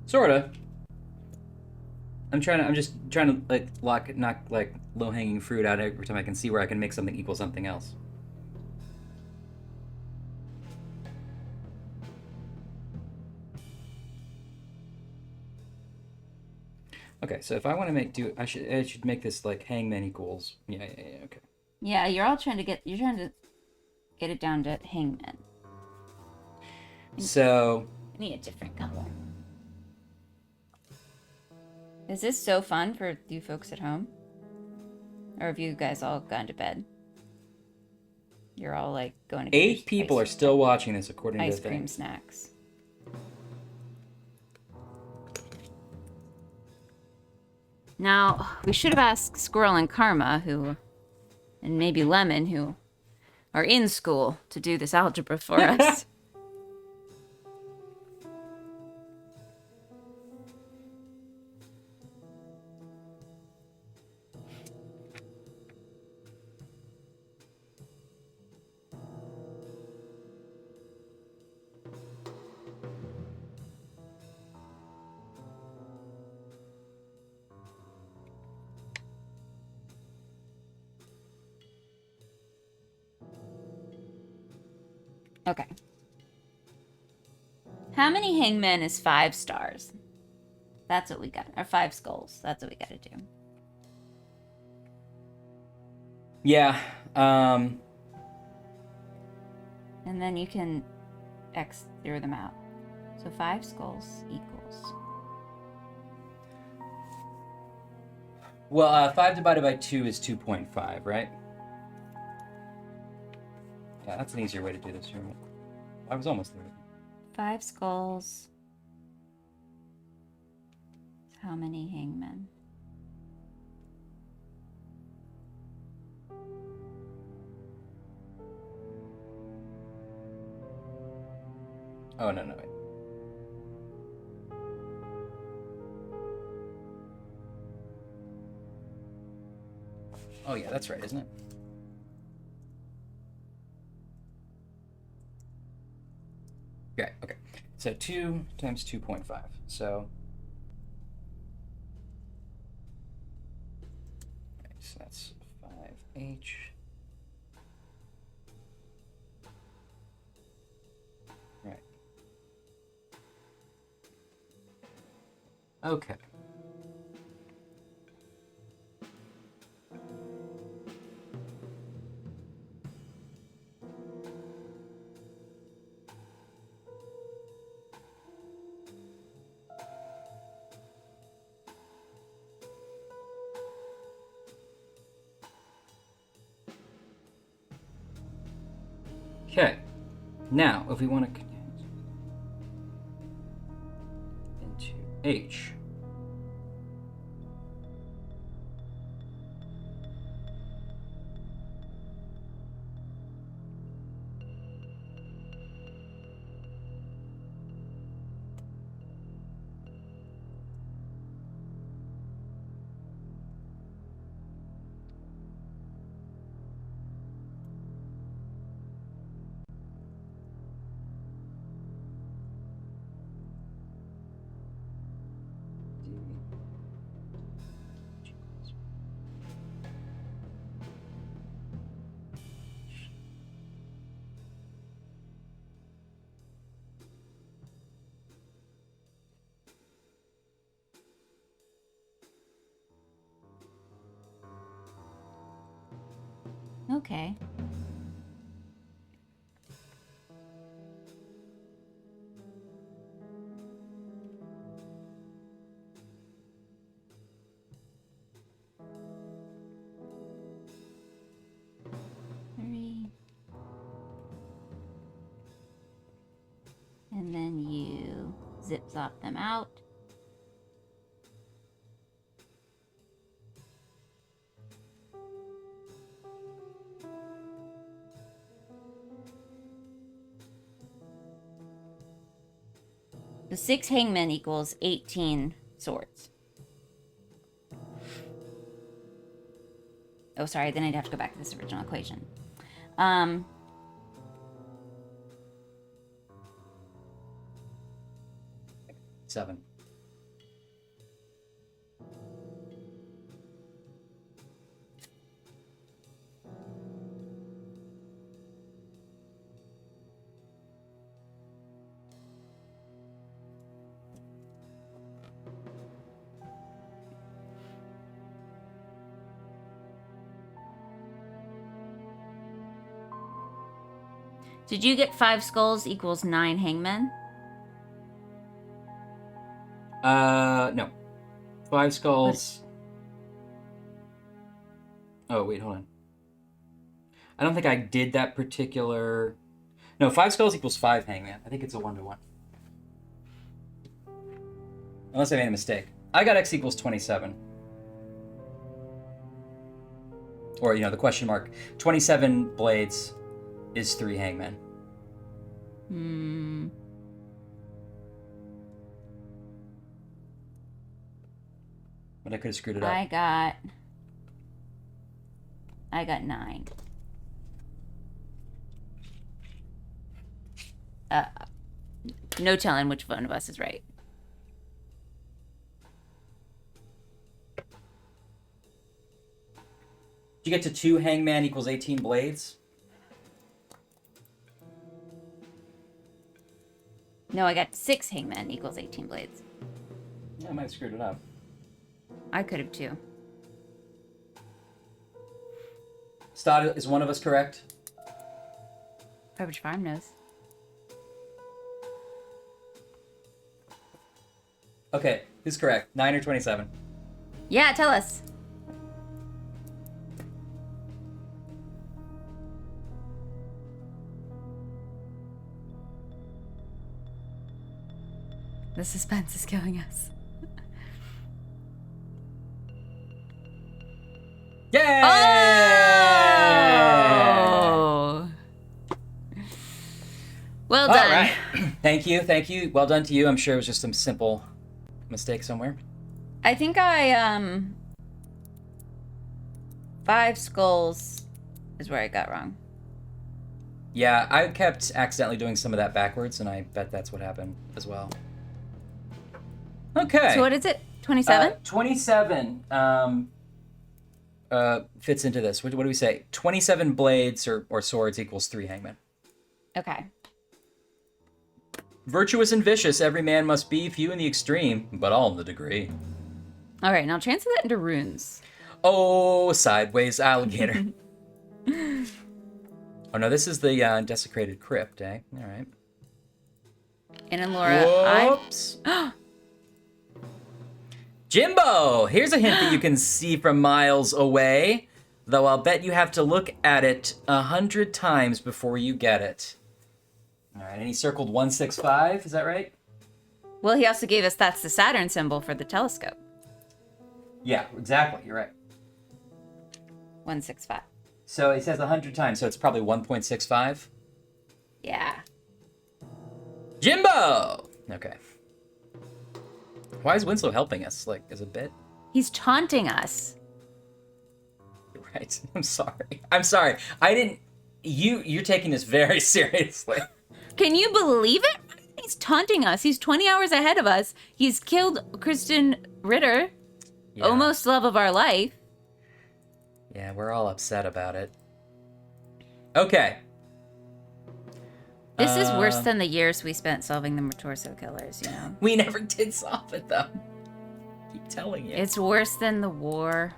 Sorta. I'm just trying to like knock like low-hanging fruit out every time I can see where I can make something equal something else. Okay, so if I want to I should make this like hangman equals. Yeah, okay. Yeah, you're trying to get it down to hangman. So I need a different color. Is this so fun for you folks at home? Or have you guys all gone to bed? You're all like going to get 8 people are still watching this according to the ice thing. cream snacks. Now, we should have asked Squirrel and Karma, and maybe Lemon, who are in school, to do this algebra for us. Okay. How many hangmen is 5 stars? That's what we got. Or 5 skulls. That's what we got to do. Yeah. And then you can X through them out. So 5 skulls equals. Well, 5 divided by 2 is 2.5, right? Yeah, that's an easier way to do this. I was almost there. 5 skulls. How many hangmen? Oh, no, wait. Oh, yeah, that's right, isn't it? Yeah, okay. So 2 times 2.5. So that's 5H. Right. Okay. Okay, now if we want to connect into H, Okay. And then you zip-zop them out. The 6 hangmen equals 18 swords. Oh, sorry, then I'd have to go back to this original equation. Did you get 5 skulls equals 9 hangmen? No. 5 skulls. Oh, wait, hold on. I don't think I did that particular... No, 5 skulls equals 5 hangman. I think it's a 1-to-1. Unless I made a mistake. I got X equals 27. Or, the question mark. 27 blades is 3 hangmen. But I could have screwed it up. I got 9. No telling which one of us is right. Did you get to 2 hangman equals 18 blades? No, I got 6 hangmen equals 18 blades. Yeah, I might have screwed it up. I could have too. Stad, is one of us correct? Pepperidge Farm knows. Okay, who's correct? 9 or 27? Yeah, tell us. The suspense is killing us. Yay! Oh! Well done. All right. Thank you. Well done to you. I'm sure it was just some simple mistake somewhere. I think 5 skulls is where I got wrong. Yeah, I kept accidentally doing some of that backwards, and I bet that's what happened as well. Okay. So what is it? 27? 27 fits into this. What do we say? 27 blades or swords equals 3 hangmen. Okay. Virtuous and vicious, every man must be, few in the extreme, but all in the degree. All right, now translate that into runes. Oh, sideways alligator. Oh no, this is the desecrated crypt, eh? All right. And Laura, whoops. Jimbo! Here's a hint that you can see from miles away, though I'll bet you have to look at it 100 times before you get it. All right, and he circled 165, is that right? Well, he also gave us that's the Saturn symbol for the telescope. Yeah, exactly, you're right. 165. So he says 100 times, so it's probably 1.65? Yeah. Jimbo! Okay. Why is Winslow helping us, like, as a bit? He's taunting us. You're right. I'm sorry. I didn't... You're taking this very seriously. Can you believe it? He's taunting us. He's 20 hours ahead of us. He's killed Kristen Ritter. Yeah. Almost love of our life. Yeah, we're all upset about it. Okay. This is worse than the years we spent solving the torso killers, you know? We never did solve it, though. Keep telling you. It's worse than the war.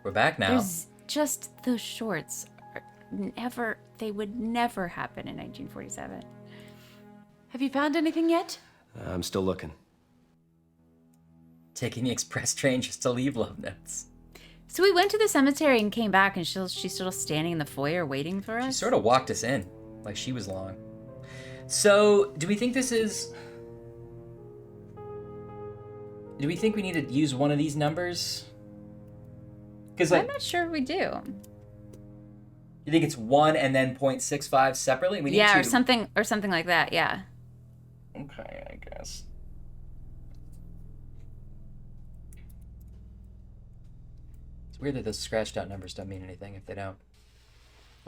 We're back now. There's just those shorts. They would never happen in 1947. Have you found anything yet? I'm still looking. Taking the express train just to leave love notes. So we went to the cemetery and came back, and she's still standing in the foyer waiting for us? She sort of walked us in, like she was long. So, do we think this is... Do we think we need to use one of these numbers? Because I'm not sure we do. You think it's 1 and then 0.65 separately? We need yeah, to... or something like that, yeah. Okay, I guess. It's weird that those scratched out numbers don't mean anything if they don't.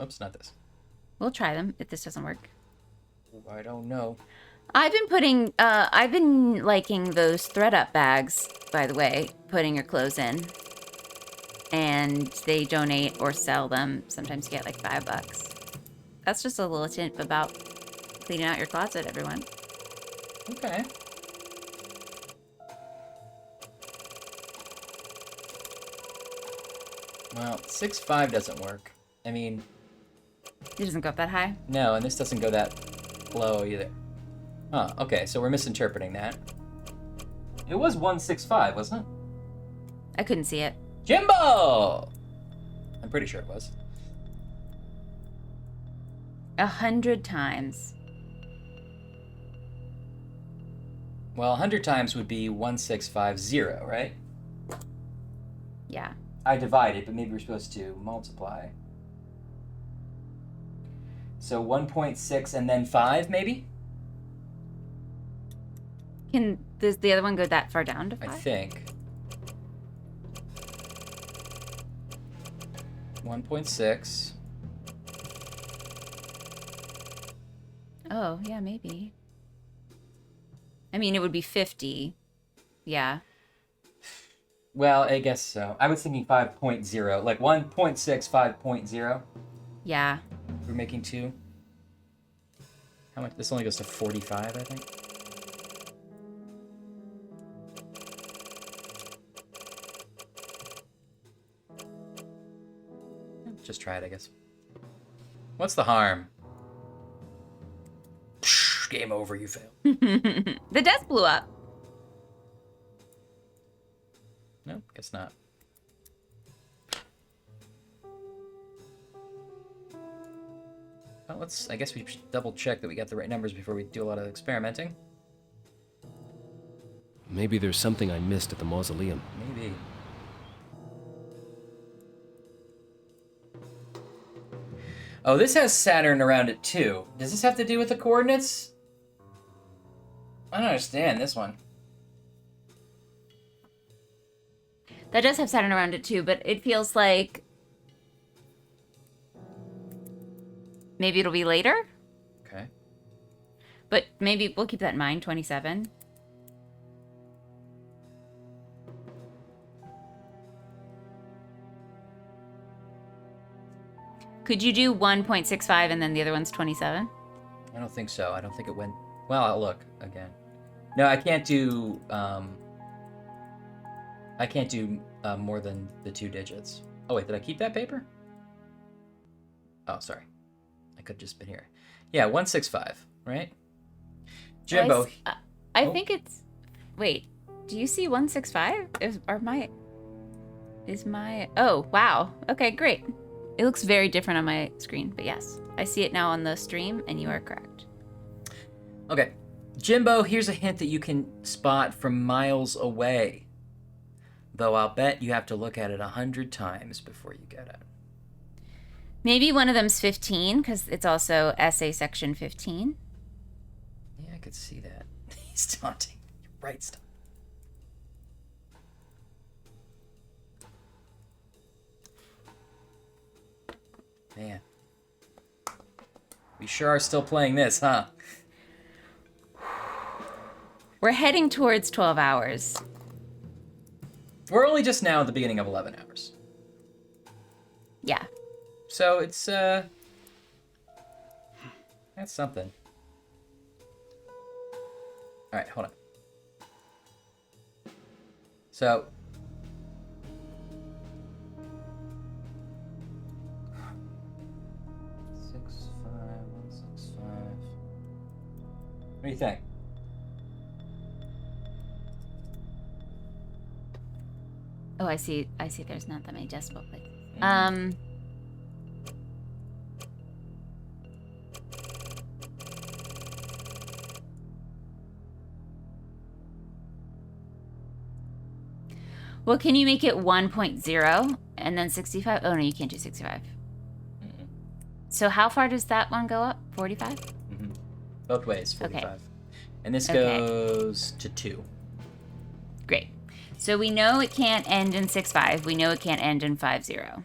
Oops, not this. We'll try them if this doesn't work. I don't know. I've been liking those thread up bags, by the way, putting your clothes in. And they donate or sell them. Sometimes you get like $5. That's just a little tip about cleaning out your closet, everyone. Okay. Well, 6.5 doesn't work. I mean, It doesn't go up that high? No, and this doesn't go that low either. Huh, okay, so we're misinterpreting that. It was 165, wasn't it? I couldn't see it. Jimbo! I'm pretty sure it was. 100 times. Well, 100 times would be 1650, right? Yeah. I divided, but maybe we're supposed to multiply. So 1.6 and then 5, maybe? Does the other one go that far down to 5? I think. 1.6. Oh, yeah, maybe. I mean, it would be 50. Yeah. Well, I guess so. I was thinking 5.0, like 1.6, 5.0. Yeah. We're making 2. How much? This only goes to 45, I think. Just try it, I guess. What's the harm? Psh, game over, you failed. The desk blew up. Nope, guess not. Well, I guess we should double check that we got the right numbers before we do a lot of experimenting. Maybe there's something I missed at the mausoleum. Maybe. Oh, this has Saturn around it too. Does this have to do with the coordinates? I don't understand this one. That does have Saturn around it too, but it feels like maybe it'll be later. Okay. But maybe we'll keep that in mind, 27. Could you do 1.65 and then the other one's 27? I don't think so. I don't think it went... Well, I'll look again. No, I can't do... more than the 2 digits. Oh, wait, did I keep that paper? Oh, sorry. I could have just been here. Yeah, 165, right? Jimbo. I think it's... Wait, do you see 165? Is my... Oh, wow. Okay, great. It looks very different on my screen, but yes. I see it now on the stream, and you are correct. Okay. Jimbo, here's a hint that you can spot from miles away. Though I'll bet you have to look at it 100 times before you get it. Maybe one of them's 15, because it's also essay section 15. Yeah, I could see that. He's taunting. You're right, stop. Man. We sure are still playing this, huh? We're heading towards 12 hours. We're only just now at the beginning of 11 hours. Yeah. So it's, that's something. All right, hold on. So... What do you think? Oh, I see there's not that many decimal places. Well, can you make it 1.0 and then 65? Oh, no, you can't do 65. Mm-mm. So how far does that one go up? 45? Mm-hmm. Both ways, 45. Okay. And this goes to 2. Great. So we know it can't end in 6.5. We know it can't end in 5.0.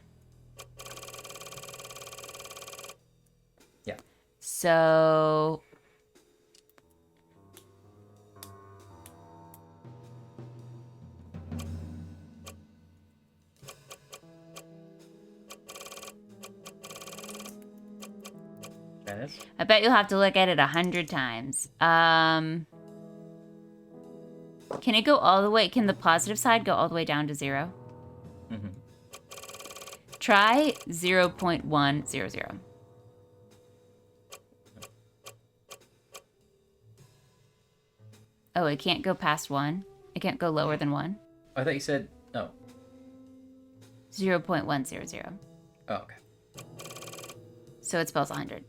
Yeah. So... I bet you'll have to look at it 100 times. Can it go all the way? Can the positive side go all the way down to 0? Mm-hmm. Try 0.100. Oh, it can't go past 1. It can't go lower than 1. I thought you said... Oh. 0.100. Oh, okay. So it spells 100.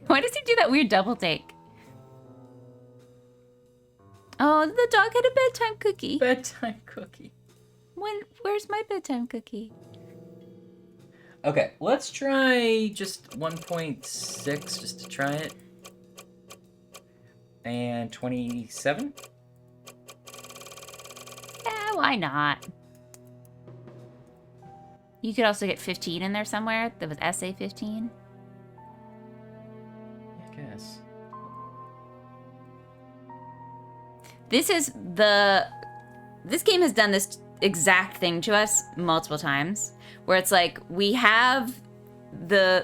Why does he do that weird double take? Oh, the dog had a bedtime cookie. Bedtime cookie. Where's my bedtime cookie? Okay, let's try just 1.6 just to try it. And 27? Yeah, why not? You could also get 15 in there somewhere. That was essay 15. I guess. This game has done this exact thing to us multiple times, where it's like we have the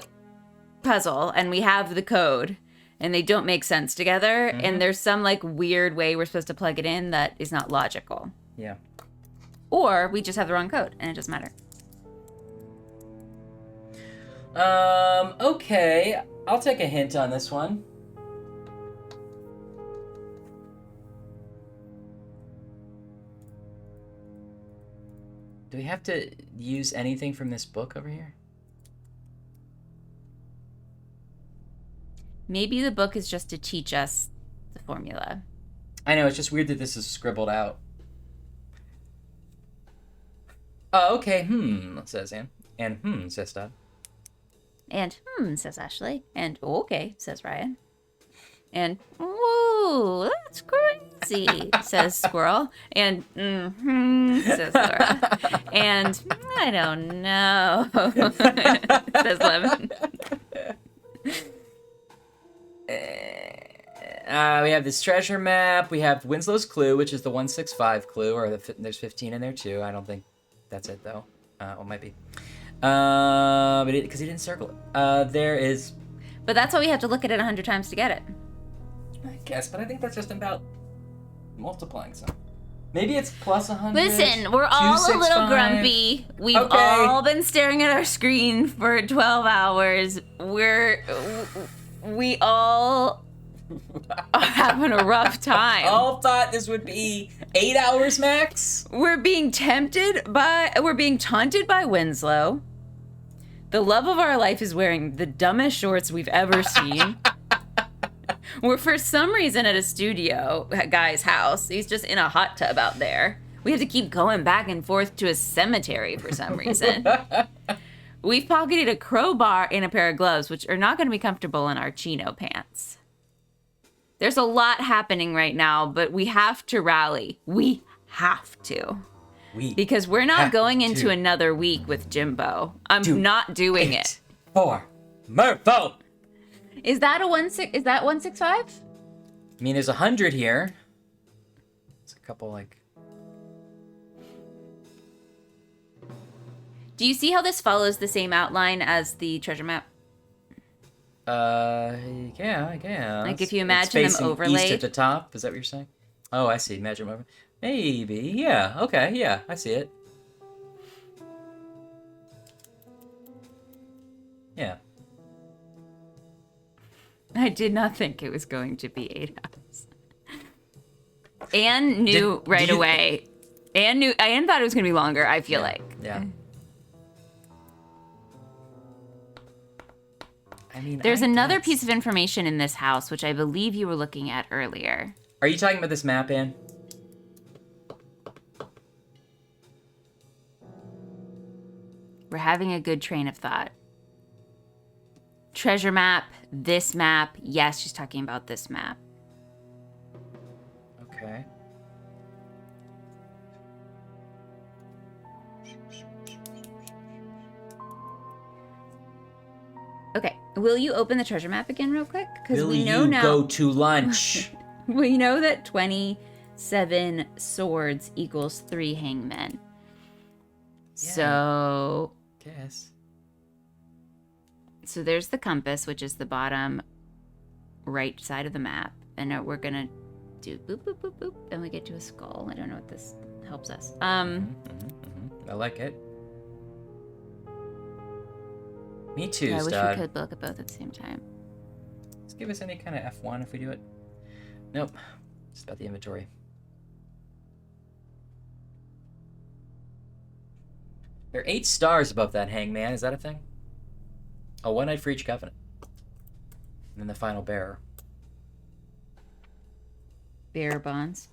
puzzle and we have the code and they don't make sense together, and there's some like weird way we're supposed to plug it in that is not logical. Yeah. Or we just have the wrong code and it doesn't matter. Okay. I'll take a hint on this one. Do we have to use anything from this book over here? Maybe the book is just to teach us the formula. I know, it's just weird that this is scribbled out. Oh, okay, says Anne. And says Todd. And says Ashley. And okay, says Ryan. And whoa, that's crazy, says Squirrel. And says Laura. And I don't know, says Lemon. We have this treasure map. We have Winslow's clue, which is the 165 clue, or there's 15 in there too. I don't think that's it though. Well, it might be. But because he didn't circle it. There is. But that's why we have to look at it 100 times to get it. I guess, but I think that's just about multiplying some. Maybe it's plus 100. Listen, we're all a little grumpy. We've all been staring at our screen for 12 hours. We all are having a rough time. All thought this would be 8 hours max. We're being taunted by Winslow. The love of our life is wearing the dumbest shorts we've ever seen. We're for some reason at a studio guy's house. He's just in a hot tub out there. We have to keep going back and forth to a cemetery for some reason. We've pocketed a crowbar and a pair of gloves, which are not going to be comfortable in our chino pants. There's a lot happening right now, but we have to rally. We have to. Because we're not going into another week with Jimbo. I'm not doing it. 4. Murpho! Is that 165? I mean, there's 100 here. It's a couple like. Do you see how this follows the same outline as the treasure map? Yeah, I guess. Like if you imagine them overlaid. East at the top, is that what you're saying? Oh, I see. Imagine them over. Maybe. Yeah. Okay. Yeah, I see it. Yeah. I did not think it was going to be 8 hours. Anne knew right away. Anne thought it was going to be longer, I feel like. Yeah. I mean, there's another piece of information in this house, which I believe you were looking at earlier. Are you talking about this map, Anne? We're having a good train of thought. Treasure map, this map. Yes, she's talking about this map. Okay. Okay, will you open the treasure map again real quick? Because we know now. Go to lunch? We know that 27 swords equals 3 hangmen. Yeah, so. Guess. So there's the compass, which is the bottom right side of the map. And we're going to do boop, boop, boop, boop. And we get to a skull. I don't know what this helps us. I like it. Me too, Yeah, I wish we Stod. could look at both at the same time. Let's give us any kind of F1 if we do it. Nope. Just about the inventory. There are 8 stars above that hangman. Is that a thing? Oh, 1 night for each covenant. And then the final bearer. Bearer bonds.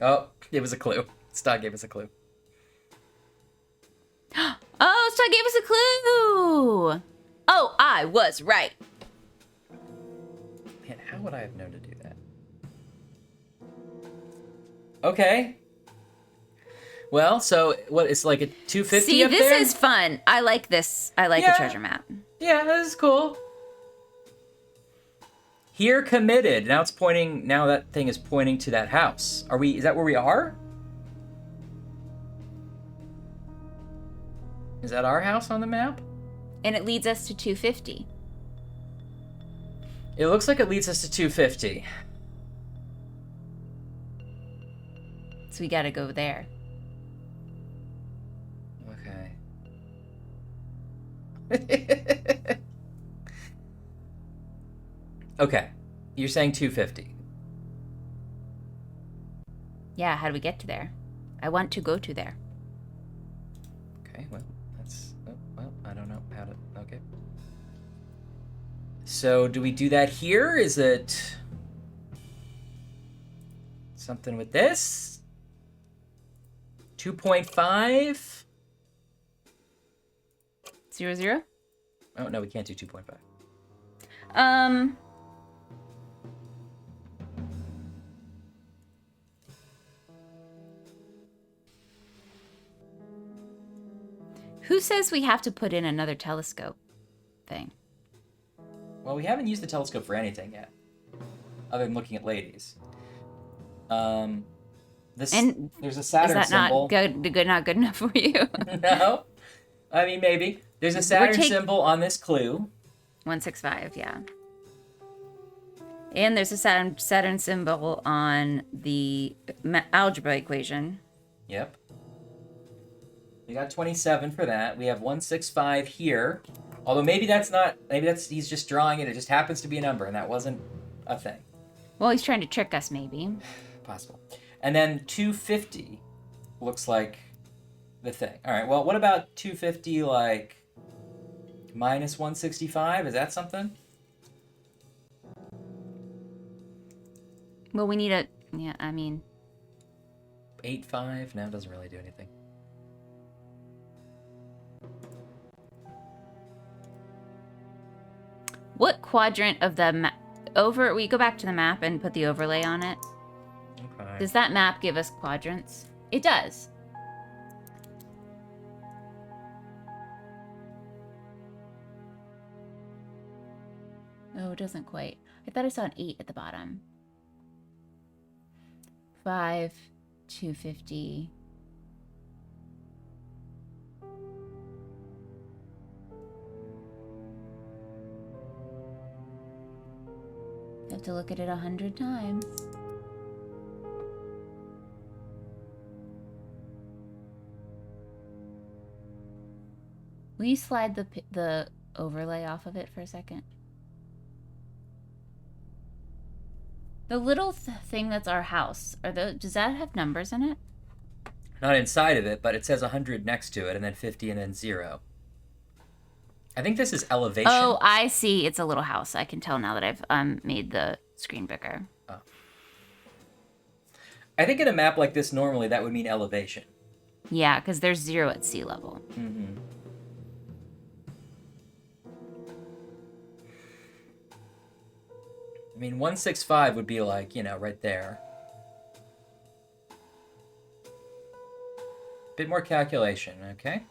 Oh, it was a clue. Stod gave us a clue. Oh, Star gave us a clue! Oh, I was right. Man, how would I have known to do that? Okay. Well, so what? It's like a 250 See, up this there? is fun. I like this. I like Yeah. the treasure map. Yeah, this is cool. Here committed. Now it's pointing. Now that thing is pointing to that house. Are we? Is that where we are? Is that our house on the map? And it leads us to 250. It looks like it leads us to 250. So we gotta go there. Okay. Okay. You're saying 250. Yeah, how do we get to there? I want to go to there. Okay, well, that's... Oh, well, I don't know how to... Okay. So, do we do that here? Is it... something with this? 2.5? 0, 0? Oh, no, we can't do 2.5. Who says we have to put in another telescope thing? Well, we haven't used the telescope for anything yet. Other than looking at ladies. There's a Saturn is that symbol. not good enough for you? No. I mean, maybe. There's a Saturn symbol on this clue. 165, yeah. And there's a Saturn symbol on the algebra equation. Yep. We got 27 for that. We have 165 here. Although maybe that's not, he's just drawing it. It just happens to be a number, and that wasn't a thing. Well, he's trying to trick us, maybe. Possible. And then 250 looks like the thing. All right, well, what about 250, like, minus 165? Is that something? Well, we need a, yeah, I mean. 8.5? No, it doesn't really do anything. What quadrant of the map? We go back to the map and put the overlay on it. Okay. Does that map give us quadrants? It does. Oh, it doesn't quite. I thought I saw an 8 at the bottom. 5, 250. You have to look at it 100 times. Will you slide the overlay off of it for a second? The little thing that's our house, does that have numbers in it? Not inside of it, but it says 100 next to it, and then 50, and then 0. I think this is elevation. Oh, I see. It's a little house. I can tell now that I've made the screen bigger. Oh. I think in a map like this, normally that would mean elevation. Yeah, because there's 0 at sea level. Mm-hmm. I mean, 165 would be like, right there. Bit more calculation, okay?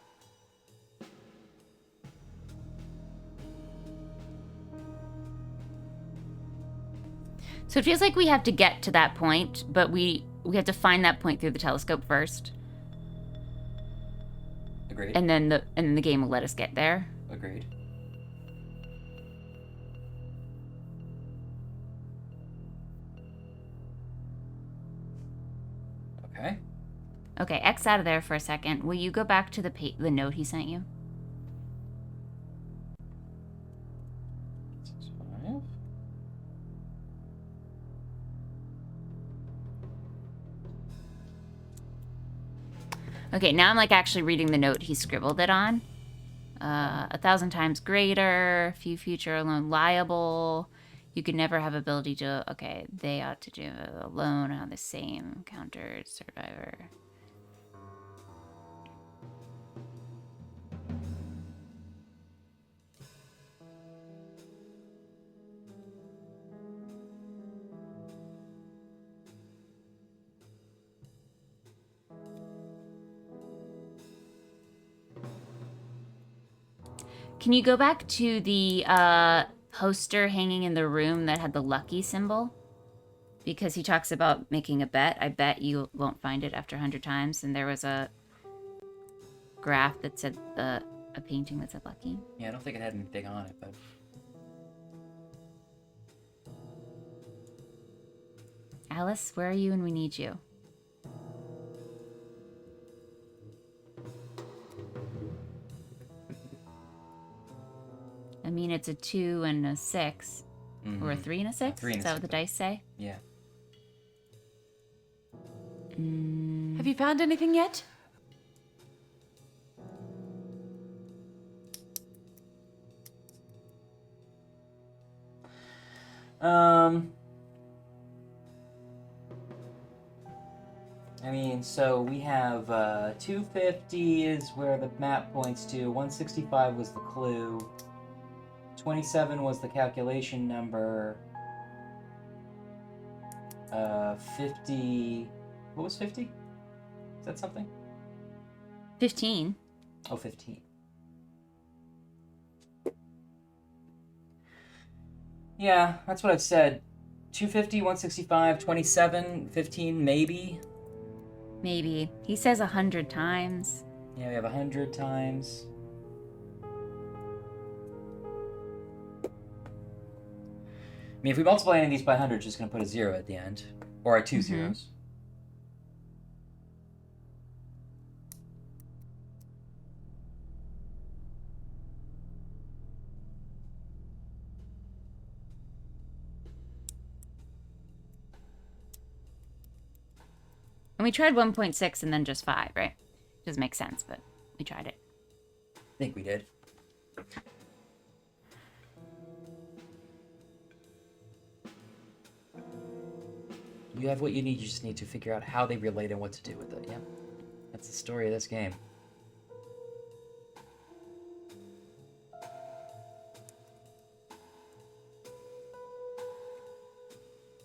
So it feels like we have to get to that point, but we have to find that point through the telescope first. Agreed. And then the game will let us get there. Agreed. Okay. Okay, X out of there for a second. Will you go back to the note he sent you? Okay, now I'm like actually reading the note he scribbled it on. 1,000 times greater, few future alone liable. You could never have ability to. Okay, they ought to do alone on the same countered survivor. Can you go back to the poster hanging in the room that had the lucky symbol? Because he talks about making a bet. I bet you won't find it after 100 times. And there was a graph that said a painting that said lucky. Yeah, I don't think it had anything on it, but... Alice, where are you when we need you? I mean, it's a 2 and a 6. Mm-hmm. Or a 3 and a 6? Is that what the dice say? Yeah. Have you found anything yet? I mean, so we have 250 is where the map points to. 165 was the clue. 27 was the calculation number. 50... What was 50? Is that something? 15. Oh, 15. Yeah, that's what I've said. 250, 165, 27, 15, maybe? Maybe. He says 100 times. Yeah, we have 100 times. I mean, if we multiply any of these by 100, it's just going to put a 0 at the end. Or at 2 zeros. And we tried 1.6 and then just 5, right? Doesn't make sense, but we tried it. I think we did. You have what you need, you just need to figure out how they relate and what to do with it, yeah? That's the story of this game.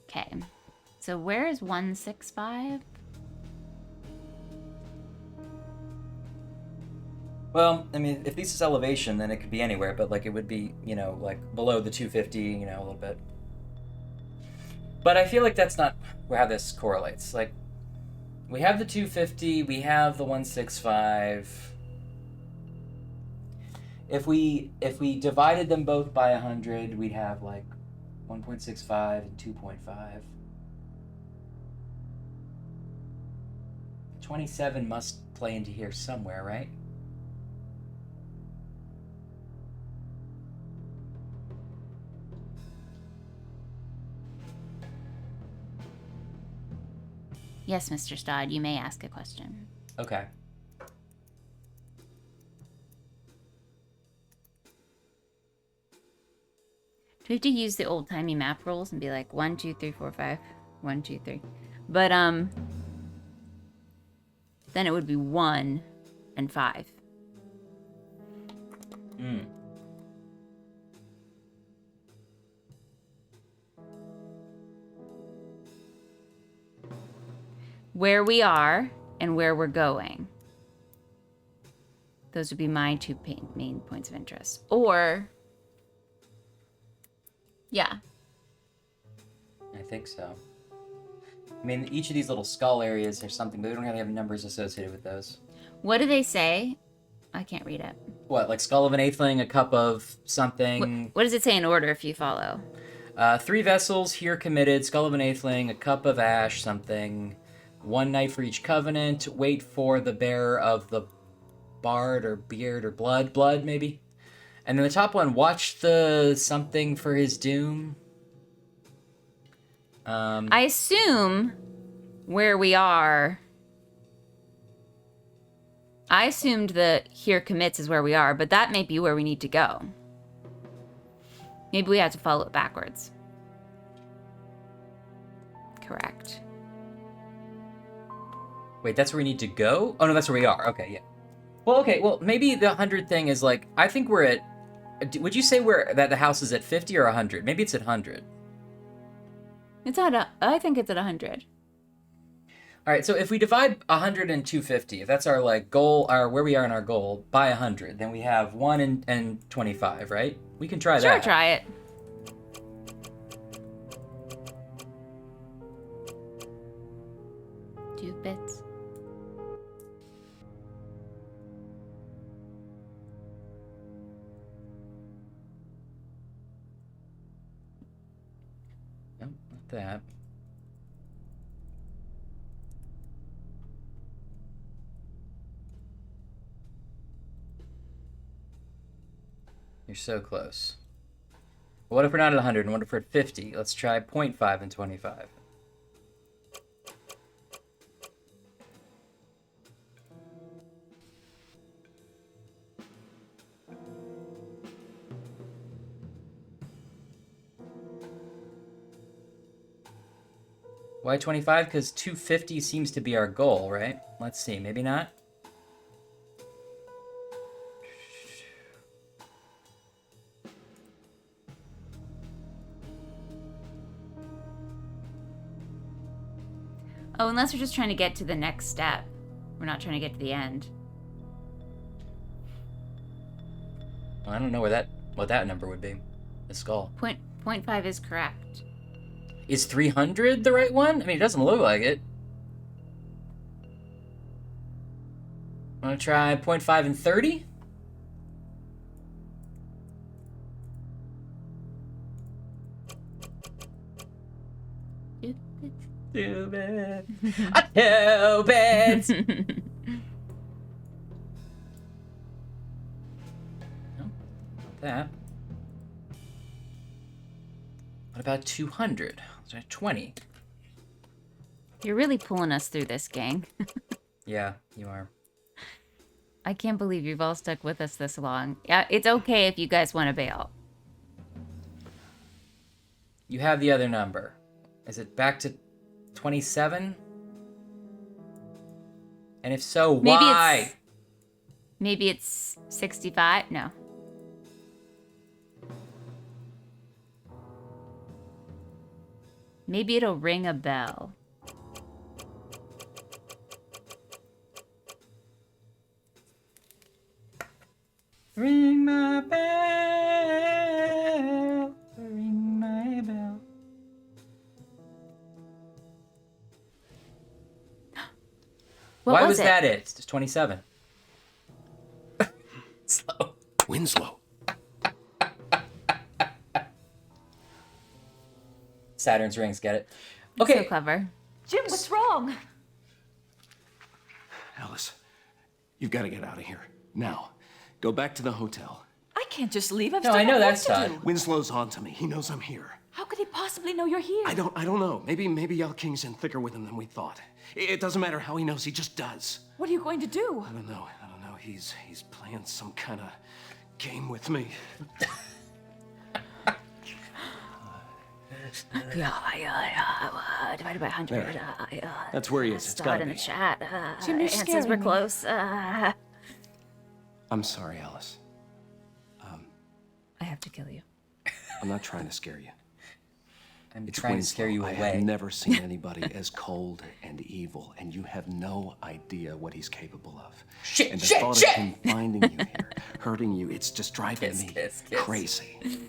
Okay. So where is 165? Well, I mean, if this is elevation, then it could be anywhere, but, like, it would be, you know, like, below the 250, you know, a little bit. But I feel like that's not how this correlates. Like, we have the 250, we have the 165. If we divided them both by 100, we'd have, like, 1.65 and 2.5. 27 must play into here somewhere, right? Yes, Mr. Stodd, you may ask a question. Okay. Do we have to use the old-timey map rules and be like 1, 2, 3, 4, 5, 1, 2, 3? But then it would be 1 and 5. Where we are and where we're going. Those would be my two main points of interest. Or, yeah. I think so. I mean, each of these little skull areas or something, but we don't really have numbers associated with those. What do they say? I can't read it. What, like skull of an eighthling, a cup of something? What does it say in order if you follow? 3 vessels here committed, skull of an eighthling, a cup of ash, something. 1 night for each covenant. Wait for the bearer of the bard or beard or blood maybe. And then the top one, watch the something for his doom. I assume where we are I assumed that here commits is where we are, but that may be where we need to go. Maybe we have to follow it backwards. Correct. Wait, that's where we need to go? Oh, no, that's where we are. Okay, yeah. Well, okay, well, maybe the 100 thing is like, I think we're at, would you say that the house is at 50 or 100? Maybe it's at 100. It's at I think it's at 100. All right, so if we divide 100 and 250, if that's our like goal, or where we are in our goal, by 100, then we have 1 and 25, right? We can try that. Sure, try it. Two bits. Nope, not that. You're so close. What if we're not at 100 and what if we're at 50? Let's try 0.5 and 25. Why 25? Because 250 seems to be our goal, right? Let's see, maybe not? Oh, unless we're just trying to get to the next step. We're not trying to get to the end. Well, I don't know what that number would be. The skull. 0.5 is correct. Is 300 the right one? I mean, it doesn't look like it. I'm gonna try 0.5 and 30. Too bad. Too bad. No, not that. What about 200? Let's try 20. You're really pulling us through this, gang. Yeah, you are. I can't believe you've all stuck with us this long. Yeah, it's okay if you guys want to bail. You have the other number. Is it back to 27? And if so, why? Maybe it's 65? No. Maybe it'll ring a bell. Ring my bell. Ring my bell. Why was that it? It's just 27. Slow. Winslow. Saturn's rings, get it? Okay. So clever. Jim, what's wrong? Alice, you've got to get out of here. Now. Go back to the hotel. I can't just leave. I've No, still I know got that's work to not. do. Winslow's on to me. He knows I'm here. How could he possibly know you're here? I don't know. Maybe Yell King's in thicker with him than we thought. It doesn't matter how he knows, he just does. What are you going to do? I don't know. He's playing some kind of game with me. Divided by 100. There. That's where he is. It's Start gotta in the be. chat. Jim, you're Answers scaring were me. close. I'm sorry, Alice. I have to kill you. I'm not trying to scare you. I'm It's trying to scare you Winslow. away. I have never seen anybody as cold and evil, and you have no idea what he's capable of. Shit, and the shit, thought shit! of him finding you here, hurting you, it's just driving Kiss, me kiss. crazy.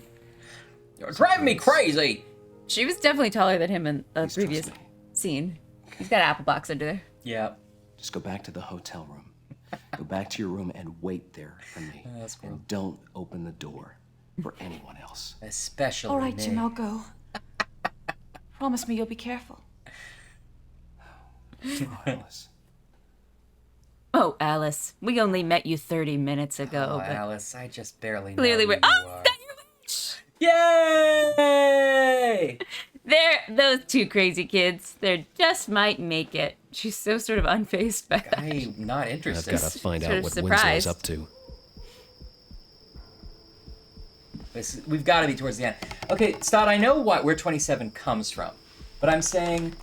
You're driving me crazy. She was definitely taller than him in a previous scene. He's got an apple box under there. Yeah. Just go back to the hotel room. Go back to your room and wait there for me. That's cool. And don't open the door for anyone else. Especially All right, me. Jim, I'll go. Promise me you'll be careful. Oh, Alice. Oh, Alice, we only met you 30 minutes ago. Oh, but Alice, I just barely know clearly who we're. you Oh, are. got your witch! Yay! Those two crazy kids. They just might make it. She's so sort of unfazed by that. I'm not interested. I've got to find Sort out of what surprised. Winslow's up to. We've got to be towards the end. Okay, Stott, I know where 27 comes from, but I'm saying,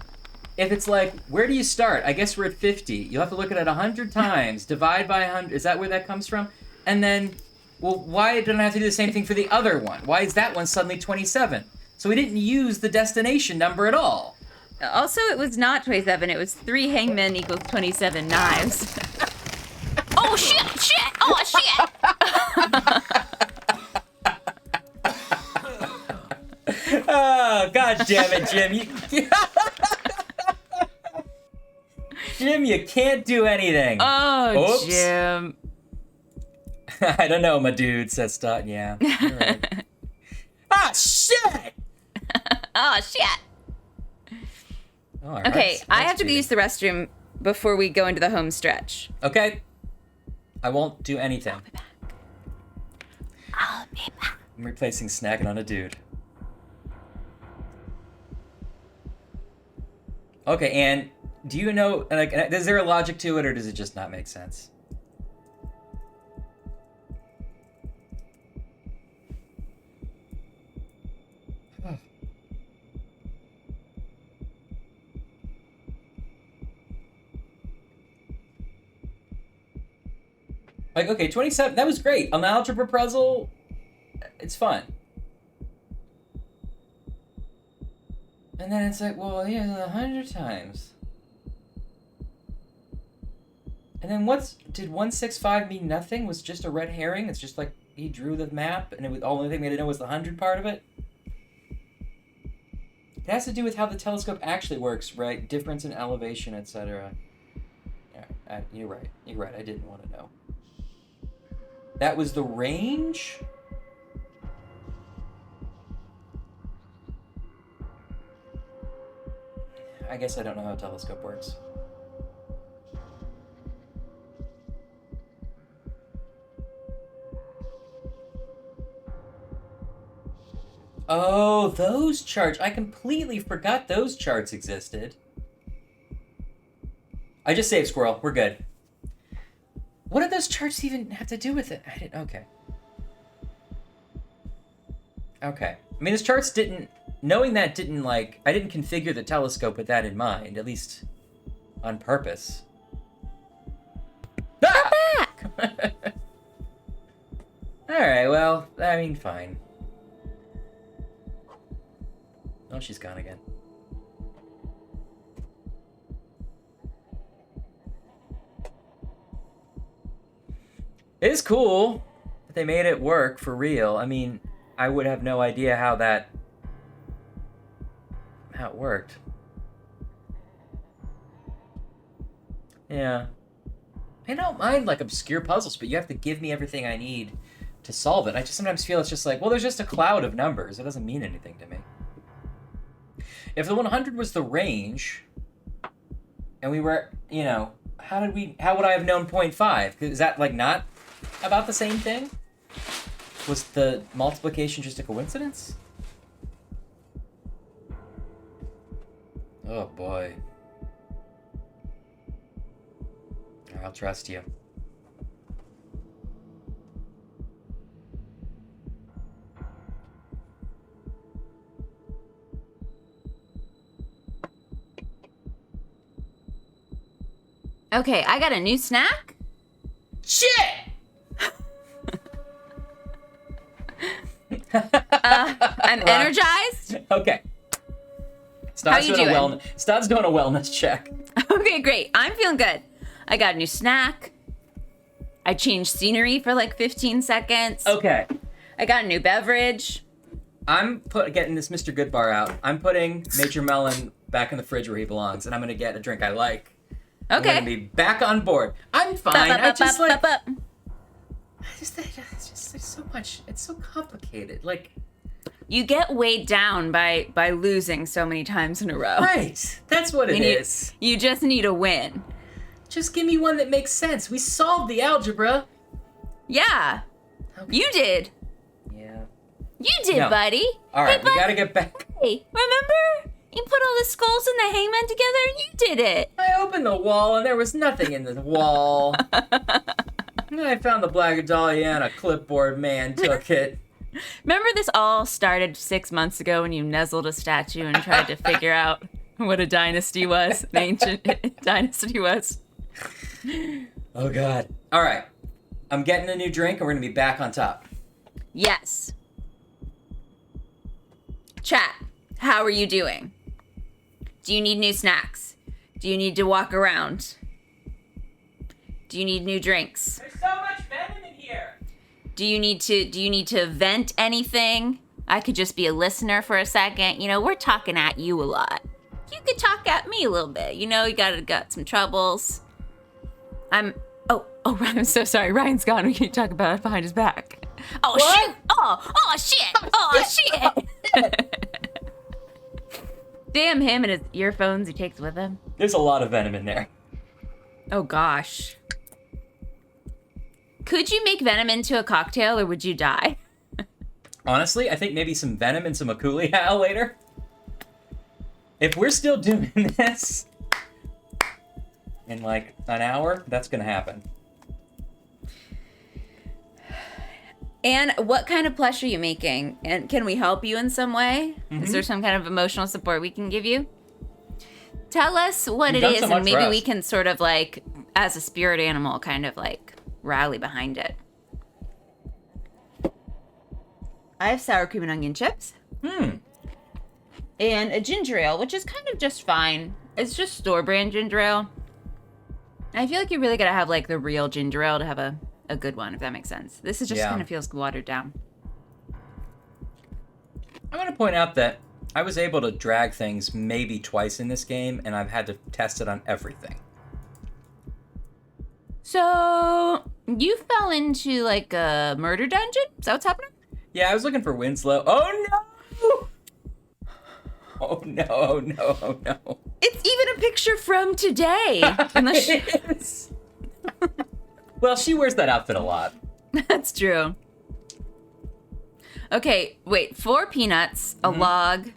if it's like, where do you start? I guess we're at 50. You'll have to look at it 100 times, divide by 100. Is that where that comes from? And then, well, why don't I have to do the same thing for the other one? Why is that one suddenly 27? So we didn't use the destination number at all. Also, it was not 27. It was 3 hangmen equals 27 knives. Oh, shit! Oh, shit! Oh, God damn it, Jim. Jim, you can't do anything. Oh, Oops. Jim. I don't know, my dude, says Stott. Yeah. You're right. Ah, shit! Oh, shit! Oh, our Okay, hearts I have to beating. use the restroom before we go into the home stretch. Okay. I won't do anything. I'll be back. I'm replacing snacking on a dude. Okay, and do you know, like, is there a logic to it, or does it just not make sense? Like, okay, 27, that was great. An algebra puzzle, it's fun. And then it's like, well, yeah, 100 times. And then did 165 mean nothing? Was just a red herring? It's just like he drew the map and the only thing we had to know was the 100 part of it? It has to do with how the telescope actually works, right? Difference in elevation, etc. Yeah, you're right. You're right. I didn't want to know. That was the range? I guess I don't know how a telescope works. Oh, those charts. I completely forgot those charts existed. I just saved Squirrel. We're good. What did those charts even have to do with it? I didn't. Okay. Okay. I mean, those charts didn't. Knowing that didn't, like. I didn't configure the telescope with that in mind, at least on purpose. Come back! Alright, well, I mean, fine. Oh, she's gone again. It is cool that they made it work for real. I mean, I would have no idea how it worked. Yeah. I don't mind, like, obscure puzzles, but you have to give me everything I need to solve it. I just sometimes feel it's just like, well, there's just a cloud of numbers. It doesn't mean anything to me. If the 100 was the range, and we were, you know, how would I have known 0.5? Is that, like, not about the same thing? Was the multiplication just a coincidence? Oh, boy. I'll trust you. Okay, I got a new snack. Shit! I'm energized. Okay. How you doing? Stott's doing a wellness check. Okay, great. I'm feeling good. I got a new snack. I changed scenery for like 15 seconds. Okay. I got a new beverage. I'm getting this Mr. Goodbar out. I'm putting Major Melon back in the fridge where he belongs, and I'm gonna get a drink I like. Okay. I'm gonna be back on board. I'm fine. There's so much. It's so complicated. Like, you get weighed down by losing so many times in a row. Right. That's what it is. You just need a win. Just give me one that makes sense. We solved the algebra. Yeah. Okay. You did. Yeah. You did, buddy. All right, hey, we gotta get back. Hey, remember? You put all the skulls and the hangman together and you did it. I opened the wall and there was nothing in the wall. And then I found the Black Dahlia and a clipboard man took it. Remember this all started 6 months ago when you nuzzled a statue and tried to figure out what a dynasty was, an ancient dynasty was. Oh, God. All right. I'm getting a new drink and we're going to be back on top. Yes. Chat, how are you doing? Do you need new snacks? Do you need to walk around? Do you need new drinks? There's so much venom in here. Do you need to vent anything? I could just be a listener for a second. You know, we're talking at you a lot. You could talk at me a little bit. You know, you got some troubles. Oh, I'm so sorry. Ryan's gone. We can talk about it behind his back. Oh, what? Shoot. Oh, shit. Oh, shit. Damn him and his earphones he takes with him. There's a lot of venom in there. Oh, gosh. Could you make venom into a cocktail or would you die? Honestly, I think maybe some venom and some Akulial later. If we're still doing this in like an hour, that's gonna happen. And what kind of plush are you making? And can we help you in some way? Is there some kind of emotional support we can give you? Tell us what it is, and maybe we can sort of like, as a spirit animal, kind of like rally behind it. I have sour cream and onion chips. And a ginger ale, which is kind of just fine. It's just store brand ginger ale. I feel like you really gotta have like the real ginger ale to have a good one, if that makes sense. This is just kind of feels watered down. I'm gonna point out that I was able to drag things maybe twice in this game, and I've had to test it on everything. So, you fell into like a murder dungeon? Is that what's happening? Yeah, I was looking for Winslow. Oh no! Oh no, oh no, oh no. It's even a picture from today. Unless It is. Well, she wears that outfit a lot. That's true. Okay, wait. 4 peanuts, a log,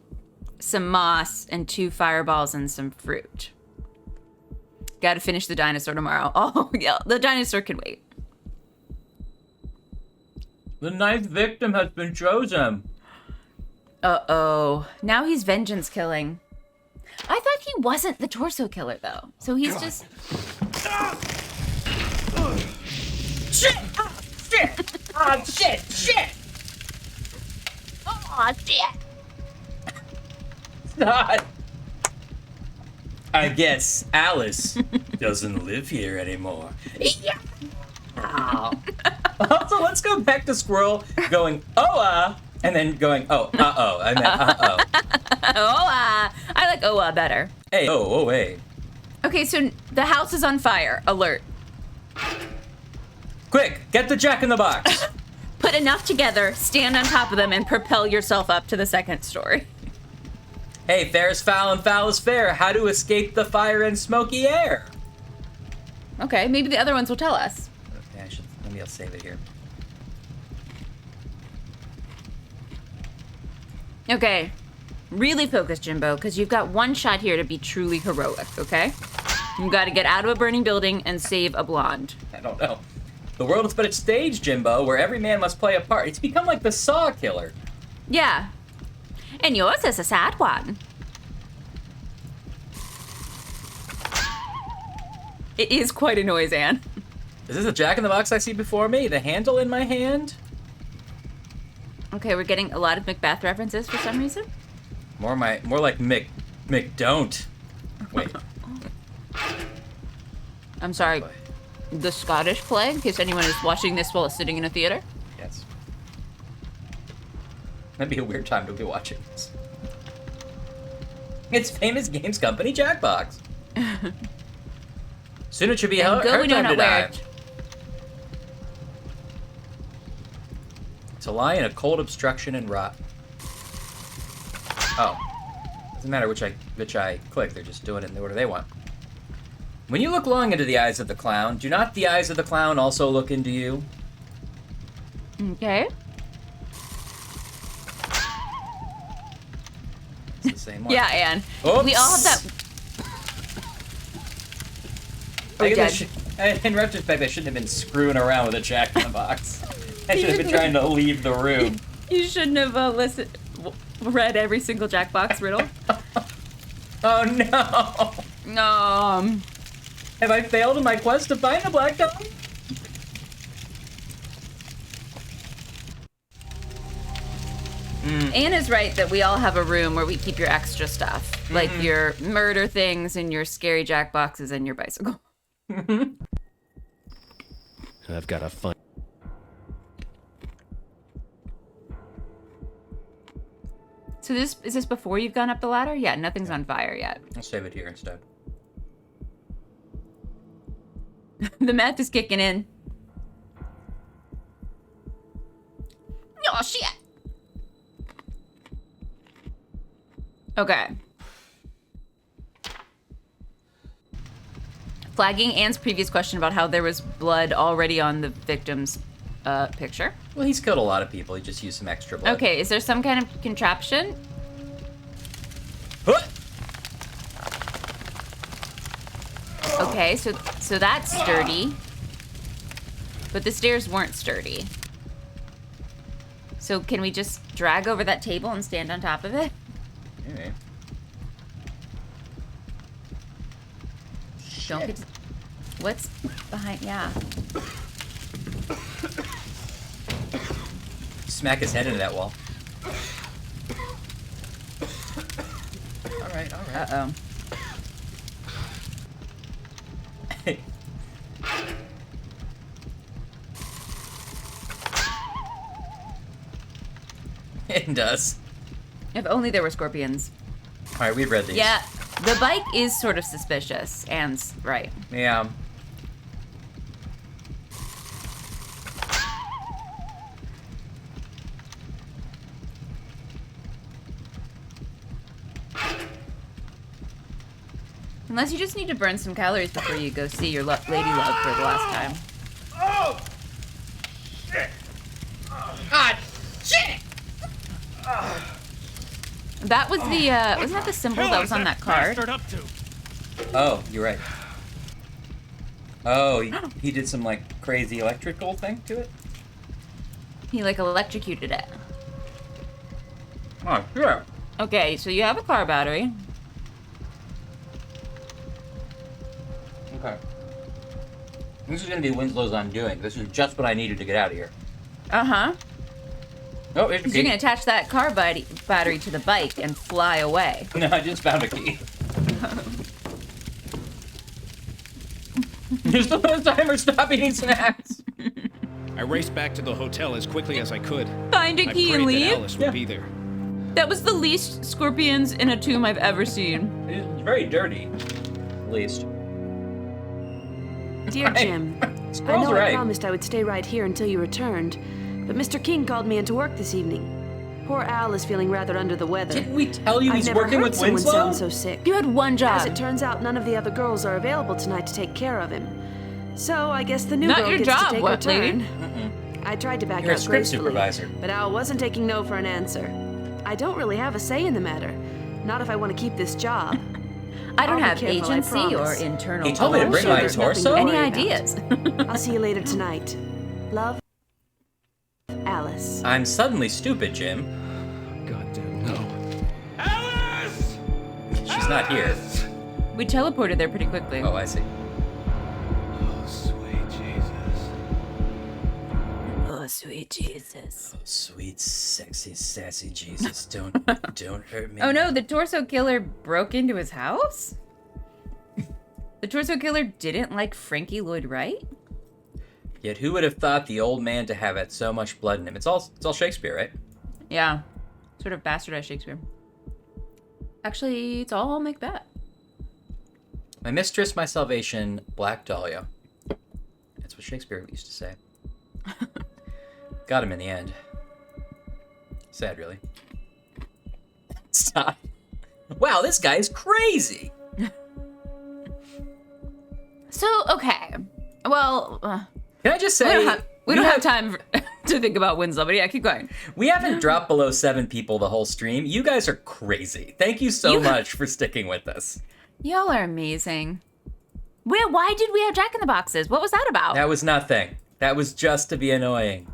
some moss, and 2 fireballs and some fruit. Gotta finish the dinosaur tomorrow. Oh, yeah, the dinosaur can wait. The 9th victim has been chosen. Uh-oh. Now he's vengeance killing. I thought he wasn't the torso killer, though. So he's just... Shit! Oh, shit! Oh, shit! Shit! Oh, shit! God. I guess Alice doesn't live here anymore. Yeah. Oh. Also, let's go back to Squirrel going, and then going, I meant, I like better. Hey, hey. Okay, so the house is on fire. Alert. Quick, get the Jack-in-the-Box. Put enough together, stand on top of them, and propel yourself up to the 2nd story. Hey, fair is foul and foul is fair. How to escape the fire and smoky air. Okay, maybe the other ones will tell us. Okay, maybe I'll save it here. Okay, really focus, Jimbo, because you've got one shot here to be truly heroic, okay? You've got to get out of a burning building and save a blonde. I don't know. The world is but a stage, Jimbo, where every man must play a part. It's become like the Saw killer. Yeah. And yours is a sad one. It is quite a noise, Anne. Is this a Jack-in-the-Box I see before me? The handle in my hand? Okay, we're getting a lot of Macbeth references for some reason. More like Don't. Wait. I'm sorry. The Scottish play, in case anyone is watching this while sitting in a theater. Yes. That'd be a weird time to be watching this. It's famous games company Jackbox. Soon it should be her time to die. To lie in a cold obstruction and rot. Oh. Doesn't matter which I click, they're just doing it in the order they want. When you look long into the eyes of the clown, do not the eyes of the clown also look into you? Okay. It's the same one. Yeah, Anne. Oops. We all have that. In retrospect, I shouldn't have been screwing around with a Jack-in-the-Box. I should have been trying to leave the room. You shouldn't have read every single Jackbox riddle. Oh no! No. Have I failed in my quest to find the black dog? Anne is right that we all have a room where we keep your extra stuff, like your murder things and your scary Jackboxes and your bicycle. I've got to find. So is this before you've gone up the ladder? Yeah, nothing's on fire yet. I'll save it here instead. The meth is kicking in. Oh, shit. Okay. Flagging Anne's previous question about how there was blood already on the victim's picture. Well, he's killed a lot of people. He just used some extra blood. Okay, is there some kind of contraption? Okay, so that's sturdy. But the stairs weren't sturdy. So can we just drag over that table and stand on top of it? Okay. Don't get to... What's behind... Yeah. Smack his head into that wall. Alright, alright. Uh-oh. It does. If only there were scorpions. Alright, we've read these. Yeah, the bike is sort of suspicious. Anne's right. Yeah. Unless you just need to burn some calories before you go see your lady love for the last time. Oh! Shit! God! Shit! That was the, wasn't that the symbol that was on that card? Oh, you're right. Oh, he did some, like, crazy electrical thing to it? He, like, electrocuted it. Oh, sure. Okay, so you have a car battery. Okay. This is gonna be Winslow's undoing. This is just what I needed to get out of here. Uh-huh. Oh, here's the Because key. you can attach that car battery to the bike and fly away. No, I just found a key. Just the first timer, stop eating snacks. I raced back to the hotel as quickly as I could. Find a key and I prayed leave? that Alice would be there. That was the least scorpions in a tomb I've ever seen. It's very dirty, at least. Dear Jim, I know I promised I would stay right here until you returned, but Mr. King called me into work this evening. Poor Al is feeling rather under the weather. Didn't we tell you I've he's never working heard with someone Winslow? sound so sick. You had one job. As it turns out, none of the other girls are available tonight to take care of him. So I guess the new Not girl your gets job, to take what, her turn. lady? I tried to back You're a out script gracefully, supervisor. but Al wasn't taking no for an answer. I don't really have a say in the matter. Not if I want to keep this job. I don't I'll have be careful, I agency or promise. internal. He told me to bring my There's nothing torso? to Any worry about. ideas? I'll see you later tonight. Love, Alice. I'm suddenly stupid, Jim. Goddamn no. Alice! She's not here. We teleported there pretty quickly. Oh, I see. Oh, sweet Jesus. Oh, sweet Jesus. Oh, sweet, sexy, sassy Jesus, don't hurt me. Oh no, the torso killer broke into his house? The torso killer didn't like Frankie Lloyd Wright? Yet who would have thought the old man to have had so much blood in him? It's all Shakespeare, right? Yeah. Sort of bastardized Shakespeare. Actually, it's all Macbeth. My mistress, my salvation, Black Dahlia. That's what Shakespeare used to say. Got him in the end. Sad, really. Stop. Wow, this guy is crazy. So, okay. Well, can I just say we don't have time for to think about Winslow, but yeah, keep going. We haven't dropped below 7 people the whole stream. You guys are crazy. Thank you so much for sticking with us. Y'all are amazing. Why did we have Jack in the Boxes? What was that about? That was nothing. That was just to be annoying.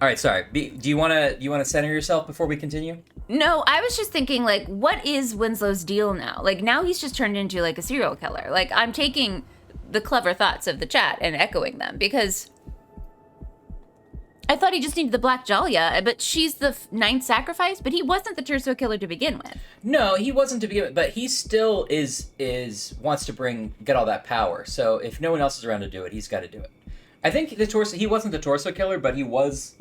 All right, sorry. Do you want to center yourself before we continue? No, I was just thinking, like, what is Winslow's deal now? Like, now he's just turned into, like, a serial killer. Like, I'm taking the clever thoughts of the chat and echoing them, because I thought he just needed the Black Dahlia, but she's the ninth sacrifice, but he wasn't the Terzo killer to begin with. No, he wasn't to begin with, but he still wants to get all that power. So if no one else is around to do it, he's got to do it. I think he wasn't the torso killer, but he was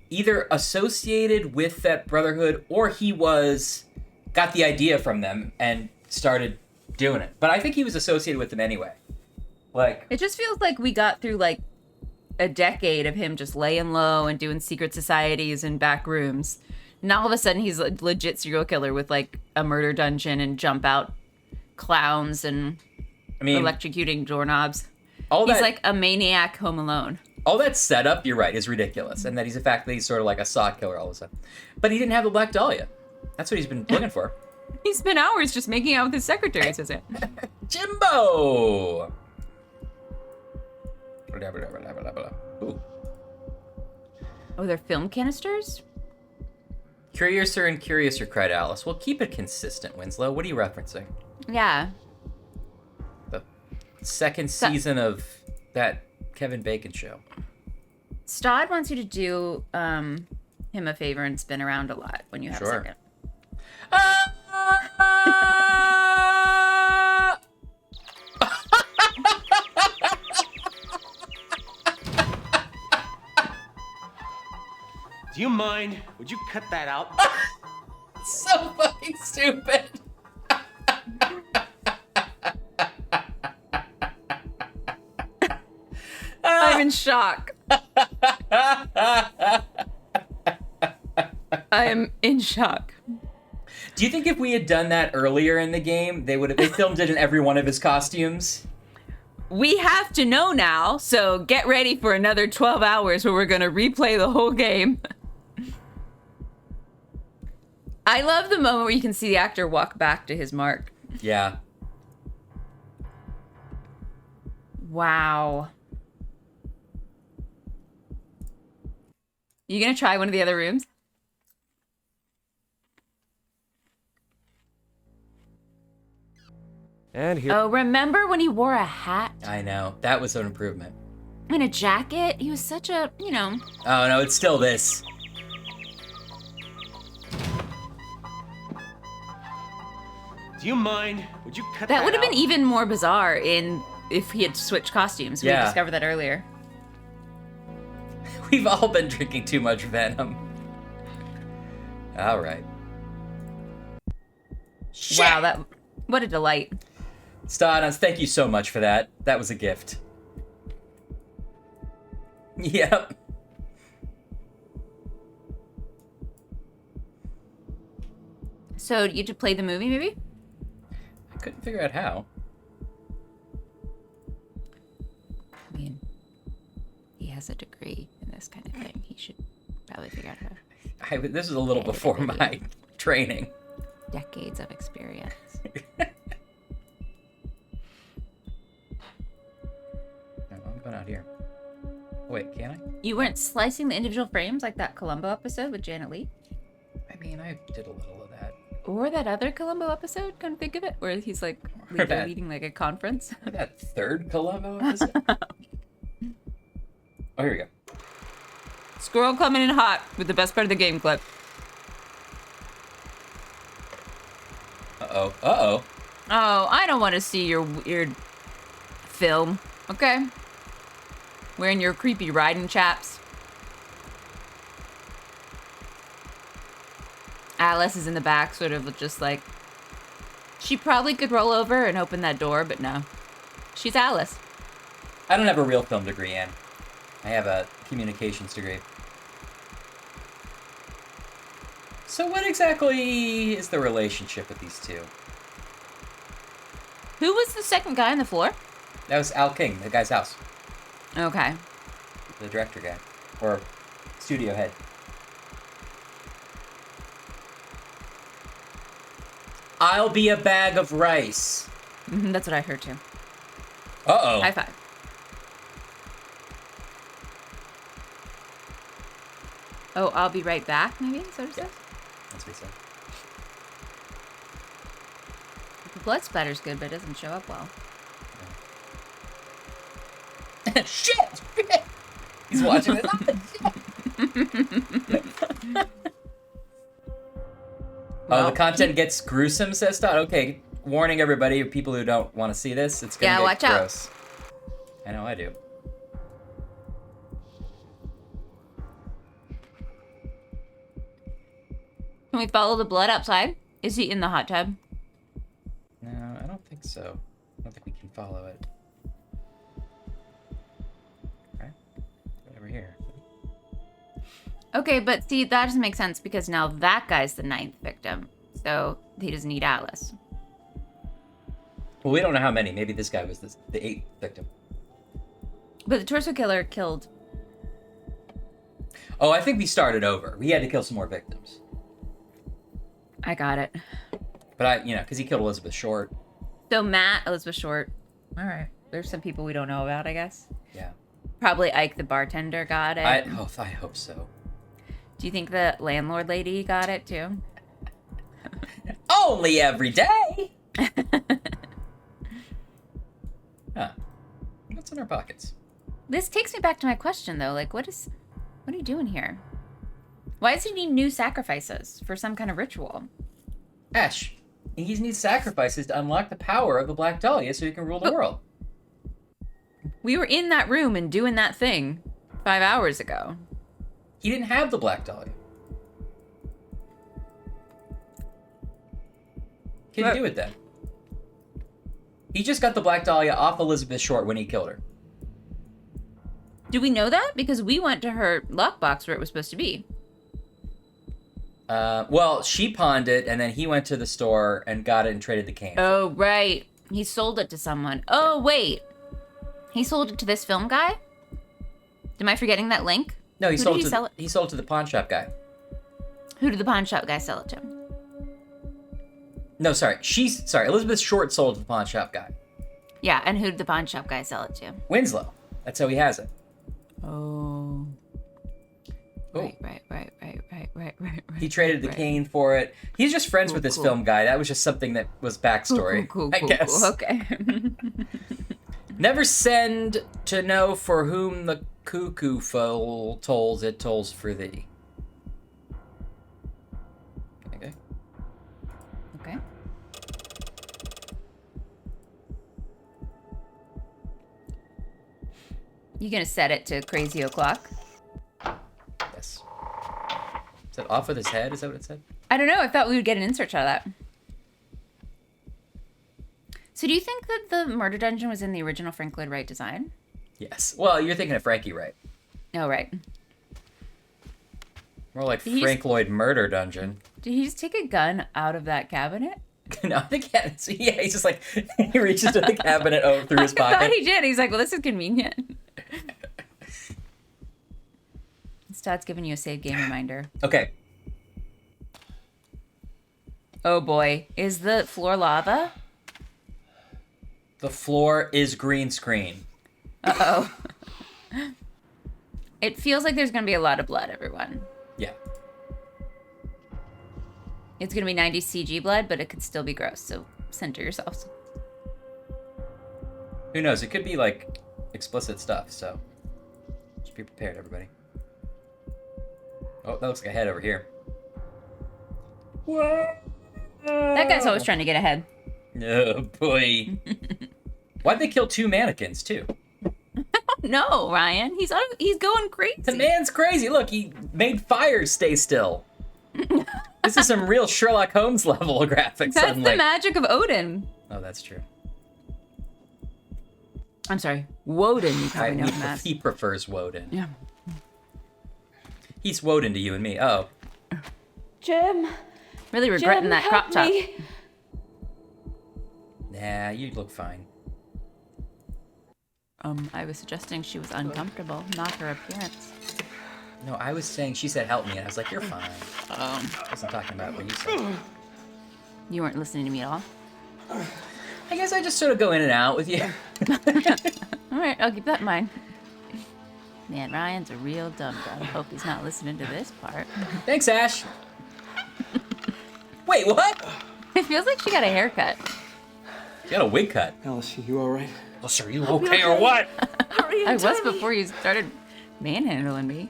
either associated with that brotherhood or he got the idea from them and started doing it. But I think he was associated with them anyway. Like, it just feels like we got through like a decade of him just laying low and doing secret societies and back rooms. Now all of a sudden he's a legit serial killer with like a murder dungeon and jump out clowns and electrocuting doorknobs. He's like a maniac Home Alone. All that setup, you're right, is ridiculous. And that he's sort of like a saw killer all of a sudden. But he didn't have the Black Dahlia. That's what he's been looking for. He spent hours just making out with his secretary, says it. Jimbo! Ooh. Oh, they're film canisters? Curiouser and curiouser, cried Alice. Well, keep it consistent, Winslow. What are you referencing? Yeah. The second season of that Kevin Bacon show. Stodd wants you to do him a favor and spin around a lot when you have a second. Do you mind? Would you cut that out? So fucking stupid. I'm in shock. I am in shock. Do you think if we had done that earlier in the game, they filmed it in every one of his costumes? We have to know now, so get ready for another 12 hours where we're going to replay the whole game. I love the moment where you can see the actor walk back to his mark. Yeah. Wow. You gonna try one of the other rooms? And here. Oh, remember when he wore a hat? I know. That was an improvement. And a jacket? He was such a, Oh, no, it's still this. Do you mind? Would you cut that That would have out? been even more bizarre if he had switched costumes. We discovered that earlier. We've all been drinking too much Venom. All right. Shit. Wow, what a delight. Stardust, thank you so much for that. That was a gift. Yep. So, you had to play the movie, maybe? I couldn't figure out how. I mean, he has a degree in this kind of thing. He should probably figure out how. This is a little before my training. Decades of experience. No, I'm going out here. Wait, can I? You weren't slicing the individual frames like that Columbo episode with Janet Leigh? I mean, I did a little of that. Or that other Columbo episode, come think of it, where he's like leading like a conference. That third Columbo episode? Oh, here we go. Squirrel coming in hot with the best part of the game clip. Uh-oh. Uh-oh. Oh, I don't want to see your weird film, okay? Wearing your creepy riding chaps. Alice is in the back, sort of just like... She probably could roll over and open that door, but no. She's Alice. I don't have a real film degree, Anne. I have a communications degree. So what exactly is the relationship with these two? Who was the second guy on the floor? That was Al King, the guy's house. Okay. the director guy. Or studio head. I'll be a bag of rice. That's what I heard too. Uh-oh. High five. Oh, I'll be right back, maybe? Is that what it says? That's what he said. The blood splatter's good, but it doesn't show up well. Shit! He's watching this. Oh, the content gets gruesome, says Todd. Okay, warning everybody, people who don't want to see this, it's gonna get watch out. gross. I know I do. Can we follow the blood outside? Is he in the hot tub? No, I don't think so. I don't think we can follow it. Okay, over here. Okay, but see, that doesn't make sense because now that guy's the 9th victim. So he doesn't need Alice. Well, we don't know how many. Maybe this guy was the 8th victim. But the torso killer killed... Oh, I think we started over. We had to kill some more victims. I got it. But because he killed Elizabeth Short. So Matt, Elizabeth Short. All right. There's some people we don't know about, I guess. Yeah. Probably Ike the bartender got it. I hope so. Do you think the landlord lady got it too? Only every day! Huh. What's in our pockets? This takes me back to my question though. Like, what are you doing here? Why does he need new sacrifices for some kind of ritual? Ash, he needs sacrifices to unlock the power of the Black Dahlia so he can rule the world. We were in that room and doing that thing 5 hours ago. He didn't have the Black Dahlia. He didn't do it then. He just got the Black Dahlia off Elizabeth Short when he killed her. Do we know that? Because we went to her lockbox where it was supposed to be. Well, she pawned it, and then he went to the store and got it and traded the cane. Oh, right. He sold it to someone. Oh, wait. He sold it to this film guy? Am I forgetting that link? No, he sold it. He sold it to the pawn shop guy. Who did the pawn shop guy sell it to? No, sorry. Elizabeth Short sold to the pawn shop guy. Yeah, and who did the pawn shop guy sell it to? Winslow. That's how he has it. Oh. Cool. Right. He traded the cane for it. He's just friends with this film guy. That was just something that was backstory, I guess. Cool. Okay. Never send to know for whom the cuckoo tolls, it tolls for thee. Okay. You gonna set it to crazy o'clock? Yes. Is that off with his head? Is that what it said? I don't know. I thought we would get an insert shot of that. So do you think that the murder dungeon was in the original Frank Lloyd Wright design? Yes. Well, you're thinking of Frankie Wright. Oh, right. More like Frank Lloyd Murder Dungeon. Did he just take a gun out of that cabinet? No, the cabinet. Yeah, he's just like, he reaches to the cabinet through his pocket. I thought he did. He's like, well, this is convenient. Todd's giving you a save game reminder. Okay. Oh boy. Is the floor lava? The floor is green screen. Uh-oh. It feels like there's going to be a lot of blood, everyone. Yeah. It's going to be 90s CG blood, but it could still be gross, so center yourselves. Who knows? It could be, like, explicit stuff, so just be prepared, everybody. Oh, that looks like a head over here. What? That guy's always trying to get ahead. Oh, boy. Why'd they kill 2 mannequins, too? No, Ryan. He's going crazy. The man's crazy. Look, he made fires stay still. This is some real Sherlock Holmes level of graphics. That's suddenly. the magic of Odin. Oh, that's true. I'm sorry. Woden, you probably know him as. He prefers Woden. Yeah. He's Woden to you and me. Oh. Jim. Really regretting Jim, that crop top. me. Nah, you look fine. I was suggesting she was uncomfortable, not her appearance. No, I was saying, she said help me, and I was like, you're fine. I wasn't talking about what you said. You weren't listening to me at all? I guess I just sort of go in and out with you. All right, I'll keep that in mind. Man, Ryan's a real dumb guy. Hope he's not listening to this part. Thanks, Ash. Wait, what? It feels like she got a haircut. She got a wig cut. Alice, you all right? Oh, sir, you okay or what? Hurry and I was tell me. before you started manhandling me.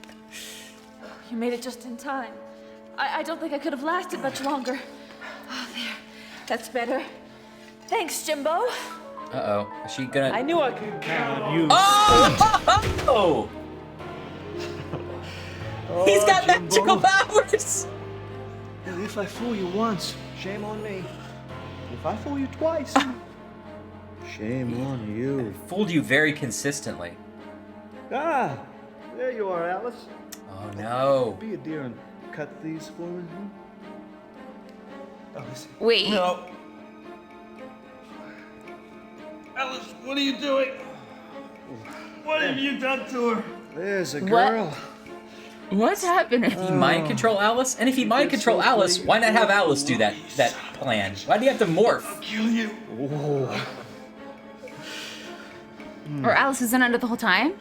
You made it just in time. I don't think I could have lasted much longer. Oh, there. That's better. Thanks, Jimbo. Uh-oh. Is she gonna... I knew I could count on you. Oh! He's got magical powers! And if I fool you once, shame on me. If I fool you twice, shame on you. Fooled you very consistently. Ah, there you are, Alice. Oh, no. Be a dear and cut these for me. Alice. Wait. No. Alice, what are you doing? What have you done to her? There's a girl. What's happening? Did he mind control Alice? And if he mind control Alice, why not have Alice do that plan? Why do you have to morph? I'll kill you. Whoa. Or Alice is in under the whole time?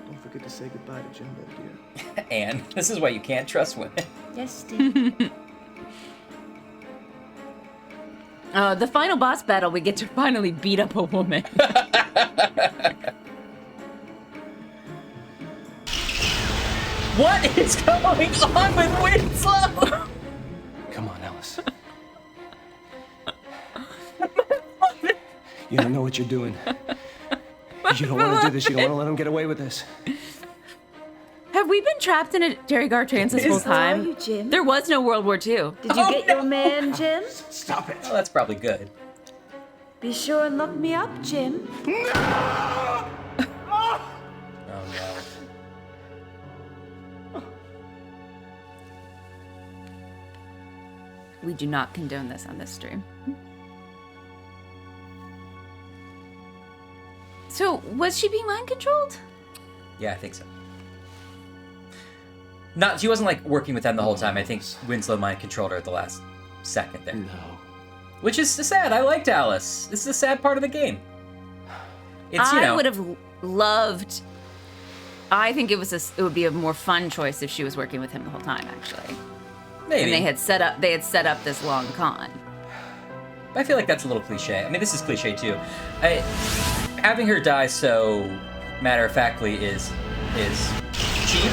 Don't forget to say goodbye to Jimbo, dear. Anne, this is why you can't trust women. Yes, Steve. The final boss battle, we get to finally beat up a woman. What is going on with Winslow? Come on, Alice. You don't know what you're doing. You don't want to do this. You don't want to let him get away with this. Have we been trapped in a Jerry Gartrans this whole time? How are you, Jim? There was no World War II. Did you get your man, Jim? Stop it. Oh, that's probably good. Be sure and look me up, Jim. Oh, no. We do not condone this on this stream. So, was she being mind controlled? Yeah, I think so. She wasn't like working with them the whole time. I think Winslow mind controlled her at the last second there. No. Which is sad. I liked Alice. This is a sad part of the game. It's, I would have loved. I think it would be a more fun choice if she was working with him the whole time, actually. Maybe. And they had set up this long con. I feel like that's a little cliche. I mean, this is cliche too. Having her die so matter-of-factly is cheap.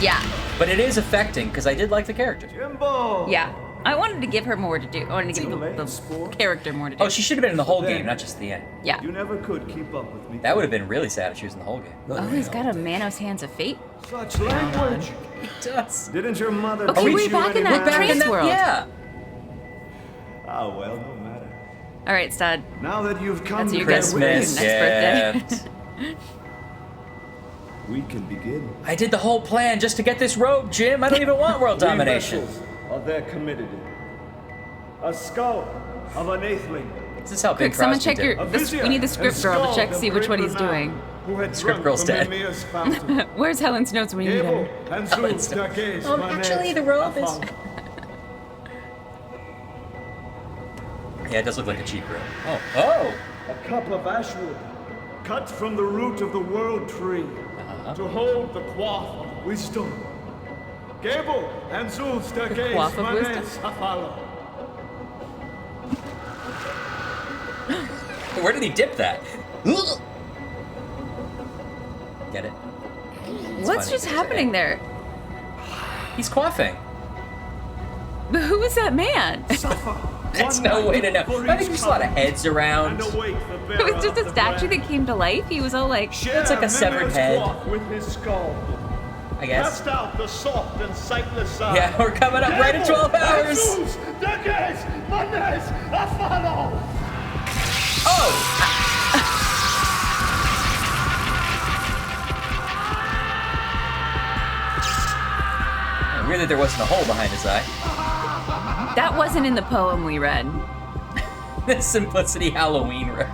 Yeah. But it is affecting because I did like the character. Jimbo. Yeah. I wanted to give her more to do. I wanted to give the character more to do. Oh, she should have been in the whole game, not just the end. Yeah. You never could keep up with me. That would have been really sad if she was in the whole game. Oh, he's got a Manos Hands of Fate. Such language. He does. Didn't your mother Okay, teach we're you back in any that manners? trance world. Yeah. Ah, well, no matter. All right, stud. Now that you've come That's to your gift for your Christmas next birthday. we can begin. I did the whole plan just to get this robe, Jim. I don't even want world domination. Vessels are there committed in. A skull of an atheling. This is how Big Quick, someone Crosby check your. did. We need the script girl to check, see which one he's doing. Who had Script drunk girl's from dead. Emir's fountain. Where's Helen's notes when you need Gable her? and Zeus Dagesh, Oh, my actually, name, the robe is... Afon. Yeah, it does look like a cheap robe. Oh. A cup of ashwood, cut from the root of the world tree, to hold the quaff of wisdom. Gable and Zeus Dagesh, quaff of my wisdom? name, Afon. Where did he dip that? Get it? It's What's funny. just happening there? He's quaffing. But who is that man? That's no way to know. I think there's a lot of heads around. It was just a statue that came to life. He was all like, It's like a severed head. With his skull. I guess. Cast out the soft and sightless side. Yeah, we're coming up right at 12 hours. Jesus, Dagesh, my name, Afon. Oh! Really, there wasn't a hole behind his eye. that wasn't in the poem we read. The Simplicity Halloween robe.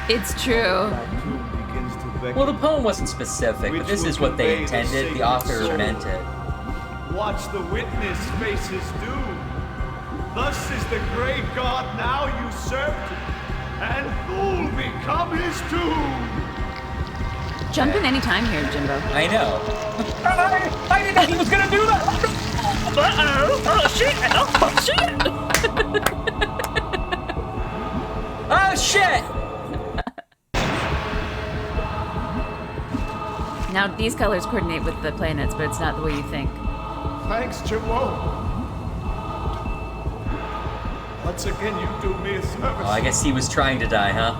It's true. Well, the poem wasn't specific, but this is what they intended. The author meant it. Watch the witness face his doom. Thus is the great God now usurped, and fool become his tomb. Jump in any time here, Jimbo. I know. I didn't know he was gonna do that! Uh-oh! Oh, shit! Oh, shit! Oh, shit! Now, these colors coordinate with the planets, but it's not the way you think. Thanks, Jimbo. Once again, you do me a service. Oh, I guess he was trying to die, huh?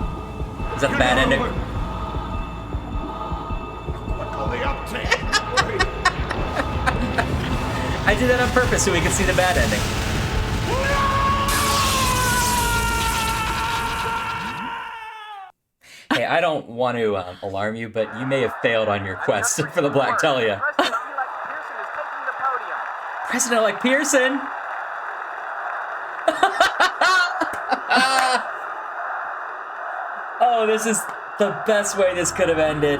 Is that the bad ending? Look on the uptake. I did that on purpose so we could see the bad ending. Hey, I don't want to alarm you, but you may have failed on your quest for the Black Dahlia. President-elect Pearson! Oh, this is the best way this could have ended.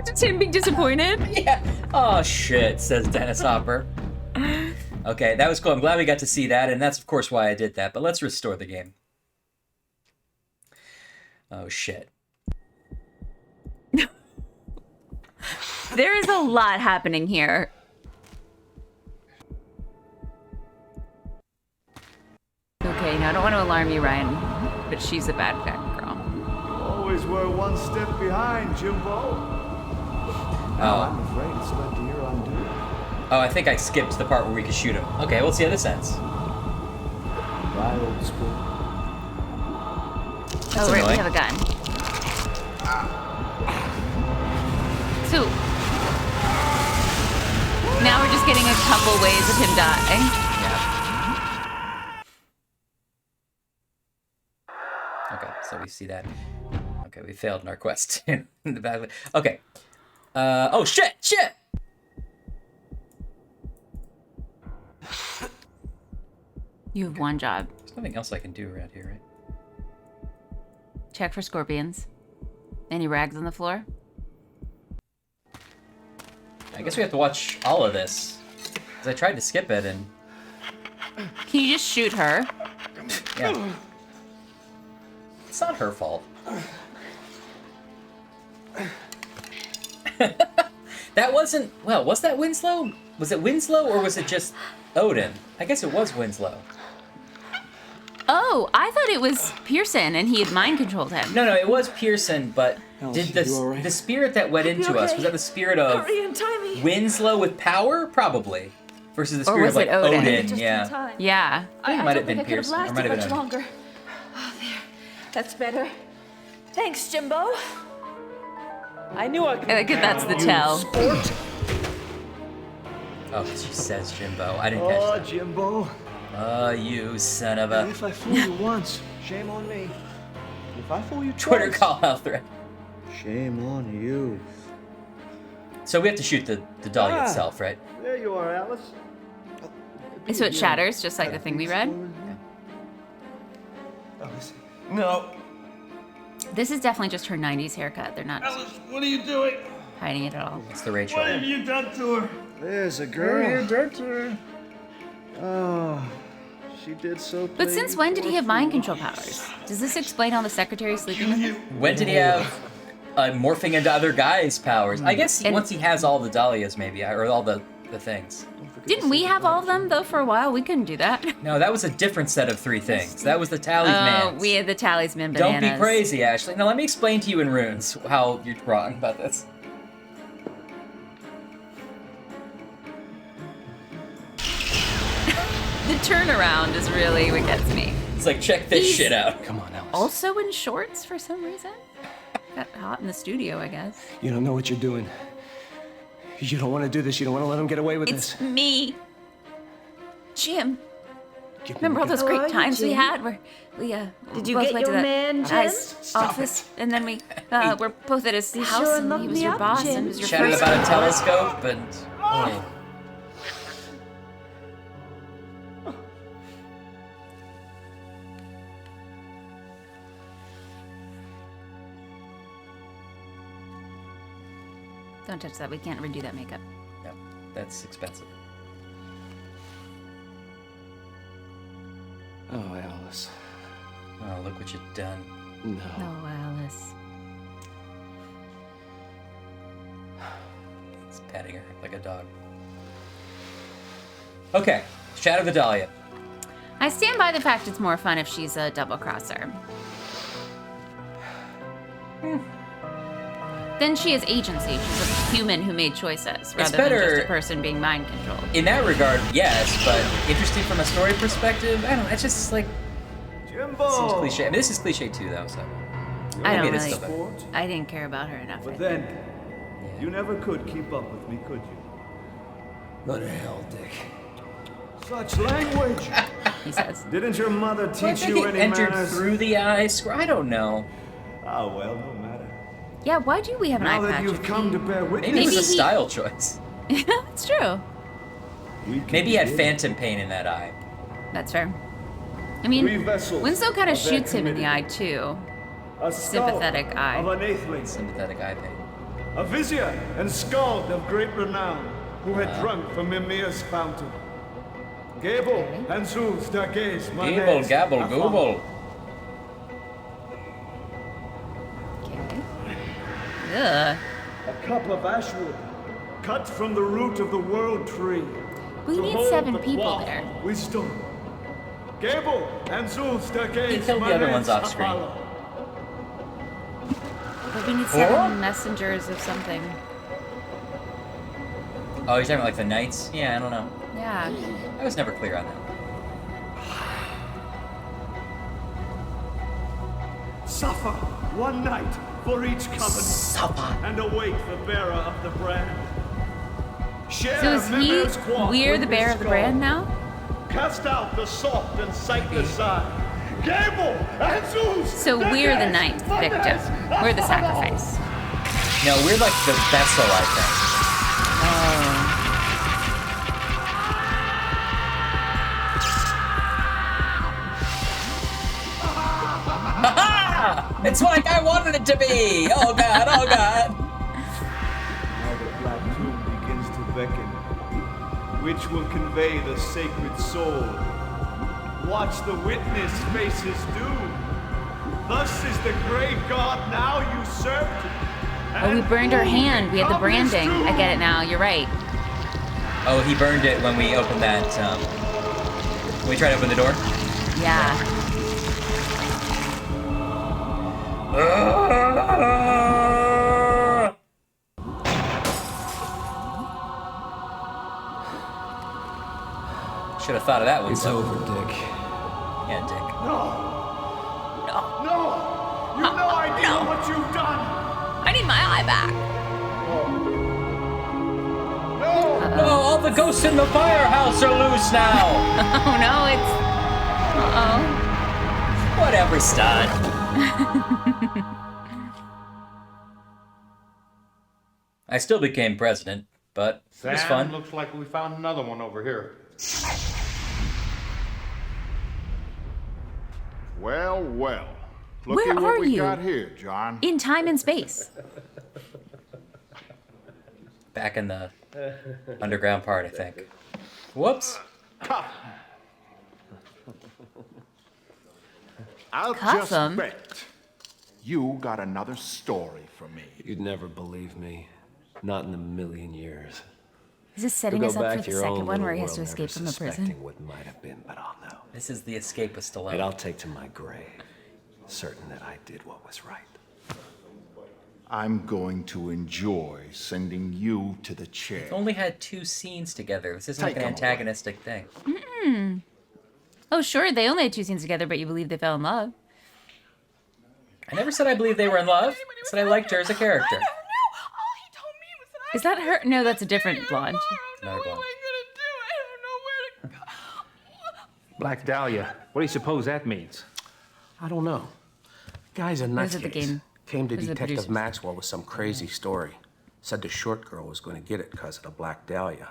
Just him being disappointed? Yeah. Oh, shit, says Dennis Hopper. Okay, that was cool. I'm glad we got to see that, and that's, of course, why I did that. But let's restore the game. Oh, shit. There is a lot happening here. Okay, now I don't want to alarm you, Ryan, but she's a bad girl. You always were one step behind, Jimbo. Now I'm afraid it's led to your undoing. Oh, I think I skipped the part where we could shoot him. Okay, let's see how this ends. Bye, old school. Oh, right, we have a gun. So, now we're just getting a couple ways of him dying. Okay, so we see that. Okay, we failed in our quest in the back. Okay. Oh, shit! Shit! You have one job. There's nothing else I can do around here, right? Check for scorpions. Any rags on the floor? I guess we have to watch all of this. Because I tried to skip it and... Can you just shoot her? Yeah. It's not her fault. That wasn't... Well, was that Winslow? Was it Winslow or was it just Odin? I guess it was Winslow. Oh, I thought it was Pearson and he had mind controlled him. No, it was Pearson, but did the spirit that went into us, was that the spirit of Winslow with power? Probably. Versus the spirit of like Odin. Yeah. Yeah. I think it might have been Pearson. Or might have been Odin. Longer. Oh, there. That's better. Thanks, Jimbo. I knew I could. I think that's the tell. Oh, she says Jimbo. I didn't catch that. Oh, Jimbo. Oh, you son of a... If I fool you once, shame on me. If I fool you twice... Twitter call-out thread. Shame on you. So we have to shoot the Dahlia itself, right? There you are, Alice. So it shatters, just like the thing we read? Alice. No. This is definitely just her 90s haircut. They're not Alice, what are you doing? hiding it at all. It's the Rachel. What have you done to her? There's a girl. What have you done to her? Oh, she did so. But since when did he have mind control powers? Does this explain all the secretaries sleeping with him? When did he have morphing into other guys' powers? I guess once he has all the Dahlias, maybe, or all the things. Didn't we have all of them, though, for a while? We couldn't do that. No, that was a different set of 3 things. That was the talisman. Oh, we had the talisman bananas. Don't be crazy, Ashley. Now, let me explain to you in runes how you're wrong about this. The turnaround is really what gets me. It's like, check this shit out. Come on, Alice. Also in shorts for some reason? Got hot in the studio, I guess. You don't know what you're doing. You don't want to do this. You don't want to let him get away with this. It's me. Jim. Remember all those How are great you, times we Jim? had where we Did you both get went your to the man, Jim? guy's office, and then we were both at his You house, sure and looked he was me your up, boss, Jim. and was your Chatted first. about a telescope and. Oh. Don't touch that. We can't redo that makeup. No, that's expensive. Oh, Alice. Oh, look what you've done. No. No, Alice. He's patting her like a dog. Okay, Shadow of Dahlia. I stand by the fact it's more fun if she's a double crosser. Then she has agency. She's a human who made choices rather than just a person being mind controlled. In that regard, yes, but interesting from a story perspective, I don't know. It's just like Jimbo. seems cliche. I mean, this is cliche too, though. So I don't maybe it's really. still better. I didn't care about her enough. But then, you never could keep up with me, could you? What the hell, Dick? Such language! He says. Didn't your mother Well, I teach think you it any entered manners? through the eye. I don't know. Oh, well, no matter. Yeah, why do we have an Now eye that patch? you've come to bear witness... Maybe it was a style choice. Yeah, that's true. Maybe he had phantom pain in that eye. That's fair. I mean, Three vessels Winslow kind of of their shoots him in the community. eye too. A skull Sympathetic eye. of an atheling. Sympathetic eye pain. A vizier and skald of great renown, who had drunk from Mimir's fountain. Gable and Zeus der gaze, my Gable, names, gabble, are gooble. Ugh. A cup of ashwood, cut from the root of the world tree. We to need hold 7 the people quaff there. Wisdom. Gable and Zeus der gaze, killed the my other names ones off are screen. follow. But we need 7 messengers of something. Oh, you're talking about like the knights? Yeah, I don't know. Yeah. I was never clear on that. Suffer one night for each company, and await the bearer of the brand. Share So is Mimir's quaff we're with the his bearer of the skull. brand now? Cast out the soft and sightless side. Gable and Zeus! So we're the ninth victim. We're the sacrifice. No, we're like the vessel, I think. Ha-ha! It's like I wanted it to be! Oh god, oh god! Now the black tomb begins to beckon, which will convey the sacred soul. Watch the witness face his doom. Thus is the great god now usurped. Oh, we burned our hand. We had the branding. I get it now. You're right. Oh, he burned it when we opened that, when we tried to open the door? Yeah. Should have thought of that one. It's over, Dick. Yeah, Dick. No, you've no idea what you've done. I need my eye back. No, all the ghosts in the firehouse are loose now! Oh no, it's... Uh-oh. Whatever, stud. I still became president, but it was fun. Looks like we found another one over here. Well, well. Look Where at what are we you? got here, John. In time and space. Back in the underground part, I think. Whoops. I'll Cuff just 'em. bet you got another story for me. You'd never believe me. Not in a million years. Is this setting You'll us go up back for to the your own second one where he little has to world, escape never from the prison? suspecting what might have been, but I'll know. This is the escapist dilemma. And I'll take to my grave, certain that I did what was right. I'm going to enjoy sending you to the chair. We've only had 2 scenes together. This isn't like an Take 'em antagonistic thing. Mm-mm. Oh, sure, they only had 2 scenes together, but you believe they fell in love. I never said I believed they were in love. I said I liked her as a character. Is that her? No, that's a different blonde. Another blonde. Black Dahlia. What do you suppose that means? I don't know. Guy's a Those are the nutcase. game. Came to Those are the Detective producers. Maxwell with some crazy story. Said the short girl was going to get it because of the Black Dahlia.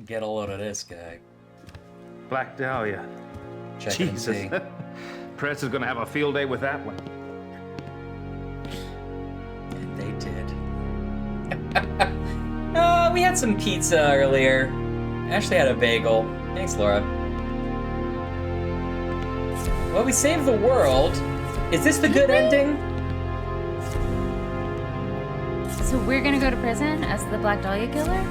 Get a load of this guy. Black Dahlia. Check it and Jesus. see. Press is gonna have a field day with that one. And they did. We had some pizza earlier. Ashley had a bagel. Thanks, Laura. Well, we saved the world. Is this the good ending? So we're gonna go to prison as the Black Dahlia killer?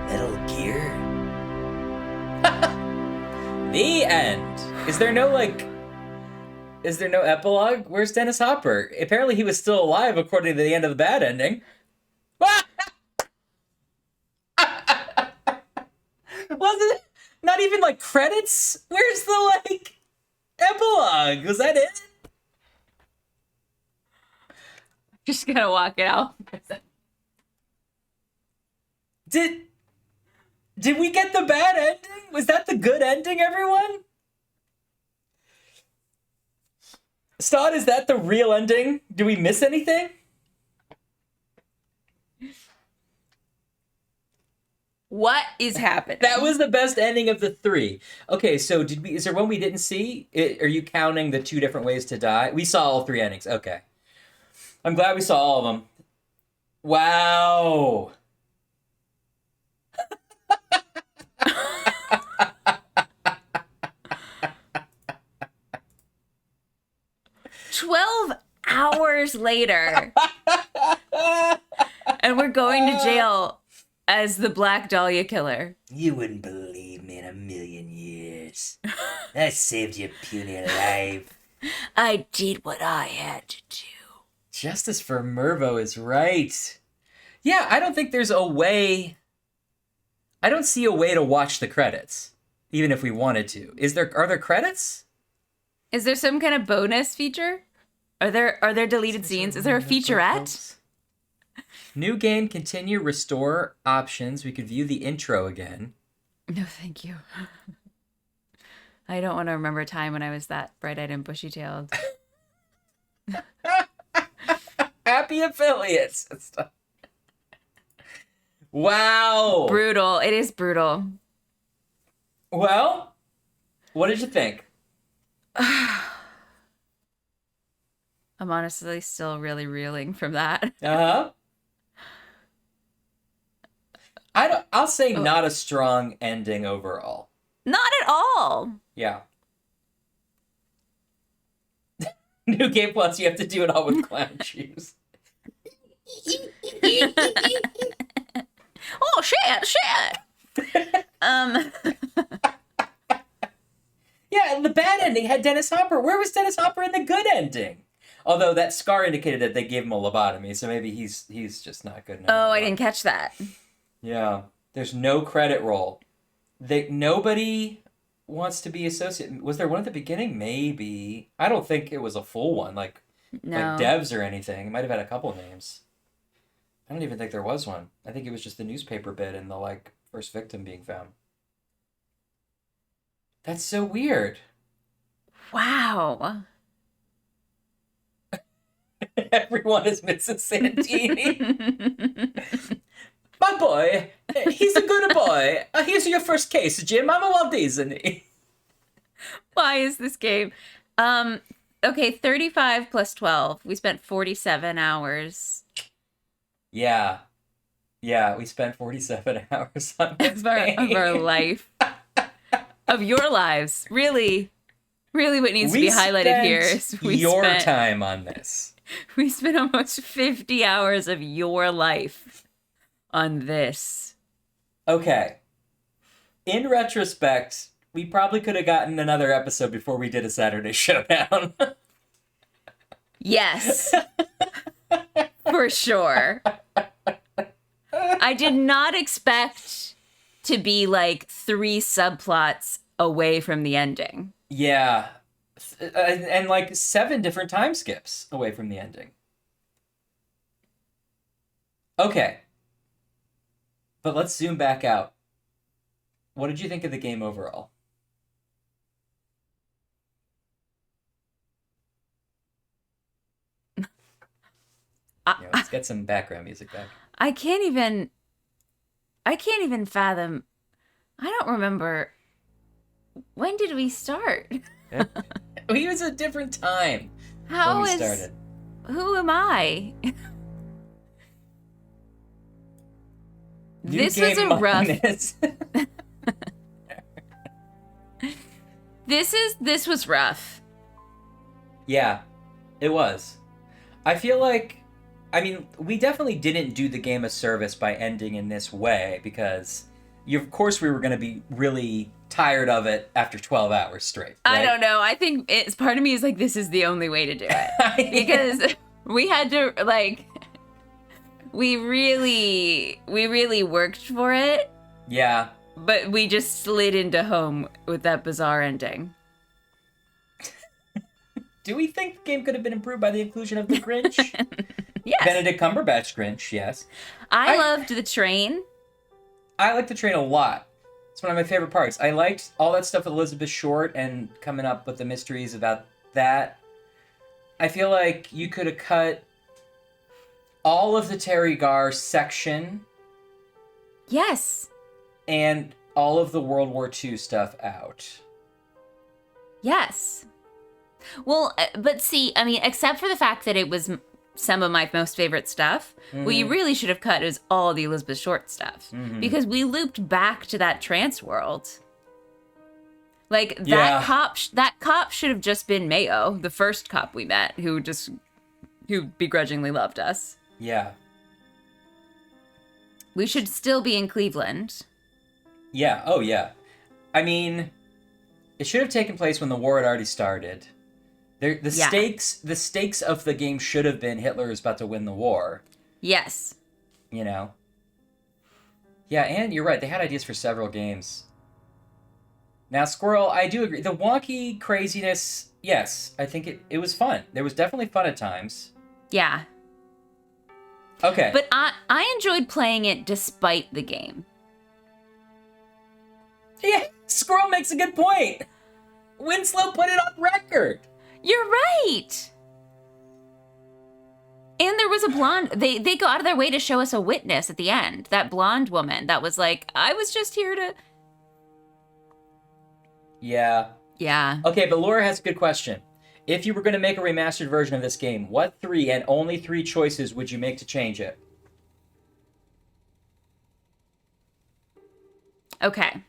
Metal Gear. The end. Is there no epilogue? Where's Dennis Hopper? Apparently he was still alive according to the end of the bad ending. Wasn't it? Not even like credits? Where's the epilogue? Was that it? Just gonna walk it out. Did we get the bad ending? Was that the good ending, everyone? Stott, is that the real ending? Do we miss anything? What is happening? That was the best ending of the three. Okay, so is there one we didn't see? Are you counting the two different ways to die? We saw all three endings. Okay. I'm glad we saw all of them. Wow. $12 later. And we're going to jail as the Black Dahlia killer. You wouldn't believe me in a million years. I saved your puny life. I did what I had to do. Justice for Mervo is right. Yeah, I don't think there's a way. I don't see a way to watch the credits, even if we wanted to. Are there credits? Is there some kind of bonus feature? Are there deleted scenes? Is there a featurette? New game, continue, restore, options. We could view the intro again. No, thank you. I don't want to remember a time when I was that bright-eyed and bushy-tailed. Happy affiliates. Wow. Brutal. It is brutal. Well, what did you think? I'm honestly still really reeling from that. Uh-huh. I'll say not a strong ending overall. Not at all. Yeah. New Game Plus, you have to do it all with clown shoes. Oh, shit. Yeah, the bad ending had Dennis Hopper. Where was Dennis Hopper in the good ending? Although that scar indicated that they gave him a lobotomy, so maybe he's just not good enough. Oh, I didn't catch that. Yeah, there's no credit roll. Nobody wants to be associated. Was there one at the beginning? Maybe. I don't think it was a full one, like devs or anything. It might have had a couple names. I don't even think there was one. I think it was just the newspaper bit and the first victim being found. That's so weird. Wow. Everyone is Mrs. Santini. My boy, he's a good boy. Here's your first case, Jim. I'm a Walt Disney. Why is this game? Okay, 35 plus 12. We spent 47 hours. Yeah, we spent 47 hours on this of our life. Of your lives. Really what needs to be highlighted here is your time on this. We spent almost 50 hours of your life on this. Okay. In retrospect, we probably could have gotten another episode before we did a Saturday Showdown. Yes. For sure. I did not expect to be 3 subplots away from the ending. Yeah. And 7 different time skips away from the ending. Okay. But let's zoom back out. What did you think of the game overall? Let's get some background music back. I can't even fathom. I don't remember. When did we start? We was a different time How when we is? started. Who am I? New This was game a rough. minus. This was rough. Yeah, it was. I feel like, I mean, we definitely didn't do the game a service by ending in this way because, of course, we were going to be really tired of it after 12 hours straight. Right? I don't know. I think it's part of me is like this is the only way to do it because we had to like we really worked for it. Yeah. But we just slid into home with that bizarre ending. Do we think the game could have been improved by the inclusion of the Grinch? Yes. Benedict Cumberbatch Grinch, yes. I loved the train. I liked the train a lot. It's one of my favorite parts. I liked all that stuff with Elizabeth Short and coming up with the mysteries about that. I feel like you could have cut all of the Terry Garr section. Yes. And all of the World War II stuff out. Yes. Well, but see, I mean, except for the fact that it was some of my most favorite stuff, what you really should have cut is all the Elizabeth Short stuff. Because we looped back to that trance world. Like, that cop should have just been Mayo, the first cop we met, who begrudgingly loved us. Yeah. We should still be in Cleveland. Yeah, oh yeah. I mean, it should have taken place when the war had already started. The stakes of the game should have been Hitler is about to win the war. Yes. You know? Yeah, and you're right, they had ideas for several games. Now, Squirrel, I do agree. The wonky craziness, yes, I think it was fun. There was definitely fun at times. Yeah. Okay. But I enjoyed playing it despite the game. Yeah, Squirrel makes a good point. Winslow put it on record. You're right. And there was a blonde. They go out of their way to show us a witness at the end. That blonde woman that was like, I was just here to... Yeah. Yeah. Okay, but Laura has a good question. If you were going to make a remastered version of this game, what 3 and only 3 choices would you make to change it? Okay.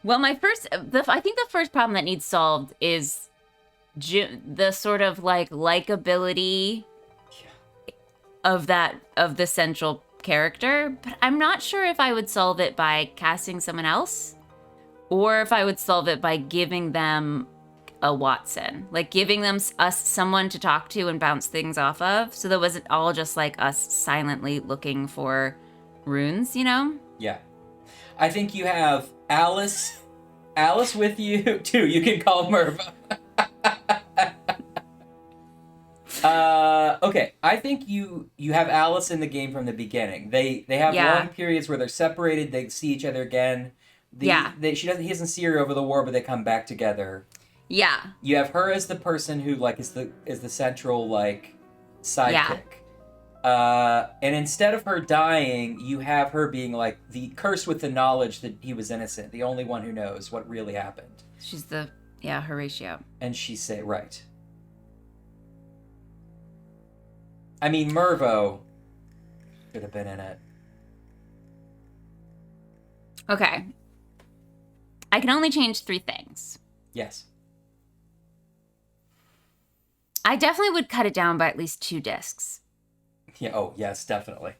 Well, I think the first problem that needs solved is the sort of like likability of the central character, but I'm not sure if I would solve it by casting someone else or if I would solve it by giving them a Watson, like giving us someone to talk to and bounce things off of, so that wasn't all just like us silently looking for runes, you know? Yeah. I think you have Alice with you too. You can call Merva. Okay, I think you have Alice in the game from the beginning. They have long periods where they're separated. They see each other again. He doesn't see her over the war, but they come back together. Yeah. You have her as the person who like is the central like sidekick. And instead of her dying, you have her being like the cursed with the knowledge that he was innocent, the only one who knows what really happened. She's Horatio. And she say right. I mean, Mervo could have been in it. Okay. I can only change 3 things. Yes. I definitely would cut it down by at least 2 discs. Yeah. Oh, yes, definitely.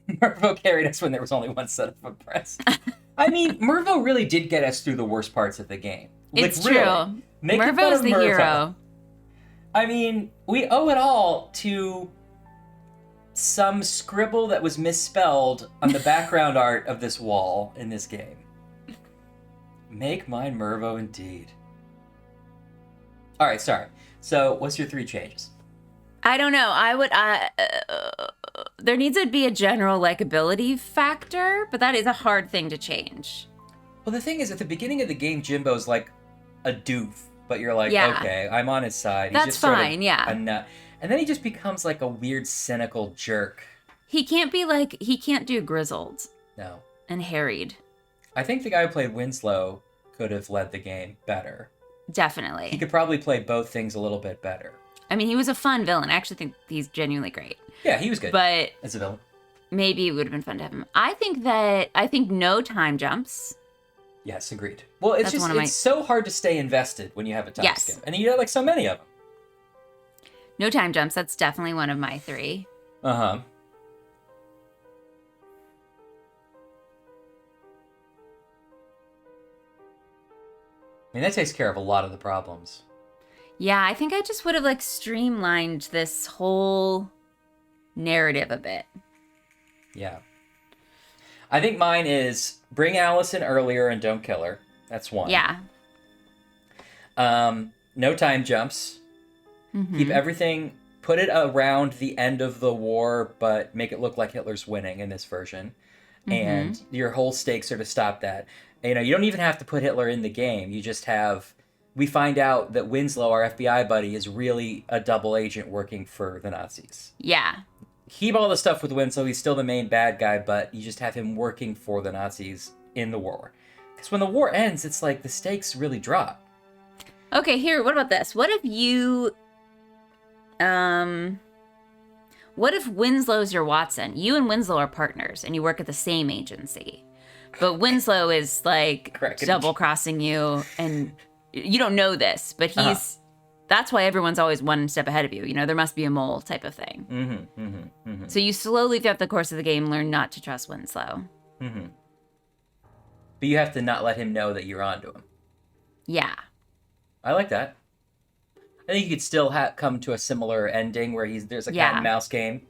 Mervo carried us when there was only one set of footprints. I mean, Mervo really did get us through the worst parts of the game. It's like, true. Really, Mervo is the hero. I mean, we owe it all to some scribble that was misspelled on the background art of this wall in this game. Make mine Mervo indeed. All right, sorry. So, what's your 3 changes? I don't know. I would. There needs to be a general likability factor, but that is a hard thing to change. Well, the thing is, at the beginning of the game, Jimbo's like a doof, but you're like, Yeah. okay, I'm on his side. He's That's just sort of fine, yeah. a nut. And then he just becomes like a weird, cynical jerk. He can't do grizzled No. and harried. I think the guy who played Winslow could have led the game better. Definitely. He could probably play both things a little bit better. I mean, he was a fun villain. I actually think he's genuinely great. Yeah, he was good. But as a villain. Maybe it would have been fun to have him. I think no time jumps. Yes, agreed. Well, it's That's just, it's so hard to stay invested when you have a time Yes. skip. And you have like so many of them. No time jumps. That's definitely one of my 3. Uh-huh. I mean, that takes care of a lot of the problems. Yeah, I think I just would have like streamlined this whole narrative a bit. Yeah. I think mine is bring Allison earlier and don't kill her. That's one. Yeah. No time jumps. Mhm. Keep everything, put it around the end of the war, but make it look like Hitler's winning in this version. And your whole stakes are to stop that. You know, you don't even have to put Hitler in the game. You just have, we find out that Winslow, our FBI buddy, is really a double agent working for the Nazis. Yeah. Keep all the stuff with Winslow. He's still the main bad guy, but you just have him working for the Nazis in the war. Because when the war ends, it's like the stakes really drop. Okay, here, what about this? What if you what if Winslow's your Watson? You and Winslow are partners and you work at the same agency. But Winslow is like double-crossing you and you don't know this, but he's that's why everyone's always one step ahead of you. You know, there must be a mole type of thing. So you slowly throughout the course of the game learn not to trust Winslow. But you have to not let him know that you're onto him. Yeah. I like that. I think you could still come to a similar ending where there's a cat and mouse game.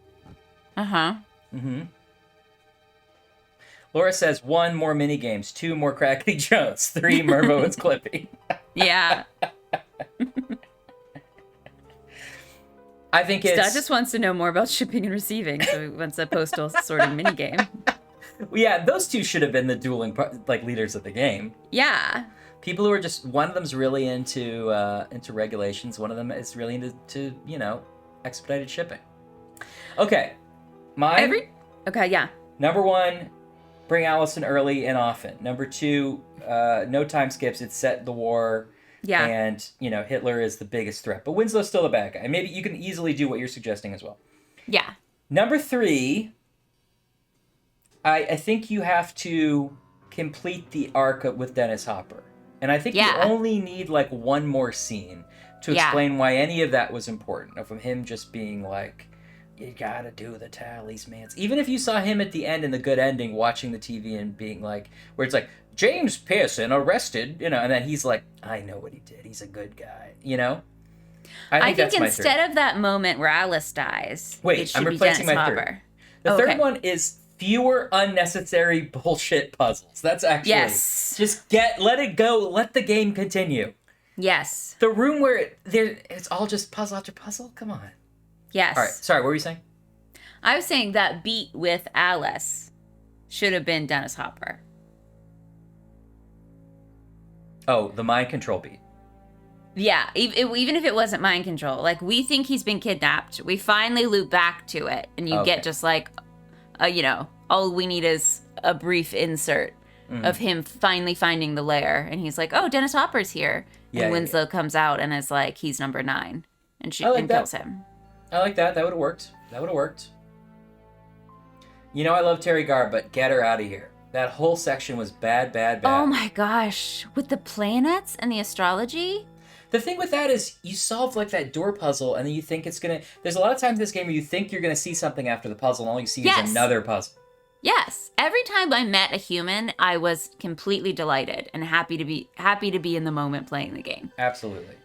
Laura says 1 more mini games, 2 more Crackety Jones, 3 Mervo and Clippy. Yeah. I think it's... Stud just wants to know more about shipping and receiving, so he wants a postal sorting minigame. Yeah, those two should have been the dueling leaders of the game. Yeah. People who are just, one of them's really into regulations, one of them is really into you know, expedited shipping. Okay, mine. Okay, yeah. Number 1, bring Allison early and often. Number 2, no time skips. It's set the war. Yeah. And, you know, Hitler is the biggest threat. But Winslow's still a bad guy. Maybe you can easily do what you're suggesting as well. Yeah. Number 3, I think you have to complete the arc with Dennis Hopper. And I think you only need, like, one more scene to explain why any of that was important. Of him just being like, you gotta do the talismans. Even if you saw him at the end in the good ending watching the TV and being like, where it's like, James Pearson arrested, you know, and then he's like, I know what he did. He's a good guy, you know? I think instead of that moment where Alice dies, wait, I'm replacing my third. The third one is fewer unnecessary bullshit puzzles. That's actually just let it go, let the game continue. Yes. The room where it's all just puzzle after puzzle. Come on. Yes. All right. Sorry, what were you saying? I was saying that beat with Alice should have been Dennis Hopper. Oh, the mind control beat. Yeah, even if it wasn't mind control. Like, we think he's been kidnapped. We finally loop back to it, and you get just like, you know, all we need is a brief insert of him finally finding the lair. And he's like, oh, Dennis Hopper's here. And Winslow comes out and is like, he's number 9. And kills him. I like that. That would have worked. You know, I love Terry Garr, but get her out of here. That whole section was bad. Oh my gosh. With the planets and the astrology? The thing with that is you solve like that door puzzle and then you think it's going to... There's a lot of times in this game where you think you're going to see something after the puzzle and all you see is another puzzle. Yes. Every time I met a human, I was completely delighted and happy to be in the moment playing the game. Absolutely.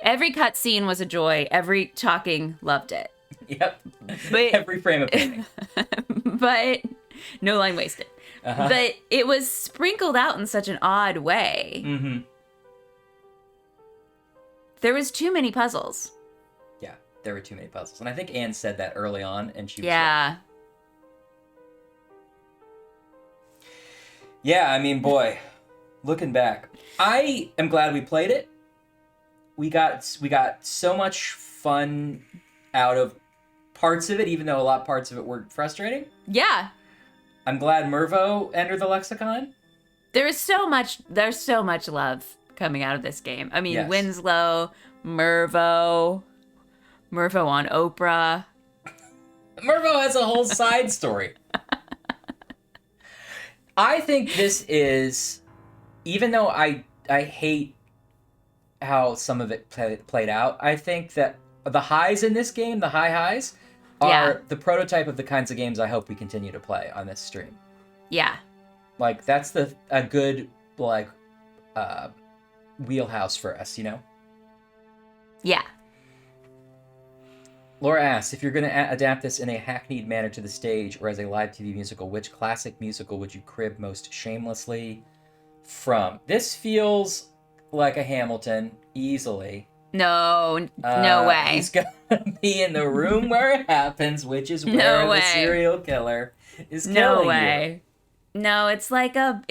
Every cutscene was a joy. Every talking, loved it. Yep. But, every frame of painting. But no line wasted. But it was sprinkled out in such an odd way. There was too many puzzles. Yeah. there were too many puzzles. And I think Anne said that early on, and she was Yeah. right. Yeah, I mean, boy, looking back, I am glad we played it. We got so much fun out of parts of it, even though parts of it were frustrating. Yeah. I'm glad Mervo entered the lexicon. There's so much love coming out of this game. I mean, Yes. Winslow, Mervo on Oprah. Mervo has a whole side story. I think this is, even though I hate how some of it played out, I think that the highs in this game, the high highs, are the prototype of the kinds of games I hope we continue to play on this stream. Yeah. Like, that's a good, like, wheelhouse for us, you know? Yeah. Laura asks, if you're going to adapt this in a hackneyed manner to the stage or as a live TV musical, which classic musical would you crib most shamelessly from? This feels like a Hamilton, easily. No way. He's going to be in the room where it happens, which is where the serial killer is killing you. No way. No, it's like a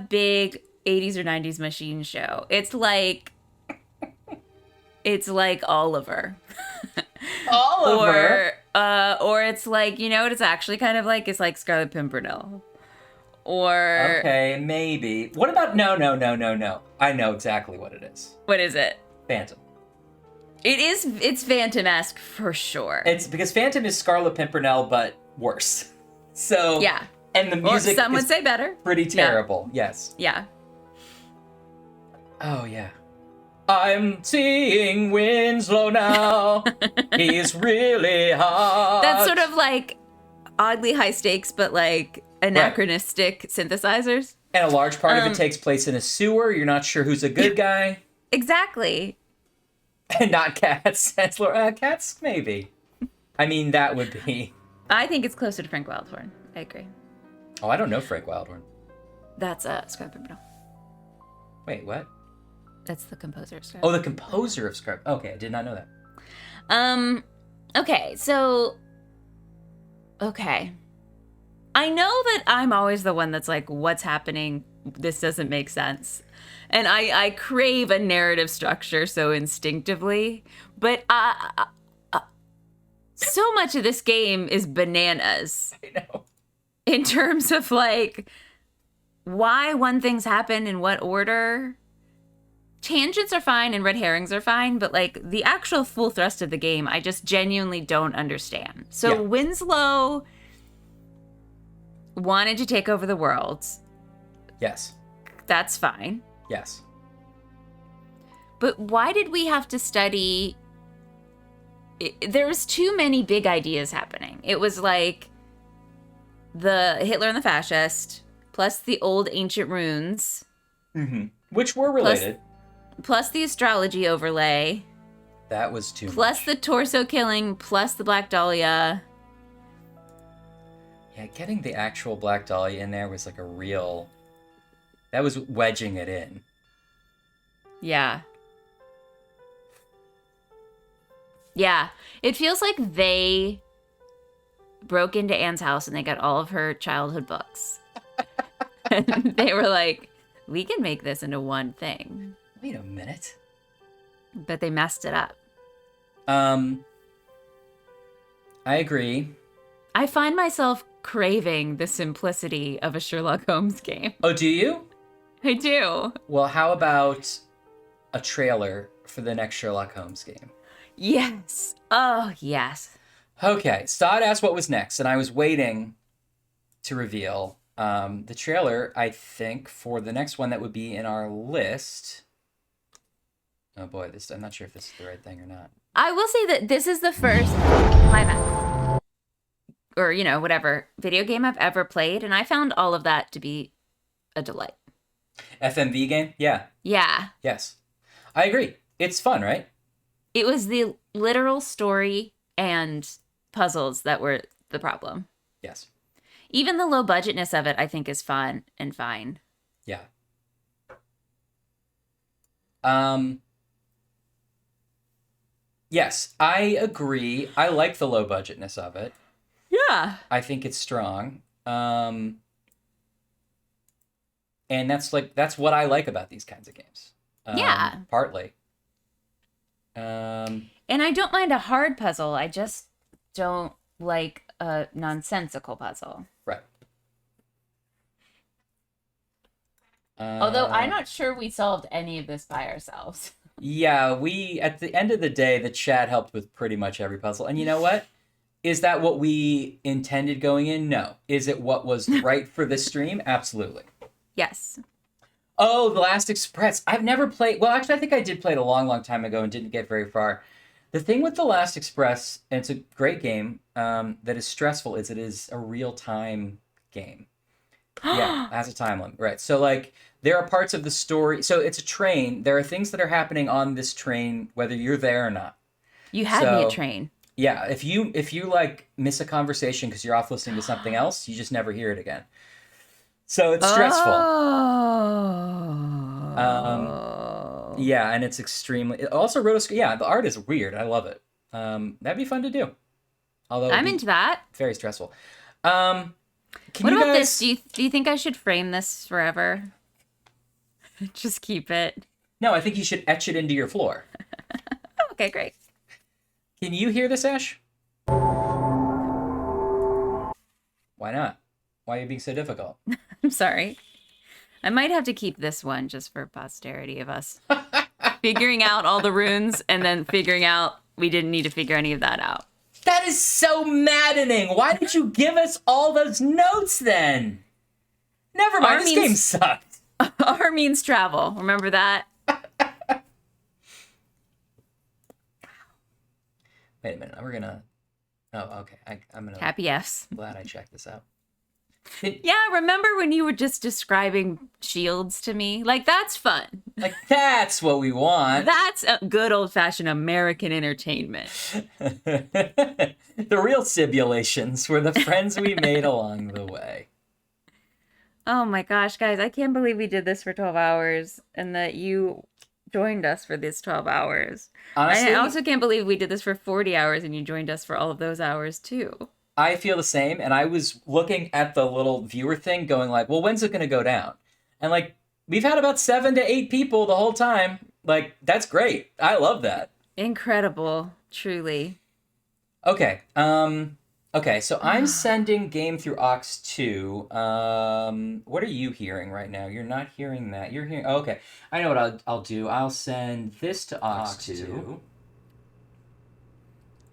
big 80s or 90s machine show. It's like Oliver. Oliver? Or it's like, you know what it's actually kind of like? It's like Scarlet Pimpernel. Or... Okay, maybe. What about... No. I know exactly what it is. What is it? Phantom. It's Phantom-esque for sure. It's because Phantom is Scarlet Pimpernel, but worse. So... Yeah. And the music some would say better. Pretty terrible, yes. Yeah. Oh, yeah. I'm seeing Winslow now. He's really hot. That's sort of like oddly high stakes, but like anachronistic synthesizers. And a large part of it takes place in a sewer. You're not sure who's a good guy. Exactly. And not Cats. Cats, maybe. I mean, that would be... I think it's closer to Frank Wildhorn. I agree. Oh, I don't know Frank Wildhorn. That's Scarlet Pimpernel. Wait, what? That's the composer of Scarlet. Oh, the composer of Scarlet. Okay, I did not know that. Okay, so... Okay. I know that I'm always the one that's like, what's happening? This doesn't make sense. And I crave a narrative structure so instinctively. But so much of this game is bananas. I know. In terms of like, why when things happen in what order. Tangents are fine and red herrings are fine, but like the actual full thrust of the game, I just genuinely don't understand. So Winslow wanted to take over the world. Yes. That's fine. Yes. But why did we have to study? There was too many big ideas happening. It was like the Hitler and the fascist, plus the old ancient runes. Mm-hmm. Which were related. Plus the astrology overlay. That was too Plus much. the torso killing, plus the Black Dahlia. Yeah, getting the actual Black Dahlia in there was like a real... That was wedging it in. Yeah. Yeah. It feels like they broke into Anne's house and they got all of her childhood books. And they were like, we can make this into one thing. Wait a minute. But they messed it up. I agree. I find myself craving the simplicity of a Sherlock Holmes game. Oh, do you? I do. Well, how about a trailer for the next Sherlock Holmes game? Yes. Oh, yes. Okay, Stod asked what was next, and I was waiting to reveal the trailer, I think, for the next one that would be in our list. Oh boy, I'm not sure if this is the right thing or not. I will say that this is the first live action, or, you know, whatever, video game I've ever played, and I found all of that to be a delight. FMV game? Yeah. Yeah. Yes. I agree. It's fun, right? It was the literal story and puzzles that were the problem. Yes. Even the low budgetness of it, I think, is fun and fine. Yeah. Yes, I agree. I like the low budgetness of it. Yeah. I think it's strong. And that's what I like about these kinds of games. Yeah. Partly. And I don't mind a hard puzzle. I just don't like a nonsensical puzzle. Right. Although I'm not sure we solved any of this by ourselves. Yeah, at the end of the day, the chat helped with pretty much every puzzle. And you know what? Is that what we intended going in? No. Is it what was right for this stream? Absolutely. Yes. Oh, The Last Express. I've never played... Well, actually, I think I did play it a long, long time ago and didn't get very far. The thing with The Last Express, and it's a great game, that is stressful, is it is a real-time game. Yeah, it has a time limit. Right. So, like, there are parts of the story... So, it's a train. There are things that are happening on this train, whether you're there or not. You had me a train. Yeah, if you like miss a conversation because you're off listening to something else, you just never hear it again. So it's stressful. Yeah, and it's extremely. Also, rotoscope. Yeah, the art is weird. I love it. That'd be fun to do. Although I'm into that. Very stressful. What about this? Do you think I should frame this forever? Just keep it. No, I think you should etch it into your floor. Okay, great. Can you hear this, Ash? Why not? Why are you being so difficult? I'm sorry. I might have to keep this one just for posterity of us figuring out all the runes and then figuring out we didn't need to figure any of that out. That is so maddening. Why did you give us all those notes then? Never mind, this game sucked. R means travel. Remember that? Wait a minute. We're gonna... Oh, okay. I'm gonna... Happy Fs. Glad I checked this out. Yeah, remember when you were just describing shields to me? Like, that's fun. Like, that's what we want. That's a good old-fashioned American entertainment. The real simulations were the friends we made along the way. Oh my gosh, guys, I can't believe we did this for 12 hours and that you joined us for this 12 hours. Honestly, I also can't believe we did this for 40 hours and you joined us for all of those hours too. I feel the same, and I was looking at the little viewer thing going like, well, when's it going to go down? And like, we've had about 7 to 8 people the whole time. Like, that's great. I love that. Incredible, truly. Okay, okay, so I'm sending game through aux2. What are you hearing right now? You're not hearing that. You're hearing... Oh, okay, I know what I'll do. I'll send this to aux2.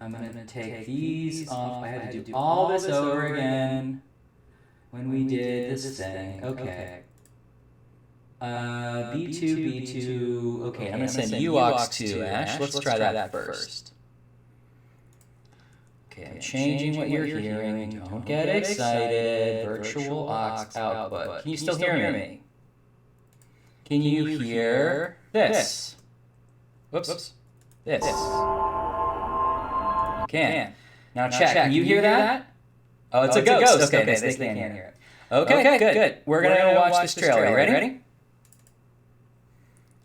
I'm going to take these off. I had to do all this over again when we did this thing. Okay. B2. Okay, I'm going to send you aux2, Ash. Let's try that first. Okay, I'm changing what you're hearing. Don't get excited. Virtual aux output. Can you still hear me? Can you hear this? Whoops. This. Can. Now check. Can you hear that? Oh, it's a ghost. Okay, they can't hear it. Okay, good. We're gonna watch this trailer. Ready?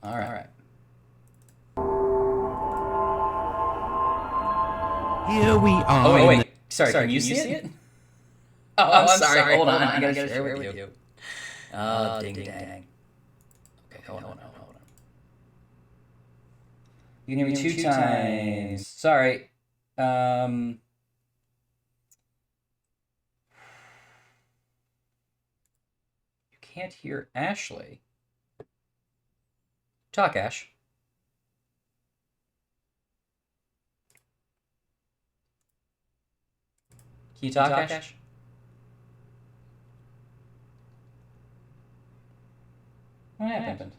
All right. Here we are. Oh wait. Sorry. Can you see it? Oh, I'm sorry. Hold on. I gotta share with you. Oh, dang. Okay, hold on. You can hear me 2 times. Sorry. You can't hear Ashley. Talk, Ash. Can you talk, Ash? What happened?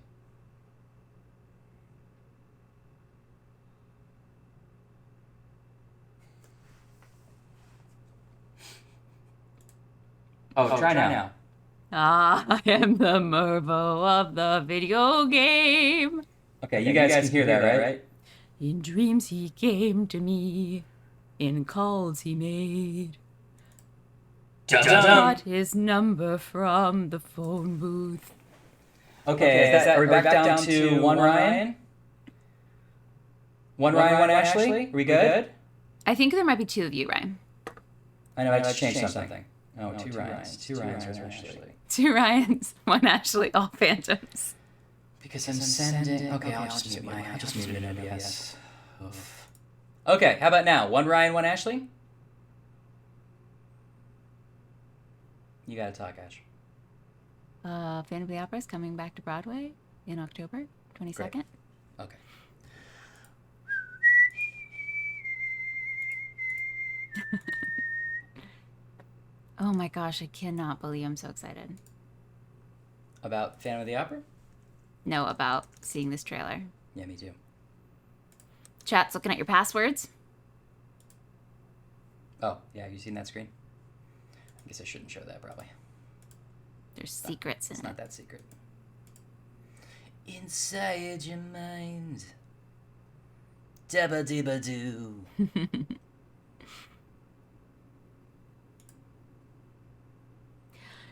Oh, try now. I am the Mervo of the video game. Okay, you guys can hear that, right? In dreams he came to me, in calls he made. Got his number from the phone booth. Okay, are we back down to 1 Ryan? One Ryan, one Ashley. Are we good? I think there might be 2 of you, Ryan. I know I just changed something. Oh, 2 Ryans. 2 Ryans, one Ashley. 2 Ryans, 1 Ashley, all phantoms. Because I'm sending... Okay, I'll just mute it in OBS. Oof. Okay, how about now? 1 Ryan, 1 Ashley? You gotta talk, Ash. Phantom of the Opera is coming back to Broadway in October 22nd. Great. Okay. Oh my gosh, I cannot believe I'm so excited. About Phantom of the Opera? No, about seeing this trailer. Yeah, me too. Chat's looking at your passwords. Oh, yeah, have you seen that screen? I guess I shouldn't show that, probably. There's secrets in it. It's not that secret. Inside your mind. Dabba-dibba-doo.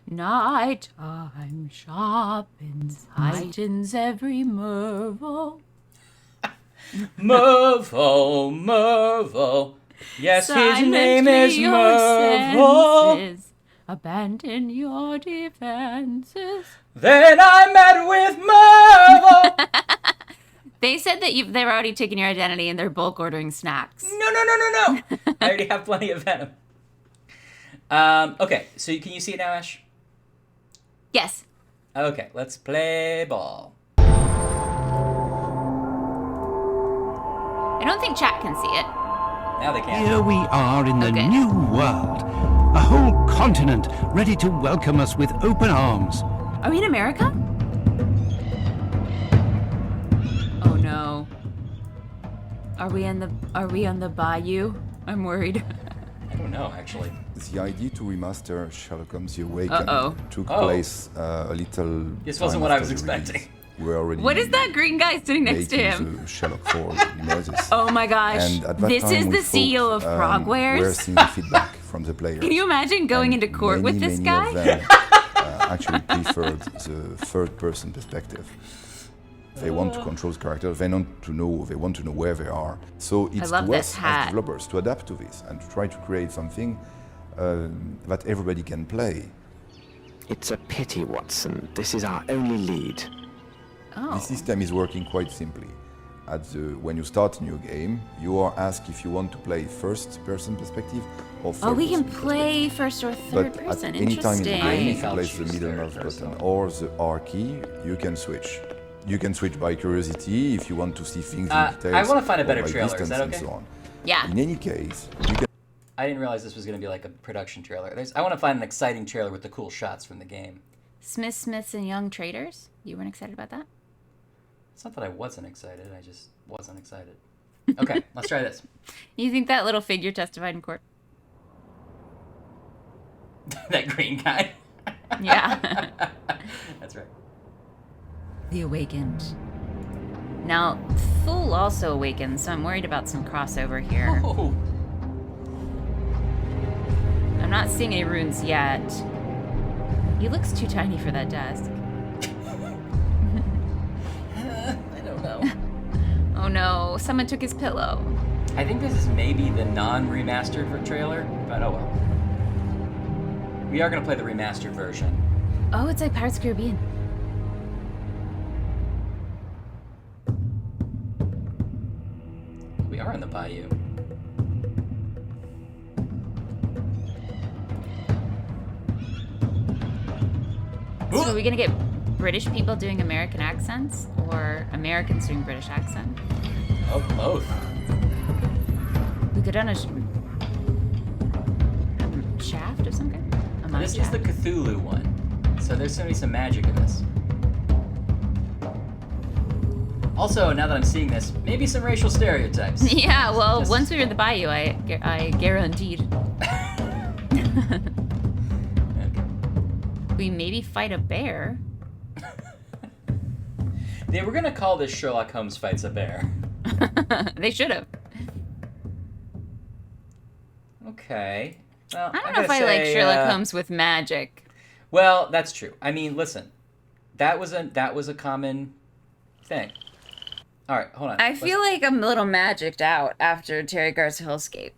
Nighttime sharpens, heightens every Mervo. Mervo, Mervo. Yes, his name is Silently your Mervo. senses, abandon your defenses. Then I met with Mervo. They said that they're already taking your identity and they're bulk ordering snacks. No. I already have plenty of Venom. Okay, so can you see it now, Ash? Yes. Okay, let's play ball. I don't think chat can see it. Now they can. Here we are in the new world. A whole continent ready to welcome us with open arms. Are we in America? Oh no. Are we on the bayou? I'm worried. I don't know, actually. The idea to remaster Sherlock Holmes The Awakened took place a little. This wasn't what I was expecting. We're already. What is that green guy sitting next to him? The Sherlock Holmes images. Oh my gosh! And at that This time is we the CEO of thought, Frogwares. We're seeing the feedback from the players. Can you imagine going into court with this guy? Many of them actually preferred the third-person perspective. They want to control the characters. They want to know where they are. So it's to us as developers to adapt to this and to try to create something that everybody can play. It's a pity, Watson. This is our only lead. Oh. The system is working quite simply. When you start a new game, you are asked if you want to play first-person perspective or third-person. Oh, we can play first or third but person. at any time in the game, if you Interesting. place the middle mouse button or the R key, you can switch. You can switch by curiosity if you want to see things in detail. I want to find a better by trailer. distance Is that and okay? so on. Yeah. In any case, you can. I didn't realize this was going to be like a production trailer. I want to find an exciting trailer with the cool shots from the game. Smiths and Young Traders. You weren't excited about that? It's not that I wasn't excited. I just wasn't excited. Okay, let's try this. You think that little figure testified in court? That green guy. Yeah. That's right. The Awakened. Now, Fool also awakens, so I'm worried about some crossover here. Oh. I'm not seeing any runes yet. He looks too tiny for that desk. I don't know. Oh no, someone took his pillow. I think this is maybe the non-remastered trailer, but oh well. We are going to play the remastered version. Oh, it's like Pirates of the Caribbean. We are in the bayou. So are we gonna get British people doing American accents or Americans doing British accent? Oh, both. We could on a shaft of some kind. A mine This is shaft. the Cthulhu one, so there's going to be some magic in this. Also, now that I'm seeing this, maybe some racial stereotypes. Yeah, well, Just- once we were in the bayou, I guaranteed. We maybe fight a bear. They were going to call this Sherlock Holmes Fights a Bear. They should have. Okay. Well, I don't know if I like Sherlock Holmes with magic. Well, that's true. I mean, listen, that was a common thing. All right, hold on. I feel like I'm a little magicked out after Terry Gar's hellscape.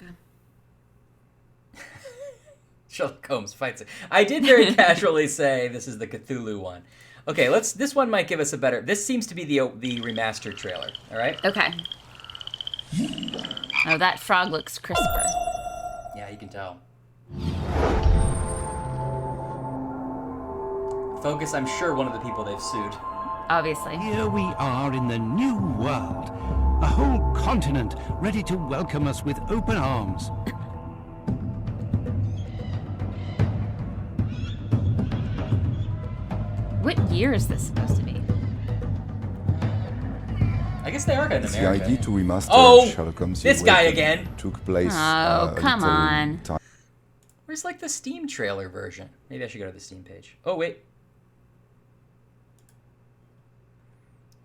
Sherlock Holmes fights it. I did very casually say this is the Cthulhu one. Okay, this one might give us a better. This seems to be the remastered trailer. All right. Okay. Oh, that frog looks crisper. Yeah, you can tell. Focus, I'm sure one of the people they've sued. Obviously. Here we are in the new world. A whole continent ready to welcome us with open arms. What year is this supposed to be? I guess they are in The America. idea to remaster Sherlock Holmes this guy again. took place Oh, come on. time. Where's like the Steam trailer version? Maybe I should go to the Steam page. Oh, wait.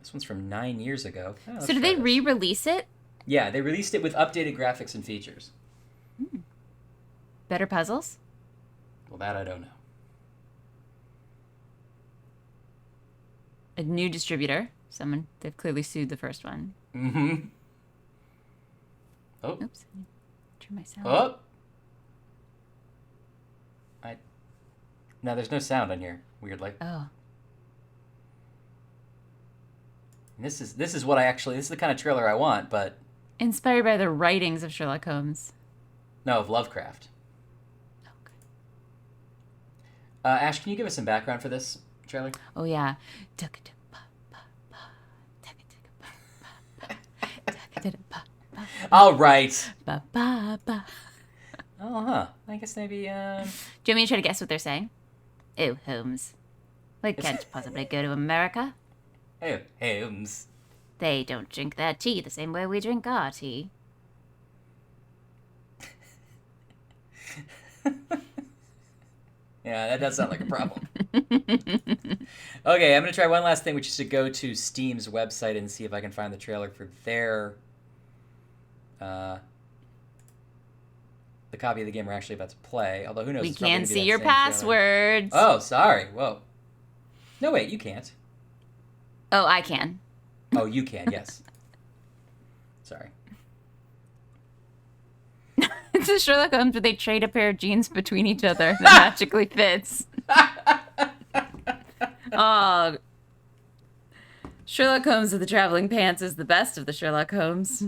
This one's from 9 years ago. Oh, So did they re-release it? Yeah, they released it with updated graphics and features. Better puzzles? Well, that I don't know. A new distributor. They've clearly sued the first one. Mm-hmm. Oh. Oops. Turn my sound. Oh. No, there's no sound on here. Weirdly. Oh. This is what this is the kind of trailer I want, but Inspired by the writings of Sherlock Holmes. no, of Lovecraft. Okay. Ash, can you give us some background for this trailer? Oh yeah. All right. Ba ba ba. Oh, huh. I guess maybe. Do you want me to try to guess what they're saying? Oh, Holmes. We can't possibly go to America. Oh, Holmes. They don't drink their tea the same way we drink our tea. Yeah, that does sound like a problem. Okay, I'm going to try one last thing, which is to go to Steam's website and see if I can find the trailer for their... the copy of the game we're actually about to play. Although, who knows? We it's probably can't gonna be see that your same trailer. passwords. Oh, sorry. Whoa. No, wait, you can't. Oh, I can. Oh, you can, yes. Sorry. It's a Sherlock Holmes where they trade a pair of jeans between each other that magically fits. Oh, Sherlock Holmes with the traveling pants is the best of the Sherlock Holmes.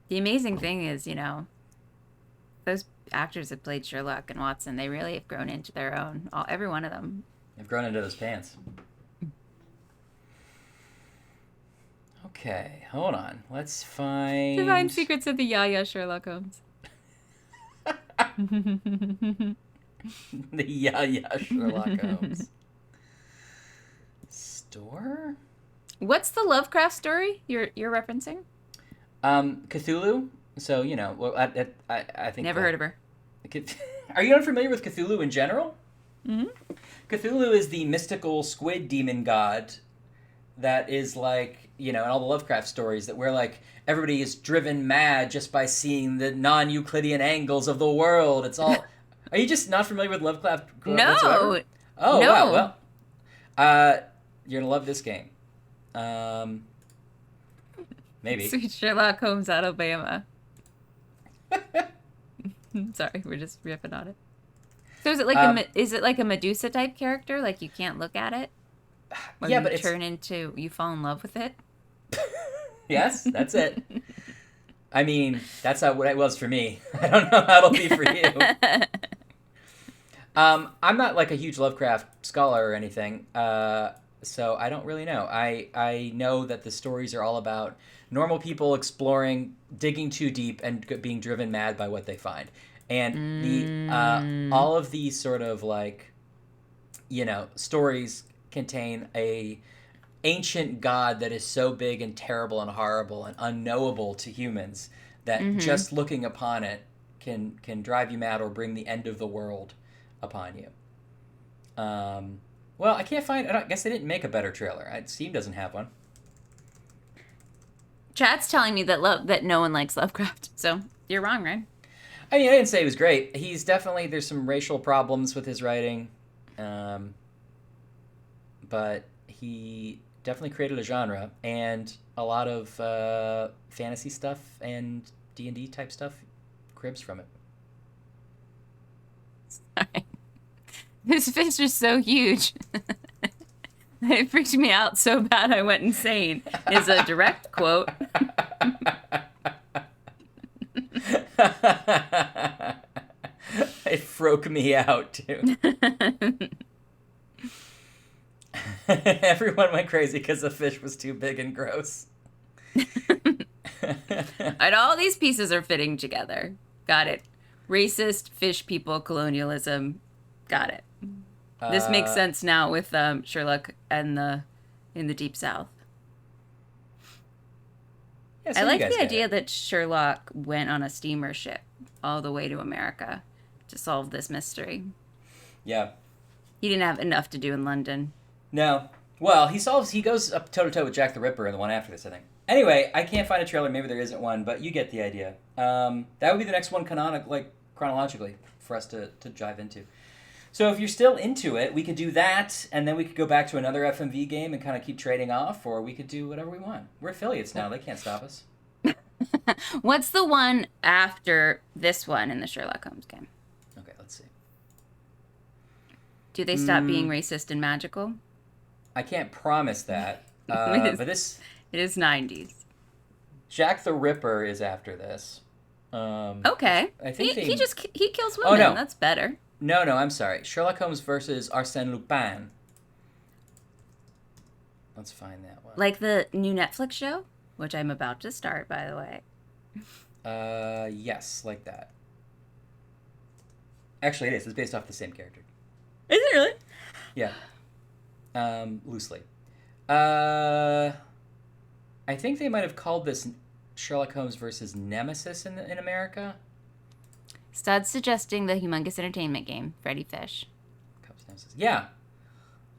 The amazing thing is, those actors that played Sherlock and Watson, they really have grown into their own. Every one of them. They've grown into those pants. Okay, hold on. Let's find... Divine Secrets of the Yaya Sherlock Holmes. The Yaya Sherlock Holmes. Store? What's the Lovecraft story you're referencing? Cthulhu. So, well, I think... Never heard of her. Are you unfamiliar with Cthulhu in general? Mm-hmm. Cthulhu is the mystical squid demon god that is like, in all the Lovecraft stories that where like everybody is driven mad just by seeing the non-Euclidean angles of the world. It's all... Are you just not familiar with Lovecraft whatsoever? Oh, no. Wow. Well, you're going to love this game. Maybe. Sweet Sherlock Holmes, Alabama. Sorry, we're just riffing on it. So is it like a Medusa type character? Like you can't look at it? Or yeah, you but you fall in love with it? Yes, that's it. I mean, that's how it was for me. I don't know how it'll be for you. I'm not like a huge Lovecraft scholar or anything, so I don't really know. I know that the stories are all about normal people exploring, digging too deep, and being driven mad by what they find. And the all of these sort of like, stories contain a ancient god that is so big and terrible and horrible and unknowable to humans that just looking upon it can drive you mad or bring the end of the world upon you. Well, I can't find... I guess they didn't make a better trailer. Steam doesn't have one. Chat's telling me that no one likes Lovecraft, so you're wrong, right? I mean, I didn't say he was great. He's definitely... There's some racial problems with his writing. But he definitely created a genre, and a lot of fantasy stuff and D&D type stuff cribs from it. Sorry. This fish is so huge. It freaked me out so bad I went insane, is a direct quote. It broke me out, too. Everyone went crazy because the fish was too big and gross. And all these pieces are fitting together. Got it. Racist, fish people, colonialism. Got it. This makes sense now with Sherlock and in the Deep South. Yeah, so I like the get idea it. that Sherlock went on a steamer ship all the way to America to solve this mystery. Yeah. He didn't have enough to do in London. No. Well, he goes up toe-to-toe with Jack the Ripper in the one after this, I think. Anyway, I can't find a trailer. Maybe there isn't one, but you get the idea. That would be the next one chronologically for us to dive into. So if you're still into it, we could do that, and then we could go back to another FMV game and kind of keep trading off, or we could do whatever we want. We're affiliates now. They can't stop us. What's the one after this one in the Sherlock Holmes game? Okay, let's see. Do they stop being racist and magical? I can't promise that, It but this... It is 90s. Jack the Ripper is after this. Okay. I think he kills women. Oh, no. That's better. No, I'm sorry. Sherlock Holmes versus Arsène Lupin. Let's find that one. Like the new Netflix show, which I'm about to start, by the way. Yes, like that. Actually, it is. It's based off the same character. Is it really? Yeah. Loosely. I think they might have called this Sherlock Holmes versus Nemesis in America. Stud's suggesting the Humongous Entertainment game, Freddy Fish. Nemesis. Yeah.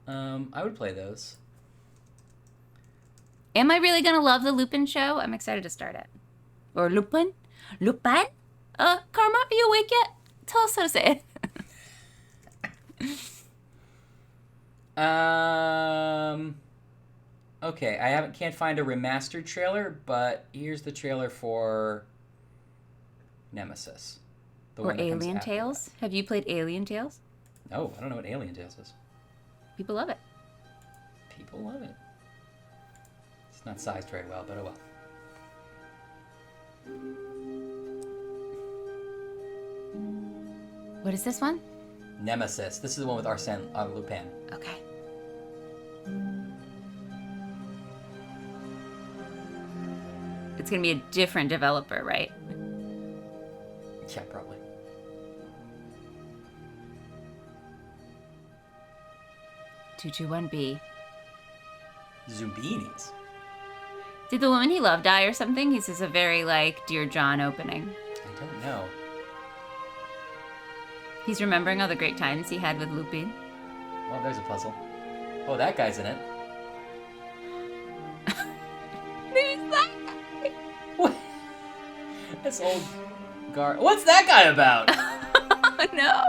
I would play those. Am I really gonna love the Lupin show? I'm excited to start it. Or Lupin? Lupin? Karma, are you awake yet? Tell us how to say it. Okay, I can't find a remastered trailer, but here's the trailer for Nemesis. Or Alien Tales. That. Have you played Alien Tales? No, I don't know what Alien Tales is. People love it. People love it. It's not sized very well, but oh well. What is this one? Nemesis. This is the one with Arsène Lupin. Okay. It's gonna be a different developer, right? Yeah, probably. $221B. Zumbinis. Did the woman he loved die or something? This is a very, Dear John opening. I don't know. He's remembering all the great times he had with Lupin. Well, there's a puzzle. Oh, that guy's in it. Who's that guy? What? This old guard. What's that guy about? No.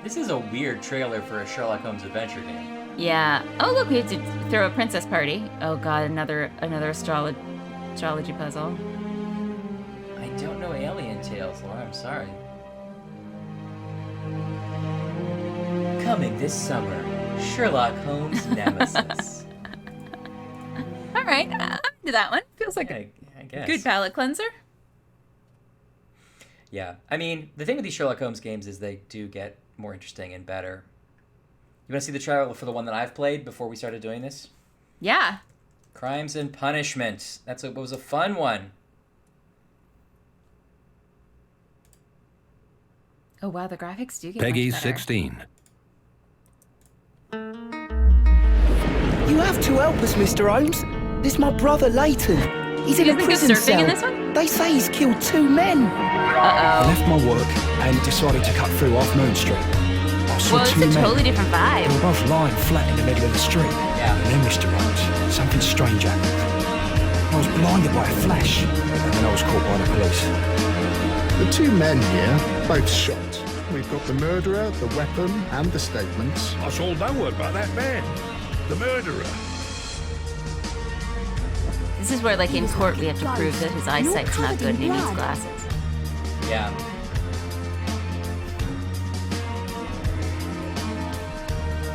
This is a weird trailer for a Sherlock Holmes adventure game. Yeah. Oh, look, we have to throw a princess party. Oh, God, another astrology puzzle. I don't know Alien Tales, Laura. I'm sorry. Coming this summer, Sherlock Holmes Nemesis. All right, I'm into that one. Feels like I guess. Good palate cleanser. Yeah, I mean, the thing with these Sherlock Holmes games is they do get more interesting and better. You want to see the trailer for the one that I've played before we started doing this? Yeah. Crimes and Punishment. It was a fun one. Oh, wow, the graphics do get Peggy much better. 16. You have to help us, Mr. Holmes. This my brother, Leighton. He's in a prison cell. In this one? They say he's killed 2 men. Uh-oh. I left my work and decided to cut through Half Moon Street. I saw Well, it's 2 a men. totally different vibe. They were both lying flat in the middle of the street. Yeah. And then, Mr. Holmes, something strange happened. I was blinded by a flash, and I was caught by the police. The 2 men here, both shot. We've got the murderer, the weapon, and the statements. I saw no word about that man. The murderer. This is where, like, in court, we have to prove that his eyesight's not good and he needs glasses. Yeah.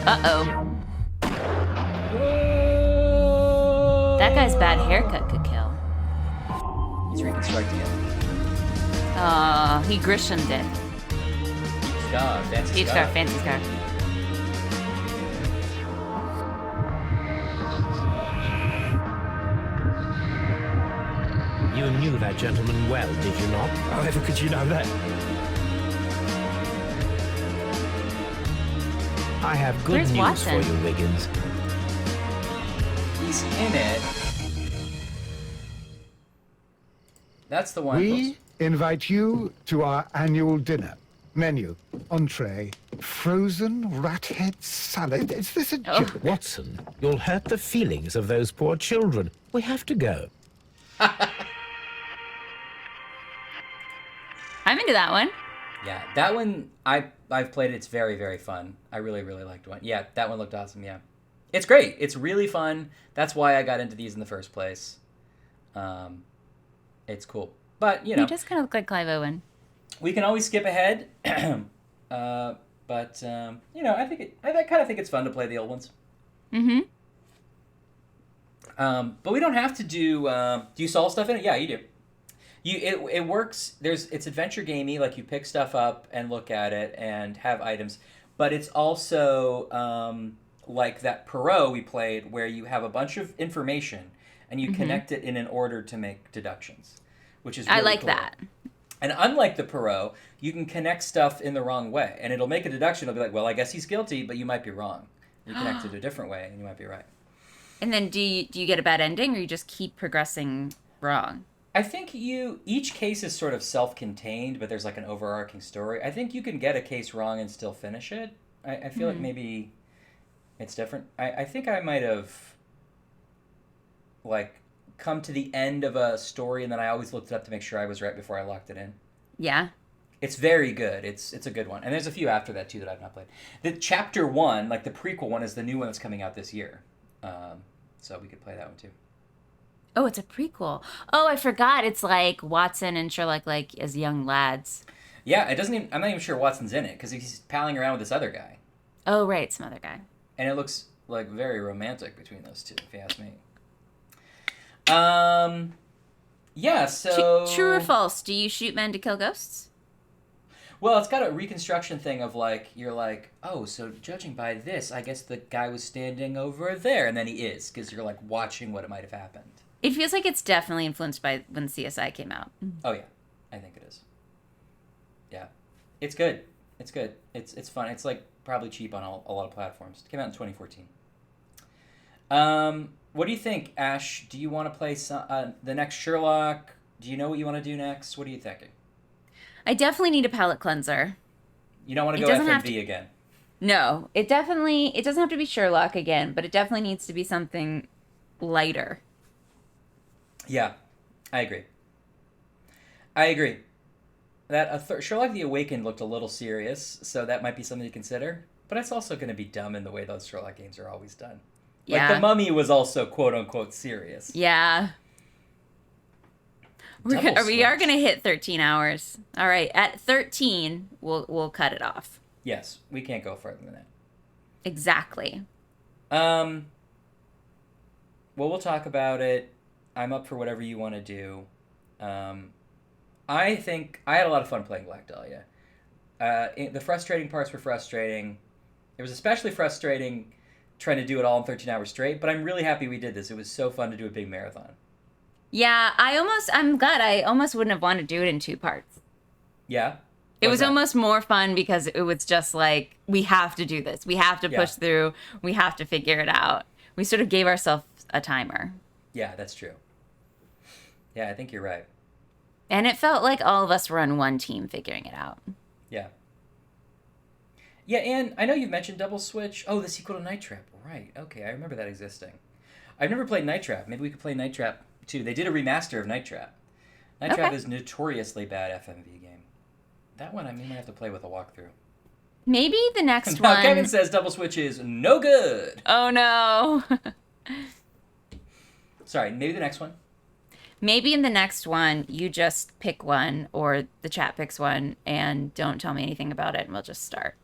Uh-oh. That guy's bad haircut could kill. He's reconstructing it. He Grishomed it. Fancy Each scar. scar, fancy scar. You knew that gentleman well, did you not? However could you know that? I have good Where's news Watson? for you, Wiggins. He's in it. That's the one. We invite you to our annual dinner. Menu, entree, frozen rat head salad. Is this a joke? Watson, you'll hurt the feelings of those poor children. We have to go. I'm into that one. Yeah, that one, I've played it. It's very, very fun. I really, really liked one. Yeah, that one looked awesome, yeah. It's great. It's really fun. That's why I got into these in the first place. It's cool. But, you know. He does kind of look like Clive Owen. We can always skip ahead. But, you know, I kind of think it's fun to play the old ones. Mm-hmm. But we don't have to do you solve stuff in it? Yeah, you do. It works. It's adventure gamey, like you pick stuff up and look at it and have items, but it's also like that Perot we played, where you have a bunch of information and you connect it in an order to make deductions, which is really I like cool. that. And unlike the Perot, you can connect stuff in the wrong way, and it'll make a deduction. It'll be like, well, I guess he's guilty, but you might be wrong. You connect it a different way, and you might be right. And then do you get a bad ending, or you just keep progressing wrong? I think each case is sort of self-contained, but there's like an overarching story. I think you can get a case wrong and still finish it. I feel like maybe it's different. I think I might have like come to the end of a story, and then I always looked it up to make sure I was right before I locked it in. Yeah. It's very good. It's a good one. And there's a few after that too that I've not played. The chapter 1, like the prequel one, is the new one that's coming out this year. So we could play that one too. Oh, it's a prequel. Oh, I forgot. It's like Watson and Sherlock, like as young lads. Yeah, it doesn't even. I'm not even sure Watson's in it because he's palling around with this other guy. Oh, right, some other guy. And it looks like very romantic between those two, if you ask me. Yeah. So true or false? Do you shoot men to kill ghosts? Well, it's got a reconstruction thing of like, you're like, oh, so judging by this, I guess the guy was standing over there, and then he is, because you're like watching what might have happened. It feels like it's definitely influenced by when CSI came out. Oh yeah, I think it is. Yeah, it's good. It's good. It's fun. It's like probably cheap on a lot of platforms. It came out in 2014. What do you think, Ash? Do you want to play the next Sherlock? Do you know what you want to do next? What are you thinking? I definitely need a palate cleanser. You don't want to go FMV again? No, it doesn't have to be Sherlock again, but it definitely needs to be something lighter. Yeah, I agree. That Sherlock the Awakened looked a little serious, so that might be something to consider. But it's also going to be dumb in the way those Sherlock games are always done. Yeah. Like The Mummy was also quote unquote serious. Yeah. We are going to hit 13 hours. All right, at 13, we'll cut it off. Yes, we can't go further than that. Exactly. Well, we'll talk about it. I'm up for whatever you want to do. I think I had a lot of fun playing Black Dahlia. The frustrating parts were frustrating. It was especially frustrating trying to do it all in 13 hours straight, but I'm really happy we did this. It was so fun to do a big marathon. Yeah, I'm glad. I almost wouldn't have wanted to do it in 2 parts. Yeah? It was almost more fun because it was just like, we have to do this. We have to push through. We have to figure it out. We sort of gave ourselves a timer. Yeah, that's true. Yeah, I think you're right. And it felt like all of us were on one team figuring it out. Yeah. Yeah, and I know you've mentioned Double Switch. Oh, the sequel to Night Trap. Right. Okay, I remember that existing. I've never played Night Trap. Maybe we could play Night Trap too. They did a remaster of Night Trap. Night Trap is notoriously bad FMV game. That one I may have to play with a walkthrough. Maybe the next Now, one. Kevin says double switch is no good. Oh no. Sorry, maybe the next one. Maybe in the next one, you just pick one, or the chat picks one, and don't tell me anything about it, and we'll just start.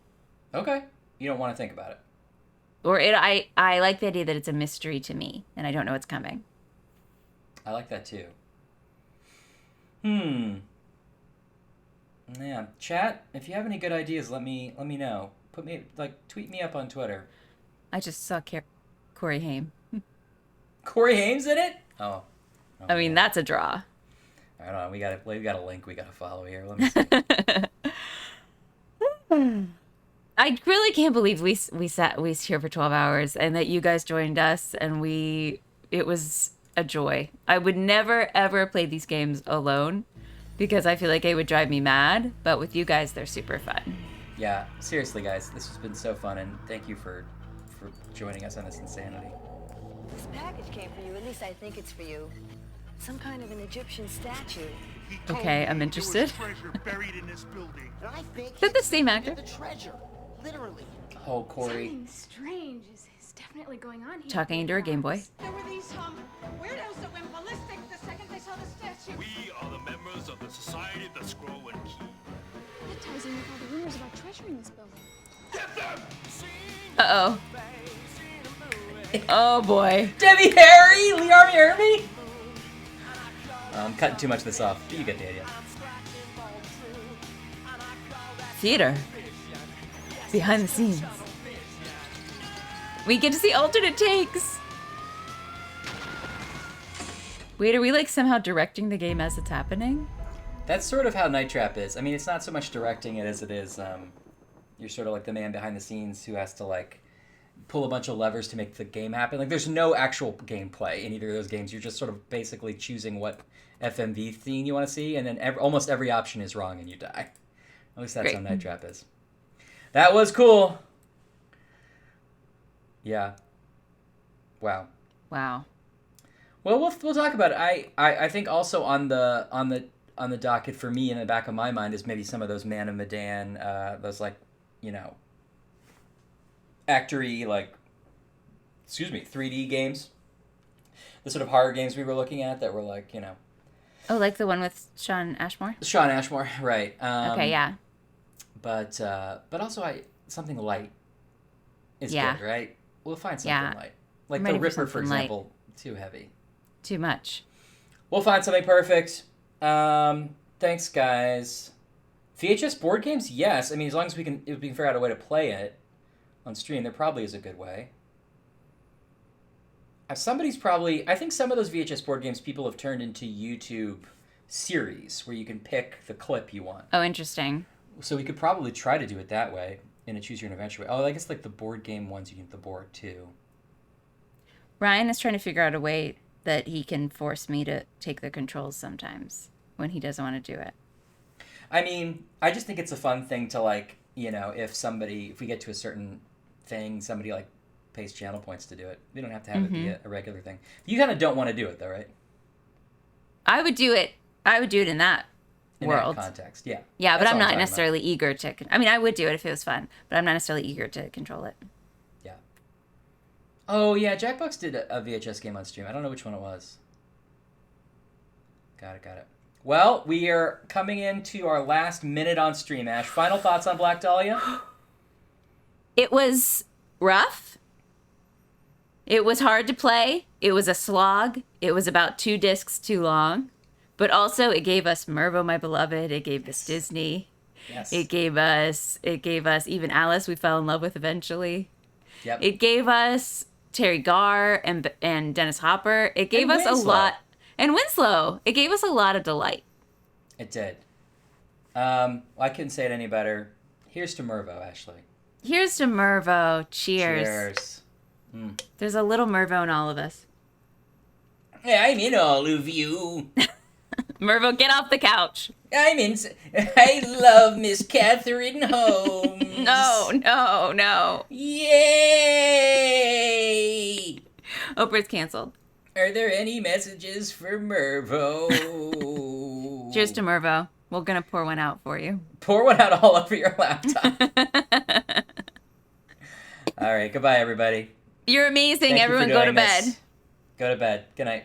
Okay. You don't want to think about it. Or I like the idea that it's a mystery to me, and I don't know what's coming. I like that too. Yeah, chat. If you have any good ideas, let me know. Tweet me up on Twitter. I just saw Corey Haim. Corey Haim's in it? Oh. I mean, that's a draw. I don't know. We got a link we got to follow here. Let me see. I really can't believe we here for 12 hours and that you guys joined us, and it was a joy. I would never ever play these games alone because I feel like it would drive me mad, but with you guys they're super fun. Yeah, seriously guys, this has been so fun, and thank you for joining us on this insanity. This package came for you, at least I think it's for you. Some kind of an Egyptian statue. Okay, I'm interested. Buried in this building. I think is that the same actor? the treasure, literally. Oh, Corey. Something strange is definitely going on here. Talking into her Game Boy. There were these weirdos that went ballistic the second they saw the statue. We are the members of the Society of the Scroll and Key. That ties in with all the rumors about treasure in this building. Get them! Uh-oh. Oh boy. Debbie Harry! Lee Army Army! I'm cutting too much of this off, but you get the idea. Theater. Behind the scenes. We get to see alternate takes. Wait, are we like somehow directing the game as it's happening? That's sort of how Night Trap is. I mean, it's not so much directing it as it is, you're sort of like the man behind the scenes who has to like pull a bunch of levers to make the game happen. Like there's no actual gameplay in either of those games. You're just sort of basically choosing what FMV scene you want to see, and then almost every option is wrong and you die. At least that's how Night Trap is. That was cool. Yeah. Wow. Wow. Well, we'll talk about it. I think also on the docket for me in the back of my mind is maybe some of those Man of Medan, those like, you know, actory, like, 3D games. The sort of horror games we were looking at that were like, you know. Oh, like the one with Sean Ashmore? Sean Ashmore, right. Okay, yeah. But also something light is good, right? We'll find something light. Like the Ripper, for example, too heavy. Too much. We'll find something perfect. Thanks, guys. VHS board games? Yes. I mean, as long as we can figure out a way to play it on stream, there probably is a good way. I think some of those VHS board games people have turned into YouTube series where you can pick the clip you want. Oh, interesting. So we could probably try to do it that way in a choose your own adventure way. Oh, I guess like the board game ones, you need the board too. Ryan is trying to figure out a way that he can force me to take the controls sometimes when he doesn't want to do it. I mean, I just think it's a fun thing to like, you know, if we get to a certain thing, somebody like pays channel points to do it. We don't have to have it be a regular thing. You kind of don't want to do it though, right? I would do it in that world. That context, yeah. Yeah, but I'm not necessarily eager to. I mean, I would do it if it was fun, but I'm not necessarily eager to control it. Yeah. Oh yeah, Jackbox did a VHS game on stream. I don't know which one it was. Got it. Well, we are coming into our last minute on stream, Ash. Final thoughts on Black Dahlia? It was rough. It was hard to play. It was a slog. It was about 2 discs too long. But also, it gave us Mervo, My Beloved. It gave us Disney. Yes. It gave us even Alice we fell in love with eventually. Yep. It gave us Terry Garr and Dennis Hopper. It gave us a lot. And Winslow. It gave us a lot of delight. It did. I couldn't say it any better. Here's to Mervo, Ashley. Here's to Mervo. Cheers. Cheers. There's a little Mervo in all of us. I'm in all of you. Mervo, get off the couch. I love Miss Catherine Holmes. No. Yay! Oprah's canceled. Are there any messages for Mervo? Cheers to Mervo. We're gonna pour one out for you. Pour one out all over your laptop. All right, goodbye, everybody. You're amazing. Thank Everyone you go for to doing bed. this. Go to bed. Good night.